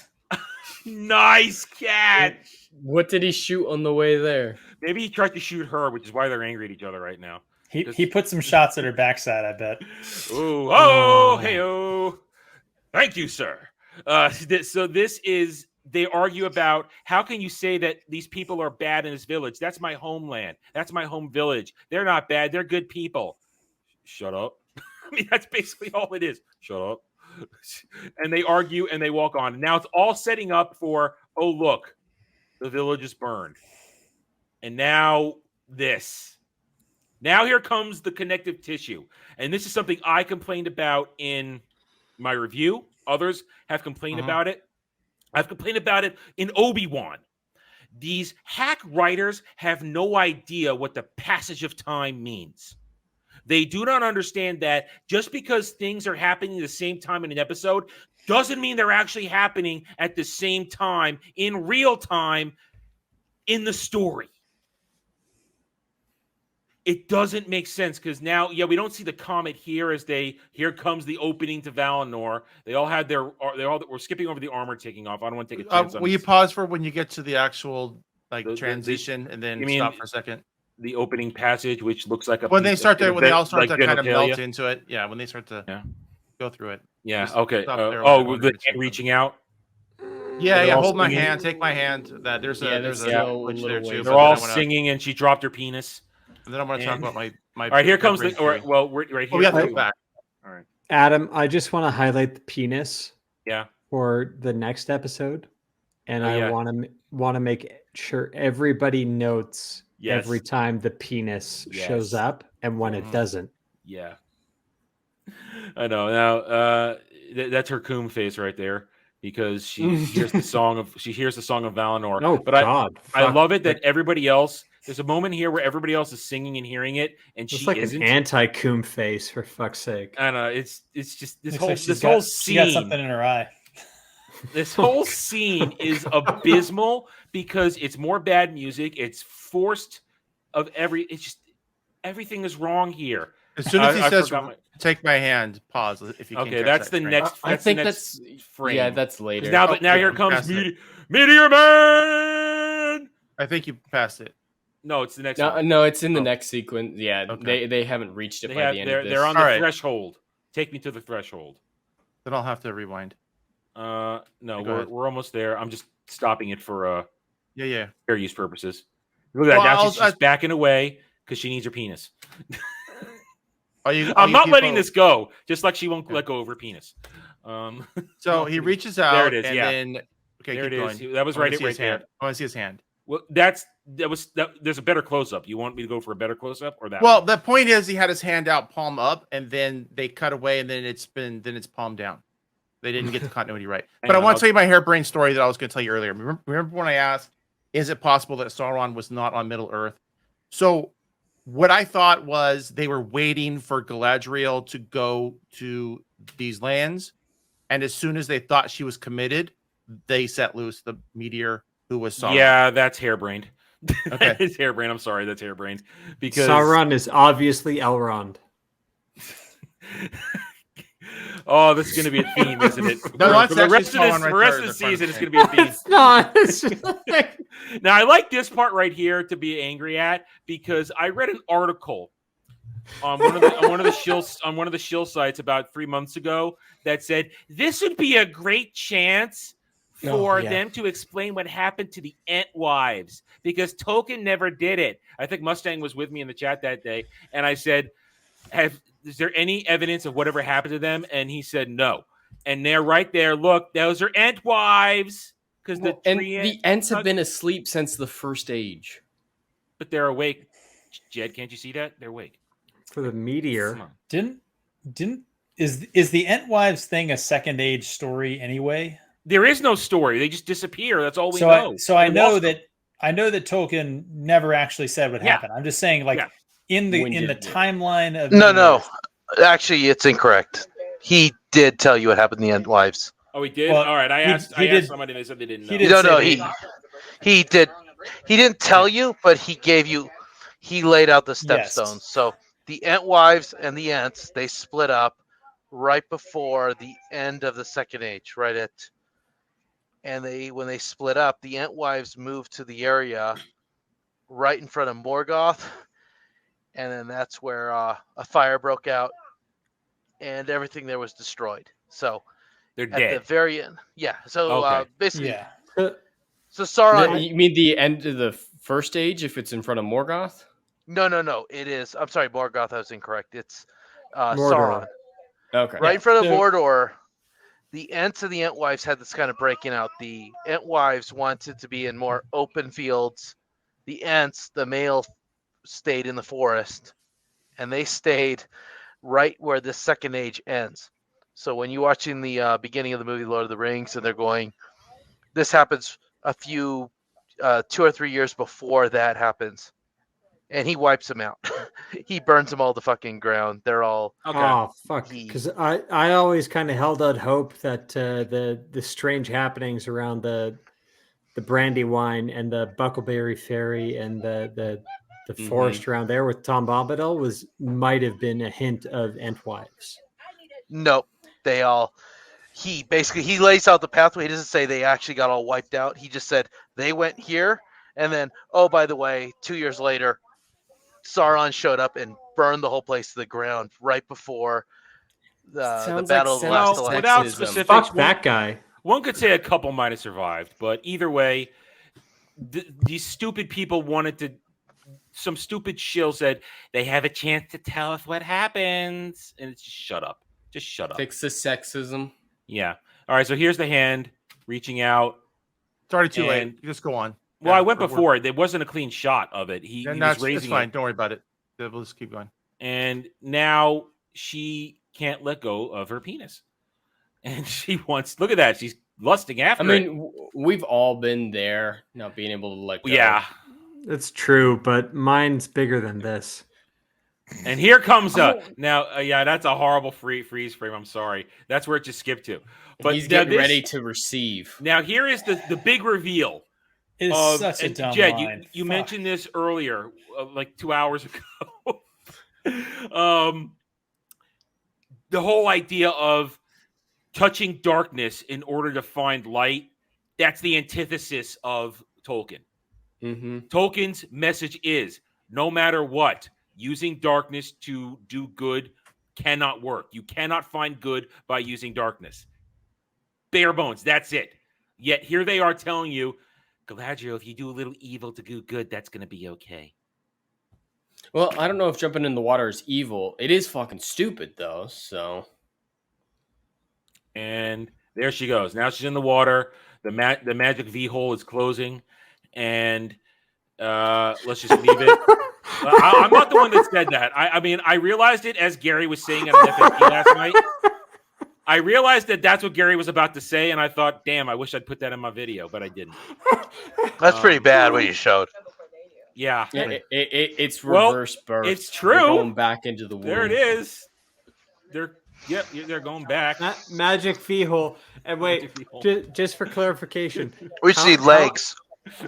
[SPEAKER 10] Nice catch.
[SPEAKER 11] What did he shoot on the way there?
[SPEAKER 10] Maybe he tried to shoot her, which is why they're angry at each other right now.
[SPEAKER 14] He put some shots at her backside, I bet.
[SPEAKER 10] Ooh, oh, hey, oh. Thank you, sir. So this is, they argue about, how can you say that these people are bad in this village? That's my homeland. That's my home village. They're not bad. They're good people. Shut up. I mean, that's basically all it is. Shut up. And they argue and they walk on. Now it's all setting up for, oh, look, the village is burned. And now this. Now here comes the connective tissue. And this is something I complained about in my review. Others have complained about it. I've complained about it in Obi-Wan. These hack writers have no idea what the passage of time means. They do not understand that just because things are happening at the same time in an episode doesn't mean they're actually happening at the same time, in real time, in the story. It doesn't make sense because now, we don't see the comet here as here comes the opening to Valinor. They all had we're skipping over the armor taking off. I don't want to take a chance on
[SPEAKER 12] Will you pause for when you get to the actual transition and then stop for a second?
[SPEAKER 10] The opening passage, which looks like
[SPEAKER 12] when they all start to kind of melt into it. Yeah, when they start to go through it.
[SPEAKER 10] Yeah.
[SPEAKER 12] Just
[SPEAKER 10] okay.
[SPEAKER 12] with
[SPEAKER 10] the hand reaching out.
[SPEAKER 12] Yeah. Hold my hand. Take my hand. That there's a glitch there too.
[SPEAKER 10] They're all singing, and she dropped her penis.
[SPEAKER 12] And then I want to talk about my.
[SPEAKER 10] All right, here comes the. We're right here.
[SPEAKER 12] We got to go back.
[SPEAKER 10] All right,
[SPEAKER 4] Adam. I just want to highlight the penis.
[SPEAKER 10] Yeah.
[SPEAKER 4] For the next episode, and I
[SPEAKER 10] yeah.
[SPEAKER 4] want to make sure everybody notes.
[SPEAKER 10] Yes.
[SPEAKER 4] Every time the penis shows up and when it doesn't.
[SPEAKER 10] Yeah. I know. Now that's her coom face right there because she hears the song of Valinor.
[SPEAKER 4] Oh,
[SPEAKER 10] but
[SPEAKER 4] God.
[SPEAKER 10] I love it that everybody else, there's a moment here where everybody else is singing and hearing it and
[SPEAKER 4] it's
[SPEAKER 10] she
[SPEAKER 4] like
[SPEAKER 10] isn't.
[SPEAKER 4] An anti-coom face, for fuck's sake.
[SPEAKER 10] I know. It's just this
[SPEAKER 14] whole
[SPEAKER 10] scene.
[SPEAKER 14] She got something in her eye.
[SPEAKER 10] This whole scene is abysmal because it's more bad music. It's forced of everything is wrong here.
[SPEAKER 12] As soon as he says, "Take my hand," pause if you.
[SPEAKER 10] Okay, that's the next.
[SPEAKER 11] I think
[SPEAKER 10] that's frame.
[SPEAKER 11] Yeah, that's later.
[SPEAKER 10] Now here comes Meteor Man.
[SPEAKER 12] I think you passed it.
[SPEAKER 10] No, it's the next.
[SPEAKER 11] No, it's in the next sequence. Yeah, okay. they haven't reached it by the end of this.
[SPEAKER 10] They're on the threshold. Take me to the threshold.
[SPEAKER 12] Then I'll have to rewind.
[SPEAKER 10] No, we're almost there. I'm just stopping it for fair use purposes. Look at that. Now she's backing away because she needs her penis. I'm not letting this go. Just like she won't let go of her penis.
[SPEAKER 12] So he reaches out.
[SPEAKER 10] There it is.
[SPEAKER 12] And then
[SPEAKER 10] there it is. That was right there.
[SPEAKER 12] I want to see his hand.
[SPEAKER 10] Well, there's a better close up. You want me to go for a better close up or that?
[SPEAKER 12] Well, the point is he had his hand out, palm up, and then they cut away, and then it's palm down. They didn't get the continuity right. But I want to tell you my harebrained story that I was going to tell you earlier. Remember when I asked, is it possible that Sauron was not on Middle Earth? So what I thought was they were waiting for Galadriel to go to these lands. And as soon as they thought she was committed, they set loose the meteor who was Sauron.
[SPEAKER 10] Yeah, that's harebrained.
[SPEAKER 12] Okay.
[SPEAKER 10] It's harebrained. I'm sorry, that's harebrained. Because
[SPEAKER 4] Sauron is obviously Elrond.
[SPEAKER 10] Oh, this is going to be a theme, isn't it?
[SPEAKER 12] No,
[SPEAKER 10] for the rest of the season, it's going to be a theme.
[SPEAKER 4] It's not. It's like...
[SPEAKER 10] Now, I like this part right here to be angry at because I read an article on one of the shill sites about 3 months ago that said this would be a great chance for them to explain what happened to the Entwives because Tolkien never did it. I think Mustang was with me in the chat that day, and I said, is there any evidence of whatever happened to them? And he said no. And they're right there. Look, those are Entwives. Because
[SPEAKER 11] the Ents have been asleep since the First Age.
[SPEAKER 10] But they're awake. Jed, can't you see that? They're awake.
[SPEAKER 4] For the meteor.
[SPEAKER 14] Didn't Is the Entwives thing a second age story anyway?
[SPEAKER 10] There is no story. They just disappear. That's all we
[SPEAKER 14] So
[SPEAKER 10] know.
[SPEAKER 14] I know that Tolkien never actually said what
[SPEAKER 10] Yeah.
[SPEAKER 14] happened. I'm just saying, like,
[SPEAKER 10] Yeah.
[SPEAKER 14] in the timeline of
[SPEAKER 13] No. Actually, it's incorrect. He did tell you what happened in the Endwives.
[SPEAKER 10] Oh, he did.
[SPEAKER 14] Well,
[SPEAKER 10] All right. I asked somebody. And they said they didn't know.
[SPEAKER 13] No. He did. He didn't tell you, but he gave you. He laid out the stepstones. So the Entwives and the Ents, they split up right before the end of the Second Age. And when they split up, the Entwives moved to the area right in front of Morgoth, and then that's where a fire broke out, and everything there was destroyed. So
[SPEAKER 10] they're
[SPEAKER 13] at
[SPEAKER 10] dead.
[SPEAKER 13] the very end, yeah. So
[SPEAKER 11] Okay.
[SPEAKER 13] basically, so Sauron.
[SPEAKER 11] You mean the end of the first age if it's in front of Morgoth?
[SPEAKER 13] No. It is. I'm sorry, Morgoth. I was incorrect. It's
[SPEAKER 11] Mordor.
[SPEAKER 13] Sauron.
[SPEAKER 11] Okay.
[SPEAKER 13] Right in front of Mordor. The Ents and the Entwives had this kind of breaking out. The Entwives wanted to be in more open fields. The Ents, the male, stayed in the forest, and they stayed right where the Second Age ends. So when you're watching the beginning of the movie Lord of the Rings, and they're going, this happens a few, 2 or 3 years before that happens, and he wipes them out. He burns them all to fucking ground. They're all
[SPEAKER 4] Oh fuck! Because I always kind of held out hope that the strange happenings around the Brandywine and the Buckleberry Ferry and the forest around there with Tom Bombadil might have been a hint of Entwives.
[SPEAKER 13] Nope. They all. He lays out the pathway. He doesn't say they actually got all wiped out. He just said they went here, and then, oh, by the way, 2 years later, Sauron showed up and burned the whole place to the ground right before the Battle of the Last Alliance.
[SPEAKER 10] Without specifics,
[SPEAKER 4] Fuck that guy.
[SPEAKER 10] One could say a couple might have survived, but either way, these stupid people wanted to. Some stupid shill said they have a chance to tell us what happens, and it's just shut up. Just shut up.
[SPEAKER 11] Fix the sexism.
[SPEAKER 10] Yeah. All right. So here's the hand reaching out.
[SPEAKER 12] It's already too late. You just go on.
[SPEAKER 10] Well, I went before. There wasn't a clean shot of it. He was raising
[SPEAKER 12] it's fine.
[SPEAKER 10] it.
[SPEAKER 12] Don't worry about it. We'll just keep going.
[SPEAKER 10] And now she can't let go of her penis. And she wants, look at that. She's lusting after it.
[SPEAKER 11] I mean, we've all been there, not being able to let go.
[SPEAKER 10] Yeah.
[SPEAKER 4] It's true, but mine's bigger than this.
[SPEAKER 10] And here comes yeah, that's a horrible freeze frame. I'm sorry. That's where it just skipped to. But
[SPEAKER 11] he's getting ready to receive.
[SPEAKER 10] Now here is the big reveal.
[SPEAKER 14] It is such a dumb
[SPEAKER 10] Jed,
[SPEAKER 14] line.
[SPEAKER 10] you mentioned this earlier, like 2 hours ago. The whole idea of touching darkness in order to find light, that's the antithesis of Tolkien. Tolkien's message is, no matter what, using darkness to do good cannot work. You cannot find good by using darkness. Bare bones, that's it. Yet here they are telling you, Galadriel, if you do a little evil to do good, that's going to be okay.
[SPEAKER 11] Well, I don't know if jumping in the water is evil. It is fucking stupid, though, so...
[SPEAKER 10] And there she goes. Now she's in the water. The magic V-hole is closing. And let's just leave it. I'm not the one that said that. I mean, I realized it as Gary was saying at an FFP last night. I realized that that's what Gary was about to say, and I thought, damn, I wish I'd put that in my video, but I didn't.
[SPEAKER 13] That's pretty bad what you showed.
[SPEAKER 10] Yeah.
[SPEAKER 11] It's reverse birth.
[SPEAKER 10] It's true.
[SPEAKER 11] They're going back into the womb.
[SPEAKER 10] There it is. They're going back.
[SPEAKER 4] Magic V-hole. And wait, just for clarification.
[SPEAKER 13] We just need legs.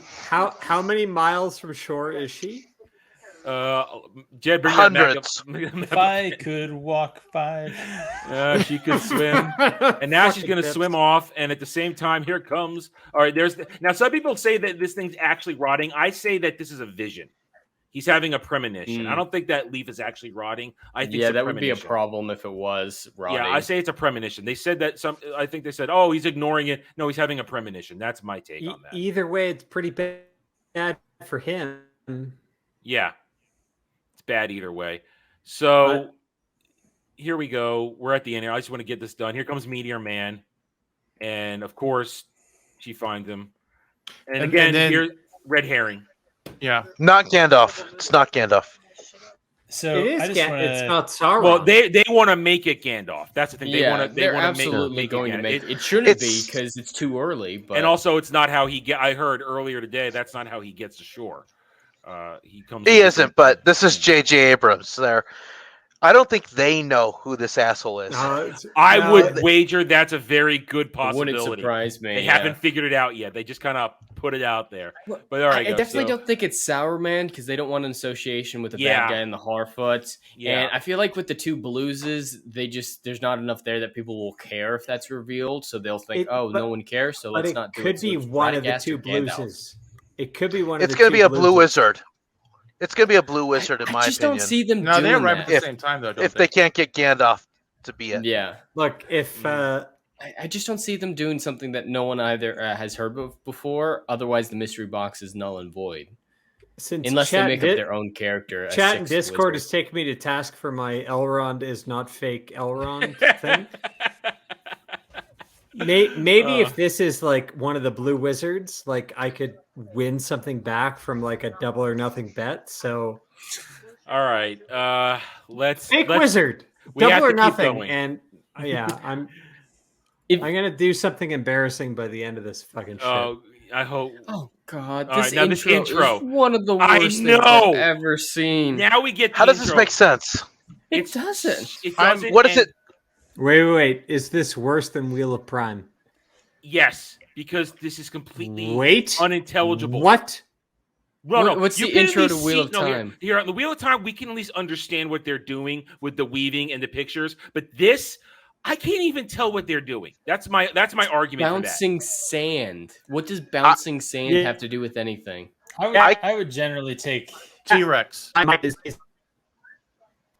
[SPEAKER 4] How many miles from shore is she?
[SPEAKER 10] Jed, bring
[SPEAKER 13] hundreds.
[SPEAKER 10] That back up.
[SPEAKER 14] If I could walk 5.
[SPEAKER 10] She could swim, and now she's going to swim off. And at the same time, here comes. All right, now some people say that this thing's actually rotting. I say that this is a vision. He's having a premonition. I don't think that leaf is actually rotting. I think
[SPEAKER 11] that would be a problem if it was rotting.
[SPEAKER 10] Yeah, I say it's a premonition. They said that I think they said, oh, he's ignoring it. No, he's having a premonition. That's my take on that.
[SPEAKER 4] Either way, it's pretty bad for him.
[SPEAKER 10] Yeah. Bad either way. So here we go. We're at the end here. I just want to get this done. Here comes Meteor Man. And of course, she finds him. And again, here's red herring.
[SPEAKER 12] Yeah.
[SPEAKER 13] Not Gandalf. It's not Gandalf.
[SPEAKER 14] So
[SPEAKER 4] It is
[SPEAKER 14] I just want
[SPEAKER 4] It's
[SPEAKER 14] to.
[SPEAKER 4] not Sauron.
[SPEAKER 10] Well, they want to make it Gandalf. That's the thing. They
[SPEAKER 11] Yeah,
[SPEAKER 10] want to. They
[SPEAKER 11] they're
[SPEAKER 10] want to
[SPEAKER 11] absolutely
[SPEAKER 10] make
[SPEAKER 11] going to
[SPEAKER 10] it.
[SPEAKER 11] make
[SPEAKER 10] Gandalf.
[SPEAKER 11] it. It shouldn't be because it's too early. But
[SPEAKER 10] And also, it's not how he get. I heard earlier today that's not how he gets ashore. He comes.
[SPEAKER 13] He isn't, but this is J.J. Abrams. I don't think they know who this asshole is.
[SPEAKER 10] I would wager that's a very good possibility.
[SPEAKER 11] Wouldn't surprise me.
[SPEAKER 10] They
[SPEAKER 11] yeah.
[SPEAKER 10] haven't figured it out yet. They just kind of put it out there. But all right,
[SPEAKER 11] I definitely don't think it's Sauron because they don't want an association with the bad guy in the Harfoots.
[SPEAKER 10] Yeah.
[SPEAKER 11] And I feel like with the two blueses, there's not enough there that people will care if that's revealed. So they'll think, no one cares, so let's not do it.
[SPEAKER 4] Could be one of the two blueses. It could be one of the two.
[SPEAKER 13] It's going to be a blue wizard. It's going to be a blue wizard, in my opinion.
[SPEAKER 11] I just don't see them
[SPEAKER 12] No,
[SPEAKER 11] doing
[SPEAKER 12] they're right
[SPEAKER 11] that.
[SPEAKER 12] at the same time, though.
[SPEAKER 13] If they can't get Gandalf to be it.
[SPEAKER 11] Yeah.
[SPEAKER 4] Look, if
[SPEAKER 11] I just don't see them doing something that no one either has heard of before. Otherwise, the mystery box is null and void. Unless they make up their own character.
[SPEAKER 4] Chat and Discord has taken me to task for my Elrond is not fake Elrond thing. Maybe if this is like one of the blue wizards, like I could win something back from like a double or nothing bet. So,
[SPEAKER 10] all right, let's
[SPEAKER 4] wizard
[SPEAKER 10] we have
[SPEAKER 4] double
[SPEAKER 10] to
[SPEAKER 4] or
[SPEAKER 10] keep
[SPEAKER 4] nothing,
[SPEAKER 10] going.
[SPEAKER 4] and I'm gonna do something embarrassing by the end of this fucking shit.
[SPEAKER 10] Oh, I hope.
[SPEAKER 11] Oh God,
[SPEAKER 10] All
[SPEAKER 11] this
[SPEAKER 10] right, now this intro
[SPEAKER 11] is one of the worst things I've ever seen.
[SPEAKER 10] Now we get.
[SPEAKER 13] How does this make sense?
[SPEAKER 11] It doesn't.
[SPEAKER 10] It doesn't.
[SPEAKER 13] What is it?
[SPEAKER 4] Wait. Is this worse than Wheel of Prime?
[SPEAKER 10] Yes, because this is completely unintelligible.
[SPEAKER 4] What?
[SPEAKER 10] No.
[SPEAKER 11] What's
[SPEAKER 10] you
[SPEAKER 11] the
[SPEAKER 10] can at
[SPEAKER 11] intro to
[SPEAKER 10] least
[SPEAKER 11] Wheel
[SPEAKER 10] see-
[SPEAKER 11] of
[SPEAKER 10] no,
[SPEAKER 11] Time?
[SPEAKER 10] Here on the Wheel of Time, we can at least understand what they're doing with the weaving and the pictures. But this, I can't even tell what they're doing. That's my argument
[SPEAKER 11] Bouncing sand. What does bouncing sand have to do with anything?
[SPEAKER 14] I would generally take
[SPEAKER 12] T-Rex.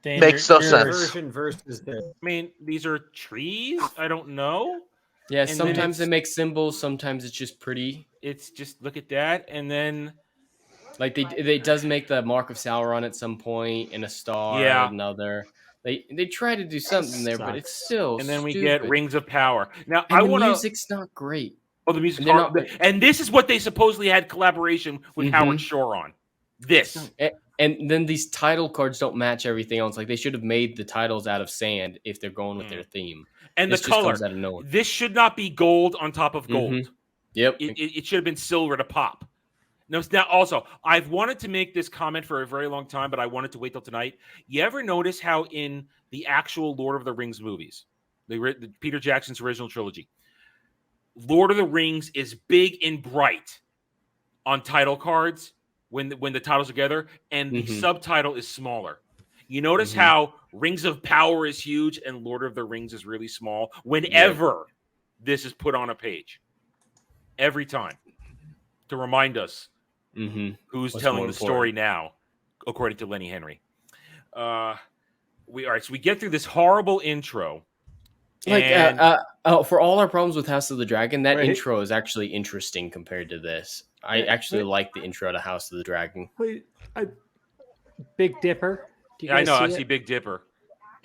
[SPEAKER 13] Makes no sense.
[SPEAKER 4] Version versus the.
[SPEAKER 10] I mean, these are trees. I don't know.
[SPEAKER 11] Yeah,
[SPEAKER 10] And then
[SPEAKER 11] sometimes they
[SPEAKER 10] it's-
[SPEAKER 11] make symbols. Sometimes it's just pretty.
[SPEAKER 10] It's just look at that, and then
[SPEAKER 11] Like they does make the mark of Sauron at some point in a star.
[SPEAKER 10] Yeah.
[SPEAKER 11] Another. They try to do something there, but it's still.
[SPEAKER 10] and then we
[SPEAKER 11] stupid.
[SPEAKER 10] get Rings of Power. Now
[SPEAKER 11] And
[SPEAKER 10] I
[SPEAKER 11] the
[SPEAKER 10] want to.
[SPEAKER 11] music's not great.
[SPEAKER 10] Oh, the music.
[SPEAKER 11] And they're not-
[SPEAKER 10] And this is what they supposedly had collaboration with Howard Shore on. This.
[SPEAKER 11] And then these title cards don't match everything else. Like they should have made the titles out of sand if they're going with their theme.
[SPEAKER 10] And
[SPEAKER 11] This
[SPEAKER 10] the
[SPEAKER 11] just
[SPEAKER 10] color.
[SPEAKER 11] comes out of nowhere.
[SPEAKER 10] This should not be gold on top of gold.
[SPEAKER 11] Yep.
[SPEAKER 10] It should have been silver to pop. Now, also, I've wanted to make this comment for a very long time, but I wanted to wait till tonight. You ever notice how in the actual Lord of the Rings movies, the Peter Jackson's original trilogy, Lord of the Rings is big and bright on title cards when the titles are together, and the subtitle is smaller. You notice how Rings of Power is huge and Lord of the Rings is really small whenever this is put on a page. Every time. To remind us who's
[SPEAKER 11] What's
[SPEAKER 10] telling
[SPEAKER 11] more
[SPEAKER 10] the story now, according to Lenny Henry. So we get through this horrible intro.
[SPEAKER 11] Like
[SPEAKER 10] and-
[SPEAKER 11] for all our problems with House of the Dragon, that
[SPEAKER 4] Right.
[SPEAKER 11] intro is actually interesting compared to this. I actually like the intro to House of the Dragon.
[SPEAKER 4] Wait, Big Dipper. Do you
[SPEAKER 10] I
[SPEAKER 4] guys
[SPEAKER 10] know, I
[SPEAKER 4] see
[SPEAKER 10] see
[SPEAKER 4] it?
[SPEAKER 10] Big Dipper.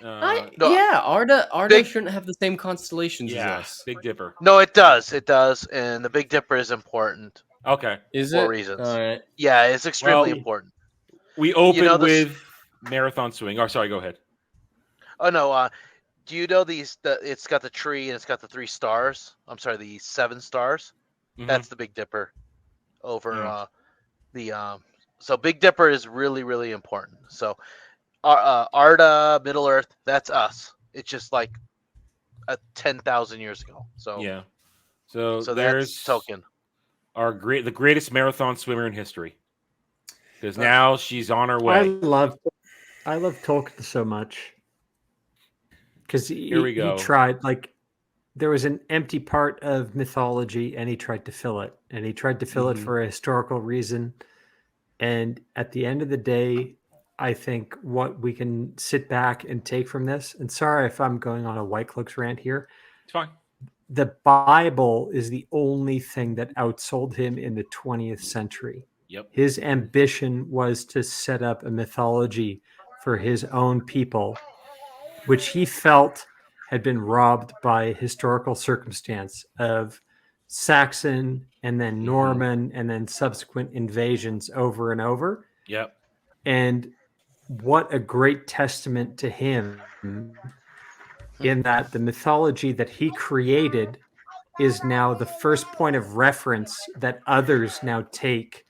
[SPEAKER 11] Yeah, Arda shouldn't have the same constellations
[SPEAKER 10] Yeah,
[SPEAKER 11] as us.
[SPEAKER 10] Big Dipper.
[SPEAKER 13] No, it does. It does. And the Big Dipper is important
[SPEAKER 10] Okay.
[SPEAKER 11] Is
[SPEAKER 13] for
[SPEAKER 11] it?
[SPEAKER 13] reasons.
[SPEAKER 11] All right.
[SPEAKER 13] Yeah, it's extremely
[SPEAKER 10] Well,
[SPEAKER 13] important.
[SPEAKER 10] We open
[SPEAKER 13] know, this-
[SPEAKER 10] with Marathon Swing. Oh, sorry, go ahead.
[SPEAKER 13] Oh no, do you know it's got the tree and it's got the 3 stars? I'm sorry, the 7 stars. That's the Big Dipper over so Big Dipper is really, really important. So Arda, Middle Earth, that's us. It's just like 10,000 years ago. So
[SPEAKER 10] Yeah. So
[SPEAKER 13] that's
[SPEAKER 10] there's
[SPEAKER 13] Tolkien.
[SPEAKER 10] the greatest marathon swimmer in history. Because now she's on her way.
[SPEAKER 4] I love Tolkien so much because
[SPEAKER 10] Here we go.
[SPEAKER 4] he tried, like, there was an empty part of mythology and he tried to fill it, and he tried to fill it for a historical reason. And at the end of the day, I think what we can sit back and take from this, and sorry if I'm going on a White Cloaks rant here,
[SPEAKER 10] It's fine.
[SPEAKER 4] the Bible is the only thing that outsold him in the 20th century.
[SPEAKER 10] Yep.
[SPEAKER 4] His ambition was to set up a mythology for his own people, which he felt had been robbed by historical circumstance of Saxon and then Norman and then subsequent invasions over and over.
[SPEAKER 10] Yep.
[SPEAKER 4] And what a great testament to him in that the mythology that he created is now the first point of reference that others now take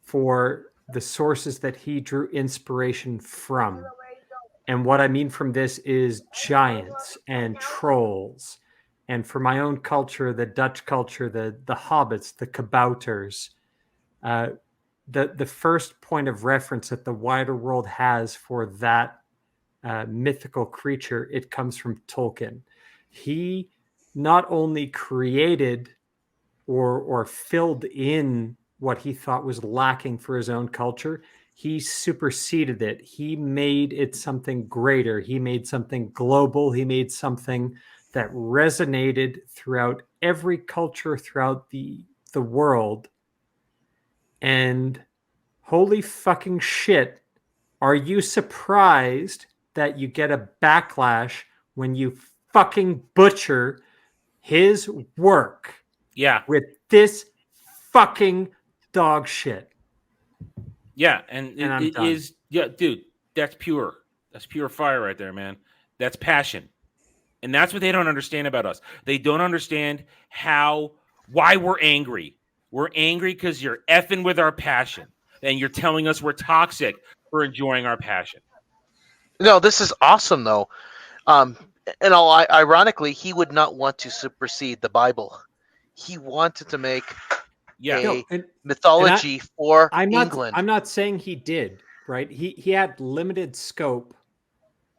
[SPEAKER 4] for the sources that he drew inspiration from. And what I mean from this is giants and trolls. And for my own culture, the Dutch culture, the hobbits, the kabouters, the first point of reference that the wider world has for that mythical creature, it comes from Tolkien. He not only created or filled in what he thought was lacking for his own culture, he superseded it. He made it something greater. He made something global. He made something that resonated throughout every culture throughout the world. And holy fucking shit, are you surprised that you get a backlash when you fucking butcher his work?
[SPEAKER 10] Yeah.
[SPEAKER 4] With this fucking dog shit.
[SPEAKER 10] Yeah, and
[SPEAKER 4] I'm
[SPEAKER 10] it
[SPEAKER 4] done.
[SPEAKER 10] is. Yeah, dude, that's pure. That's pure fire right there, man. That's passion. And that's what they don't understand about us. They don't understand why we're angry. We're angry because you're effing with our passion. And you're telling us we're toxic for enjoying our passion.
[SPEAKER 13] No, this is awesome, though. And ironically, he would not want to supersede the Bible. He wanted to make mythology for England.
[SPEAKER 4] I'm not saying he did, right? He had limited scope.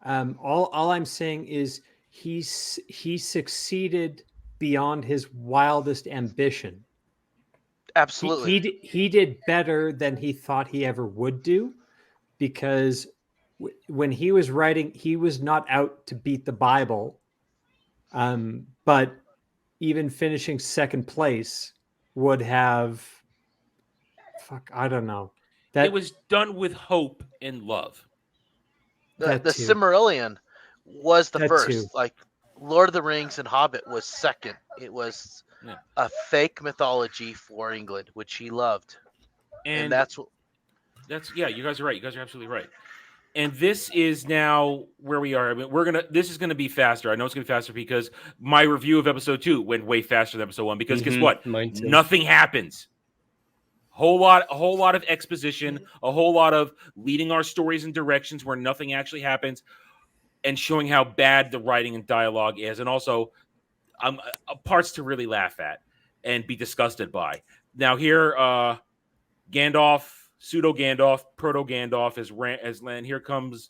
[SPEAKER 4] All I'm saying is he succeeded beyond his wildest ambition.
[SPEAKER 13] Absolutely.
[SPEAKER 4] He did better than he thought he ever would do, because when he was writing, he was not out to beat the Bible. But even finishing second place would have, I don't know.
[SPEAKER 10] It was done with hope and love.
[SPEAKER 13] The Silmarillion was the first. Like Lord of the Rings and Hobbit was second. It was a fake mythology for England, which he loved. And that's
[SPEAKER 10] you guys are right. You guys are absolutely right. And this is now where we are. I mean, this is gonna be faster. I know it's gonna be faster because my review of episode 2 went way faster than episode 1. Because guess what? Nothing happens. A whole lot of exposition, a whole lot of leading our stories in directions where nothing actually happens, and showing how bad the writing and dialogue is, and also parts to really laugh at and be disgusted by. Now here, Gandalf, pseudo Gandalf, proto Gandalf as land. Here comes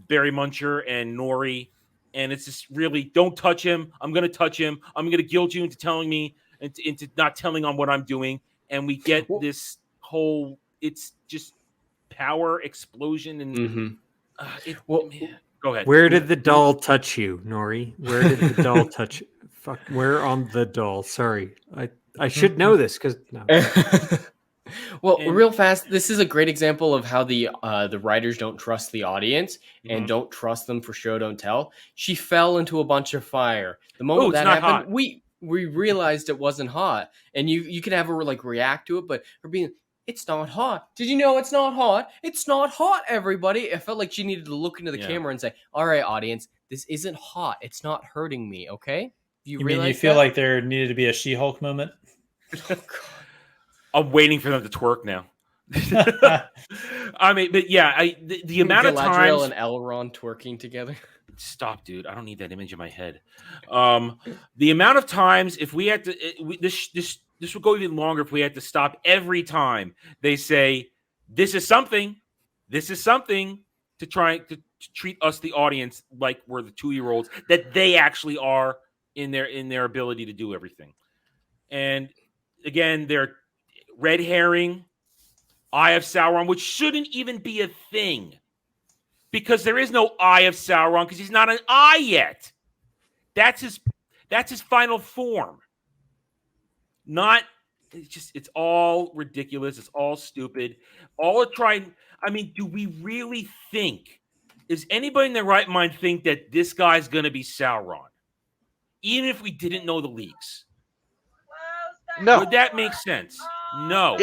[SPEAKER 10] Barry Muncher and Nori, and it's just really, don't touch him. I'm going to touch him. I'm going to guilt you into telling me, into not telling on what I'm doing. And we get this whole, it's just power explosion. And go ahead.
[SPEAKER 4] Where did the doll touch you, Nori? Where did the doll touch you? Fuck, where on the doll? Sorry. I should know this because no.
[SPEAKER 11] Well, real fast, this is a great example of how the writers don't trust the audience and don't trust them for show don't tell. She fell into a bunch of fire. The moment that happened, we realized it wasn't hot, and you could have her like react to it, but her being, it's not hot. Did you know it's not hot? It's not hot, everybody. I felt like she needed to look into the camera and say, all right, audience, this isn't hot. It's not hurting me, okay?
[SPEAKER 14] You mean you feel like there needed to be a She-Hulk moment?
[SPEAKER 10] I'm waiting for them to twerk now. I mean, but yeah, the amount of times
[SPEAKER 11] and Elrond twerking together.
[SPEAKER 10] Stop, dude! I don't need that image in my head. The amount of times, if we had to, this would go even longer if we had to stop every time they say this is something to try to treat us, the audience, like we're the 2-year-olds that they actually are in their ability to do everything. And again, they're red herring, Eye of Sauron, which shouldn't even be a thing, because there is no Eye of Sauron because he's not an eye yet. That's his final form. It's all ridiculous. It's all stupid. I mean, do we really think? Does anybody in their right mind think that this guy's going to be Sauron, even if we didn't know the leaks?
[SPEAKER 13] No.
[SPEAKER 10] Would that make sense? No,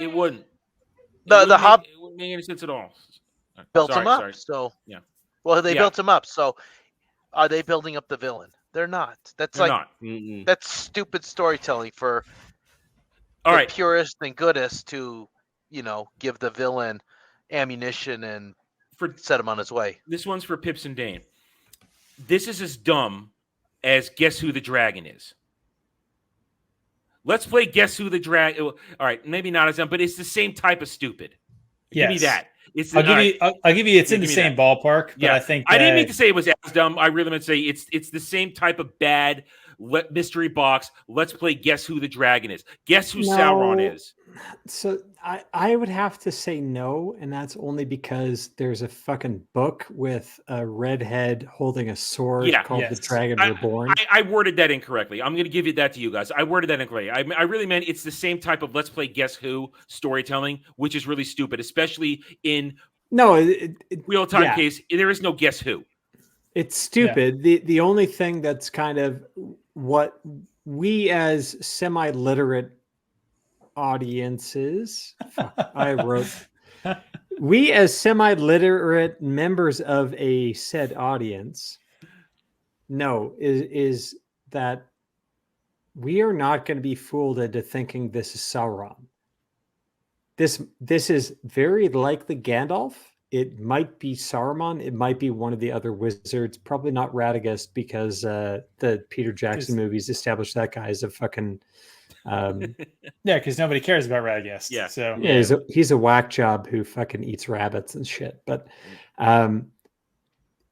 [SPEAKER 10] it wouldn't.
[SPEAKER 13] The
[SPEAKER 10] It wouldn't make any sense at all.
[SPEAKER 13] built
[SPEAKER 10] Sorry,
[SPEAKER 13] him up.
[SPEAKER 10] sorry.
[SPEAKER 13] So
[SPEAKER 10] Yeah.
[SPEAKER 13] well, they
[SPEAKER 10] Yeah.
[SPEAKER 13] built him up. So are they building up the villain? They're not. That's
[SPEAKER 10] They're
[SPEAKER 13] like
[SPEAKER 10] not.
[SPEAKER 13] that's stupid storytelling for
[SPEAKER 10] All
[SPEAKER 13] the
[SPEAKER 10] right.
[SPEAKER 13] purest and goodest to, give the villain ammunition and set him on his way.
[SPEAKER 10] This one's for Pips and Dane. This is as dumb as Guess Who the Dragon is. Let's play Guess Who the Dragon. All right, maybe not as dumb, but it's the same type of stupid. Give me
[SPEAKER 14] Yes.
[SPEAKER 10] that. It's
[SPEAKER 14] I'll give you. I'll give you. It's in the
[SPEAKER 10] give me
[SPEAKER 14] same
[SPEAKER 10] that.
[SPEAKER 14] ballpark, but
[SPEAKER 10] Yeah,
[SPEAKER 14] I think
[SPEAKER 10] I didn't mean to say it was as dumb. I really meant to say it's the same type of bad mystery box. Let's play Guess Who the Dragon is. Guess who Sauron is.
[SPEAKER 4] So I would have to say no, and that's only because there's a fucking book with a redhead holding a sword called The Dragon Reborn.
[SPEAKER 10] I worded that incorrectly. I'm going to give that to you guys. I worded that incorrectly. I really meant it's the same type of let's play Guess Who storytelling, which is really stupid, especially in real time case. There is no Guess Who.
[SPEAKER 4] It's stupid. The only thing that's kind of what we as semi-literate audiences, we as semi-literate members of a said audience know is that we are not going to be fooled into thinking this is Sauron. This is very likely Gandalf. It might be Saruman. It might be one of the other wizards. Probably not Radagast because the Peter Jackson movies established that guy as a fucking
[SPEAKER 14] yeah, because nobody cares about Radagast.
[SPEAKER 10] Yeah.
[SPEAKER 14] So
[SPEAKER 4] yeah, he's a whack job who fucking eats rabbits and shit. But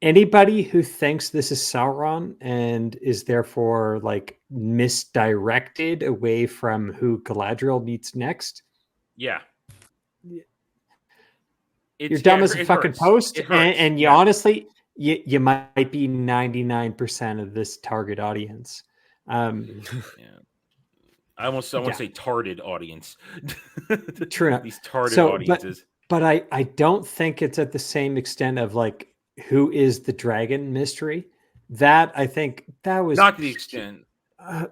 [SPEAKER 4] anybody who thinks this is Sauron and is therefore like misdirected away from who Galadriel meets next.
[SPEAKER 10] Yeah.
[SPEAKER 4] You're dumb as a fucking post, and you honestly, you might be 99% of this target audience.
[SPEAKER 10] I want to say tarded audience.
[SPEAKER 4] True enough.
[SPEAKER 10] These tarded audiences.
[SPEAKER 4] But I don't think it's at the same extent of like who is the dragon mystery. That I think that was
[SPEAKER 10] not to the extent.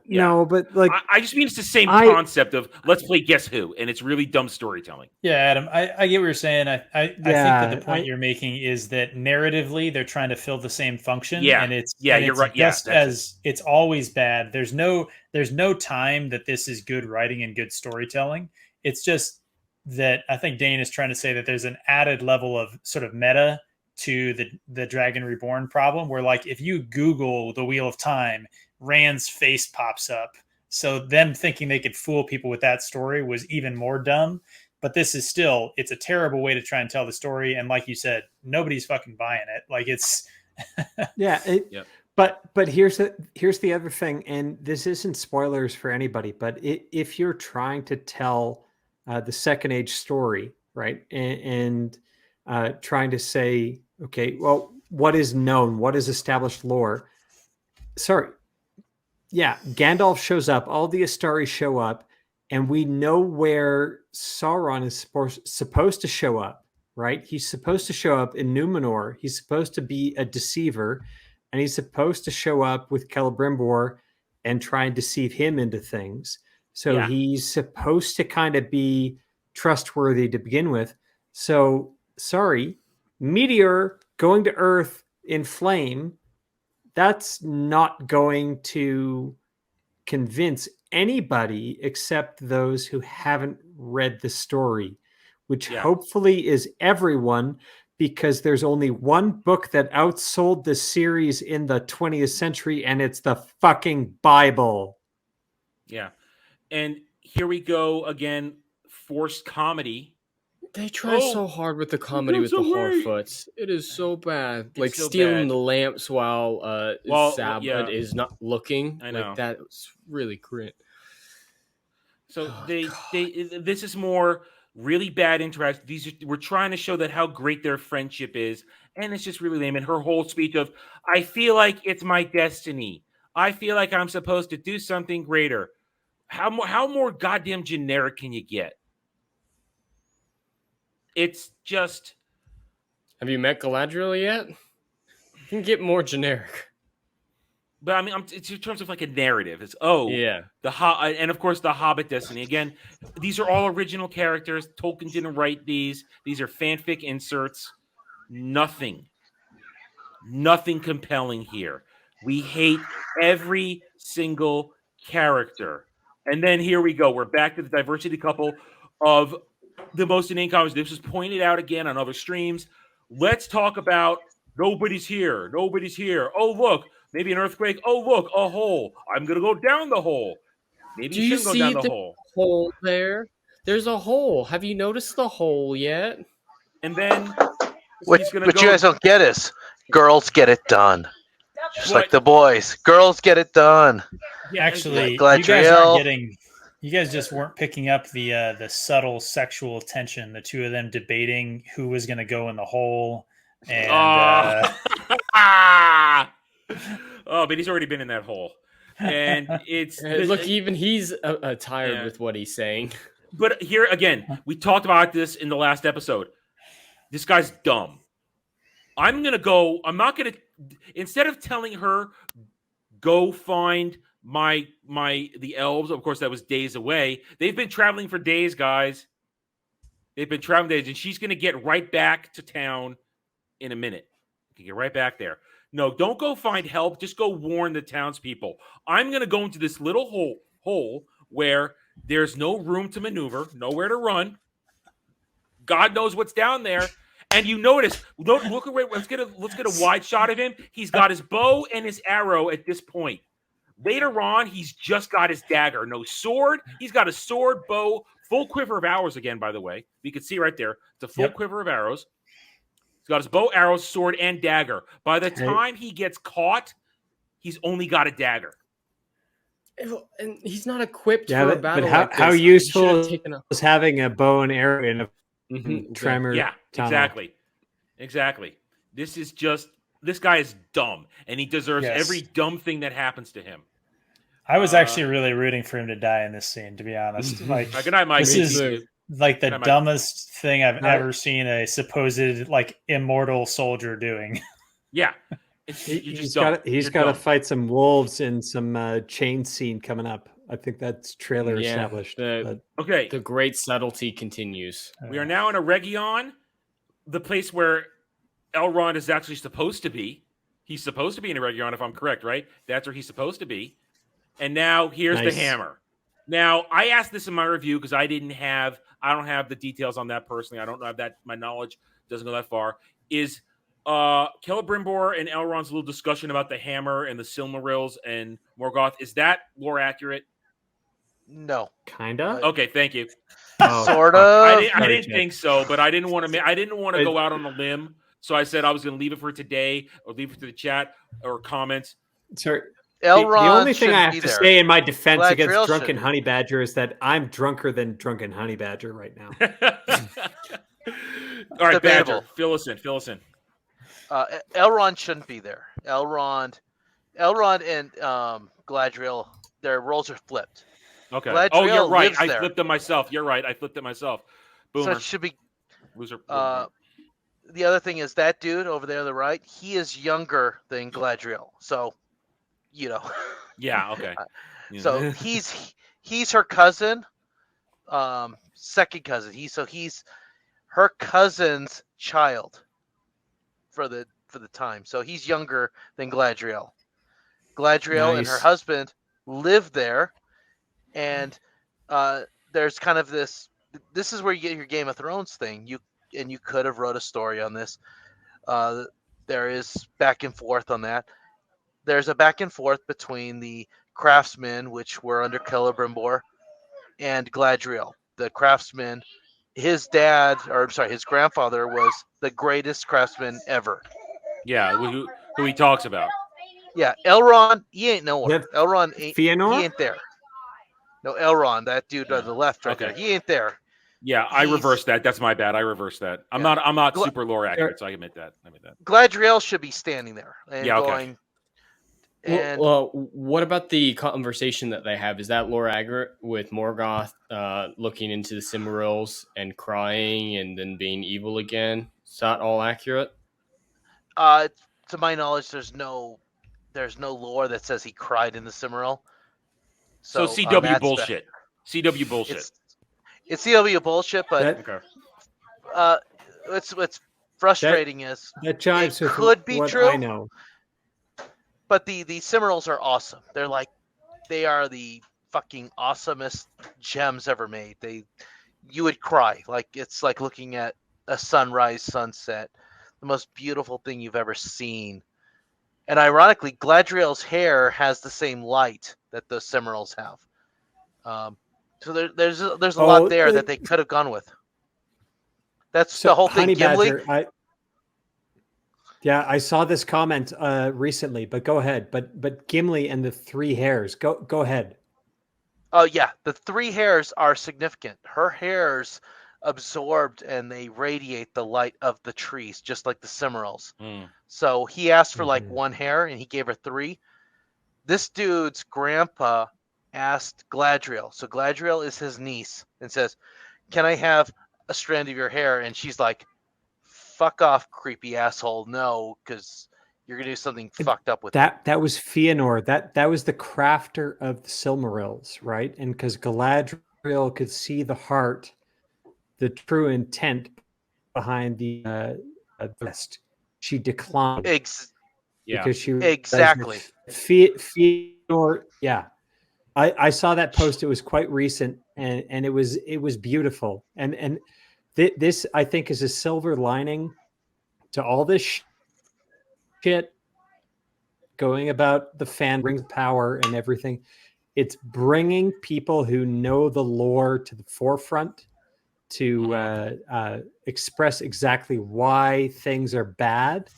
[SPEAKER 4] No, but like
[SPEAKER 10] I just mean it's the same concept of let's play Guess Who, and it's really dumb storytelling.
[SPEAKER 14] Yeah, Adam, I get what you're saying. I think that the point you're making is that narratively they're trying to fill the same function.
[SPEAKER 10] Yeah,
[SPEAKER 14] and it's
[SPEAKER 10] you're right.
[SPEAKER 14] Just as it's always bad. There's no time that this is good writing and good storytelling. It's just that I think Dane is trying to say that there's an added level of sort of meta to the Dragon Reborn problem, where like if you Google the Wheel of Time, Rand's face pops up. So them thinking they could fool people with that story was even more dumb. But this is still, it's a terrible way to try and tell the story. And like you said, nobody's fucking buying it. Like it's
[SPEAKER 4] But here's the other thing, and this isn't spoilers for anybody, but if you're trying to tell the Second Age story, right, and trying to say, okay, well, what is known, what is established lore? Sorry. Yeah, Gandalf shows up, all the Astari show up, and we know where Sauron is supposed to show up, right? He's supposed to show up in Numenor. He's supposed to be a deceiver, and he's supposed to show up with Celebrimbor and try and deceive him into things. So he's supposed to kind of be trustworthy to begin with. So, sorry, meteor going to Earth in flame, that's not going to convince anybody except those who haven't read the story, which hopefully is everyone, because there's only one book that outsold the series in the 20th century, and it's the fucking Bible.
[SPEAKER 10] Yeah. And here we go again, forced comedy.
[SPEAKER 11] They try so hard with the comedy with the Harfoots. It is so bad. It's like so stealing the lamps while Sabbath is not looking.
[SPEAKER 10] I know.
[SPEAKER 11] Like that was really great.
[SPEAKER 10] So this is more really bad interaction. We're trying to show that how great their friendship is, and it's just really lame. And her whole speech of, I feel like it's my destiny. I feel like I'm supposed to do something greater. How more goddamn generic can you get? It's just.
[SPEAKER 11] Have you met Galadriel yet? You can get more generic.
[SPEAKER 10] But I mean, it's in terms of like a narrative. It's and of course the Hobbit destiny. Again, these are all original characters. Tolkien didn't write these. These are fanfic inserts. Nothing compelling here. We hate every single character. And then here we go. We're back to the diversity couple of the most inane comedies. This was pointed out again on other streams. Let's talk about nobody's here. Nobody's here. Oh, look, maybe an earthquake. Oh, look, a hole. I'm going to go down the hole. Maybe
[SPEAKER 11] Do
[SPEAKER 10] you
[SPEAKER 11] you
[SPEAKER 10] shouldn't go down
[SPEAKER 11] see
[SPEAKER 10] the
[SPEAKER 11] the
[SPEAKER 10] hole.
[SPEAKER 11] hole there? There's a hole. Have you noticed the hole yet?
[SPEAKER 10] And then
[SPEAKER 13] What
[SPEAKER 10] he's going to
[SPEAKER 13] you
[SPEAKER 10] go.
[SPEAKER 13] guys don't get is girls get it done. Just like the boys. Girls get it done.
[SPEAKER 10] Yeah,
[SPEAKER 14] Actually,
[SPEAKER 13] Gladriel.
[SPEAKER 14] you guys aren't getting. You guys just weren't picking up the subtle sexual tension. The two of them debating who was going to go in the hole, and
[SPEAKER 10] oh, but he's already been in that hole, and it's
[SPEAKER 11] look. Even he's tired with what he's saying.
[SPEAKER 10] But here again, we talked about this in the last episode. This guy's dumb. I'm not gonna. Instead of telling her, go find the elves. Of course, that was days away. They've been traveling for days, guys. They've been traveling days, and she's going to get right back to town in a minute. You can get right back there. No, don't go find help. Just go warn the townspeople. I'm going to go into this little hole where there's no room to maneuver, nowhere to run. God knows what's down there. And you notice, look at let's get a wide shot of him. He's got his bow and his arrow at this point. Later on, he's just got his dagger. No sword. He's got a sword, bow, full quiver of arrows again, by the way. You can see right there. It's a full quiver of arrows. He's got his bow, arrows, sword, and dagger. By the time he gets caught, he's only got a dagger.
[SPEAKER 11] And he's not equipped for a battle
[SPEAKER 4] but
[SPEAKER 11] like this.
[SPEAKER 4] how useful is having a bow and arrow in a tremor?
[SPEAKER 10] Yeah,
[SPEAKER 4] tunnel?
[SPEAKER 10] Exactly. This guy is dumb, and he deserves every dumb thing that happens to him.
[SPEAKER 14] I was actually really rooting for him to die in this scene, to be honest. Like,
[SPEAKER 10] good night, Mike.
[SPEAKER 14] This is like the dumbest thing I've ever seen a supposed immortal soldier doing.
[SPEAKER 10] Yeah,
[SPEAKER 4] he's got to fight some wolves in some chain scene coming up. I think that's trailer established.
[SPEAKER 10] Okay,
[SPEAKER 11] the great subtlety continues.
[SPEAKER 10] We are now in a Region, the place where Elrond is actually supposed to be. He's supposed to be in a Region, if I'm correct, right? That's where he's supposed to be. And now here's the hammer. Now, I asked this in my review because I don't have the details on that personally. I don't know that my knowledge doesn't go that far. Is Celebrimbor and Elrond's little discussion about the hammer and the Silmarils and Morgoth, is that lore accurate?
[SPEAKER 13] No.
[SPEAKER 4] Kinda.
[SPEAKER 10] Okay, thank you.
[SPEAKER 13] Sort of.
[SPEAKER 10] I didn't think so, but I didn't want to go out on a limb. So I said I was going to leave it for today, or leave it to the chat or comments.
[SPEAKER 4] Sorry.
[SPEAKER 13] Elrond
[SPEAKER 4] the only thing I have to say in my defense
[SPEAKER 13] Gladriel
[SPEAKER 4] against Drunken Honey Badger is that I'm drunker than Drunken Honey Badger right now.
[SPEAKER 10] All right, Badger, fill us in.
[SPEAKER 13] Elrond shouldn't be there. Elrond and Gladriel, their roles are flipped.
[SPEAKER 10] Okay.
[SPEAKER 13] Gladriel
[SPEAKER 10] you're right. I
[SPEAKER 13] there.
[SPEAKER 10] flipped it myself. You're right. I flipped it myself. Boomer.
[SPEAKER 13] So it should be.
[SPEAKER 10] Loser.
[SPEAKER 13] The other thing is that dude over there on the right, he is younger than Gladriel. So,
[SPEAKER 10] Yeah, okay.
[SPEAKER 13] So he's her cousin, second cousin. He's her cousin's child for the time. So he's younger than Gladriel. Gladriel and her husband live there, and there's kind of this is where you get your Game of Thrones thing. You could have wrote a story on this. There is back and forth on that. There's a back and forth between the craftsmen, which were under Celebrimbor, and Gladriel. The craftsman, his grandfather was the greatest craftsman ever.
[SPEAKER 10] Yeah, who he talks about.
[SPEAKER 13] Yeah, Elrond, he ain't nowhere. Elrond ain't.
[SPEAKER 4] Fëanor?
[SPEAKER 13] He ain't there. No, Elrond, that dude on the left right there. He ain't there.
[SPEAKER 10] Yeah, I reversed that. That's my bad. I reversed that. I'm not super lore accurate, so I admit that.
[SPEAKER 13] Gladriel should be standing there and going.
[SPEAKER 11] And well, what about the conversation that they have? Is that lore accurate with Morgoth looking into the Silmarils and crying and then being evil again? Is that all accurate?
[SPEAKER 13] To my knowledge, there's no lore that says he cried in the Silmaril.
[SPEAKER 10] So CW bullshit. CW bullshit.
[SPEAKER 13] It's CW bullshit, but it's frustrating is
[SPEAKER 4] that
[SPEAKER 13] it
[SPEAKER 4] jives with
[SPEAKER 13] could be
[SPEAKER 4] what
[SPEAKER 13] true.
[SPEAKER 4] I know.
[SPEAKER 13] But the Cimmerals are awesome. They are the fucking awesomest gems ever made. You would cry. Like it's like looking at a sunrise, sunset, the most beautiful thing you've ever seen. And ironically, Galadriel's hair has the same light that the Cimmerals have. So there's a lot there that they could have gone with. That's the whole thing.
[SPEAKER 4] Honey
[SPEAKER 13] Gimli.
[SPEAKER 4] Badger, I saw this comment recently, but go ahead. But Gimli and the 3 hairs. Go ahead.
[SPEAKER 13] Oh yeah, the 3 hairs are significant. Her hairs absorbed and they radiate the light of the trees, just like the Cimmerals. So he asked for like 1 hair, and he gave her 3. This dude's grandpa asked Galadriel. So Galadriel is his niece, and says, "Can I have a strand of your hair?" And she's like, "Fuck off, creepy asshole! No, because you're gonna do something fucked up with
[SPEAKER 4] that." That was Fëanor. That was the crafter of the Silmarils, right? And because Galadriel could see the heart, the true intent behind the rest, she declined. Because she
[SPEAKER 13] exactly.
[SPEAKER 4] Fëanor. Yeah, I saw that post. It was quite recent, and it was beautiful. And this, I think, is a silver lining to all this shit going about the fan rings power and everything. It's bringing people who know the lore to the forefront to express exactly why things are bad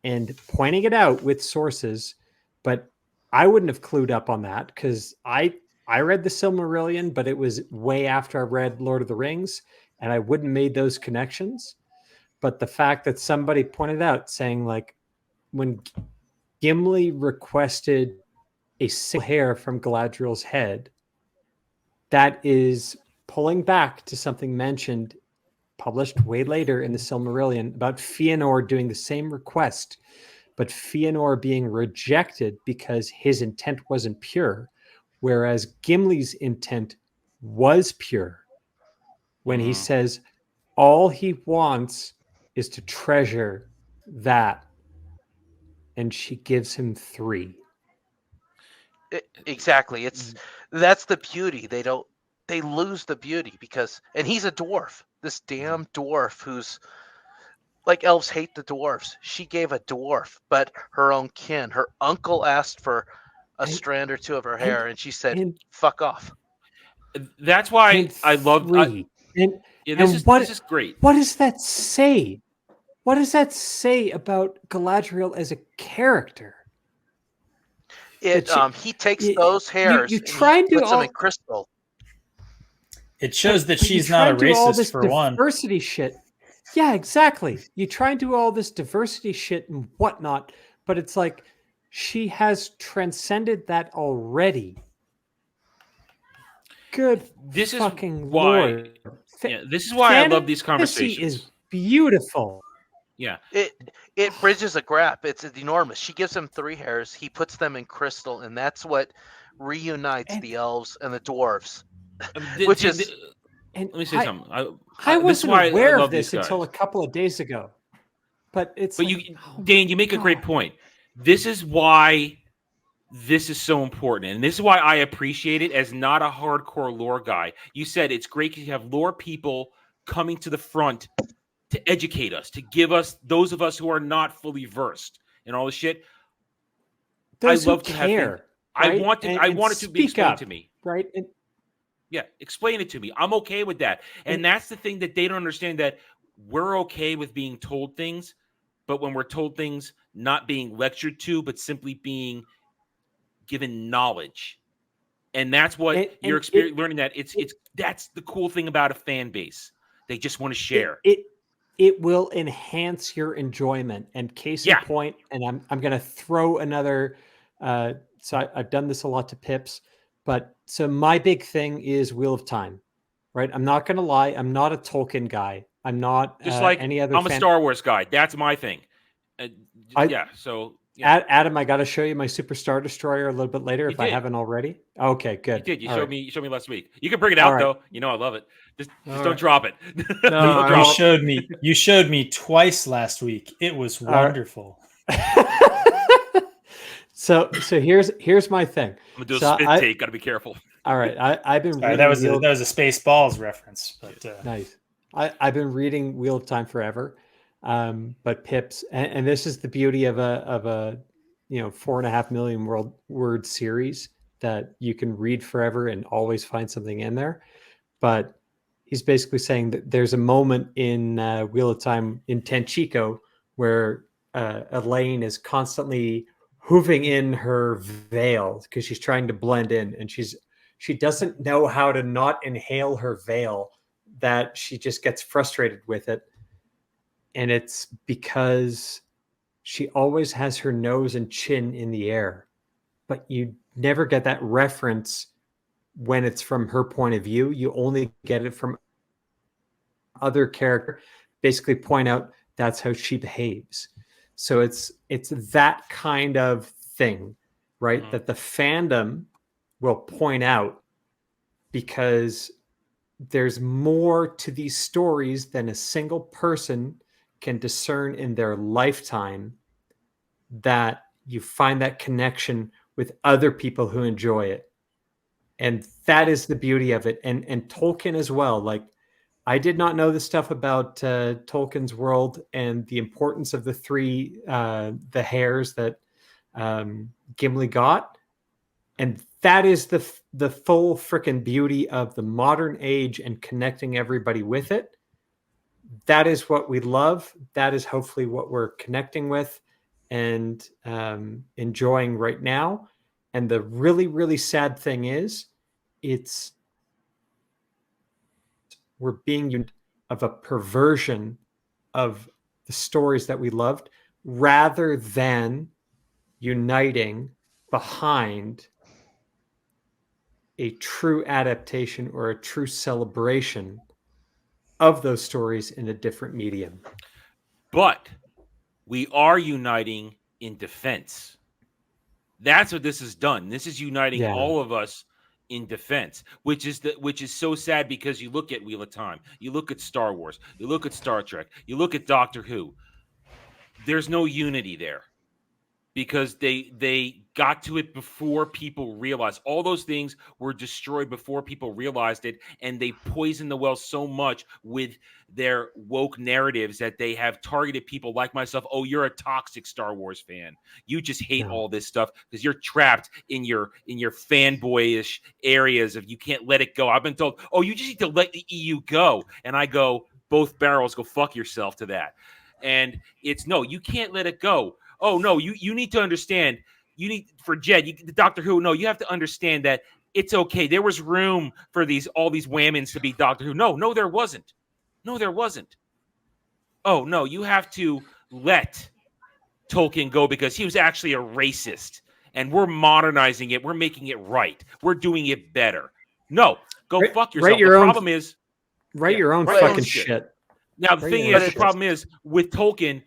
[SPEAKER 4] and pointing it out with sources. But I wouldn't have clued up on that because I read the Silmarillion, but it was way after I read Lord of the Rings, and I wouldn't have made those connections. But the fact that somebody pointed out saying, like, when Gimli requested a single hair from Galadriel's head, that is pulling back to something mentioned, published way later in the Silmarillion, about Fëanor doing the same request, but Fëanor being rejected because his intent wasn't pure, whereas Gimli's intent was pure when he says all he wants is to treasure that, and she gives him 3.
[SPEAKER 13] Exactly. That's the beauty. They lose the beauty because, and he's a dwarf. This damn dwarf who's like, elves hate the dwarves. She gave a dwarf, but her own kin. Her uncle asked for a strand or 2 of her hair, and she said, "Fuck off."
[SPEAKER 10] That's why I love. This is great.
[SPEAKER 4] What does that say? What does that say about Galadriel as a character?
[SPEAKER 13] He takes those hairs
[SPEAKER 4] you try and
[SPEAKER 13] puts them in crystal.
[SPEAKER 14] It shows that she's not a racist, for one.
[SPEAKER 4] Diversity shit. Yeah, exactly. You try and do all this diversity shit and whatnot, but it's like she has transcended that already. Good.
[SPEAKER 10] This
[SPEAKER 4] fucking
[SPEAKER 10] is why.
[SPEAKER 4] Lord.
[SPEAKER 10] This is why I love these conversations.
[SPEAKER 4] Is beautiful.
[SPEAKER 13] Yeah. It bridges a gap. It's enormous. She gives him 3 hairs. He puts them in crystal, and that's what reunites the elves and the dwarves. Which is.
[SPEAKER 10] Let me say something.
[SPEAKER 4] I wasn't aware of this until a couple of days ago. But
[SPEAKER 10] Dan, you make a great point. This is why this is so important. And this is why I appreciate it as not a hardcore lore guy. You said it's great because you have lore people coming to the front to educate us, to give us, those of us who are not fully versed in all this shit.
[SPEAKER 4] Those
[SPEAKER 10] I love
[SPEAKER 4] who
[SPEAKER 10] to
[SPEAKER 4] care,
[SPEAKER 10] have. I want it to be explained to me.
[SPEAKER 4] Right.
[SPEAKER 10] Yeah, explain it to me. I'm okay with that. And that's the thing that they don't understand, that we're okay with being told things, but when we're told things, not being lectured to, but simply being given knowledge. And that's what you're learning, that that's the cool thing about a fan base. They just want to share.
[SPEAKER 4] It will enhance your enjoyment. And case in point, and I'm going to throw another, so I've done this a lot to Pips, but so my big thing is Wheel of Time, right? I'm not going to lie. I'm not a Tolkien guy. I'm not
[SPEAKER 10] just like
[SPEAKER 4] any other.
[SPEAKER 10] I'm a Star Wars guy. That's my thing. So
[SPEAKER 4] Adam, I got to show you my Superstar Destroyer a little bit later if I haven't already. Okay, good.
[SPEAKER 10] You did. You
[SPEAKER 4] All
[SPEAKER 10] showed
[SPEAKER 4] right.
[SPEAKER 10] me. You showed me last week. You can bring it
[SPEAKER 4] All
[SPEAKER 10] out
[SPEAKER 4] right.
[SPEAKER 10] though. You know I love it. Just
[SPEAKER 4] All
[SPEAKER 10] don't
[SPEAKER 4] right.
[SPEAKER 10] drop it.
[SPEAKER 4] No,
[SPEAKER 14] you showed me. You showed me twice last week. It was wonderful.
[SPEAKER 4] So here's my thing.
[SPEAKER 10] I'm gonna do a spit take. Got to be careful.
[SPEAKER 4] All right, I've been reading.
[SPEAKER 14] That was a Spaceballs reference, but
[SPEAKER 4] nice. I've been reading Wheel of Time forever, but Pips, and this is the beauty of a 4.5 million word series that you can read forever and always find something in there. But he's basically saying that there's a moment in Wheel of Time in Tenchico where Elaine is constantly hooving in her veil because she's trying to blend in, and she doesn't know how to not inhale her veil, that she just gets frustrated with it. And it's because she always has her nose and chin in the air, but you never get that reference when it's from her point of view. You only get it from other character, basically point out that's how she behaves. So it's that kind of thing, right? That the fandom will point out because there's more to these stories than a single person can discern in their lifetime, that you find that connection with other people who enjoy it. And that is the beauty of it. And Tolkien as well. Like, I did not know the stuff about Tolkien's world and the importance of the three the hairs that Gimli got. And that is the full freaking beauty of the modern age and connecting everybody with it. That is what we love. That is hopefully what we're connecting with and enjoying right now. And the really, really sad thing is, we're being of a perversion of the stories that we loved, rather than uniting behind a true adaptation or a true celebration of those stories in a different medium.
[SPEAKER 10] But we are uniting in defense. That's what this has done. This is uniting all of us in defense, which is so sad, because you look at Wheel of Time, you look at Star Wars, you look at Star Trek, you look at Doctor Who. There's no unity there, because they got to it before people realized. All those things were destroyed before people realized it, and they poisoned the well so much with their woke narratives that they have targeted people like myself. Oh, you're a toxic Star Wars fan. You just hate all this stuff because you're trapped in your fanboyish areas of you can't let it go. I've been told, oh, you just need to let the EU go. And I go, both barrels, go fuck yourself to that. And it's no, you can't let it go. Oh, no, you need to understand. You need, for Jed, the Doctor Who, no, you have to understand that it's okay. There was room for all these whammons to be Doctor Who. No, there wasn't. No, there wasn't. Oh, no, you have to let Tolkien go because he was actually a racist. And we're modernizing it. We're making it right. We're doing it better. No, go fuck yourself. The problem is...
[SPEAKER 4] Write your own fucking shit.
[SPEAKER 10] Now, the thing is, the problem is, with Tolkien,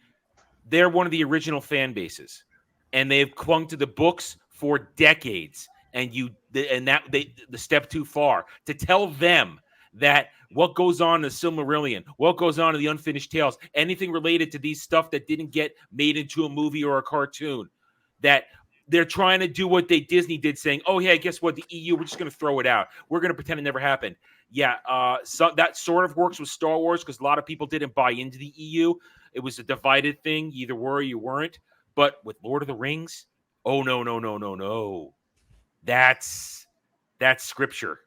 [SPEAKER 10] they're one of the original fan bases, and they've clung to the books for decades. And the step too far to tell them that what goes on in the Silmarillion, what goes on in the Unfinished Tales, anything related to these stuff that didn't get made into a movie or a cartoon, that they're trying to do what Disney did, saying, "Oh yeah, guess what? The EU, we're just going to throw it out. We're going to pretend it never happened." Yeah, so that sort of works with Star Wars because a lot of people didn't buy into the EU. It was a divided thing. You either were or you weren't. But with Lord of the Rings, oh, no. That's scripture.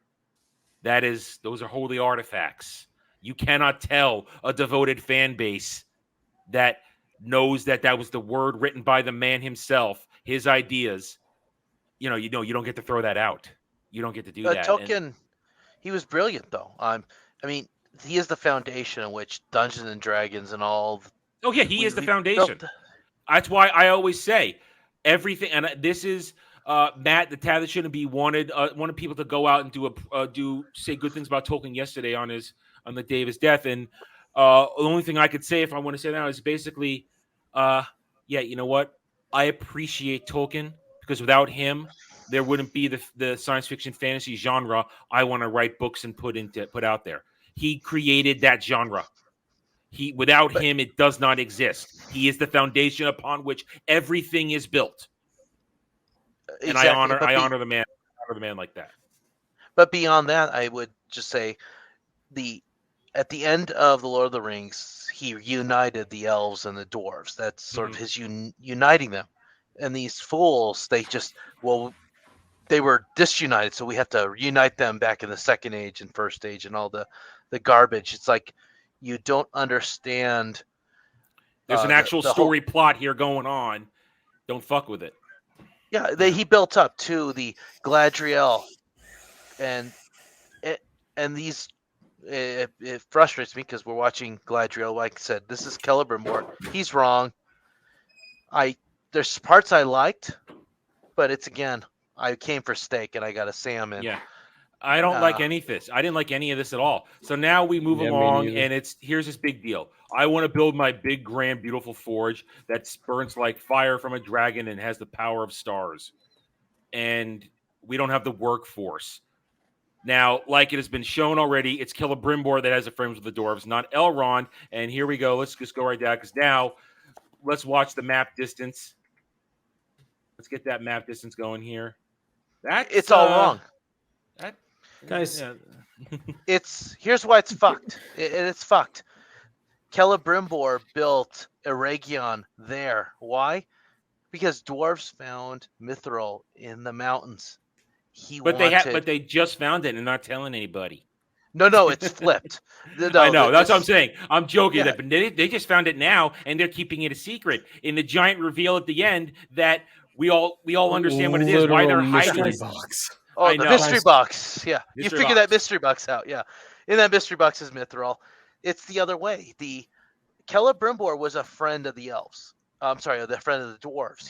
[SPEAKER 10] Those are holy artifacts. You cannot tell a devoted fan base that knows that was the word written by the man himself, his ideas. You don't get to throw that out. You don't get to do that.
[SPEAKER 13] Tolkien, he was brilliant, though. I mean, he is the foundation in which Dungeons and Dragons and all.
[SPEAKER 10] Oh yeah, he is the foundation. That's why I always say everything. And this is Matt, the tad that shouldn't be wanted people to go out and say good things about Tolkien yesterday on the day of his death. And the only thing I could say, if I want to say that, is basically, you know what? I appreciate Tolkien because without him, there wouldn't be the science fiction fantasy genre I want to write books and put out there. He created that genre. Without him, it does not exist. He is the foundation upon which everything is built. And
[SPEAKER 13] Exactly.
[SPEAKER 10] I honor the man like that.
[SPEAKER 13] But beyond that, I would just say at the end of the Lord of the Rings, he united the elves and the dwarves. That's sort of his uniting them. And these fools, they were disunited, so we have to reunite them back in the Second Age and First Age and all the garbage. It's like you don't understand.
[SPEAKER 10] There's an actual story plot here going on. Don't fuck with it.
[SPEAKER 13] Yeah, he built up to the Galadriel, and these. It frustrates me because we're watching Galadriel. Like I said, this is Celebrimbor. He's wrong. There's parts I liked, but it's again, I came for steak and I got a salmon.
[SPEAKER 10] Yeah, I don't like any of this. I didn't like any of this at all. So now we move along, and here's this big deal. I want to build my big, grand, beautiful forge that burns like fire from a dragon and has the power of stars. And we don't have the workforce. Now, like it has been shown already, it's Celebrimbor that has the frames with the dwarves, not Elrond. And here we go. Let's just go right down because now let's watch the map distance. Let's get that map distance going here.
[SPEAKER 13] It's all wrong.
[SPEAKER 4] Guys,
[SPEAKER 13] here's why it's fucked. It's fucked. Celebrimbor built Eregion there. Why? Because dwarves found mithril in the mountains.
[SPEAKER 10] But they just found it and not telling anybody.
[SPEAKER 13] No, it's flipped.
[SPEAKER 10] I know. That's what I'm saying. I'm joking. Yeah. But they just found it now, and they're keeping it a secret. In the giant reveal at the end, that we all understand what it is. Why they're hiding it.
[SPEAKER 13] Oh, the mystery box. Yeah, you figure that mystery box out. Yeah, in that mystery box is mithril. It's the other way. The Celebrimbor was a friend of the elves. I'm sorry, the friend of the dwarves.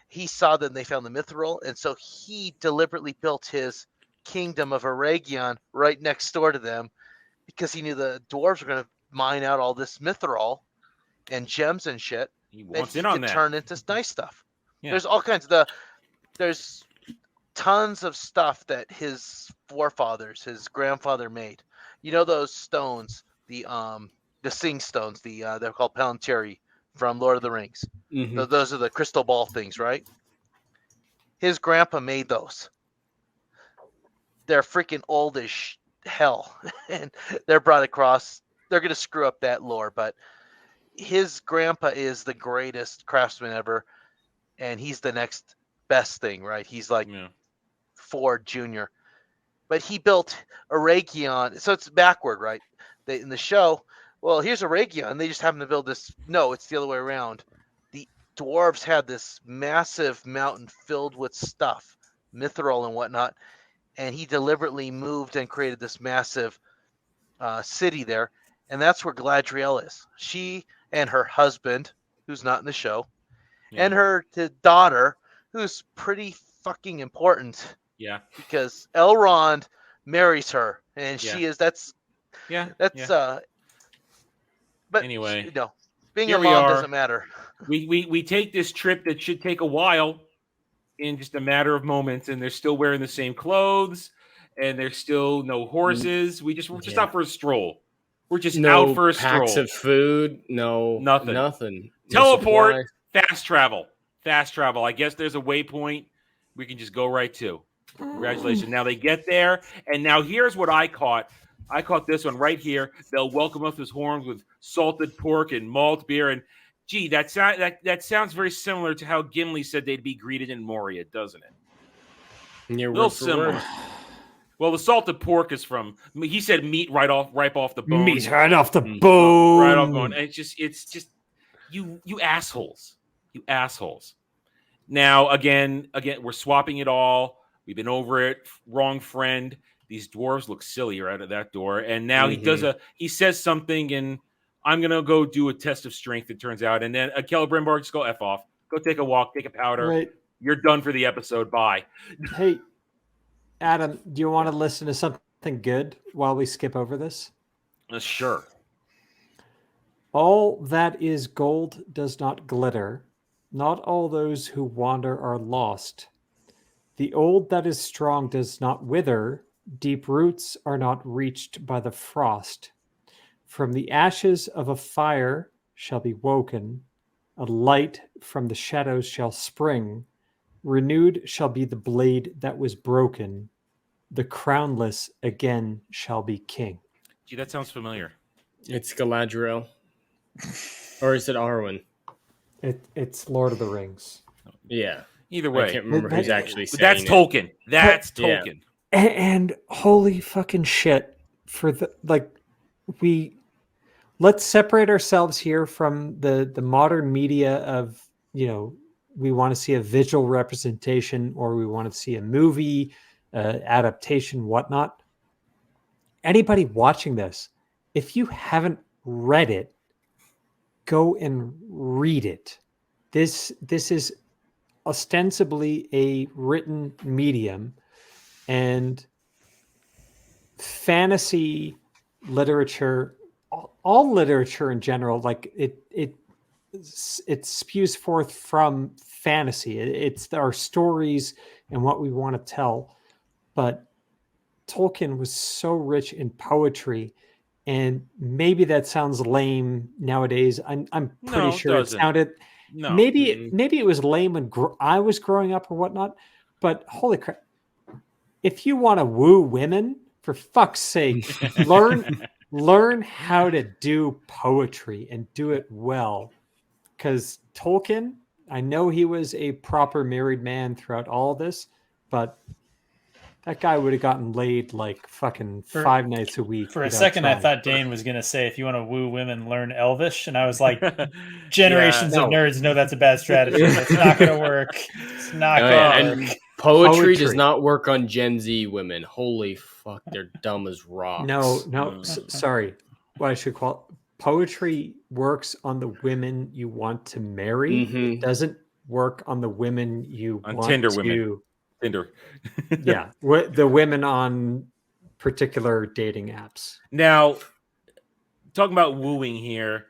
[SPEAKER 13] He saw them. They found the mithril, and so he deliberately built his kingdom of Eregion right next door to them because he knew the dwarves were going to mine out all this mithril and gems and shit.
[SPEAKER 10] He wants in on that.
[SPEAKER 13] Turn into nice stuff. Yeah. There's all kinds of there's tons of stuff that his forefathers, his grandfather made. You know those stones, the Sing stones, they're called Palantiri from Lord of the Rings. Mm-hmm. Those are the crystal ball things, right? His grandpa made those. They're freaking old as hell, and they're brought across. They're going to screw up that lore, but his grandpa is the greatest craftsman ever, and he's the next best thing, right? He's like Ford Jr., but he built Eregion, so it's backward, right? In the show, well, here's Eregion. They just happen to build this. No, it's the other way around. The dwarves had this massive mountain filled with stuff, mithril and whatnot, and he deliberately moved and created this massive city there, and that's where Galadriel is. She and her husband, who's not in the show, and her daughter, who's pretty fucking important.
[SPEAKER 10] Yeah.
[SPEAKER 13] Because Elrond marries her, and she is. But
[SPEAKER 10] anyway,
[SPEAKER 13] being a mom doesn't matter.
[SPEAKER 10] We take this trip that should take a while in just a matter of moments, and they're still wearing the same clothes, and there's still no horses. We're just out for a stroll. We're just out for a stroll.
[SPEAKER 11] Packs of food, nothing.
[SPEAKER 10] Teleport, fast travel. I guess there's a waypoint we can just go right to. Congratulations. Now they get there, and now here's what I caught. I caught this one right here. They'll welcome us with horns with salted pork and malt beer. And gee, that sounds very similar to how Gimli said they'd be greeted in Moria, doesn't it?
[SPEAKER 11] Yeah,
[SPEAKER 10] a little similar. Well, the salted pork is from. He said meat right off the bone.
[SPEAKER 4] Meat right off the bone.
[SPEAKER 10] Right off the bone. And it's just you assholes. You assholes. Now again, we're swapping it all. We've been over it. Wrong friend. These dwarves look silly right at that door. And now he says something, and I'm gonna go do a test of strength, it turns out. And then Celebrimbor, just go F off. Go take a walk, take a powder.
[SPEAKER 4] Right.
[SPEAKER 10] You're done for the episode. Bye.
[SPEAKER 4] Hey, Adam, do you want to listen to something good while we skip over this?
[SPEAKER 10] Sure.
[SPEAKER 4] All that is gold does not glitter. not all those who wander are lost. The old that is strong does not wither, deep roots are not reached by the frost. From the ashes of a fire shall be woken, a light from the shadows shall spring, renewed shall be the blade that was broken, the crownless again shall be king.
[SPEAKER 10] Gee, that sounds familiar.
[SPEAKER 11] It's Galadriel. Or is it Arwen?
[SPEAKER 4] It's Lord of the Rings.
[SPEAKER 11] Yeah.
[SPEAKER 10] Either way.
[SPEAKER 11] I can't remember who's actually saying
[SPEAKER 10] That's
[SPEAKER 11] it.
[SPEAKER 10] Tolkien. That's Tolkien.
[SPEAKER 4] And holy fucking shit, for the let's separate ourselves here from the modern media of, we want to see a visual representation or we want to see a movie adaptation, whatnot. Anybody watching this, if you haven't read it, go and read it. This is ostensibly a written medium, and fantasy literature, all literature in general, like it spews forth from fantasy. It's our stories and what we want to tell. But Tolkien was so rich in poetry, and maybe that sounds lame nowadays. I'm pretty sure it sounded.
[SPEAKER 10] No.
[SPEAKER 4] Maybe it was lame when I was growing up or whatnot. But holy crap! If you want to woo women, for fuck's sake, learn how to do poetry and do it well. Because Tolkien, I know he was a proper married man throughout all this, but that guy would have gotten laid like fucking 5 nights a week.
[SPEAKER 14] For a second, I thought Dane was going to say, if you want to woo women, learn Elvish. And I was like, generations of nerds know that's a bad strategy. It's not going to work. It's not going to work.
[SPEAKER 11] Poetry does not work on Gen Z women. Holy fuck, they're dumb as rocks.
[SPEAKER 4] No, sorry. What I should call it, poetry works on the women you want to marry. It doesn't work on the women you want
[SPEAKER 10] Tinder
[SPEAKER 4] to...
[SPEAKER 10] women. Tinder.
[SPEAKER 4] Yeah, the women on particular dating apps.
[SPEAKER 10] Now, talking about wooing here.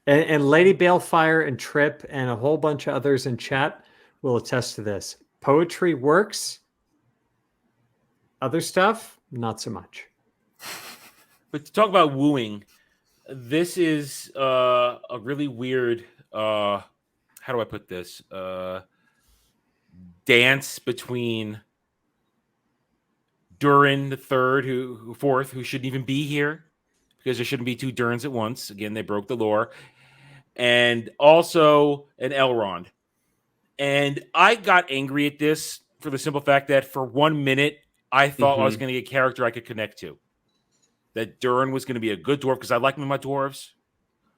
[SPEAKER 4] And Lady Balefire and Trip and a whole bunch of others in chat will attest to this. Poetry works. Other stuff, not so much.
[SPEAKER 10] But to talk about wooing, this is a really weird, how do I put this? Dance between Durin the third, fourth, who shouldn't even be here because there shouldn't be two Durins at once. Again, they broke the lore. And also an Elrond. And I got angry at this for the simple fact that for 1 minute, I thought I was going to get a character I could connect to. That Durin was going to be a good dwarf because I like my dwarves.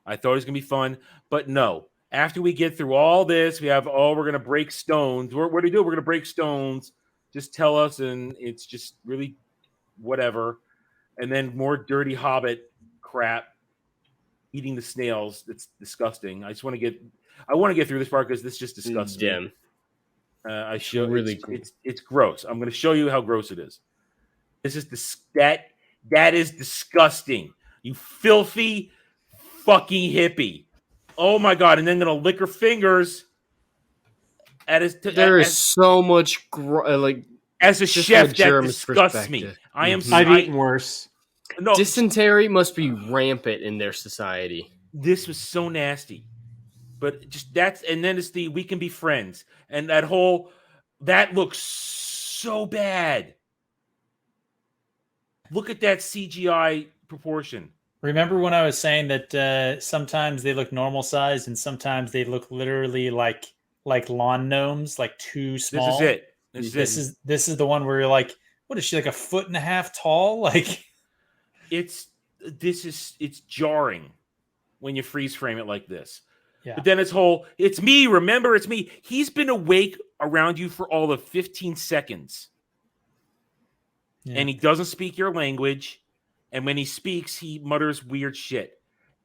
[SPEAKER 10] I thought it was going to be fun. But no. After we get through all this, we have, we're going to break stones. What do we do? We're going to break stones. Just tell us, and it's just really whatever. And then more dirty hobbit crap. Eating the snails. That's disgusting. I want to get through this part because this just disgusts me. It's gross. I'm going to show you how gross it is. This is that is disgusting. You filthy fucking hippie. Oh my god! And then gonna lick her fingers.
[SPEAKER 11] There is so much
[SPEAKER 10] as a chef that disgusts me.
[SPEAKER 4] I've eaten worse.
[SPEAKER 10] No,
[SPEAKER 11] dysentery must be rampant in their society.
[SPEAKER 10] This was so nasty, but just and then it's the we can be friends, and that looks so bad. Look at that CGI proportion.
[SPEAKER 14] Remember when I was saying that sometimes they look normal sized and sometimes they look literally like lawn gnomes, like too small.
[SPEAKER 10] This is it.
[SPEAKER 14] This is the one where you're like, what is she, like 1.5 feet tall? Like,
[SPEAKER 10] it's jarring when you freeze frame it like this.
[SPEAKER 14] Yeah.
[SPEAKER 10] But then it's me. Remember, it's me. He's been awake around you for all of 15 seconds, and he doesn't speak your language. And when he speaks, he mutters weird shit.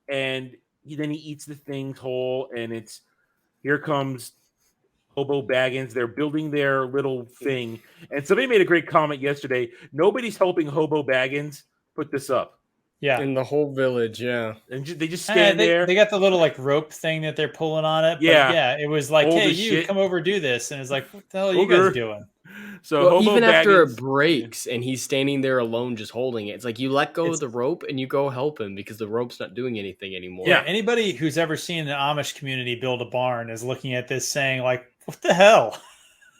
[SPEAKER 10] And then he eats the thing whole. And here comes Hobo Baggins. They're building their little thing. And somebody made a great comment yesterday. Nobody's helping Hobo Baggins put this up.
[SPEAKER 14] Yeah,
[SPEAKER 11] in the whole village. Yeah,
[SPEAKER 10] and they just stand there.
[SPEAKER 14] They got the little like rope thing that they're pulling on it.
[SPEAKER 10] Yeah.
[SPEAKER 14] But yeah, it was like,
[SPEAKER 10] Old
[SPEAKER 14] hey,
[SPEAKER 10] as
[SPEAKER 14] you
[SPEAKER 10] shit.
[SPEAKER 14] come over, do this, and it's like, what the hell are you guys doing?
[SPEAKER 10] So
[SPEAKER 11] well,
[SPEAKER 10] Hobo
[SPEAKER 11] even after it
[SPEAKER 10] Baggins-
[SPEAKER 11] breaks and he's standing there alone, just holding it, it's like you let go of the rope and you go help him because the rope's not doing anything anymore.
[SPEAKER 14] Yeah, anybody who's ever seen an Amish community build a barn is looking at this saying, like, what the hell?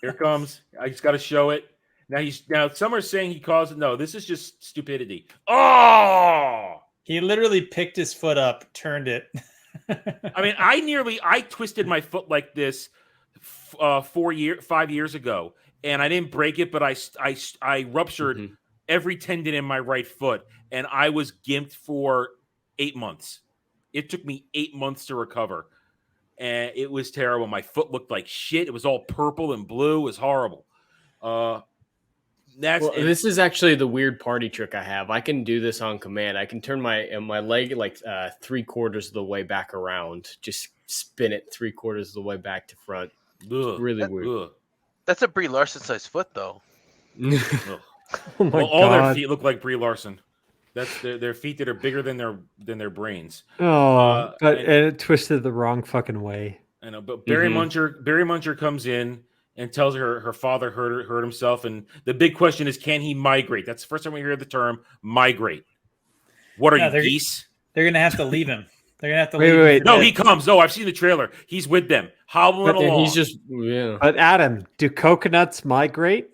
[SPEAKER 10] Here it comes. I just got to show it. Now some are saying he caused it. No, this is just stupidity. Oh!
[SPEAKER 14] He literally picked his foot up, turned it.
[SPEAKER 10] I mean, I twisted my foot like this 5 years ago, and I didn't break it, but I ruptured every tendon in my right foot, and I was gimped for 8 months. It took me 8 months to recover, and it was terrible. My foot looked like shit. It was all purple and blue. It was horrible.
[SPEAKER 11] This is actually the weird party trick I have. I can do this on command. I can turn my leg like 3/4 of the way back around. Just spin it 3/4 of the way back to front. It's really weird.
[SPEAKER 13] That's a Brie Larson sized foot, though.
[SPEAKER 4] Oh my
[SPEAKER 10] all their
[SPEAKER 4] God.
[SPEAKER 10] feet look like Brie Larson. That's their feet that are bigger than their brains.
[SPEAKER 4] Oh, but it twisted the wrong fucking way.
[SPEAKER 10] I know, but Barry Muncher comes in and tells her father hurt himself, and the big question is, can he migrate? That's the first time we hear the term migrate. What are you, geese?
[SPEAKER 14] They're gonna have to leave him. They're gonna have to
[SPEAKER 4] Wait.
[SPEAKER 10] No, he comes. No, I've seen the trailer. He's with them, hobbling along.
[SPEAKER 11] He's just
[SPEAKER 4] But Adam, do coconuts migrate?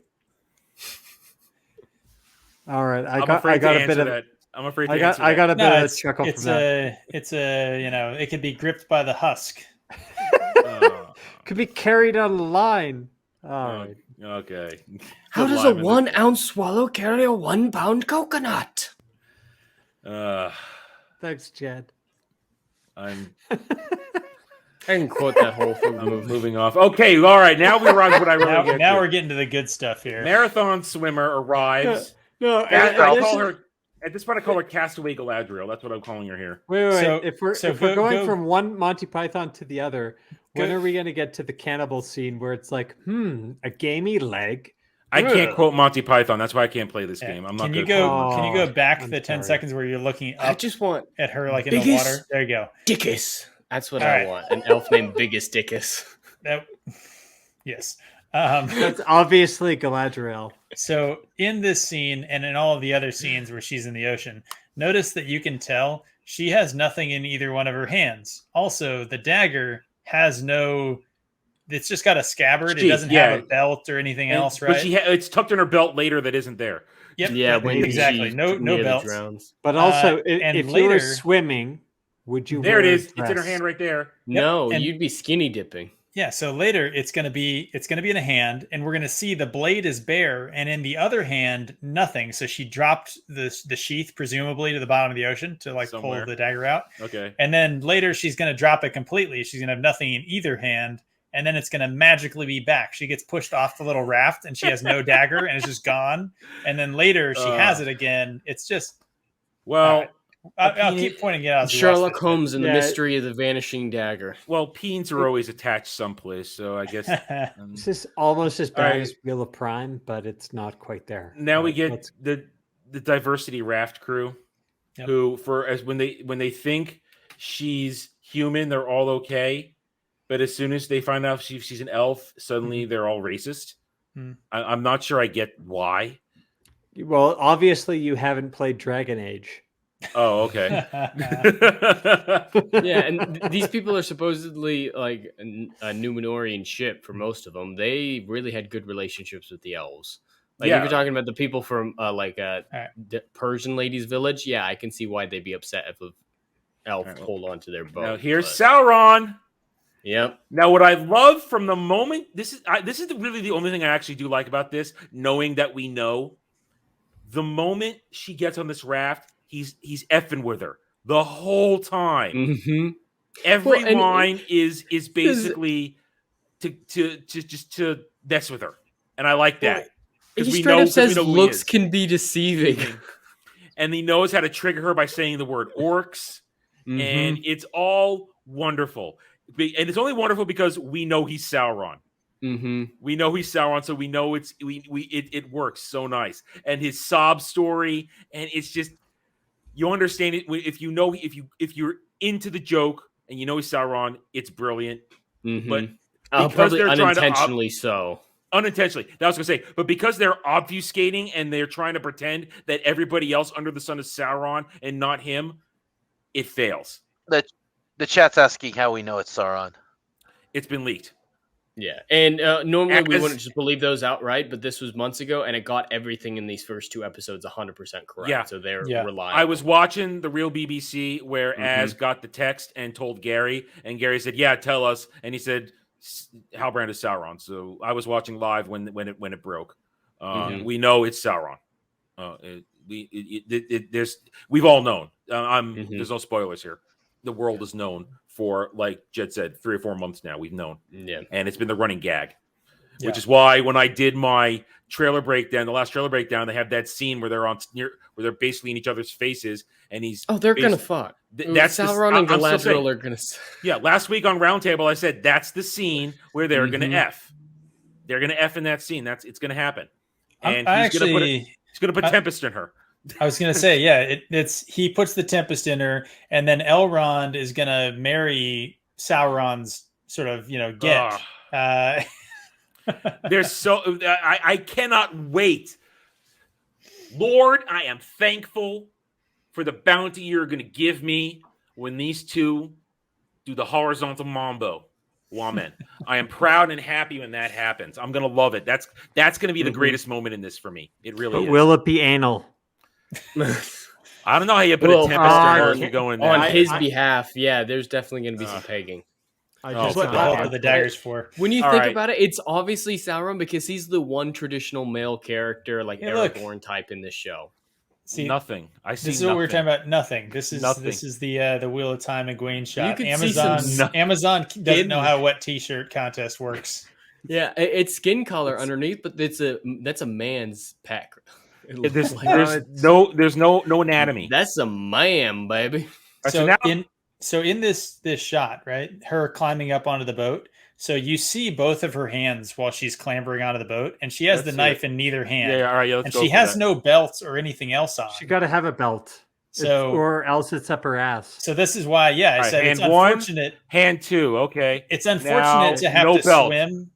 [SPEAKER 4] All right, I got a bit of
[SPEAKER 10] that. I'm afraid
[SPEAKER 4] I got a bit of a chuckle from that.
[SPEAKER 14] It's it can be gripped by the husk.
[SPEAKER 4] Could be carried on the line. All right.
[SPEAKER 10] Okay.
[SPEAKER 11] How does a 1 ounce swallow carry a 1 pound coconut?
[SPEAKER 4] Thanks, Jed.
[SPEAKER 10] I
[SPEAKER 11] can quote that whole thing.
[SPEAKER 10] Moving off. Okay, all right. Now we're on what I really get
[SPEAKER 14] now
[SPEAKER 10] to.
[SPEAKER 14] we're getting to the good stuff here.
[SPEAKER 10] Marathon swimmer arrives. At this point, I call her Castaway Galadriel. That's what I'm calling her here.
[SPEAKER 4] Wait. If we're going from one Monty Python to the other, when are we going to get to the cannibal scene where it's like, a gamey leg?
[SPEAKER 10] I can't quote Monty Python. That's why I can't play this game. I'm not.
[SPEAKER 14] Can you go back the 10 seconds where you're looking up?
[SPEAKER 11] I just want
[SPEAKER 14] at her like in the water. There you go.
[SPEAKER 11] Dickus. That's what I want. An elf named Biggest Dickus.
[SPEAKER 14] Yes.
[SPEAKER 4] That's obviously Galadriel.
[SPEAKER 14] So in this scene and in all of the other scenes where she's in the ocean, notice that you can tell she has nothing in either one of her hands. Also, the dagger has no. It's just got a scabbard. It doesn't have a belt or anything else, right?
[SPEAKER 10] But it's tucked in her belt later that isn't there.
[SPEAKER 14] Yep.
[SPEAKER 11] Yeah,
[SPEAKER 14] exactly. No belts.
[SPEAKER 11] Drowns.
[SPEAKER 4] But also, if you were swimming, would you?
[SPEAKER 10] There it is. It's in her hand right there.
[SPEAKER 11] No, you'd be skinny dipping.
[SPEAKER 14] Yeah, so later it's gonna be in a hand, and we're gonna see the blade is bare, and in the other hand, nothing. So she dropped the sheath presumably to the bottom of the ocean to pull the dagger out.
[SPEAKER 10] Okay.
[SPEAKER 14] And then later she's gonna drop it completely. She's gonna have nothing in either hand, and then it's gonna magically be back. She gets pushed off the little raft, and she has no dagger, and it's just gone. And then later she has it again. It's just I'll keep pointing it out.
[SPEAKER 11] Sherlock Holmes and the mystery of the vanishing dagger.
[SPEAKER 10] Well, peens are always attached someplace, so I guess
[SPEAKER 4] this is almost as bad as Wheel of Prime, but it's not quite there.
[SPEAKER 10] Now we get the diversity raft crew, who when they think she's human, they're all okay, but as soon as they find out she's an elf, suddenly they're all racist. I'm not sure I get why.
[SPEAKER 4] Well, obviously you haven't played Dragon Age.
[SPEAKER 10] Oh, okay.
[SPEAKER 11] Yeah, and these people are supposedly like a Numenorian ship for most of them. They really had good relationships with the elves. Like if you're talking about the people from the Persian lady's village, I can see why they'd be upset if an elf hold on to their boat.
[SPEAKER 10] Now here's Sauron.
[SPEAKER 11] Yep.
[SPEAKER 10] Now, what I love from the moment this is really the only thing I actually do like about this, knowing that we know the moment she gets on this raft. He's effing with her the whole time.
[SPEAKER 11] Mm-hmm.
[SPEAKER 10] Every line is basically to mess with her, and I like that
[SPEAKER 11] because we know says looks can be deceiving,
[SPEAKER 10] and he knows how to trigger her by saying the word orcs, and it's all wonderful. And it's only wonderful because we know he's Sauron.
[SPEAKER 11] Mm-hmm.
[SPEAKER 10] We know he's Sauron, so we know it works so nice, and his sob story, and it's just. you understand it if you know if you're into the joke and you know he's Sauron, it's brilliant. But because
[SPEAKER 11] probably
[SPEAKER 10] they're
[SPEAKER 11] unintentionally so.
[SPEAKER 10] Unintentionally, that was going to say, but because they're obfuscating and they're trying to pretend that everybody else under the sun is Sauron and not him, it fails.
[SPEAKER 13] The chat's asking how we know it's Sauron.
[SPEAKER 10] It's been leaked.
[SPEAKER 11] Yeah, and normally we wouldn't just believe those outright, but this was months ago, and it got everything in these first 2 episodes 100% correct.
[SPEAKER 10] Yeah.
[SPEAKER 11] So they're reliable.
[SPEAKER 10] I was watching the real BBC where Az got the text and told Gary, and Gary said, "Yeah, tell us," and he said, "Halbrand is Sauron." So I was watching live when it broke. We know it's Sauron. We've all known. There's no spoilers here. The world is known for, like Jed said, 3 or 4 months now. We've known, and it's been the running gag, which is why when I did my trailer breakdown, the last trailer breakdown, they have that scene where they're basically in each other's faces, and he's
[SPEAKER 11] they're gonna fuck.
[SPEAKER 10] That's
[SPEAKER 11] Sauron and Galadriel are gonna.
[SPEAKER 10] Yeah, last week on Roundtable, I said that's the scene where they're gonna f. They're gonna f in that scene. It's gonna happen, and he's gonna put Tempest in her.
[SPEAKER 14] I was gonna say, it's he puts the Tempest in her, and then Elrond is gonna marry Sauron's sort of get.
[SPEAKER 10] There's I cannot wait, Lord. I am thankful for the bounty you're gonna give me when these two do the horizontal mambo. Amen. I am proud and happy when that happens. I'm gonna love it. That's gonna be the greatest moment in this for me. It really is.
[SPEAKER 4] Will it be anal?
[SPEAKER 10] I don't know how you put a Tempest if you're going there.
[SPEAKER 11] On his behalf. Yeah, there's definitely going to be some pegging.
[SPEAKER 14] That's what the dagger's for.
[SPEAKER 11] When you think about it, it's obviously Sauron because he's the one traditional male character, like Aragorn type in this show.
[SPEAKER 14] See,
[SPEAKER 10] nothing. I see.
[SPEAKER 14] This is what we're talking about. Nothing. This is the Wheel of Time and Egwene shot. Amazon doesn't know how a wet T-shirt contest works.
[SPEAKER 11] Yeah, it's skin color underneath, but that's a man's peck.
[SPEAKER 10] There's no anatomy.
[SPEAKER 11] That's a man, baby.
[SPEAKER 14] So in this shot, right, her climbing up onto the boat. So you see both of her hands while she's clambering onto the boat, and she has the knife in neither hand.
[SPEAKER 10] Yeah, all right,
[SPEAKER 14] and she has no belts or anything else on.
[SPEAKER 4] She got to have a belt, or else it's up her ass.
[SPEAKER 14] So this is why, I said it's unfortunate.
[SPEAKER 10] Hand 2, okay.
[SPEAKER 14] It's unfortunate to have to swim.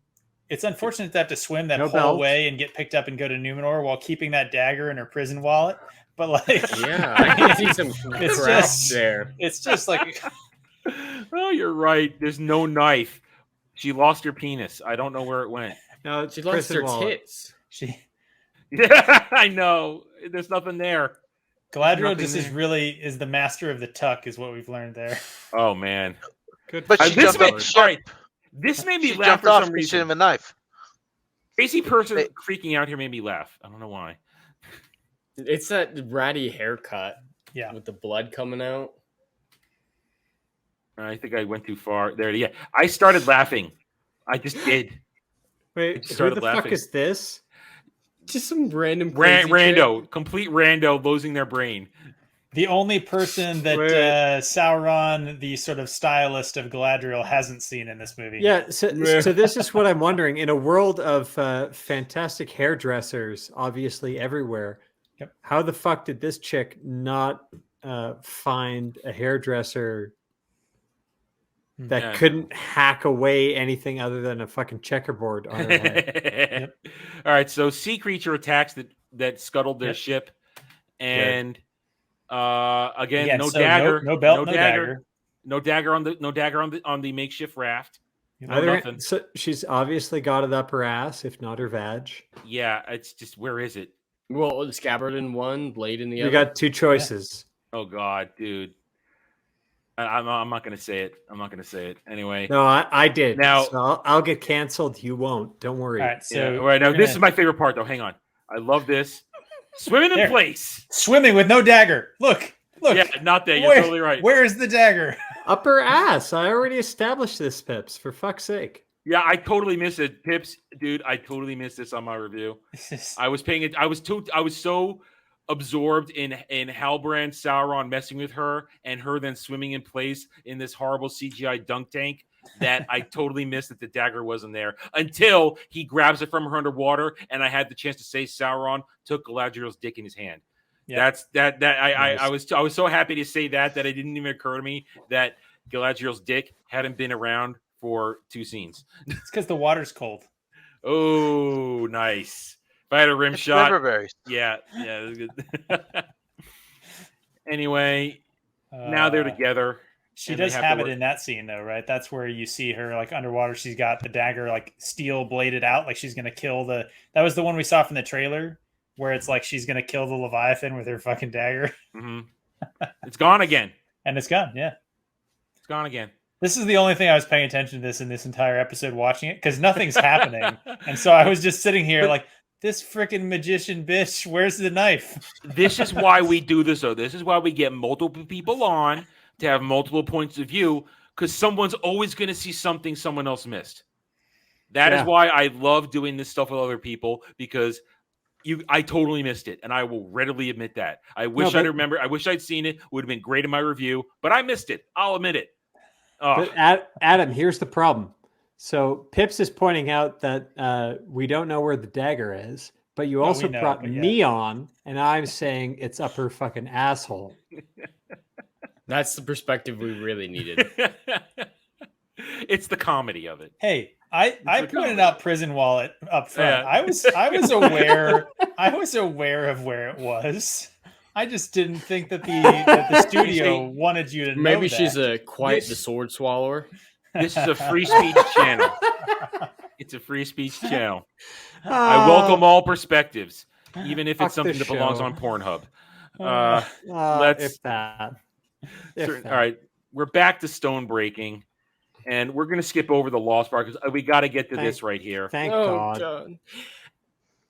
[SPEAKER 14] It's unfortunate to have to swim that whole way and get picked up and go to Numenor while keeping that dagger in her prison wallet. But I
[SPEAKER 11] can see some cracks there.
[SPEAKER 14] It's just like,
[SPEAKER 10] oh, you're right. There's no knife. She lost her penis. I don't know where it went.
[SPEAKER 4] No,
[SPEAKER 11] she lost her tits.
[SPEAKER 10] Yeah, I know. There's nothing there.
[SPEAKER 14] Galadriel just is the master of the tuck, is what we've learned there.
[SPEAKER 10] Oh man,
[SPEAKER 13] good. But
[SPEAKER 10] this made me laugh for some reason.
[SPEAKER 13] Him a knife.
[SPEAKER 10] Crazy person freaking out here made me laugh. I don't know why.
[SPEAKER 11] It's that ratty haircut.
[SPEAKER 14] Yeah,
[SPEAKER 11] with the blood coming out.
[SPEAKER 10] I think I went too far there. Yeah, I started laughing. I just did.
[SPEAKER 4] Wait, who the fuck is this?
[SPEAKER 11] Just some random
[SPEAKER 10] complete rando losing their brain.
[SPEAKER 14] The only person that Sauron, the sort of stylist of Galadriel, hasn't seen in this movie.
[SPEAKER 4] Yeah, so this is what I'm wondering. In a world of fantastic hairdressers, obviously everywhere, how the fuck did this chick not find a hairdresser that couldn't hack away anything other than a fucking checkerboard on her head?
[SPEAKER 10] All right, so sea creature attacks that scuttled their ship, and again, no dagger,
[SPEAKER 14] no belt, no dagger.
[SPEAKER 10] No dagger on the makeshift raft.
[SPEAKER 4] Nothing. So she's obviously got it up her ass, if not her vag.
[SPEAKER 10] Yeah, it's just, where is it?
[SPEAKER 11] Well, the scabbard in one, blade in the other.
[SPEAKER 4] We got two choices.
[SPEAKER 10] Yeah. Oh God, dude. I'm not going to say it. I'm not going to say it. Anyway.
[SPEAKER 4] No, I did.
[SPEAKER 10] Now
[SPEAKER 4] so I'll get canceled. You won't. Don't worry.
[SPEAKER 14] All right. So
[SPEAKER 10] now this is my favorite part, though. Hang on. I love this. Swimming in place.
[SPEAKER 14] Swimming with no dagger. Look.
[SPEAKER 10] Yeah, not there. You're totally right.
[SPEAKER 14] Where's the dagger?
[SPEAKER 4] Up her ass. I already established this, Pips. For fuck's sake.
[SPEAKER 10] Yeah, I totally missed it, Pips. Dude, I totally missed this on my review. I was paying it. I was so absorbed in Halbrand Sauron messing with her and her then swimming in place in this horrible CGI dunk tank that I totally missed that the dagger wasn't there until he grabs it from her underwater, and I had the chance to say Sauron took Galadriel's dick in his hand.
[SPEAKER 14] Yeah.
[SPEAKER 10] I was so happy to say that it didn't even occur to me that Galadriel's dick hadn't been around for 2 scenes.
[SPEAKER 14] It's because the water's cold.
[SPEAKER 10] Oh, nice. If I had a rim shot.
[SPEAKER 13] Liverberries.
[SPEAKER 10] Yeah, it was good. Anyway, now they're together.
[SPEAKER 14] She does have it in that scene, though, right? That's where you see her like underwater. She's got the dagger like steel bladed out, like she's gonna kill the. That was the one we saw from the trailer, where it's like she's gonna kill the Leviathan with her fucking dagger.
[SPEAKER 10] Mm-hmm. It's gone again,
[SPEAKER 14] and it's gone. Yeah,
[SPEAKER 10] it's gone again.
[SPEAKER 14] This is the only thing I was paying attention to this in this entire episode, watching it, because nothing's happening, and so I was just sitting here like, this freaking magician bitch, where's the knife?
[SPEAKER 10] This is why we do this, though. This is why we get multiple people on to have multiple points of view, because someone's always going to see something someone else missed. That is why I love doing this stuff with other people, because I totally missed it, and I will readily admit that. I wish I'd remember. I wish I'd seen it. Would have been great in my review, but I missed it. I'll admit it.
[SPEAKER 4] But Adam, here's the problem. So Pips is pointing out that we don't know where the dagger is, but you also brought me on, and I'm saying it's up her fucking asshole.
[SPEAKER 11] That's the perspective we really needed.
[SPEAKER 10] It's the comedy of it.
[SPEAKER 14] Hey, I pointed out Prison Wallet up front. Yeah. I was aware of where it was. I just didn't think that the studio wanted you to know.
[SPEAKER 11] Maybe she's the sword swallower.
[SPEAKER 10] This is a free speech channel. It's a free speech channel. I welcome all perspectives, even if it's something that belongs on Pornhub. All right, we're back to stone breaking, and we're going to skip over the lost part because we got to get to this right here.
[SPEAKER 4] Thank God.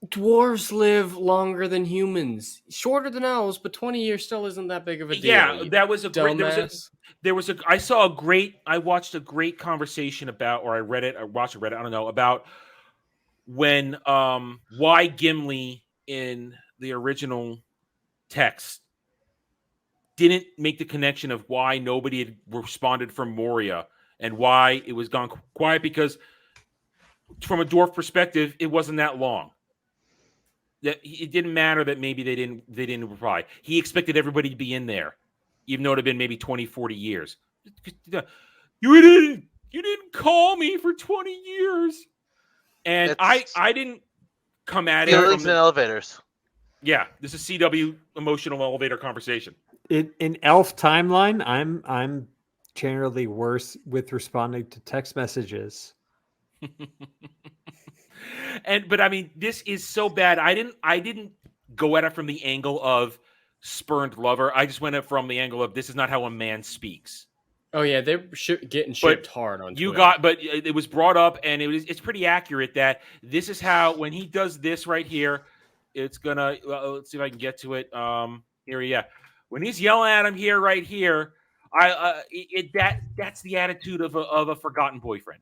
[SPEAKER 11] Dwarves live longer than humans, shorter than elves, but 20 years still isn't that big of a deal.
[SPEAKER 10] Yeah, that was a great. I watched a great conversation about, or I watched it. I don't know, about when why Gimli in the original text didn't make the connection of why nobody had responded from Moria and why it was gone quiet, because from a dwarf perspective, it wasn't that long. That it didn't matter that maybe they didn't reply. He expected everybody to be in there, even though it had been maybe 20, 40 years. You didn't call me for 20 years. And I didn't come at it.
[SPEAKER 13] Feelings in elevators.
[SPEAKER 10] Yeah, this is CW emotional elevator conversation.
[SPEAKER 4] In Elf timeline, I'm generally worse with responding to text messages.
[SPEAKER 10] But I mean, this is so bad. I didn't go at it from the angle of spurned lover. I just went at it from the angle of this is not how a man speaks.
[SPEAKER 11] Oh yeah, they're getting shipped hard on Twitter.
[SPEAKER 10] But it was brought up, and it's pretty accurate that this is how, when he does this right here, it's gonna. Let's see if I can get to it. Here, yeah. When he's yelling at him here, right here, that's the attitude of a forgotten boyfriend,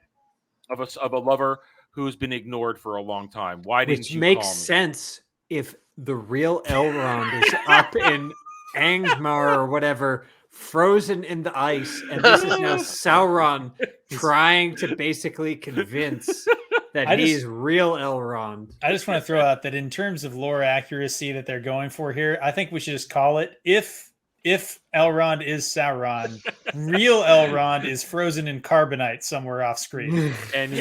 [SPEAKER 10] of a lover who's been ignored for a long time. Why didn't you call me?
[SPEAKER 4] Which makes sense if the real Elrond is up in Angmar or whatever, frozen in the ice, and this is now Sauron trying to basically convince that he's real Elrond.
[SPEAKER 14] I just want to throw out that in terms of lore accuracy that they're going for here, I think we should just call it, if Elrond is Sauron, real Elrond is frozen in carbonite somewhere off screen.
[SPEAKER 10] And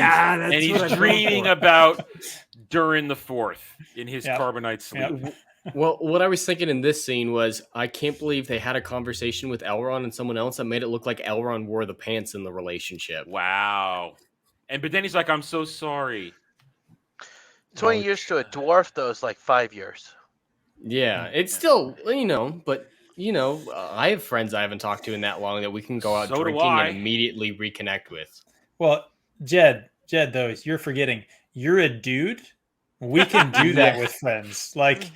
[SPEAKER 10] he's dreaming about Durin the Fourth in his carbonite sleep.
[SPEAKER 14] Yep.
[SPEAKER 11] Well, what I was thinking in this scene was, I can't believe they had a conversation with Elrond and someone else that made it look like Elrond wore the pants in the relationship.
[SPEAKER 10] Wow. But then he's like, I'm so sorry.
[SPEAKER 13] 20 years to a dwarf, though, is like 5 years.
[SPEAKER 11] Yeah, it's still, but, I have friends I haven't talked to in that long that we can go out drinking and immediately reconnect with.
[SPEAKER 14] Well, Jed, though, you're forgetting. You're a dude. We can do that with friends. Like,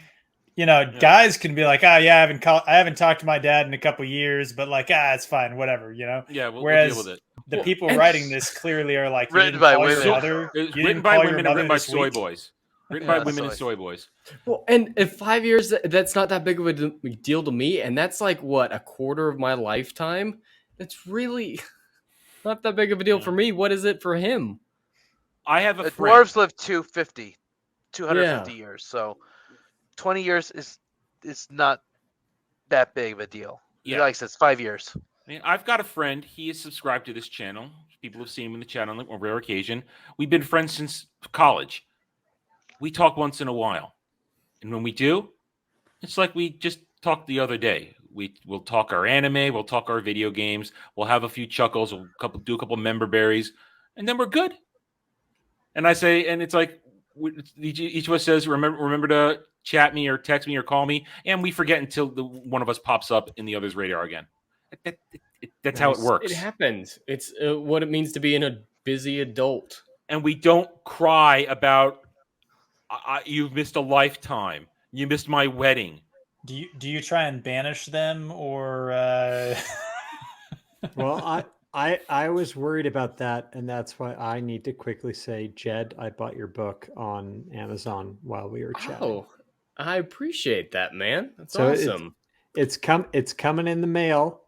[SPEAKER 14] guys can be like, I haven't talked to my dad in a couple years, but like, it's fine, whatever,
[SPEAKER 10] Yeah, we'll
[SPEAKER 14] Whereas
[SPEAKER 10] deal with it.
[SPEAKER 14] The people writing this clearly are like,
[SPEAKER 13] written by women.
[SPEAKER 10] Written by women and written by soy boys. Written by women and soy boys.
[SPEAKER 11] Well, and in 5 years, that's not that big of a deal to me. And that's like, what, a quarter of my lifetime? It's really not that big of a deal for me. What is it for him?
[SPEAKER 10] I have a friend.
[SPEAKER 13] Dwarves live 250 years. So 20 years is not that big of a deal.
[SPEAKER 10] Yeah.
[SPEAKER 13] Like I said, it's 5 years.
[SPEAKER 10] I mean, I've got a friend. He is subscribed to this channel. People have seen him in the channel on a rare occasion. We've been friends since college. We talk once in a while. And when we do, it's like we just talked the other day. We'll talk our anime. We'll talk our video games. We'll have a few chuckles. We'll do a couple member berries. And then we're good. And I say, and it's like each of us says, remember to chat me or text me or call me. And we forget until one of us pops up in the other's radar again. That's how it works.
[SPEAKER 11] It happens. It's what it means to be a busy adult.
[SPEAKER 10] And we don't cry about you've missed a lifetime. You missed my wedding.
[SPEAKER 14] Do you try and banish them or?
[SPEAKER 4] Well, I was worried about that, and that's why I need to quickly say, Jed, I bought your book on Amazon while we were chatting.
[SPEAKER 11] Oh, I appreciate that, man. That's awesome.
[SPEAKER 4] It's coming in the mail.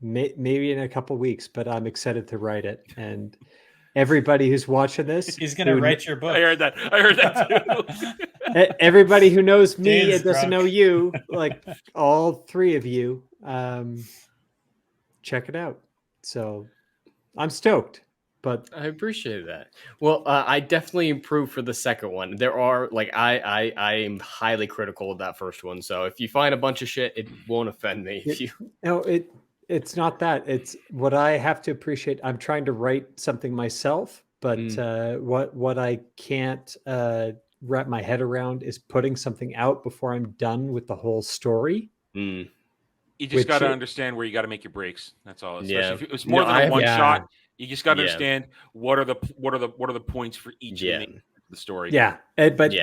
[SPEAKER 4] Maybe in a couple weeks, but I'm excited to write it. And everybody who's watching this,
[SPEAKER 14] he's going to write your book.
[SPEAKER 10] I heard that
[SPEAKER 4] too. Everybody who knows me
[SPEAKER 14] Dan's
[SPEAKER 4] and doesn't know you, like all three of you, check it out. So I'm stoked. But
[SPEAKER 11] I appreciate that. Well, I definitely improved for the second one. There are I am highly critical of that first one. So if you find a bunch of shit, it won't offend me.
[SPEAKER 4] It's not that. It's what I have to appreciate. I'm trying to write something myself, but what I can't wrap my head around is putting something out before I'm done with the whole story.
[SPEAKER 10] You just got to understand where you got to make your breaks. That's all. Especially if it was more than a one shot. You just got to understand what are the points for each of the story.
[SPEAKER 4] Yeah, but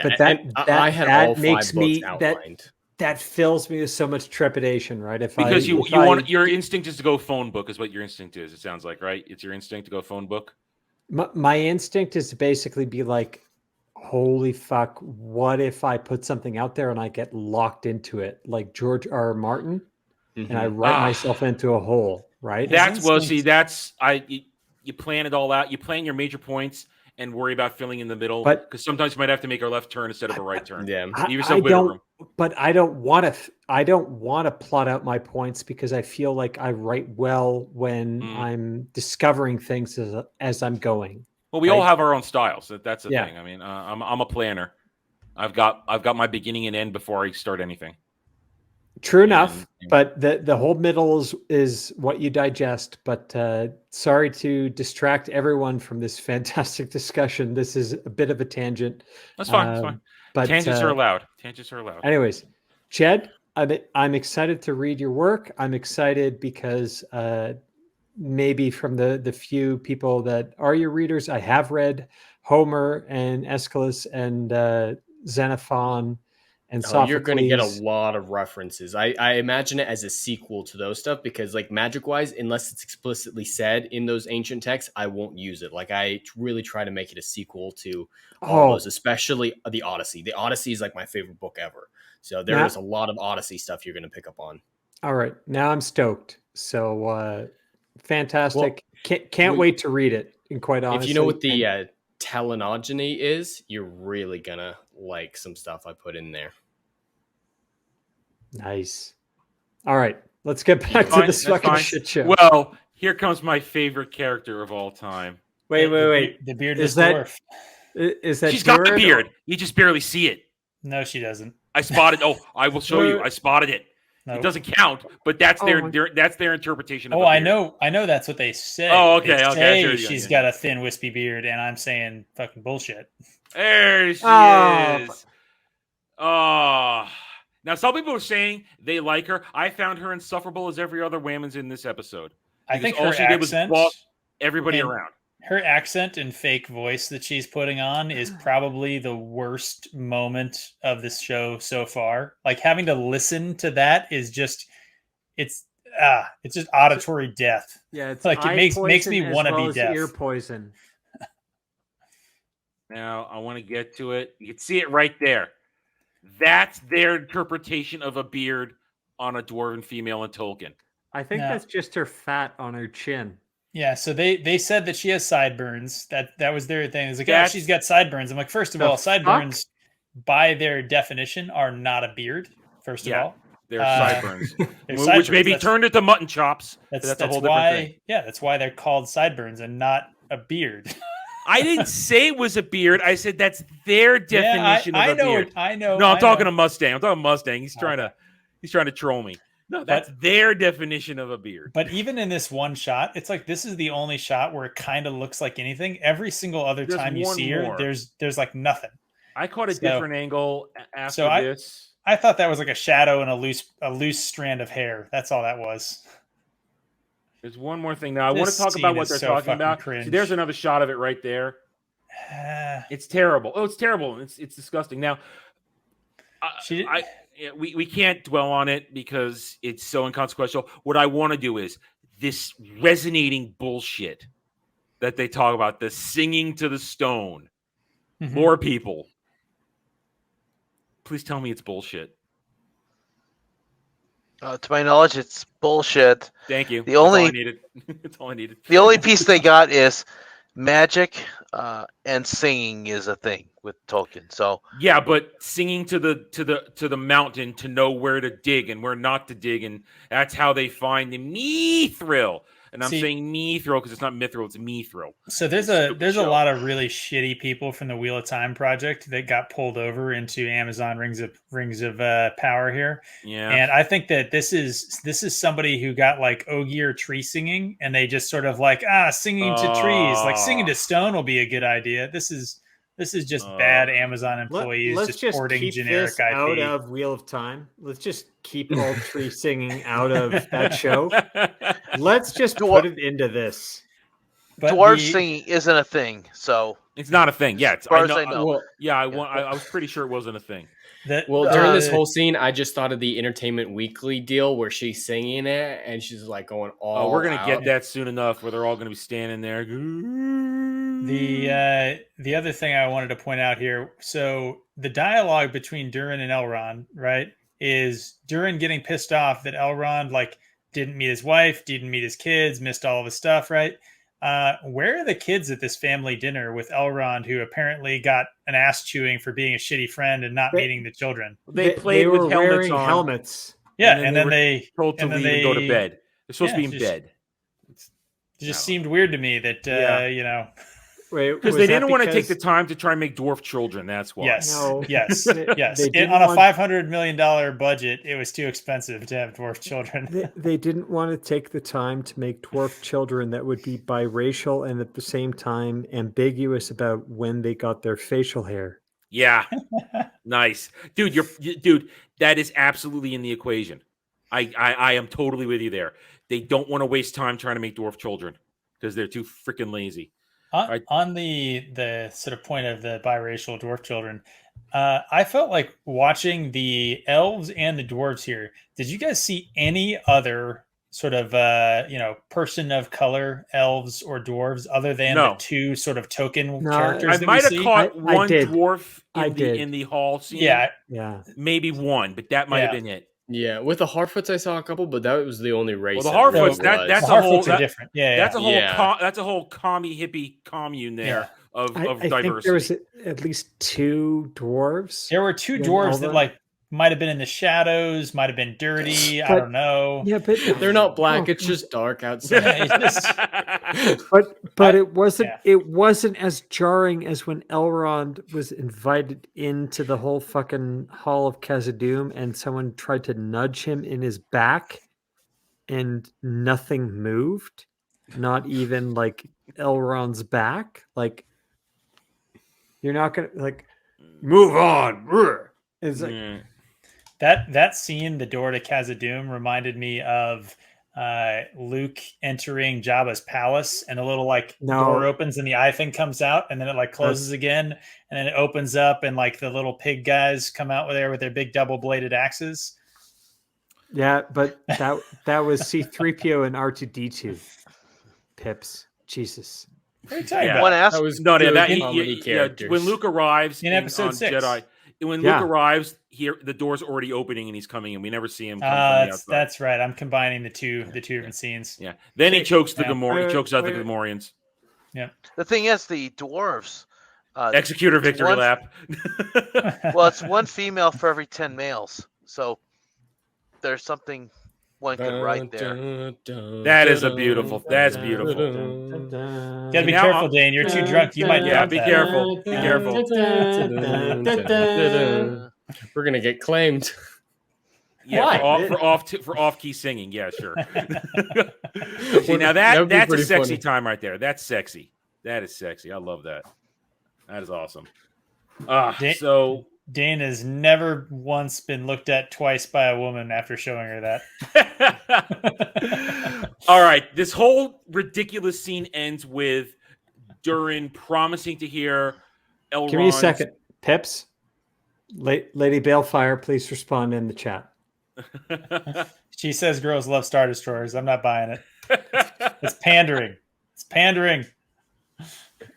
[SPEAKER 11] I had all five
[SPEAKER 4] makes me
[SPEAKER 11] outlined.
[SPEAKER 4] That fills me with so much trepidation, right?
[SPEAKER 10] Because you want your instinct is to go phone book is what your instinct is. It sounds like, right? It's your instinct to go phone book.
[SPEAKER 4] My instinct is to basically be like, holy fuck, what if I put something out there and I get locked into it like George R. R. Martin and I write myself into a hole, right? You plan it all out. You plan your major points and worry about filling in the middle. Because sometimes you might have to make a left turn instead of a right turn.
[SPEAKER 11] Yeah,
[SPEAKER 4] I don't want to plot out my points because I feel like I write well when I'm discovering things as I'm going.
[SPEAKER 10] Well, we all have our own styles. That's the thing. I mean, I'm a planner. I've got my beginning and end before I start anything.
[SPEAKER 4] True enough, but the whole middle is what you digest. But sorry to distract everyone from this fantastic discussion. This is a bit of a tangent.
[SPEAKER 10] That's fine. That's fine. But tangents are allowed. Tangents are allowed.
[SPEAKER 4] Anyways, Jed, I'm excited to read your work. I'm excited because maybe from the few people that are your readers, I have read Homer and Aeschylus and Xenophon. And
[SPEAKER 11] you're going to get a lot of references. I imagine it as a sequel to those stuff because, like, magic-wise, unless it's explicitly said in those ancient texts, I won't use it. Like, I really try to make it a sequel to all those, especially the Odyssey. The Odyssey is, like, my favorite book ever. So there is a lot of Odyssey stuff you're going to pick up on.
[SPEAKER 4] All right. Now I'm stoked. So fantastic. Well, can't wait to read it, and quite honestly.
[SPEAKER 11] If you know what the telenogeny is, you're really going to like some stuff I put in there.
[SPEAKER 4] Nice. All right, let's get back to this fucking shit show.
[SPEAKER 10] Well, here comes my favorite character of all time.
[SPEAKER 4] Wait.
[SPEAKER 14] The beardless dwarf.
[SPEAKER 4] Is that
[SPEAKER 10] she's got the beard? You just barely see it.
[SPEAKER 14] No, she doesn't.
[SPEAKER 10] I spotted. Oh, I will show you. I spotted it. Nope. It doesn't count, but that's their interpretation of
[SPEAKER 14] I know that's what they say.
[SPEAKER 10] Oh, okay,
[SPEAKER 14] okay. She's got a thin, wispy beard, and I'm saying fucking bullshit.
[SPEAKER 10] There she is. Oh. Now, some people are saying they like her. I found her insufferable as every other Whammons in this episode.
[SPEAKER 14] I think
[SPEAKER 10] all
[SPEAKER 14] her
[SPEAKER 10] she
[SPEAKER 14] accent,
[SPEAKER 10] did was boss everybody around.
[SPEAKER 14] Her accent and fake voice that she's putting on is probably the worst moment of this show so far. Like, having to listen to that is just it's just auditory death.
[SPEAKER 4] Yeah, it's
[SPEAKER 14] like it makes me want to be deaf.
[SPEAKER 4] Ear poison.
[SPEAKER 10] Now I want to get to it. You can see it right there. That's their interpretation of a beard on a dwarven female in Tolkien.
[SPEAKER 4] I think that's just her fat on her chin.
[SPEAKER 14] Yeah, so they said that she has sideburns. That was their thing. It's like, she's got sideburns. I'm like, first of all, sideburns by their definition are not a beard. First of all,
[SPEAKER 10] They're sideburns,
[SPEAKER 14] they're
[SPEAKER 10] which
[SPEAKER 14] sideburns.
[SPEAKER 10] may be turned into mutton chops. That's a whole different thing.
[SPEAKER 14] Yeah, that's why they're called sideburns and not a beard.
[SPEAKER 10] I didn't say it was a beard. I said that's their definition of a beard.
[SPEAKER 14] I know.
[SPEAKER 10] No, I'm talking to Mustang. I'm talking Mustang. He's trying to troll me. No, that's their definition of a beard.
[SPEAKER 14] But even in this one shot, it's like this is the only shot where it kind of looks like anything. Every single other time you see her, there's like nothing.
[SPEAKER 10] I caught a different angle after this.
[SPEAKER 14] I thought that was like a shadow and a loose strand of hair. That's all that was.
[SPEAKER 10] There's one more thing now. I want to talk about what they're talking about. See, there's another shot of it right there. It's terrible. Oh, it's terrible. It's disgusting. Now, we can't dwell on it because it's so inconsequential. What I want to do is this resonating bullshit that they talk about, the singing to the stone. More people. Please tell me it's bullshit.
[SPEAKER 13] To my knowledge, it's bullshit.
[SPEAKER 10] Thank you.
[SPEAKER 13] That's all I
[SPEAKER 10] needed. That's all I needed.
[SPEAKER 13] The only piece they got is magic and singing is a thing with Tolkien. So
[SPEAKER 10] yeah, but singing to the mountain to know where to dig and where not to dig, and that's how they find the mithril. And I'm saying mithril because it's not mithril, it's mithril.
[SPEAKER 14] So there's a lot of really shitty people from the Wheel of Time project that got pulled over into Amazon Rings of Power here.
[SPEAKER 10] Yeah.
[SPEAKER 14] And I think that this is somebody who got like Ogier tree singing, and they just sort of like singing to trees, like singing to stone will be a good idea. This is just bad Amazon employees
[SPEAKER 4] Let's
[SPEAKER 14] just porting
[SPEAKER 4] keep
[SPEAKER 14] generic
[SPEAKER 4] this
[SPEAKER 14] IP
[SPEAKER 4] out of Wheel of Time. Let's just keep all tree singing out of that show. Let's just put it into this.
[SPEAKER 13] But dwarf singing isn't a thing, so
[SPEAKER 10] it's not a thing. Yeah,
[SPEAKER 13] as far as I know.
[SPEAKER 10] Well, I was pretty sure it wasn't a thing.
[SPEAKER 11] During this whole scene, I just thought of the Entertainment Weekly deal where she's singing it and she's like going all.
[SPEAKER 10] Oh, we're gonna get that soon enough, where they're all gonna be standing there.
[SPEAKER 14] The other thing I wanted to point out here, so the dialogue between Durin and Elrond, right, is Durin getting pissed off that Elrond like didn't meet his wife, didn't meet his kids, missed all of his stuff, right? Where are the kids at this family dinner with Elrond, who apparently got an ass chewing for being a shitty friend and not meeting the children?
[SPEAKER 10] They played with helmets on.
[SPEAKER 4] Helmets.
[SPEAKER 14] Yeah, and then they
[SPEAKER 10] told to leave and go to bed. They're supposed to be in bed.
[SPEAKER 14] It just seemed weird to me that you know.
[SPEAKER 10] Because they didn't want to take the time to try and make dwarf children. That's why.
[SPEAKER 14] Yes,
[SPEAKER 4] No.
[SPEAKER 14] yes.
[SPEAKER 4] They
[SPEAKER 14] On a $500 million budget, it was too expensive to have dwarf children.
[SPEAKER 4] They didn't want to take the time to make dwarf children that would be biracial and at the same time ambiguous about when they got their facial hair.
[SPEAKER 10] Yeah, nice, dude. Dude, that is absolutely in the equation. I am totally with you there. They don't want to waste time trying to make dwarf children because they're too freaking lazy.
[SPEAKER 14] On the sort of point of the biracial dwarf children, I felt like watching the elves and the dwarves here. Did you guys see any other sort of person of color, elves or dwarves, other than the two sort of token characters?
[SPEAKER 10] I might have caught one dwarf
[SPEAKER 4] in
[SPEAKER 10] the hall scene.
[SPEAKER 14] Yeah,
[SPEAKER 10] maybe one, but that might have been it.
[SPEAKER 11] Yeah, with the Harfoots I saw a couple, but that was the only race.
[SPEAKER 10] Well, the Harfoots, that's a whole
[SPEAKER 14] different.
[SPEAKER 10] That's a whole commie hippie commune there of diversity.
[SPEAKER 4] I think there was at least two dwarves.
[SPEAKER 14] There were two dwarves that like might have been in the shadows, might have been dirty. I don't know.
[SPEAKER 4] Yeah, but
[SPEAKER 11] they're not black. It's just dark outside.
[SPEAKER 4] but it wasn't. It wasn't as jarring as when Elrond was invited into the whole fucking Hall of Khazad-dûm and someone tried to nudge him in his back, and nothing moved. Not even like Elrond's back. Like you're not gonna like move on. It's like.
[SPEAKER 14] That scene, the door to Khazad-dûm, reminded me of Luke entering Jabba's palace, and the little door opens and the eye thing comes out, and then it like closes again, and then it opens up, and like the little pig guys come out with their big double bladed axes.
[SPEAKER 4] Yeah, but that was C-3PO and R2-D2. Pips, Jesus.
[SPEAKER 14] What are you talking
[SPEAKER 13] about?
[SPEAKER 11] That was
[SPEAKER 10] when Luke arrives
[SPEAKER 14] in episode 6.
[SPEAKER 10] Jedi. When Luke arrives here, the door's already opening and he's coming in. We never see him come from the outside.
[SPEAKER 14] That's right. I'm combining the two different scenes.
[SPEAKER 10] Yeah. Then he chokes the Gamorreans. He chokes out the Gamorreans.
[SPEAKER 14] Yeah.
[SPEAKER 13] The thing is, the dwarves.
[SPEAKER 10] Executor victory lap.
[SPEAKER 13] Well, it's one female for every 10 males. So there's something one could write there.
[SPEAKER 10] That is a beautiful. That's beautiful.
[SPEAKER 14] Gotta be careful, Dane. You're too drunk. You might drop
[SPEAKER 10] be
[SPEAKER 14] that.
[SPEAKER 10] careful. Be careful.
[SPEAKER 11] We're gonna get claimed.
[SPEAKER 10] Yeah, for off key singing. Yeah, sure. See, now that's a sexy
[SPEAKER 11] funny.
[SPEAKER 10] time right there. That's sexy. That is sexy. I love that. That is awesome. So
[SPEAKER 14] Dane has never once been looked at twice by a woman after showing her that.
[SPEAKER 10] All right, this whole ridiculous scene ends with Durin promising to hear Elrond.
[SPEAKER 4] Give me a second, Pips. Lady Balefire, please respond in the chat.
[SPEAKER 14] She says girls love Star Destroyers. I'm not buying it. It's pandering. It's pandering.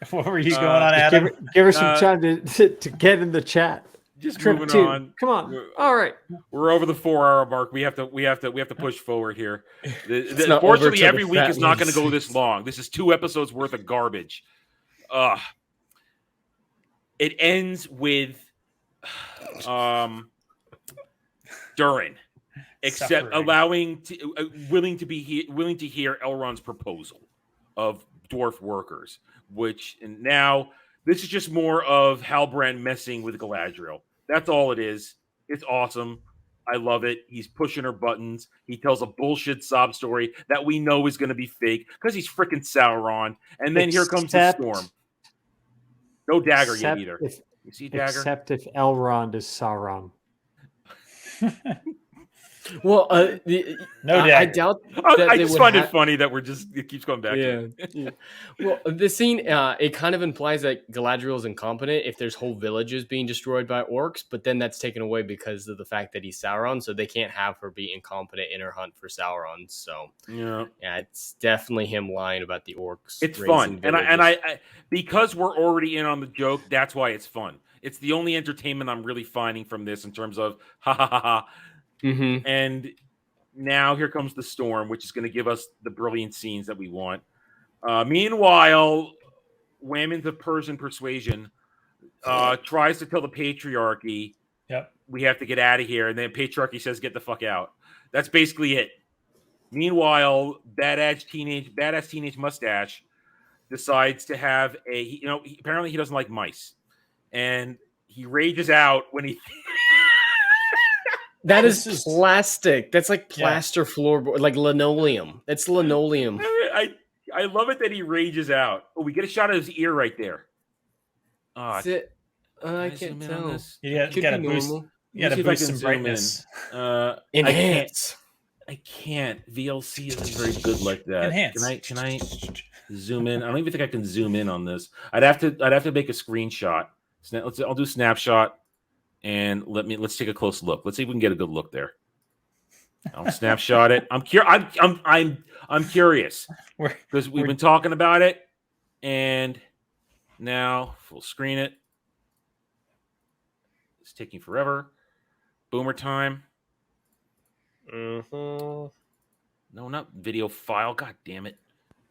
[SPEAKER 14] What were you going on, Adam?
[SPEAKER 4] Give her some time to get in the chat.
[SPEAKER 10] Just moving on.
[SPEAKER 4] Come on. All right.
[SPEAKER 10] We're over the 4-hour mark. We have to push forward here.
[SPEAKER 11] not
[SPEAKER 10] Fortunately,
[SPEAKER 11] over
[SPEAKER 10] every
[SPEAKER 11] till the
[SPEAKER 10] week
[SPEAKER 11] fat
[SPEAKER 10] is not going to
[SPEAKER 11] lady
[SPEAKER 10] go this long. This is 2 episodes worth of garbage. It ends with Durin willing to hear Elrond's proposal of dwarf workers, and now this is just more of Halbrand messing with Galadriel. That's all it is. It's awesome. I love it. He's pushing her buttons. He tells a bullshit sob story that we know is going to be fake because he's freaking Sauron. And then here comes the storm. No dagger yet either. You see dagger?
[SPEAKER 4] Except if Elrond is Sauron.
[SPEAKER 11] Well,
[SPEAKER 14] no dagger.
[SPEAKER 11] I doubt.
[SPEAKER 10] I just find it funny that it keeps going back.
[SPEAKER 11] Yeah. Well, the scene it kind of implies that Galadriel is incompetent if there's whole villages being destroyed by orcs, but then that's taken away because of the fact that he's Sauron, so they can't have her be incompetent in her hunt for Sauron. So yeah, it's definitely him lying about the orcs.
[SPEAKER 10] It's fun, and I because we're already in on the joke. That's why it's fun. It's the only entertainment I'm really finding from this in terms of ha ha ha ha.
[SPEAKER 11] Mm-hmm.
[SPEAKER 10] And now here comes the storm, which is going to give us the brilliant scenes that we want. Meanwhile, Whammons of Persian persuasion tries to tell the patriarchy,
[SPEAKER 14] "Yep,
[SPEAKER 10] we have to get out of here," and then patriarchy says, "Get the fuck out." That's basically it. Meanwhile, badass teenage mustache decides to have apparently he doesn't like mice, and he rages out when he.
[SPEAKER 11] That is plastic. That's like plaster floorboard, like linoleum. That's linoleum.
[SPEAKER 10] I love it that he rages out. Oh, we get a shot of his ear right there.
[SPEAKER 11] I can't tell.
[SPEAKER 14] You got to boost. You got to boost some brightness.
[SPEAKER 11] Enhance.
[SPEAKER 10] I can't. VLC isn't very good like that.
[SPEAKER 14] Enhance.
[SPEAKER 10] Can I zoom in? I don't even think I can zoom in on this. I'd have to make a screenshot. I'll do snapshot. And let's take a close look. Let's see if we can get a good look there. I'll snapshot it. I'm curious because we've been talking about it, and now full screen it. It's taking forever. Boomer time. No, not video file. God damn it.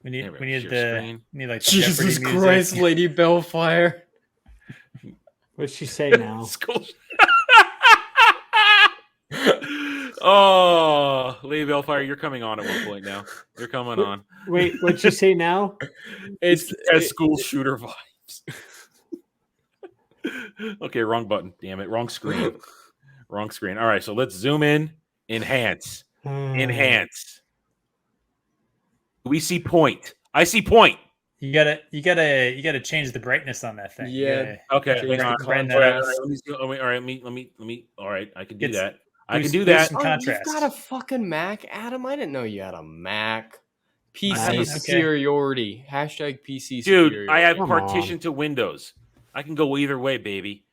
[SPEAKER 14] We need like
[SPEAKER 11] Jesus Christ, Lady Bellfire.
[SPEAKER 4] What'd she say now?
[SPEAKER 10] Oh, Lady Bellfire, you're coming on at one point now. You're coming on.
[SPEAKER 4] Wait, what'd she say now?
[SPEAKER 10] It's school shooter vibes. Okay, wrong button. Damn it. Wrong screen. Wrong screen. All right, so let's zoom in. Enhance. Enhance. We see point. I see point.
[SPEAKER 14] You gotta change the brightness on that thing.
[SPEAKER 11] Yeah.
[SPEAKER 10] Okay.
[SPEAKER 14] Let
[SPEAKER 10] me. All right. I can do that.
[SPEAKER 14] I
[SPEAKER 10] can do that.
[SPEAKER 14] Some contrast.
[SPEAKER 11] You've got a fucking Mac, Adam. I didn't know you had a Mac. PC
[SPEAKER 14] Okay.
[SPEAKER 11] superiority. Hashtag PC
[SPEAKER 10] Dude,
[SPEAKER 11] superiority.
[SPEAKER 10] I have partition to Windows. I can go either way, baby.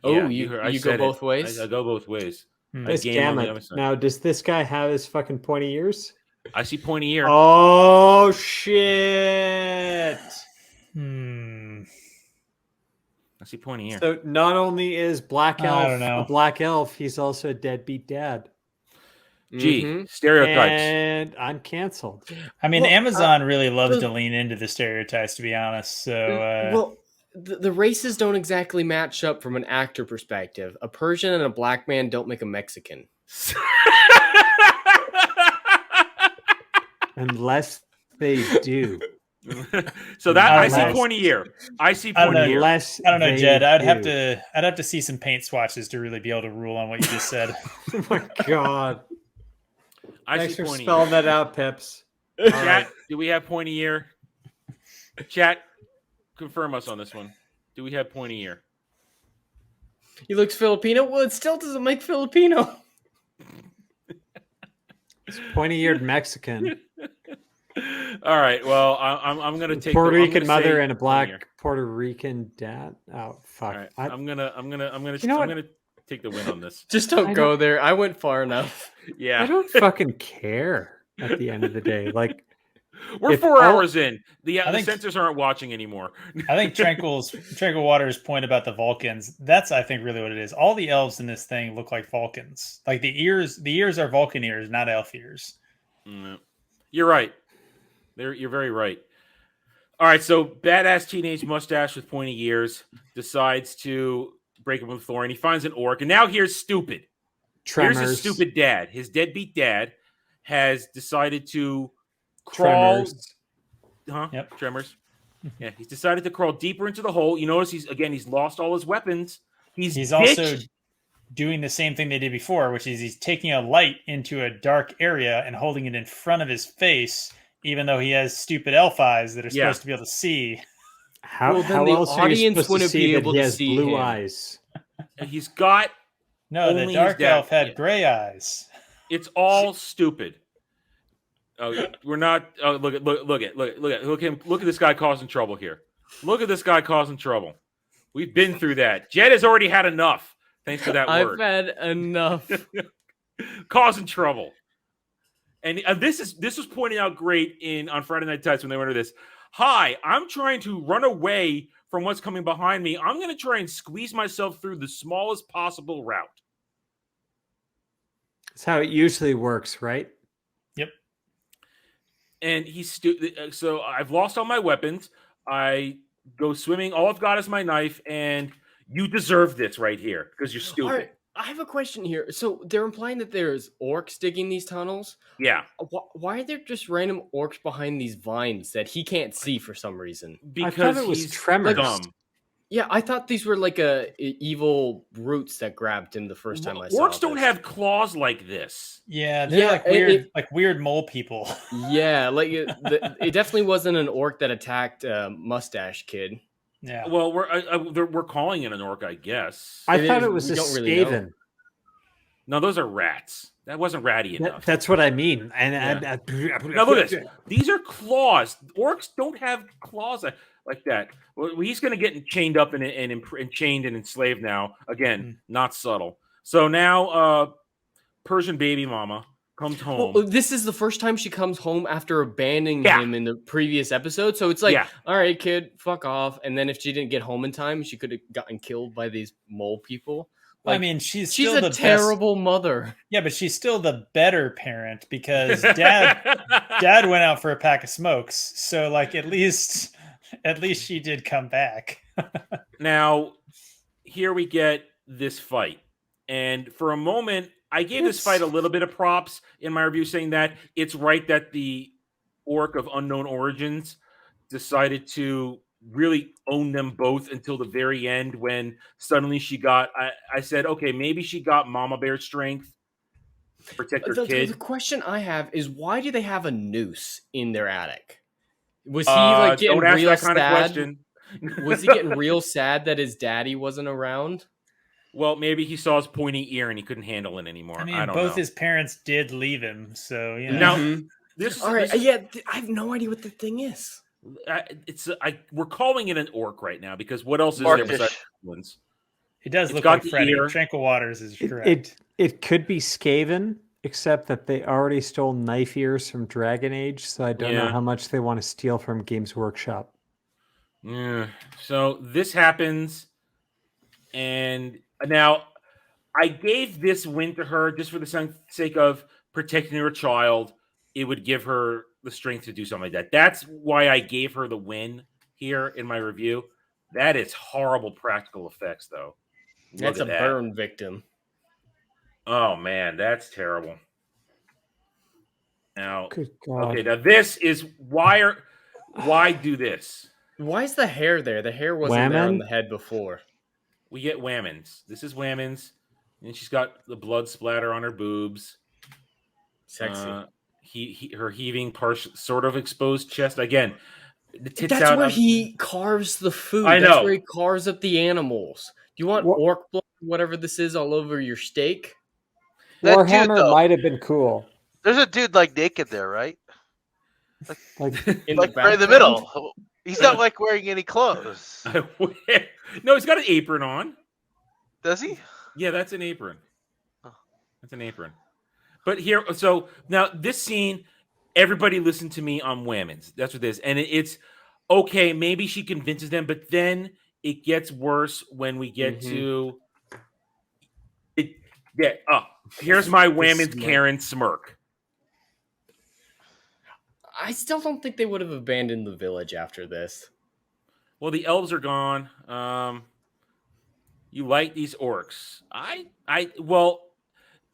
[SPEAKER 11] Oh, you go both ways?
[SPEAKER 10] I go both ways.
[SPEAKER 4] Now, does this guy have his fucking pointy ears?
[SPEAKER 10] I see pointy ear.
[SPEAKER 4] Oh shit!
[SPEAKER 10] I see pointy ear.
[SPEAKER 4] So not only is Black Elf a black elf, he's also a deadbeat dad.
[SPEAKER 10] Stereotypes.
[SPEAKER 4] And I'm canceled.
[SPEAKER 14] I mean, Amazon really loves to lean into the stereotypes, to be honest. So
[SPEAKER 11] the races don't exactly match up from an actor perspective. A Persian and a black man don't make a Mexican.
[SPEAKER 4] Unless they do.
[SPEAKER 10] So that I see point a year. I see point a year.
[SPEAKER 14] I don't know, Jed. I'd have to see some paint swatches to really be able to rule on what you just said.
[SPEAKER 4] Oh my god. Thanks for
[SPEAKER 10] point a
[SPEAKER 4] spelling
[SPEAKER 10] year.
[SPEAKER 4] that out, Pips.
[SPEAKER 10] Chat, do we have point a year? Chat, confirm us on this one. Do we have point a year?
[SPEAKER 11] He looks Filipino. Well, it still doesn't make Filipino.
[SPEAKER 4] It's pointy-eared Mexican.
[SPEAKER 10] All right. Well, I'm gonna take
[SPEAKER 4] Puerto Rican
[SPEAKER 10] say
[SPEAKER 4] mother and a black
[SPEAKER 10] year.
[SPEAKER 4] Puerto Rican dad. Oh fuck!
[SPEAKER 10] All right.
[SPEAKER 4] I-
[SPEAKER 10] I'm gonna
[SPEAKER 4] You know
[SPEAKER 10] I'm
[SPEAKER 4] what?
[SPEAKER 10] gonna take the win on this.
[SPEAKER 11] Just don't go there. I went far enough.
[SPEAKER 10] Yeah.
[SPEAKER 4] I don't fucking care at the end of the day. Like,
[SPEAKER 10] We're
[SPEAKER 4] if
[SPEAKER 10] 4
[SPEAKER 4] all-
[SPEAKER 10] hours in. The
[SPEAKER 14] think-
[SPEAKER 10] censors aren't watching anymore.
[SPEAKER 14] I think Tranquil Water's point about the Vulcans, that's I think really what it is. All the elves in this thing look like Vulcans. Like the ears are Vulcan ears, not elf ears.
[SPEAKER 10] You're right. You're very right. All right, so badass teenage mustache with pointy ears decides to break up with Thorin. He finds an orc, and now here's stupid.
[SPEAKER 4] Tremors.
[SPEAKER 10] Here's his stupid dad. His deadbeat dad has decided to crawl.
[SPEAKER 4] Tremors.
[SPEAKER 14] Yep.
[SPEAKER 10] Tremors. Yeah, he's decided to crawl deeper into the hole. You notice he's lost all his weapons. He's
[SPEAKER 14] also doing the same thing they did before, which is he's taking a light into a dark area and holding it in front of his face, even though he has stupid elf eyes that are supposed to be able to see.
[SPEAKER 4] How else are you supposed to see that he has blue eyes?
[SPEAKER 10] And he's got
[SPEAKER 14] the dark elf had gray eyes.
[SPEAKER 10] It's all stupid. We're not. Look at this guy causing trouble here. Look at this guy causing trouble. We've been through that. Jed has already had enough. Thanks for that word.
[SPEAKER 11] I've had enough.
[SPEAKER 10] Causing trouble. And this was pointed out great on Friday Night Tights when they went over this. Hi, I'm trying to run away from what's coming behind me. I'm going to try and squeeze myself through the smallest possible route.
[SPEAKER 4] That's how it usually works, right?
[SPEAKER 14] Yep.
[SPEAKER 10] And he's so I've lost all my weapons. I go swimming. All I've got is my knife, and you deserve this right here because you're stupid.
[SPEAKER 11] All right, I have a question here. So they're implying that there's orcs digging these tunnels.
[SPEAKER 10] Yeah.
[SPEAKER 11] Why are there just random orcs behind these vines that he can't see for some reason?
[SPEAKER 10] Because
[SPEAKER 4] I thought it was Tremors.
[SPEAKER 10] dumb.
[SPEAKER 11] Yeah, I thought these were like evil roots that grabbed him the first time I saw
[SPEAKER 10] Orcs don't have claws like this.
[SPEAKER 14] Yeah, they're like weird mole people.
[SPEAKER 11] Yeah, like it definitely wasn't an orc that attacked Mustache Kid.
[SPEAKER 14] Yeah.
[SPEAKER 10] Well, we're calling it an orc, I guess.
[SPEAKER 4] I thought it was a Skaven.
[SPEAKER 10] No, those are rats. That wasn't ratty enough.
[SPEAKER 4] That's what I mean. And
[SPEAKER 10] now look at this. These are claws. Orcs don't have claws like that. Well, he's going to get chained up and chained and enslaved now. Again, not subtle. So now, Persian baby mama comes home.
[SPEAKER 11] Well, this is the first time she comes home after abandoning him in the previous episode. So it's like, all right, kid, fuck off. And then if she didn't get home in time, she could have gotten killed by these mole people.
[SPEAKER 14] Like, I mean, she's
[SPEAKER 11] still a terrible mother.
[SPEAKER 14] Yeah, but she's still the better parent because dad went out for a pack of smokes. So like at least she did come back.
[SPEAKER 10] Now, here we get this fight. And for a moment, I gave this fight a little bit of props in my review, saying that it's right that the orc of unknown origins decided to really own them both until the very end when suddenly she got, I said, okay, maybe she got mama bear strength to protect her kid.
[SPEAKER 11] The question I have is why do they have a noose in their attic? Was he like getting real sad? Was he getting real sad that his daddy wasn't around?
[SPEAKER 10] Well, maybe he saw his pointy ear and he couldn't handle it anymore.
[SPEAKER 14] I mean,
[SPEAKER 10] don't
[SPEAKER 14] both
[SPEAKER 10] know.
[SPEAKER 14] his parents did leave him, so you know.
[SPEAKER 10] Now, this
[SPEAKER 11] all right. I have no idea what the thing is.
[SPEAKER 10] We're calling it an orc right now because what else is there besides ones?
[SPEAKER 14] It does look like Freddy. Tranquil Waters is correct.
[SPEAKER 4] It could be Skaven, except that they already stole knife ears from Dragon Age, so I don't know how much they want to steal from Games Workshop.
[SPEAKER 10] Yeah. So this happens, and now I gave this win to her just for the sake of protecting her child. It would give her the strength to do something like that. That's why I gave her the win here in my review. That is horrible practical effects, though.
[SPEAKER 11] That's a burn victim.
[SPEAKER 10] Oh man, that's terrible. Now,
[SPEAKER 4] Good God.
[SPEAKER 10] okay, now this is why do this?
[SPEAKER 11] Why is the hair there? The hair wasn't there on
[SPEAKER 4] Whammon?
[SPEAKER 11] the head before.
[SPEAKER 10] We get Whammons. This is Whammons, and she's got the blood splatter on her boobs.
[SPEAKER 11] Sexy.
[SPEAKER 10] Her heaving, sort of exposed chest again. The tits
[SPEAKER 11] That's
[SPEAKER 10] out
[SPEAKER 11] where
[SPEAKER 10] on-
[SPEAKER 11] he carves the food.
[SPEAKER 10] I
[SPEAKER 11] That's
[SPEAKER 10] know.
[SPEAKER 11] where he carves up the animals. Do you want orc blood, whatever this is, all over your steak?
[SPEAKER 13] That dude,
[SPEAKER 4] Warhammer
[SPEAKER 13] though.
[SPEAKER 4] might have been cool.
[SPEAKER 13] There's a dude like naked there, right?
[SPEAKER 4] Like
[SPEAKER 13] right in the middle. He's not like wearing any clothes.
[SPEAKER 10] No, he's got an apron on.
[SPEAKER 13] Does he?
[SPEAKER 10] Yeah, that's an apron. That's an apron. But here, so now this scene, everybody listen to me on Whammons. That's what it is. And it's okay, maybe she convinces them, but then it gets worse when we get to it. Yeah, here's my Whammons Karen smirk.
[SPEAKER 11] I still don't think they would have abandoned the village after this.
[SPEAKER 10] Well, the elves are gone. You like these orcs? Well,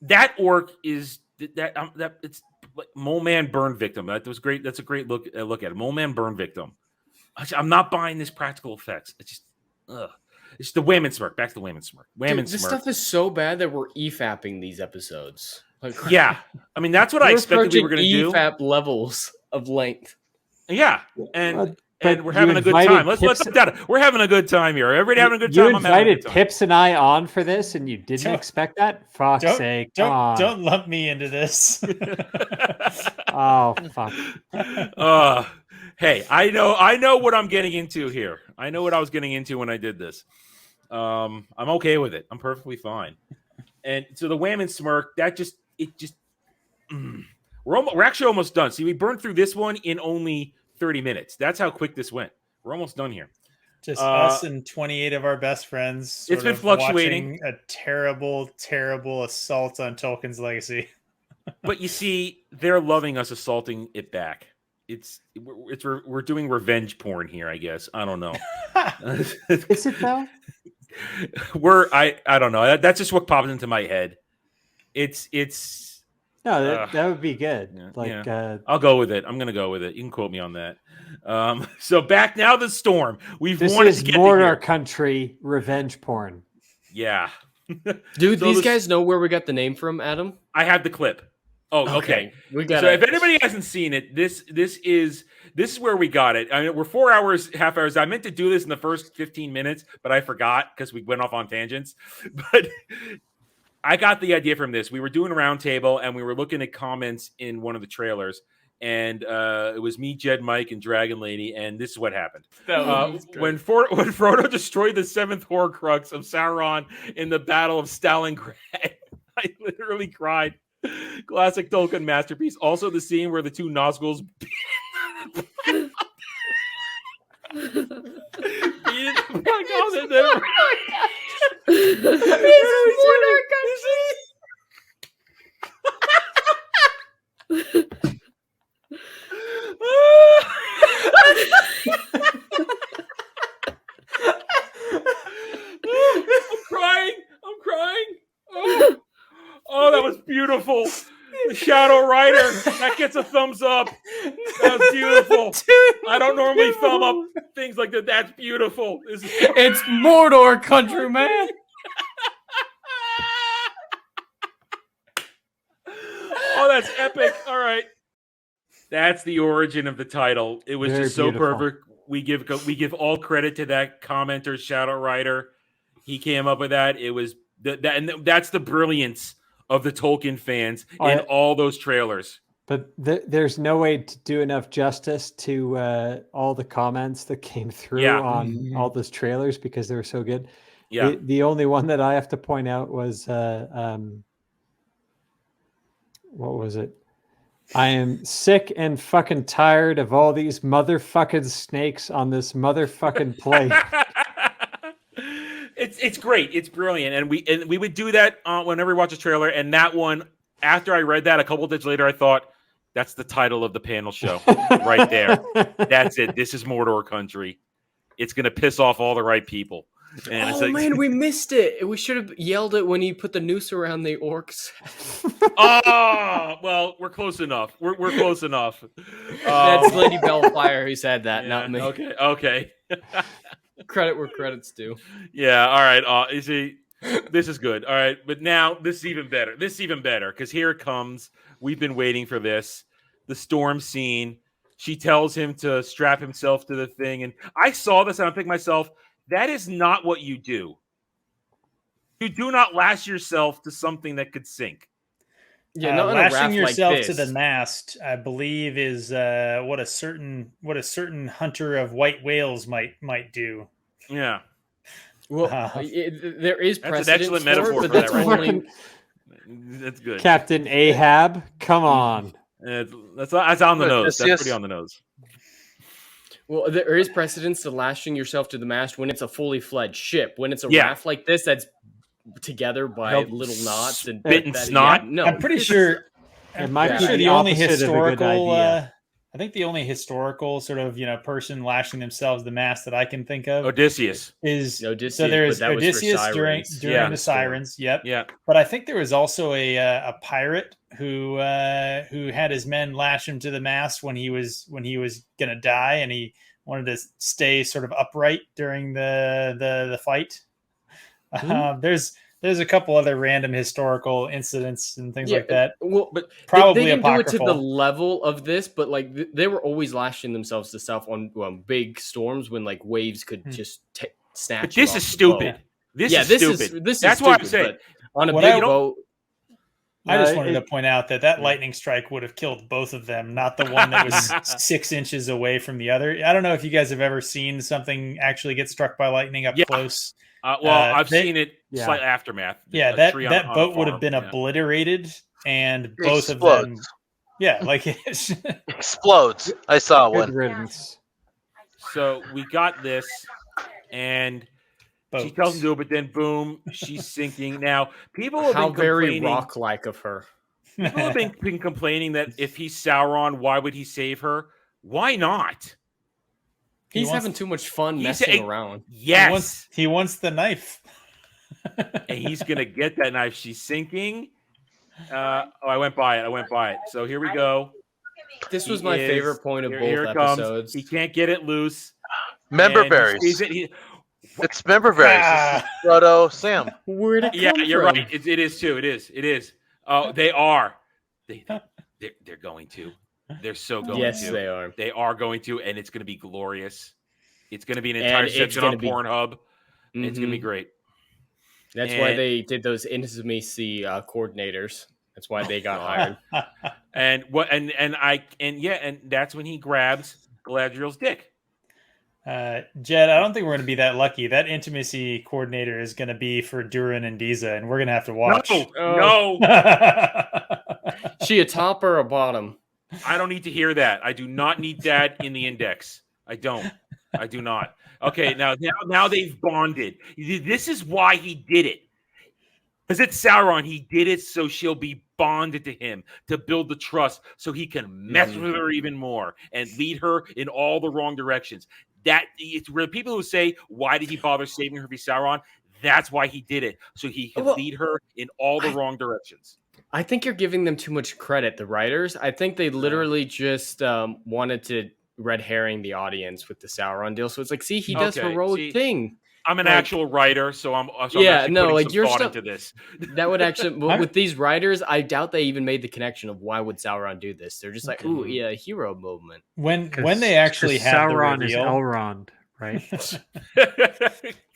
[SPEAKER 10] that orc is that it's like Mole Man burn victim. That was great. That's a great look at it. Mole Man burn victim. I'm not buying this practical effects. It's just, it's the Whammon smirk. Back to the Whammon smirk. Whammon
[SPEAKER 11] This
[SPEAKER 10] smirk.
[SPEAKER 11] stuff is so bad that we're EFAPing these episodes. Like,
[SPEAKER 10] Yeah, I mean that's what I expected we were going to do.
[SPEAKER 11] EFAP levels of length.
[SPEAKER 10] Yeah, and we're
[SPEAKER 4] you
[SPEAKER 10] having a good
[SPEAKER 4] invited
[SPEAKER 10] time. Let's
[SPEAKER 4] Pips-
[SPEAKER 10] put that. We're having a good time here. Everybody having a good
[SPEAKER 4] You
[SPEAKER 10] time. I'm having a
[SPEAKER 4] invited
[SPEAKER 10] good time.
[SPEAKER 4] Pips and I on for this, and you didn't
[SPEAKER 14] Don't-
[SPEAKER 4] expect that? Fuck's sake! Come on.
[SPEAKER 14] Don't lump me into this.
[SPEAKER 4] Oh fuck!
[SPEAKER 10] Hey, I know what I'm getting into here. I know what I was getting into when I did this. I'm okay with it. I'm perfectly fine. And so the Whammon smirk, we're actually almost done. See, we burned through this one in only 30 minutes. That's how quick this went. We're almost done here.
[SPEAKER 14] Just us and 28 of our best friends.
[SPEAKER 10] It's been fluctuating.
[SPEAKER 14] A terrible, terrible assault on Tolkien's legacy.
[SPEAKER 10] But you see, they're loving us assaulting it back. We're doing revenge porn here, I guess. I don't know.
[SPEAKER 4] Is it though?
[SPEAKER 10] I don't know. That's just what popped into my head. It's
[SPEAKER 4] No, that would be good.
[SPEAKER 10] I'll go with it. I'm gonna go with it. You can quote me on that. So back now, the storm.
[SPEAKER 4] This is Mordor country revenge porn.
[SPEAKER 10] Yeah,
[SPEAKER 11] dude. These guys know where we got the name from, Adam.
[SPEAKER 10] I have the clip. Oh, okay.
[SPEAKER 11] We got.
[SPEAKER 10] So if anybody hasn't seen it, this is where we got it. I mean, we're 4 hours, half hours. I meant to do this in the first 15 minutes, but I forgot because we went off on tangents. But I got the idea from this. We were doing a round table and we were looking at comments in one of the trailers, and it was me, Jed, Mike, and Dragon Lady, and this is what happened. When Frodo destroyed the 7th Horcrux of Sauron in the Battle of Stalingrad, I literally cried. Classic Tolkien masterpiece. Also, the scene where the two Nazguls beat it the fuck out of them. I'm crying. Oh, that was beautiful. The Shadow Rider. That gets a thumbs up. That was beautiful. I don't normally thumb up things like that. That's beautiful.
[SPEAKER 11] It's Mordor country, man.
[SPEAKER 10] Oh, that's epic. All right. That's the origin of the title. It was
[SPEAKER 4] Very
[SPEAKER 10] just so
[SPEAKER 4] beautiful.
[SPEAKER 10] perfect. We give all credit to that commenter, Shadow Rider. He came up with that. It was and that's the brilliance of the Tolkien fans in all those trailers.
[SPEAKER 4] But there's no way to do enough justice to all the comments that came through on all those trailers because they were so good.
[SPEAKER 10] Yeah.
[SPEAKER 4] The only one that I have to point out was what was it? I am sick and fucking tired of all these motherfucking snakes on this motherfucking plate.
[SPEAKER 10] It's great. It's brilliant. And we would do that whenever we watch a trailer. And that one, after I read that a couple of days later, I thought, that's the title of the panel show right there. That's it. This is Mordor country. it's going to piss off all the right people. And it's
[SPEAKER 11] Oh
[SPEAKER 10] like,
[SPEAKER 11] man, we missed it. We should have yelled it when he put the noose around the orcs.
[SPEAKER 10] oh, well, we're close enough. We're close enough.
[SPEAKER 11] That's Lady Bellfire who said that,
[SPEAKER 10] yeah,
[SPEAKER 11] not me.
[SPEAKER 10] Okay.
[SPEAKER 11] Credit where credit's due.
[SPEAKER 10] Yeah, all right. You see, this is good. All right, but now this is even better. This is even better because here it comes. We've been waiting for this. The storm scene. She tells him to strap himself to the thing. And I saw this and I'm thinking to myself, that is not what you do. You do not lash yourself to something that could sink.
[SPEAKER 11] Yeah, not
[SPEAKER 14] lashing yourself
[SPEAKER 11] like
[SPEAKER 14] to the mast, I believe, is what a certain hunter of white whales might do.
[SPEAKER 10] Yeah.
[SPEAKER 11] Well, there is
[SPEAKER 10] that's an excellent metaphor
[SPEAKER 11] but
[SPEAKER 10] for
[SPEAKER 11] that's
[SPEAKER 10] that. Right
[SPEAKER 11] only...
[SPEAKER 10] That's good.
[SPEAKER 4] Captain Ahab, come on.
[SPEAKER 10] That's on the nose. That's pretty on the nose.
[SPEAKER 11] Well, there is precedence to lashing yourself to the mast when it's a fully fledged ship. When it's a raft like this, that's together by little knots and
[SPEAKER 10] bit and snot.
[SPEAKER 11] No,
[SPEAKER 14] I'm pretty sure.
[SPEAKER 4] It might be
[SPEAKER 14] the
[SPEAKER 4] the
[SPEAKER 14] only
[SPEAKER 4] opposite of a good
[SPEAKER 14] historical.
[SPEAKER 4] idea.
[SPEAKER 14] I think the only historical sort of person lashing themselves to the mast that I can think of
[SPEAKER 10] Odysseus
[SPEAKER 14] is
[SPEAKER 11] Odysseus.
[SPEAKER 14] So there is
[SPEAKER 11] but that was for
[SPEAKER 14] Odysseus during
[SPEAKER 11] sirens.
[SPEAKER 14] the Sirens. Yep.
[SPEAKER 10] Yeah.
[SPEAKER 14] But I think there was also a pirate who had his men lash him to the mast when he was gonna die, and he wanted to stay sort of upright during the fight. There's a couple other random historical incidents and things like that.
[SPEAKER 11] Well, but
[SPEAKER 14] probably
[SPEAKER 11] they didn't do it to the
[SPEAKER 14] apocryphal.
[SPEAKER 11] level of this, but like they were always lashing themselves to stuff on big storms when like waves could just snatch.
[SPEAKER 10] But this is stupid. This is stupid.
[SPEAKER 11] That's
[SPEAKER 10] why
[SPEAKER 11] I'm
[SPEAKER 10] saying
[SPEAKER 11] on a
[SPEAKER 14] What
[SPEAKER 11] big boat.
[SPEAKER 14] I just wanted to point out that lightning strike would have killed both of them, not the one that was 6 inches away from the other. I don't know if you guys have ever seen something actually get struck by lightning up close.
[SPEAKER 10] I've seen it. Slight aftermath.
[SPEAKER 14] Yeah, that boat would have been obliterated, and both of them. Yeah, like it
[SPEAKER 13] explodes. I saw
[SPEAKER 4] Good
[SPEAKER 13] one.
[SPEAKER 4] riddance.
[SPEAKER 10] So we got this, and she tells him to do it, but then boom, she's sinking. Now people have
[SPEAKER 11] How
[SPEAKER 10] been
[SPEAKER 11] very
[SPEAKER 10] complaining.
[SPEAKER 11] rock-like of her.
[SPEAKER 10] People have been complaining that if he's Sauron, why would he save her? Why not?
[SPEAKER 11] He's having too much fun messing around.
[SPEAKER 10] Yes.
[SPEAKER 14] He wants the knife.
[SPEAKER 10] And he's going to get that knife. She's sinking. I went by it. So here we go.
[SPEAKER 11] This was my favorite point of both episodes.
[SPEAKER 10] He can't get it loose.
[SPEAKER 13] Member berries. It's member berries. This is Frodo, Sam.
[SPEAKER 11] Where'd it come
[SPEAKER 10] you're
[SPEAKER 11] from?
[SPEAKER 10] right. It is too. It is. Oh, they are. They're going to. They're so going to.
[SPEAKER 11] Yes, they are.
[SPEAKER 10] They are going to, and it's going to be glorious. It's going to be an entire section on Pornhub. Mm-hmm. It's going to be great.
[SPEAKER 11] That's why they did those intimacy coordinators. That's why they got hired.
[SPEAKER 10] And that's when he grabs Galadriel's dick.
[SPEAKER 14] Jed, I don't think we're going to be that lucky. That intimacy coordinator is going to be for Durin and Diza, and we're going to have to watch.
[SPEAKER 10] No.
[SPEAKER 11] She a top or a bottom?
[SPEAKER 10] I don't need to hear that. I do not need that in the index. I do not. Okay, now they've bonded. This is why he did it. Because it's Sauron. He did it so she'll be bonded to him, to build the trust, so he can mess with her even more and lead her in all the wrong directions. It's where people who say, why did he bother saving her for Sauron? That's why he did it, so he can lead her in all the wrong directions.
[SPEAKER 11] I think you're giving them too much credit, the writers. I think they literally just wanted to red herring the audience with the Sauron deal. So it's like, see, he does heroic thing.
[SPEAKER 10] I'm an actual writer, so I'm putting some thought into this.
[SPEAKER 11] That would actually, with these writers, I doubt they even made the connection of why would Sauron do this. They're just like, ooh, yeah, hero movement.
[SPEAKER 14] When they actually have
[SPEAKER 4] Sauron
[SPEAKER 14] the reveal,
[SPEAKER 4] is Elrond, right?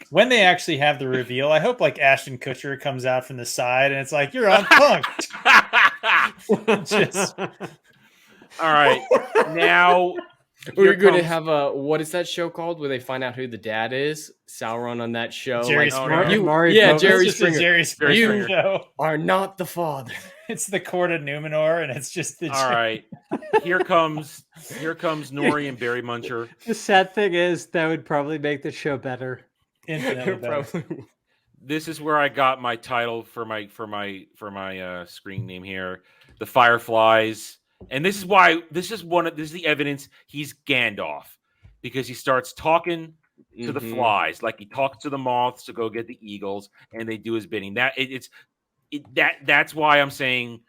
[SPEAKER 14] When they actually have the reveal, I hope like Ashton Kutcher comes out from the side and it's like, you're on punked.
[SPEAKER 10] All right, now.
[SPEAKER 11] We're going to have what is that show called where they find out who the dad is? Sauron on that show.
[SPEAKER 14] Jerry Springer.
[SPEAKER 11] Jerry Springer.
[SPEAKER 14] Jerry Springer show.
[SPEAKER 11] Are not the father.
[SPEAKER 14] It's the court of Numenor, and it's just the.
[SPEAKER 10] All right, here comes Nori and Barry Muncher.
[SPEAKER 4] The sad thing is that would probably make the show better.
[SPEAKER 14] Infinitely better.
[SPEAKER 10] This is where I got my title for my screen name here, The Fireflies. And this is the evidence he's Gandalf, because he starts talking to the flies, like he talks to the moths to go get the eagles, and they do his bidding. That's why I'm saying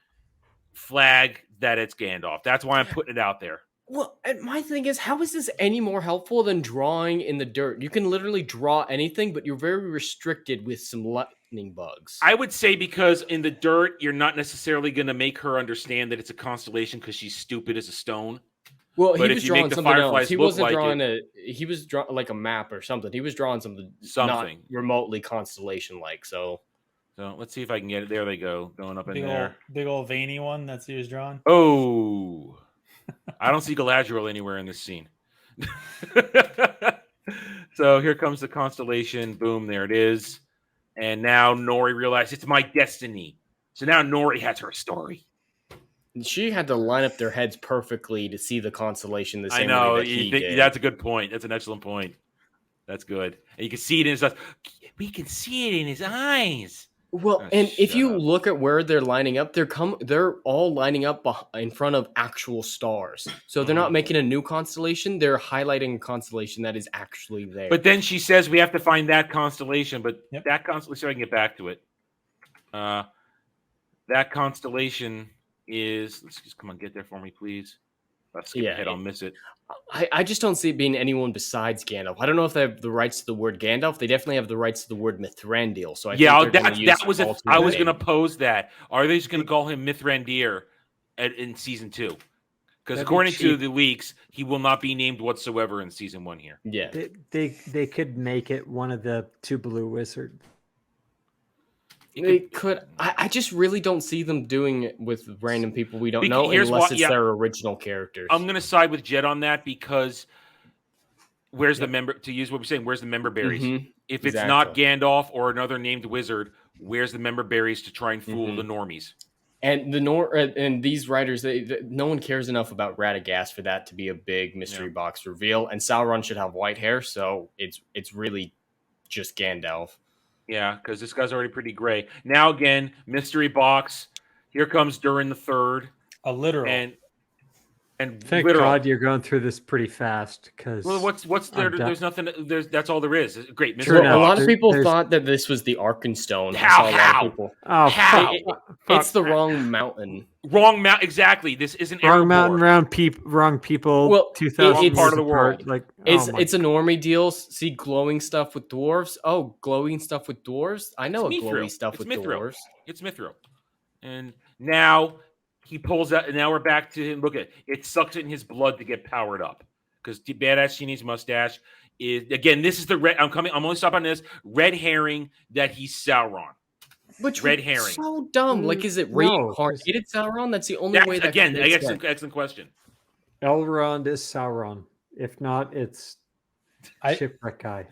[SPEAKER 10] flag that it's Gandalf. That's why I'm putting it out there.
[SPEAKER 11] Well, and my thing is, how is this any more helpful than drawing in the dirt? You can literally draw anything, but you're very restricted with some lightning bugs.
[SPEAKER 10] I would say because in the dirt, you're not necessarily going to make her understand that it's a constellation because she's stupid as a stone.
[SPEAKER 11] Well,
[SPEAKER 10] but
[SPEAKER 11] he was drawing something else. He wasn't drawing he was drawing like a map or something. He was drawing something not remotely constellation-like. So
[SPEAKER 10] let's see if I can get it. There they go, going up in there.
[SPEAKER 14] Big old veiny one. That's who he was drawing.
[SPEAKER 10] Oh. I don't see Galadriel anywhere in this scene. So here comes the constellation. Boom, there it is. And now Nori realized it's my destiny. So now Nori has her story.
[SPEAKER 11] She had to line up their heads perfectly to see the constellation the same way that he did.
[SPEAKER 10] That's a good point. That's an excellent point. That's good. And you can see it in his eyes. We can see it in his eyes.
[SPEAKER 11] Well, and if you look at where they're lining up, they're all lining up in front of actual stars. So they're not making a new constellation; they're highlighting a constellation that is actually there.
[SPEAKER 10] But then she says we have to find that constellation. But that constellation, so I can get back to it. That constellation is. Let's just come on, get there for me, please. I'll skip ahead. I'll miss it.
[SPEAKER 11] I just don't see it being anyone besides Gandalf. I don't know if they have the rights to the word Gandalf. They definitely have the rights to the word Mithrandir. So
[SPEAKER 10] I was going to pose that. Are they just going to call him Mithrandir in season 2? Because according to the leaks, he will not be named whatsoever in season 1 here.
[SPEAKER 11] Yeah,
[SPEAKER 4] they could make it one of the 2 blue wizards.
[SPEAKER 11] They could. I just really don't see them doing it with random people we don't know unless it's their original characters.
[SPEAKER 10] I'm going to side with Jed on that because where's the member, to use what we're saying, where's the member berries? If it's not Gandalf or another named wizard, where's the member berries to try and fool the normies?
[SPEAKER 11] And and these writers, no one cares enough about Radagast for that to be a big mystery box reveal. And Sauron should have white hair, so it's really just Gandalf.
[SPEAKER 10] Yeah, because this guy's already pretty gray. Now again, mystery box. Here comes Durin the Third.
[SPEAKER 14] A literal.
[SPEAKER 10] And
[SPEAKER 4] thank
[SPEAKER 10] literal.
[SPEAKER 4] God you're going through this pretty fast. Because
[SPEAKER 10] what's there? There's nothing. That's all there is. Great.
[SPEAKER 11] Mystery box. A lot of people thought that this was the Arkenstone.
[SPEAKER 10] How?
[SPEAKER 11] How? It's the wrong mountain.
[SPEAKER 10] Wrong mountain. Exactly. This isn't
[SPEAKER 4] wrong
[SPEAKER 10] Erebor.
[SPEAKER 4] mountain. Wrong people.
[SPEAKER 11] Well,
[SPEAKER 4] 2,000
[SPEAKER 10] part of the world.
[SPEAKER 11] It's a normie deal. See glowing stuff with dwarves. Oh, glowing stuff with dwarves. I know
[SPEAKER 10] it's
[SPEAKER 11] glowy stuff with dwarves.
[SPEAKER 10] It's Mithril. And now he pulls out, and now we're back to him. Look at it sucks it in his blood to get powered up because Badass Genie's mustache is again. This is the red. I'm only stopping on this red herring that he's Sauron.
[SPEAKER 11] Which
[SPEAKER 10] red herring?
[SPEAKER 11] So dumb. Like, is it reincarnated Sauron? That's the only way.
[SPEAKER 10] Excellent question.
[SPEAKER 4] Elrond is Sauron. If not, it's shipwreck guy.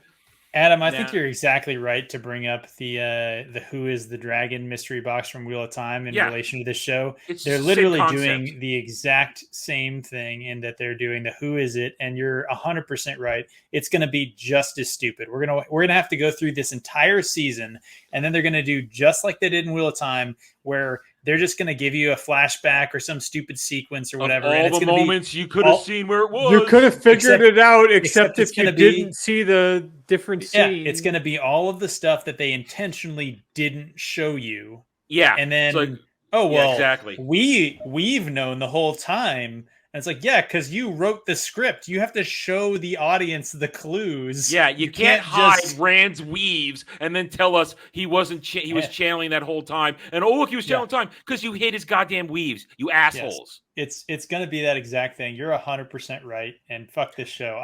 [SPEAKER 14] Adam, I think you're exactly right to bring up the Who is the Dragon mystery box from Wheel of Time in relation to this show. They're literally doing the exact same thing in that they're doing the Who is it, and you're 100% right. It's going to be just as stupid. We're gonna have to go through this entire season, and then they're going to do just like they did in Wheel of Time, where they're just going to give you a flashback or some stupid sequence or whatever.
[SPEAKER 10] All the moments you could have seen where it was.
[SPEAKER 4] You could have figured it out, except if you didn't see the different scene.
[SPEAKER 14] Yeah, it's going to be all of the stuff that they intentionally didn't show you.
[SPEAKER 10] Yeah.
[SPEAKER 14] And then,
[SPEAKER 10] exactly.
[SPEAKER 14] We've known the whole time. And it's like, yeah, because you wrote the script. You have to show the audience the clues.
[SPEAKER 10] Yeah, you can't hide Rand's weaves and then tell us he wasn't. He was channeling that whole time. And look, he was channeling time because you hid his goddamn weaves. You assholes.
[SPEAKER 14] Yes. It's going to be that exact thing. You're 100% right. And fuck this show.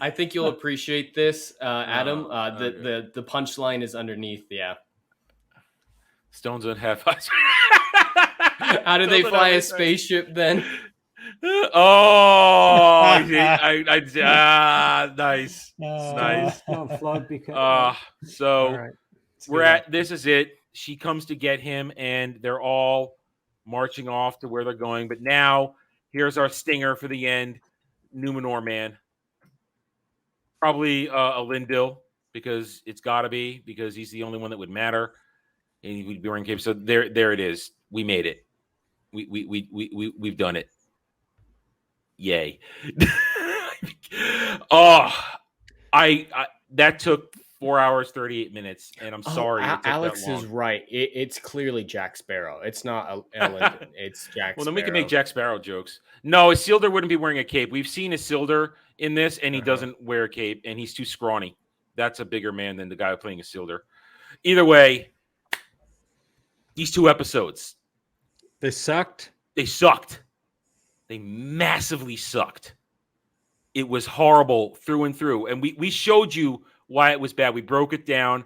[SPEAKER 11] I think you'll appreciate this, Adam. The punchline is underneath. Yeah.
[SPEAKER 10] Stones don't have eyes.
[SPEAKER 11] How did they fly a spaceship then?
[SPEAKER 10] Oh, nice. Nice. So we're at, this is it. She comes to get him, and they're all marching off to where they're going. But now, here's our stinger for the end. Numenor man. Probably a Lindil, because it's got to be, because he's the only one that would matter. And he would be wearing cape. So there it is. We made it. We've done it. Yay. I that took 4 hours 38 minutes, and I'm sorry. It took
[SPEAKER 11] Alex
[SPEAKER 10] that long.
[SPEAKER 11] is right. It's clearly Jack Sparrow. It's not Ellen. It's Jack.
[SPEAKER 10] Well,
[SPEAKER 11] Sparrow.
[SPEAKER 10] then we can make Jack Sparrow jokes. No, Isildur wouldn't be wearing a cape. We've seen Isildur in this, and he doesn't wear a cape, and he's too scrawny. That's a bigger man than the guy playing Isildur. Either way, these 2 episodes,
[SPEAKER 4] they sucked.
[SPEAKER 10] They sucked. They massively sucked. It was horrible through and through. And we showed you why it was bad. We broke it down.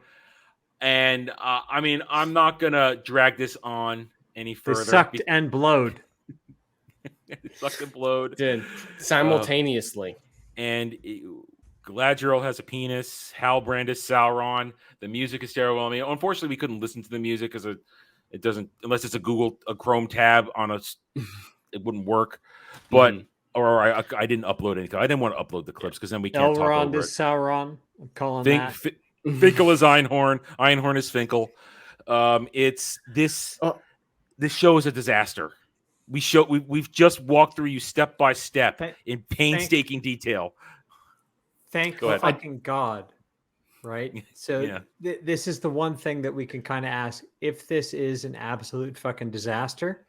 [SPEAKER 10] And, I mean, I'm not going to drag this on any further.
[SPEAKER 4] They sucked and blowed.
[SPEAKER 10] It sucked and blowed.
[SPEAKER 11] Did. Simultaneously.
[SPEAKER 10] And Galadriel has a penis. Halbrand is Sauron. The music is terrible. I mean, unfortunately, we couldn't listen to the music because it doesn't, unless it's a Chrome tab on a, it wouldn't work. But, or I didn't upload anything. I didn't want to upload the clips because then we can't talk over
[SPEAKER 4] is
[SPEAKER 10] it.
[SPEAKER 4] Sauron. I'm calling that.
[SPEAKER 10] Finkel is Einhorn. Einhorn is Finkel. It's this. This show is a disaster. We've just walked through you step by step in painstaking detail.
[SPEAKER 4] Thank fucking God, right? So this is the one thing that we can kind of ask: if this is an absolute fucking disaster,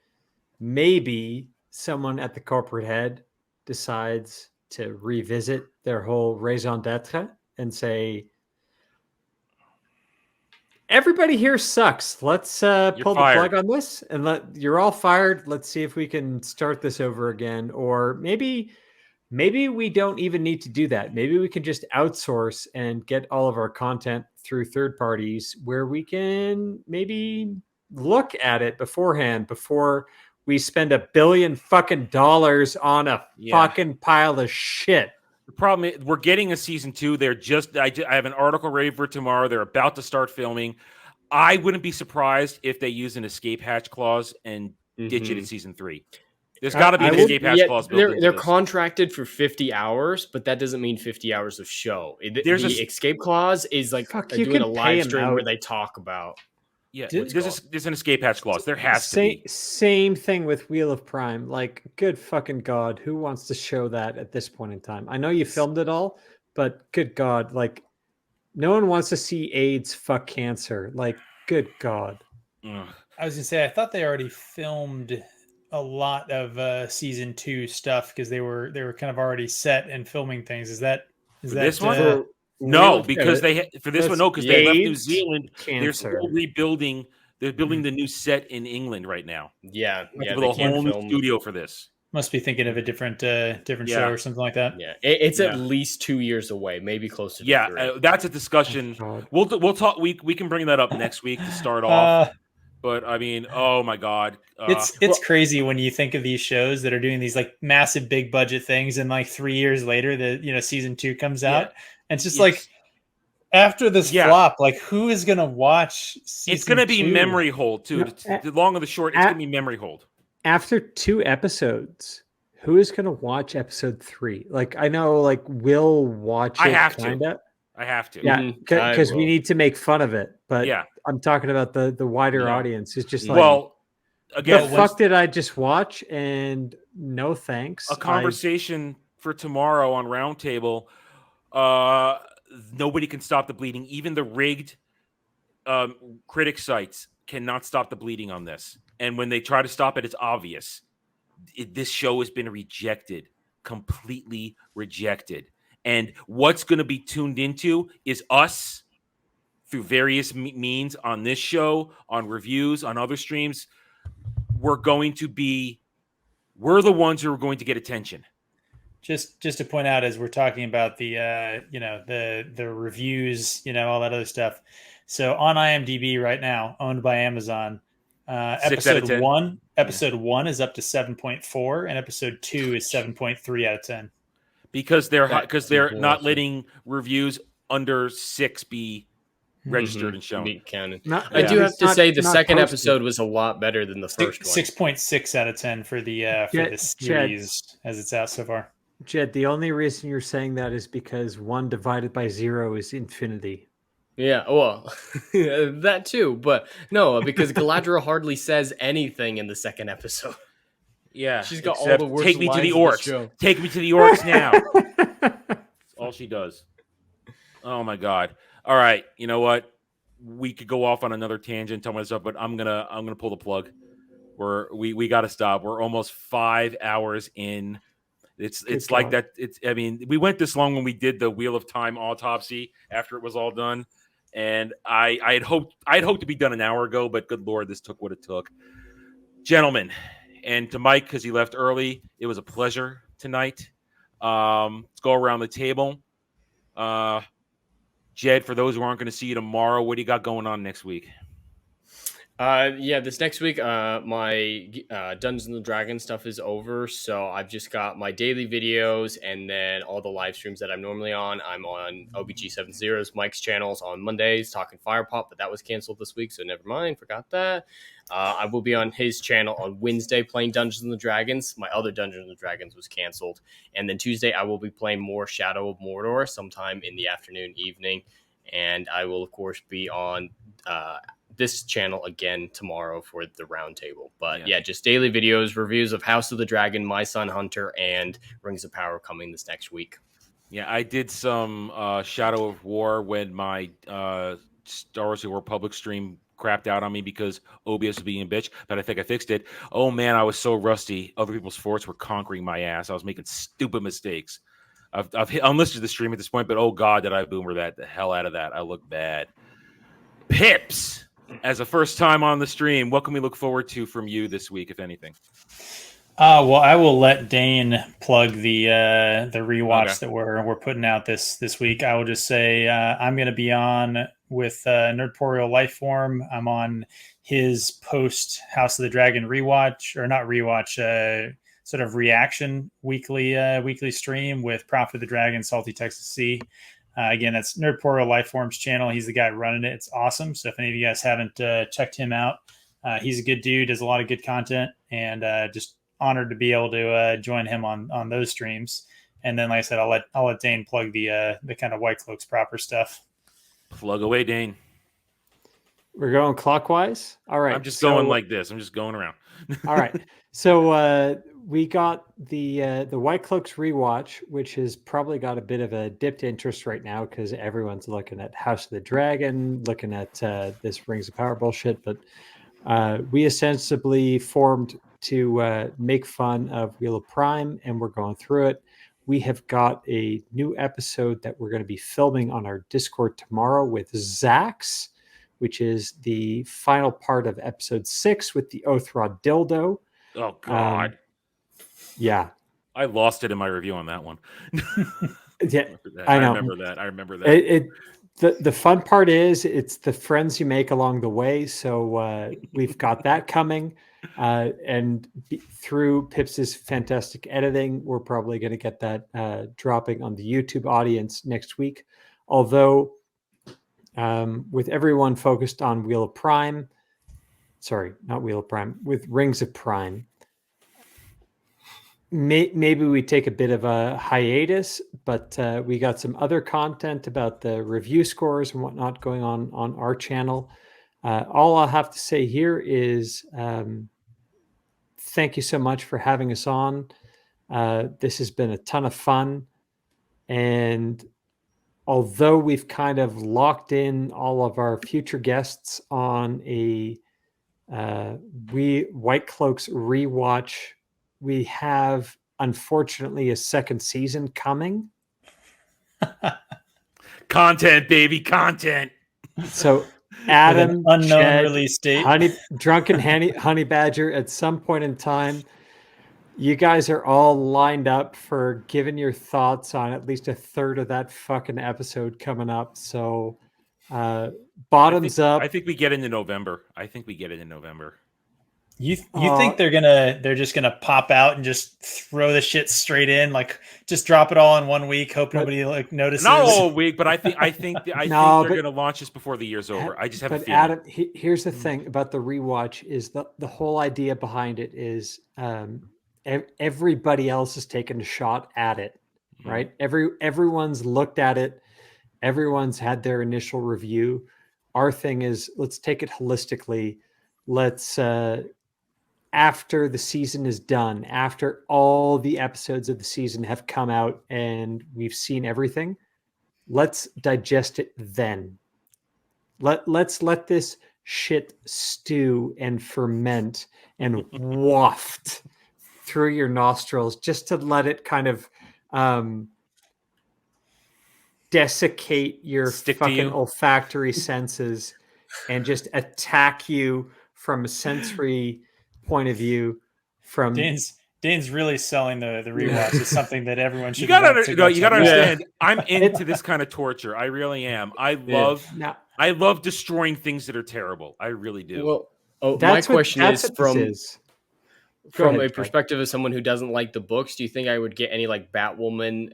[SPEAKER 4] maybe someone at the corporate head decides to revisit their whole raison d'etre and say, everybody here sucks. Let's pull the plug on this and you're all fired. Let's see if we can start this over again. Or maybe we don't even need to do that. Maybe we can just outsource and get all of our content through third parties where we can maybe look at it beforehand before we spend $1 billion fucking dollars on a fucking pile of shit.
[SPEAKER 10] The problem is we're getting a season 2. I have an article ready for tomorrow. They're about to start filming. I wouldn't be surprised if they use an escape hatch clause and ditch it in season 3. There's got to be an escape hatch clause built into
[SPEAKER 11] They're
[SPEAKER 10] this.
[SPEAKER 11] contracted for 50 hours, but that doesn't mean 50 hours of show. The escape clause is like doing a live stream where they talk about.
[SPEAKER 10] Yeah, there's an escape hatch clause. There has to be.
[SPEAKER 4] Same thing with Wheel of Prime. Like, good fucking God, who wants to show that at this point in time? I know you filmed it all, but good God, like, no one wants to see AIDS fuck cancer. Like, good God.
[SPEAKER 14] I was gonna say, I thought they already filmed a lot of season 2 stuff because they were kind of already set and filming things. Is that
[SPEAKER 10] this one? No, because for this one, no, because they left New Zealand. They're still rebuilding. They're building the new set in England right now.
[SPEAKER 11] Yeah,
[SPEAKER 10] with a whole new studio for this.
[SPEAKER 14] Must be thinking of a different show or something like that.
[SPEAKER 11] Yeah, it's at least 2 years away, maybe closer to 3.
[SPEAKER 10] That's a discussion. We'll talk. We can bring that up next week to start off. But I mean, oh my God,
[SPEAKER 14] it's crazy when you think of these shows that are doing these like massive big budget things, and like 3 years later, season 2 comes out. And it's just like after this flop, like who is gonna watch season
[SPEAKER 10] It's gonna be
[SPEAKER 14] 2?
[SPEAKER 10] memory hold too. The long or the short, it's gonna be memory hold.
[SPEAKER 4] After 2 episodes, who is gonna watch episode 3? Like I know, like we'll watch it.
[SPEAKER 10] I have to.
[SPEAKER 4] Yeah, because we need to make fun of it. But I'm talking about the wider audience. It's just like, again, the fuck did I just watch? And no thanks.
[SPEAKER 10] A conversation for tomorrow on Roundtable. Nobody can stop the bleeding. Even the rigged critic sites cannot stop the bleeding on this. And when they try to stop it, it's obvious. This show has been rejected, completely rejected. And what's going to be tuned into is us through various means on this show, on reviews, on other streams. We're the ones who are going to get attention.
[SPEAKER 14] Just to point out, as we're talking about the the reviews, all that other stuff. So on IMDb right now, owned by Amazon, episode 1 is up to 7.4, and episode 2 is 7.3 out of 10.
[SPEAKER 10] Because they're not letting reviews under 6 be registered and shown.
[SPEAKER 11] I do have to say the second episode was a lot better than the first one.
[SPEAKER 14] 6.6 out of 10 for the series as it's out so far.
[SPEAKER 4] Jed, the only reason you're saying that is because 1 divided by 0 is infinity.
[SPEAKER 11] Yeah, well, that too. But no, because Galadriel hardly says anything in the second episode.
[SPEAKER 10] Yeah,
[SPEAKER 11] she's got all the worst.
[SPEAKER 10] Take me to the orcs. Take me to the orcs now. That's all she does. Oh my god! All right, you know what? We could go off on another tangent, tell myself, but I'm gonna pull the plug. We got to stop. We're almost 5 hours in. It's like that. I mean, we went this long when we did the Wheel of Time autopsy after it was all done, and I had hoped to be done an hour ago, but good lord, this took what it took, gentlemen, and to Mike because he left early. It was a pleasure tonight. Let's go around the table. Jed, for those who aren't going to see you tomorrow, what do you got going on next week?
[SPEAKER 11] This next week, my Dungeons and Dragons stuff is over, so I've just got my daily videos and then all the live streams that I'm normally on. I'm on OBG70's Mike's channels on Mondays talking Firepop, but that was canceled this week, so never mind, forgot that. I will be on his channel on Wednesday playing Dungeons and Dragons. My other Dungeons and Dragons was canceled, and then Tuesday I will be playing more Shadow of Mordor sometime in the afternoon, evening, and I will of course be on this channel again tomorrow for the roundtable. But yeah, just daily videos, reviews of House of the Dragon, My Son Hunter, and Rings of Power coming this next week.
[SPEAKER 10] Yeah, I did some Shadow of War when my Star Wars: The Republic stream crapped out on me because OBS was being a bitch, but I think I fixed it. Oh man, I was so rusty. Other people's forts were conquering my ass. I was making stupid mistakes. I've unlisted the stream at this point, but oh god, did I boomer that the hell out of that. I look bad. Pips, as a first time on the stream, what can we look forward to from you this week, if anything?
[SPEAKER 14] Well, I will let Dane plug the rewatch that we're putting out this week. I will just say I'm going to be on with Nerdporeal Lifeform. I'm on his post House of the Dragon rewatch, or not rewatch, sort of reaction weekly stream with Prophet of the Dragon, Salty Texas Sea. Again, that's Nerdporeal Lifeform's channel. He's the guy running it. It's awesome. So if any of you guys haven't checked him out, he's a good dude, does a lot of good content, and just honored to be able to join him on those streams. And then, like I said, I'll let Dane plug the kind of White Cloaks proper stuff.
[SPEAKER 10] Plug away, Dane.
[SPEAKER 4] We're going clockwise. All right.
[SPEAKER 10] I'm just going like this. I'm just going around.
[SPEAKER 4] All right. So we got the White Cloaks rewatch, which has probably got a bit of a dipped interest right now because everyone's looking at House of the Dragon, looking at this Rings of Power bullshit. But we ostensibly formed to make fun of Wheel of Prime, and we're going through it. We have got a new episode that we're going to be filming on our Discord tomorrow with Zax, which is the final part of episode 6 with the Othrod dildo.
[SPEAKER 10] Oh, God.
[SPEAKER 4] Yeah.
[SPEAKER 10] I lost it in my review on that one.
[SPEAKER 4] Yeah,
[SPEAKER 10] I remember that.
[SPEAKER 4] The fun part is it's the friends you make along the way. So we've got that coming. And through Pips's fantastic editing, we're probably going to get that dropping on the YouTube audience next week. Although with everyone focused on Wheel of Prime, sorry, not Wheel of Prime, with Rings of Prime, maybe we take a bit of a hiatus, but we got some other content about the review scores and whatnot going on our channel. All I'll have to say here is thank you so much for having us on. This has been a ton of fun. And although we've kind of locked in all of our future guests on a White Cloaks rewatch, we have unfortunately a second season coming.
[SPEAKER 10] Content, baby, content.
[SPEAKER 4] So Adam,
[SPEAKER 14] unknown
[SPEAKER 4] Jed,
[SPEAKER 14] release date,
[SPEAKER 4] Drunken Honey Badger, at some point in time, you guys are all lined up for giving your thoughts on at least a third of that fucking episode coming up. So bottoms up.
[SPEAKER 10] I think we get into November.
[SPEAKER 14] You think they're just gonna pop out and just throw the shit straight in, like just drop it all in 1 week, hope nobody notices?
[SPEAKER 10] Not all week, but I think they're gonna launch this before the year's over. I just have a feeling.
[SPEAKER 4] Adam, here's the thing about the rewatch is the whole idea behind it is everybody else has taken a shot at it, right? Everyone's looked at it, everyone's had their initial review. Our thing is let's take it holistically. Let's after the season is done, after all the episodes of the season have come out and we've seen everything, let's digest it then. Let's let this shit stew and ferment and waft through your nostrils just to let it kind of desiccate your fucking olfactory senses and just attack you from a sensory point of view. From
[SPEAKER 14] Dane's really selling the rewatch. It's something that everyone should.
[SPEAKER 10] You gotta understand. I'm into this kind of torture. I really am. I love destroying things that are terrible. I really do.
[SPEAKER 11] Well, my question is from a perspective of someone who doesn't like the books. Do you think I would get any like Batwoman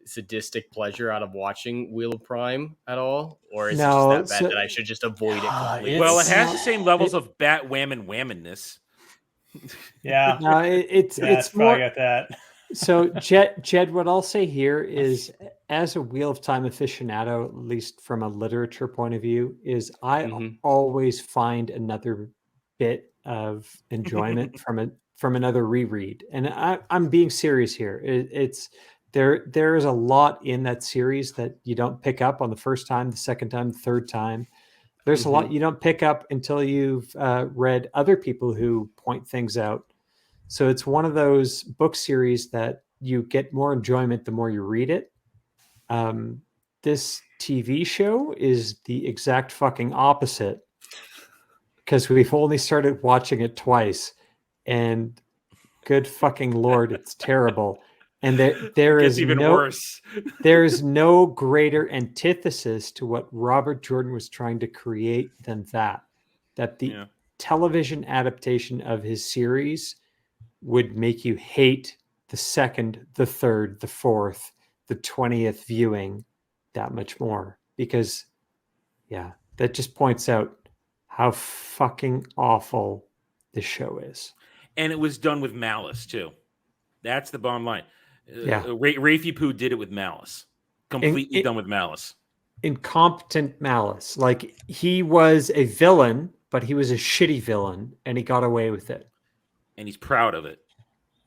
[SPEAKER 11] sadistic pleasure out of watching Wheel of Prime at all, or is it just that bad that I should just avoid it completely?
[SPEAKER 10] Well, it has the same levels of Bat whammonness.
[SPEAKER 14] Yeah,
[SPEAKER 4] no, it's more.
[SPEAKER 14] I got that.
[SPEAKER 4] So, Jed, what I'll say here is, as a Wheel of Time aficionado, at least from a literature point of view, is I always find another bit of enjoyment from another reread, and I'm being serious here. It's there is a lot in that series that you don't pick up on the first time, the second time, the third time. There's a lot you don't pick up until you've read other people who point things out. So it's one of those book series that you get more enjoyment the more you read it. This TV show is the exact fucking opposite, because we've only started watching it twice, and good fucking Lord, it's terrible. And there is
[SPEAKER 10] even worse.
[SPEAKER 4] There is no greater antithesis to what Robert Jordan was trying to create than that the television adaptation of his series would make you hate the second, the third, the fourth, the 20th viewing that much more, because that just points out how fucking awful the show is.
[SPEAKER 10] And it was done with malice too. That's the bottom line. Rafie Poo did it with malice. Completely done with malice.
[SPEAKER 4] Incompetent malice. Like, he was a villain, but he was a shitty villain, and he got away with it.
[SPEAKER 10] And he's proud of it.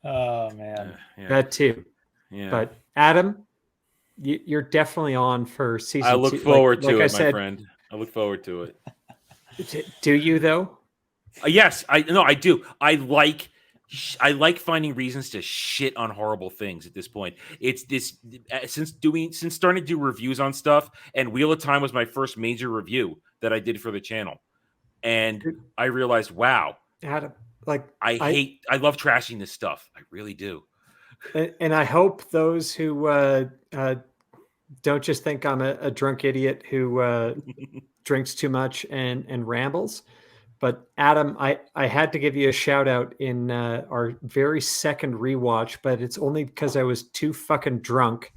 [SPEAKER 14] Oh, man.
[SPEAKER 4] That too.
[SPEAKER 10] Yeah.
[SPEAKER 4] But Adam, you're definitely on for season 2.
[SPEAKER 10] I look forward to it, my friend. I look forward to it.
[SPEAKER 4] Do you, though?
[SPEAKER 10] Yes, I do. I like finding reasons to shit on horrible things at this point. It's this since starting to do reviews on stuff, and Wheel of Time was my first major review that I did for the channel. And I realized, wow,
[SPEAKER 4] Adam,
[SPEAKER 10] I love trashing this stuff. I really do.
[SPEAKER 4] And I hope those who don't just think I'm a drunk idiot who drinks too much and rambles. But Adam, I had to give you a shout out in our very second rewatch, but it's only because I was too fucking drunk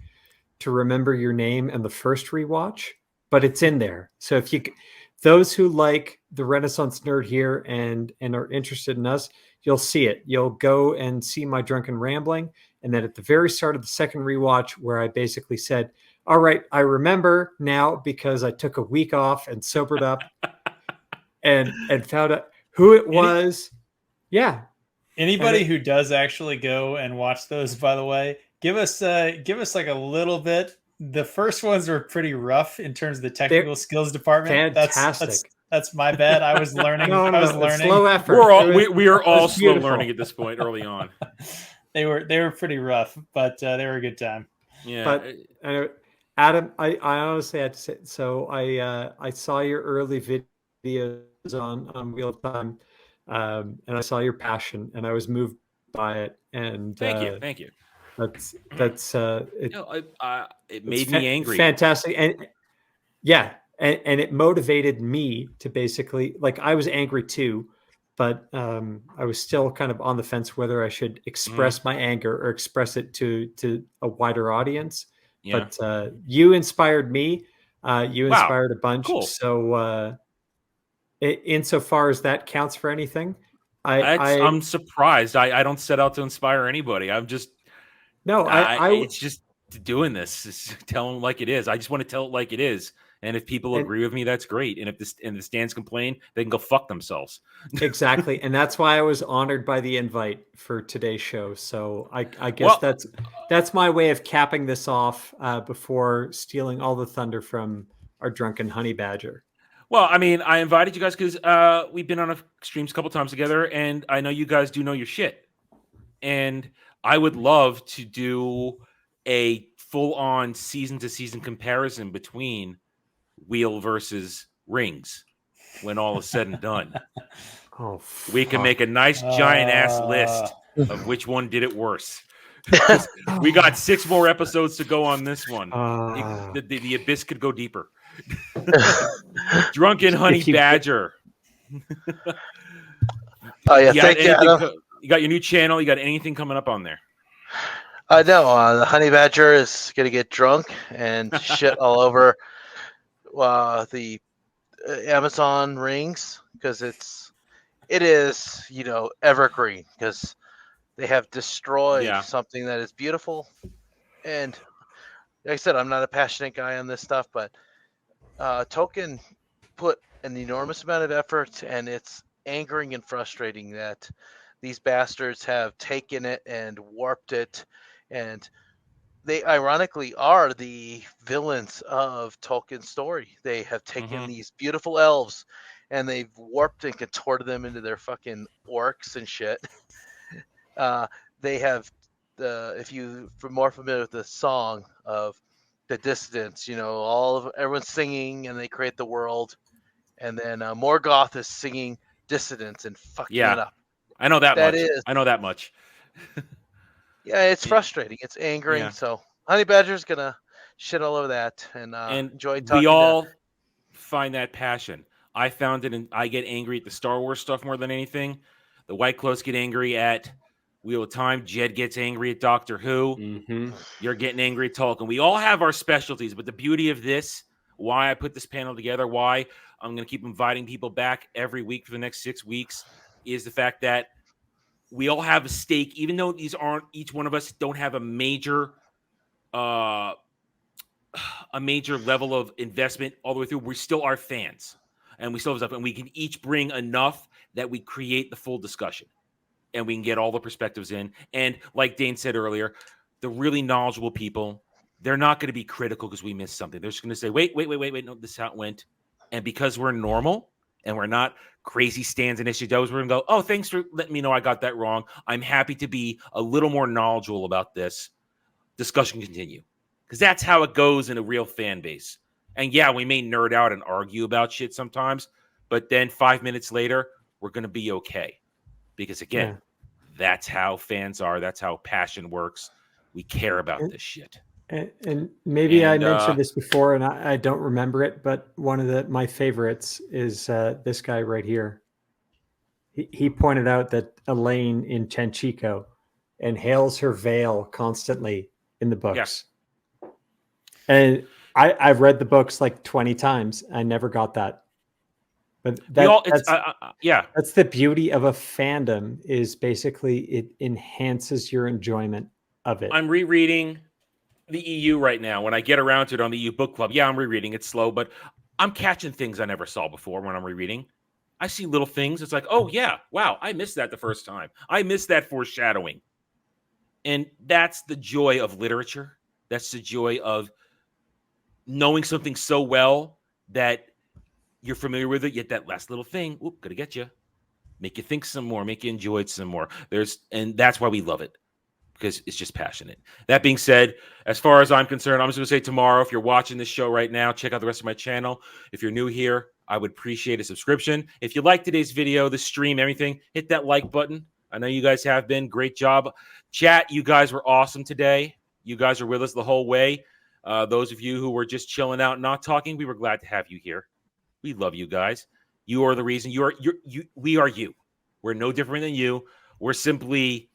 [SPEAKER 4] to remember your name in the first rewatch. But it's in there. So if those who like the Renaissance Nerd here and are interested in us, you'll see it. You'll go and see my drunken rambling, and then at the very start of the second rewatch, where I basically said, "All right, I remember now because I took a week off and sobered up." And found out who it was.
[SPEAKER 14] Anybody who does actually go and watch those, by the way, give us like a little bit. The first ones were pretty rough in terms of the technical skills department.
[SPEAKER 4] Fantastic.
[SPEAKER 14] That's my bad. I was learning. I was learning.
[SPEAKER 4] Slow effort.
[SPEAKER 10] We are all slow learning at this point early on.
[SPEAKER 14] They were pretty rough, but they were a good time.
[SPEAKER 10] Yeah.
[SPEAKER 4] But Adam, I honestly had to say, so I saw your early videos on Wheel of Time, and I saw your passion, and I was moved by it. And
[SPEAKER 10] thank you.
[SPEAKER 4] That's
[SPEAKER 10] it made me angry.
[SPEAKER 4] Fantastic, and and it motivated me to basically, like, I was angry too, but I was still kind of on the fence whether I should express my anger or express it to a wider audience.
[SPEAKER 10] Yeah.
[SPEAKER 4] But you inspired me. You inspired a bunch.
[SPEAKER 10] Cool.
[SPEAKER 4] So. Insofar as that counts for anything,
[SPEAKER 10] I'm surprised. I don't set out to inspire anybody. I'm just it's just doing this. It's telling like it is. I just want to tell it like it is, And if people agree with me, that's great. And if the stands complain, they can go fuck themselves.
[SPEAKER 4] Exactly. And that's why I was honored by the invite for today's show. So I guess that's my way of capping this off before stealing all the thunder from our drunken honey badger.
[SPEAKER 10] Well, I mean, I invited you guys because we've been on streams a couple times together, and I know you guys do know your shit. And I would love to do a full-on season-to-season comparison between Wheel versus Rings when all is said and done. We can make a nice giant-ass list of which one did it worse. We got 6 more episodes to go on this one. The abyss could go deeper. Drunken Honey Badger.
[SPEAKER 13] Oh yeah, thank you, Adam.
[SPEAKER 10] You got your new channel. You got anything coming up on there?
[SPEAKER 13] I know. The Honey Badger is going to get drunk and shit all over the Amazon rings because it is evergreen because they have destroyed something that is beautiful. And like I said, I'm not a passionate guy on this stuff, but Tolkien put an enormous amount of effort, and it's angering and frustrating that these bastards have taken it and warped it, and they ironically are the villains of Tolkien's story. They have taken these beautiful elves and they've warped and contorted them into their fucking orcs and shit. They have if you're more familiar with the song of the Dissidents, everyone's singing and they create the world, and then Morgoth is singing Dissidents and fucking it up.
[SPEAKER 10] I know that much. I know that much.
[SPEAKER 13] Yeah, it's frustrating. It's angering. Yeah. So Honey Badger's gonna shit all over that and enjoy talking.
[SPEAKER 10] We all find that passion. I found it, and I get angry at the Star Wars stuff more than anything. The White Cloaks get angry at Wheel of Time. Jed gets angry at Doctor Who. Mm-hmm. You're getting angry at Tolkien. We all have our specialties, but the beauty of this, why I put this panel together, why I'm going to keep inviting people back every week for the next 6 weeks, is the fact that we all have a stake, even though each one of us don't have a major level of investment all the way through. We still are fans, and we still have stuff, and we can each bring enough that we create the full discussion, and we can get all the perspectives in. And like Dane said earlier, the really knowledgeable people, they're not going to be critical because we missed something. They're just going to say, wait, no, this is how it went. And because we're normal and we're not crazy stands and issue does, we're going to go, oh, thanks for letting me know I got that wrong. I'm happy to be a little more knowledgeable about this. Discussion continue. Because that's how it goes in a real fan base. And yeah, we may nerd out and argue about shit sometimes, but then 5 minutes later, we're going to be okay. Because again, that's how fans are. That's how passion works. We care about this shit.
[SPEAKER 4] And maybe I mentioned this before, and I don't remember it, but one of my favorites is this guy right here. He pointed out that Elaine in Chanchico inhales her veil constantly in the books. Yes. And I've read the books like 20 times. I never got that. But that's the beauty of a fandom, is basically it enhances your enjoyment of it.
[SPEAKER 10] I'm rereading the EU right now. When I get around to it on the EU book club, I'm rereading. It's slow, but I'm catching things I never saw before when I'm rereading. I see little things. It's like, oh yeah, wow, I missed that the first time. I missed that foreshadowing. And that's the joy of literature. That's the joy of knowing something so well that you're familiar with it, yet that last little thing, gonna get you. Make you think some more, make you enjoy it some more. And that's why we love it, because it's just passionate. That being said, as far as I'm concerned, I'm just going to say tomorrow, if you're watching this show right now, check out the rest of my channel. If you're new here, I would appreciate a subscription. If you like today's video, the stream, everything, hit that like button. I know you guys have been. Great job. Chat, you guys were awesome today. You guys are with us the whole way. Those of you who were just chilling out and not talking, we were glad to have you here. We love you guys. You are the reason. We are you. We're no different than you. We're simply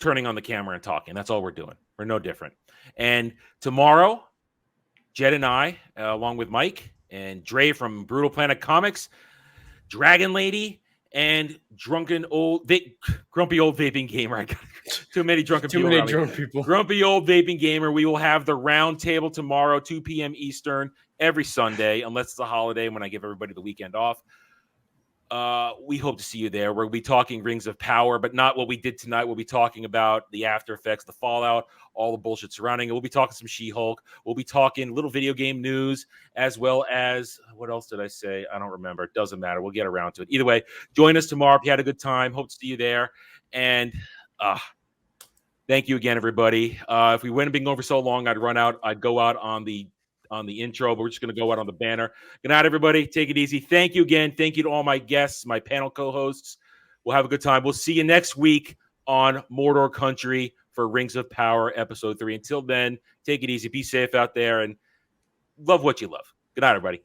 [SPEAKER 10] turning on the camera and talking. That's all we're doing. We're no different. And tomorrow, Jed and I, along with Mike and Dre from Brutal Planet Comics, Dragon Lady, and grumpy old vaping gamer. I got too many drunken people. Too many drunk people. Grumpy old vaping gamer. We will have the round table tomorrow, 2 p.m. Eastern. every Sunday, unless it's a holiday when I give everybody the weekend off. We hope to see you there. We'll be talking Rings of Power, but not what we did tonight. We'll be talking about the after effects, the fallout, all the bullshit surrounding it. We'll be talking some She-Hulk. We'll be talking little video game news, as well as, what else did I say? I don't remember. It doesn't matter. We'll get around to it. Either way, join us tomorrow if you had a good time. Hope to see you there. And thank you again, everybody. If we wouldn't have been going for so long, I'd go out on the intro, but we're just going to go out on the banner. Good night, everybody. Take it easy. Thank you again. Thank you to all my guests, my panel co-hosts. We'll have a good time. We'll see you next week on Mordor Country for Rings of Power Episode 3. Until then, take it easy. Be safe out there and love what you love. Good night, everybody.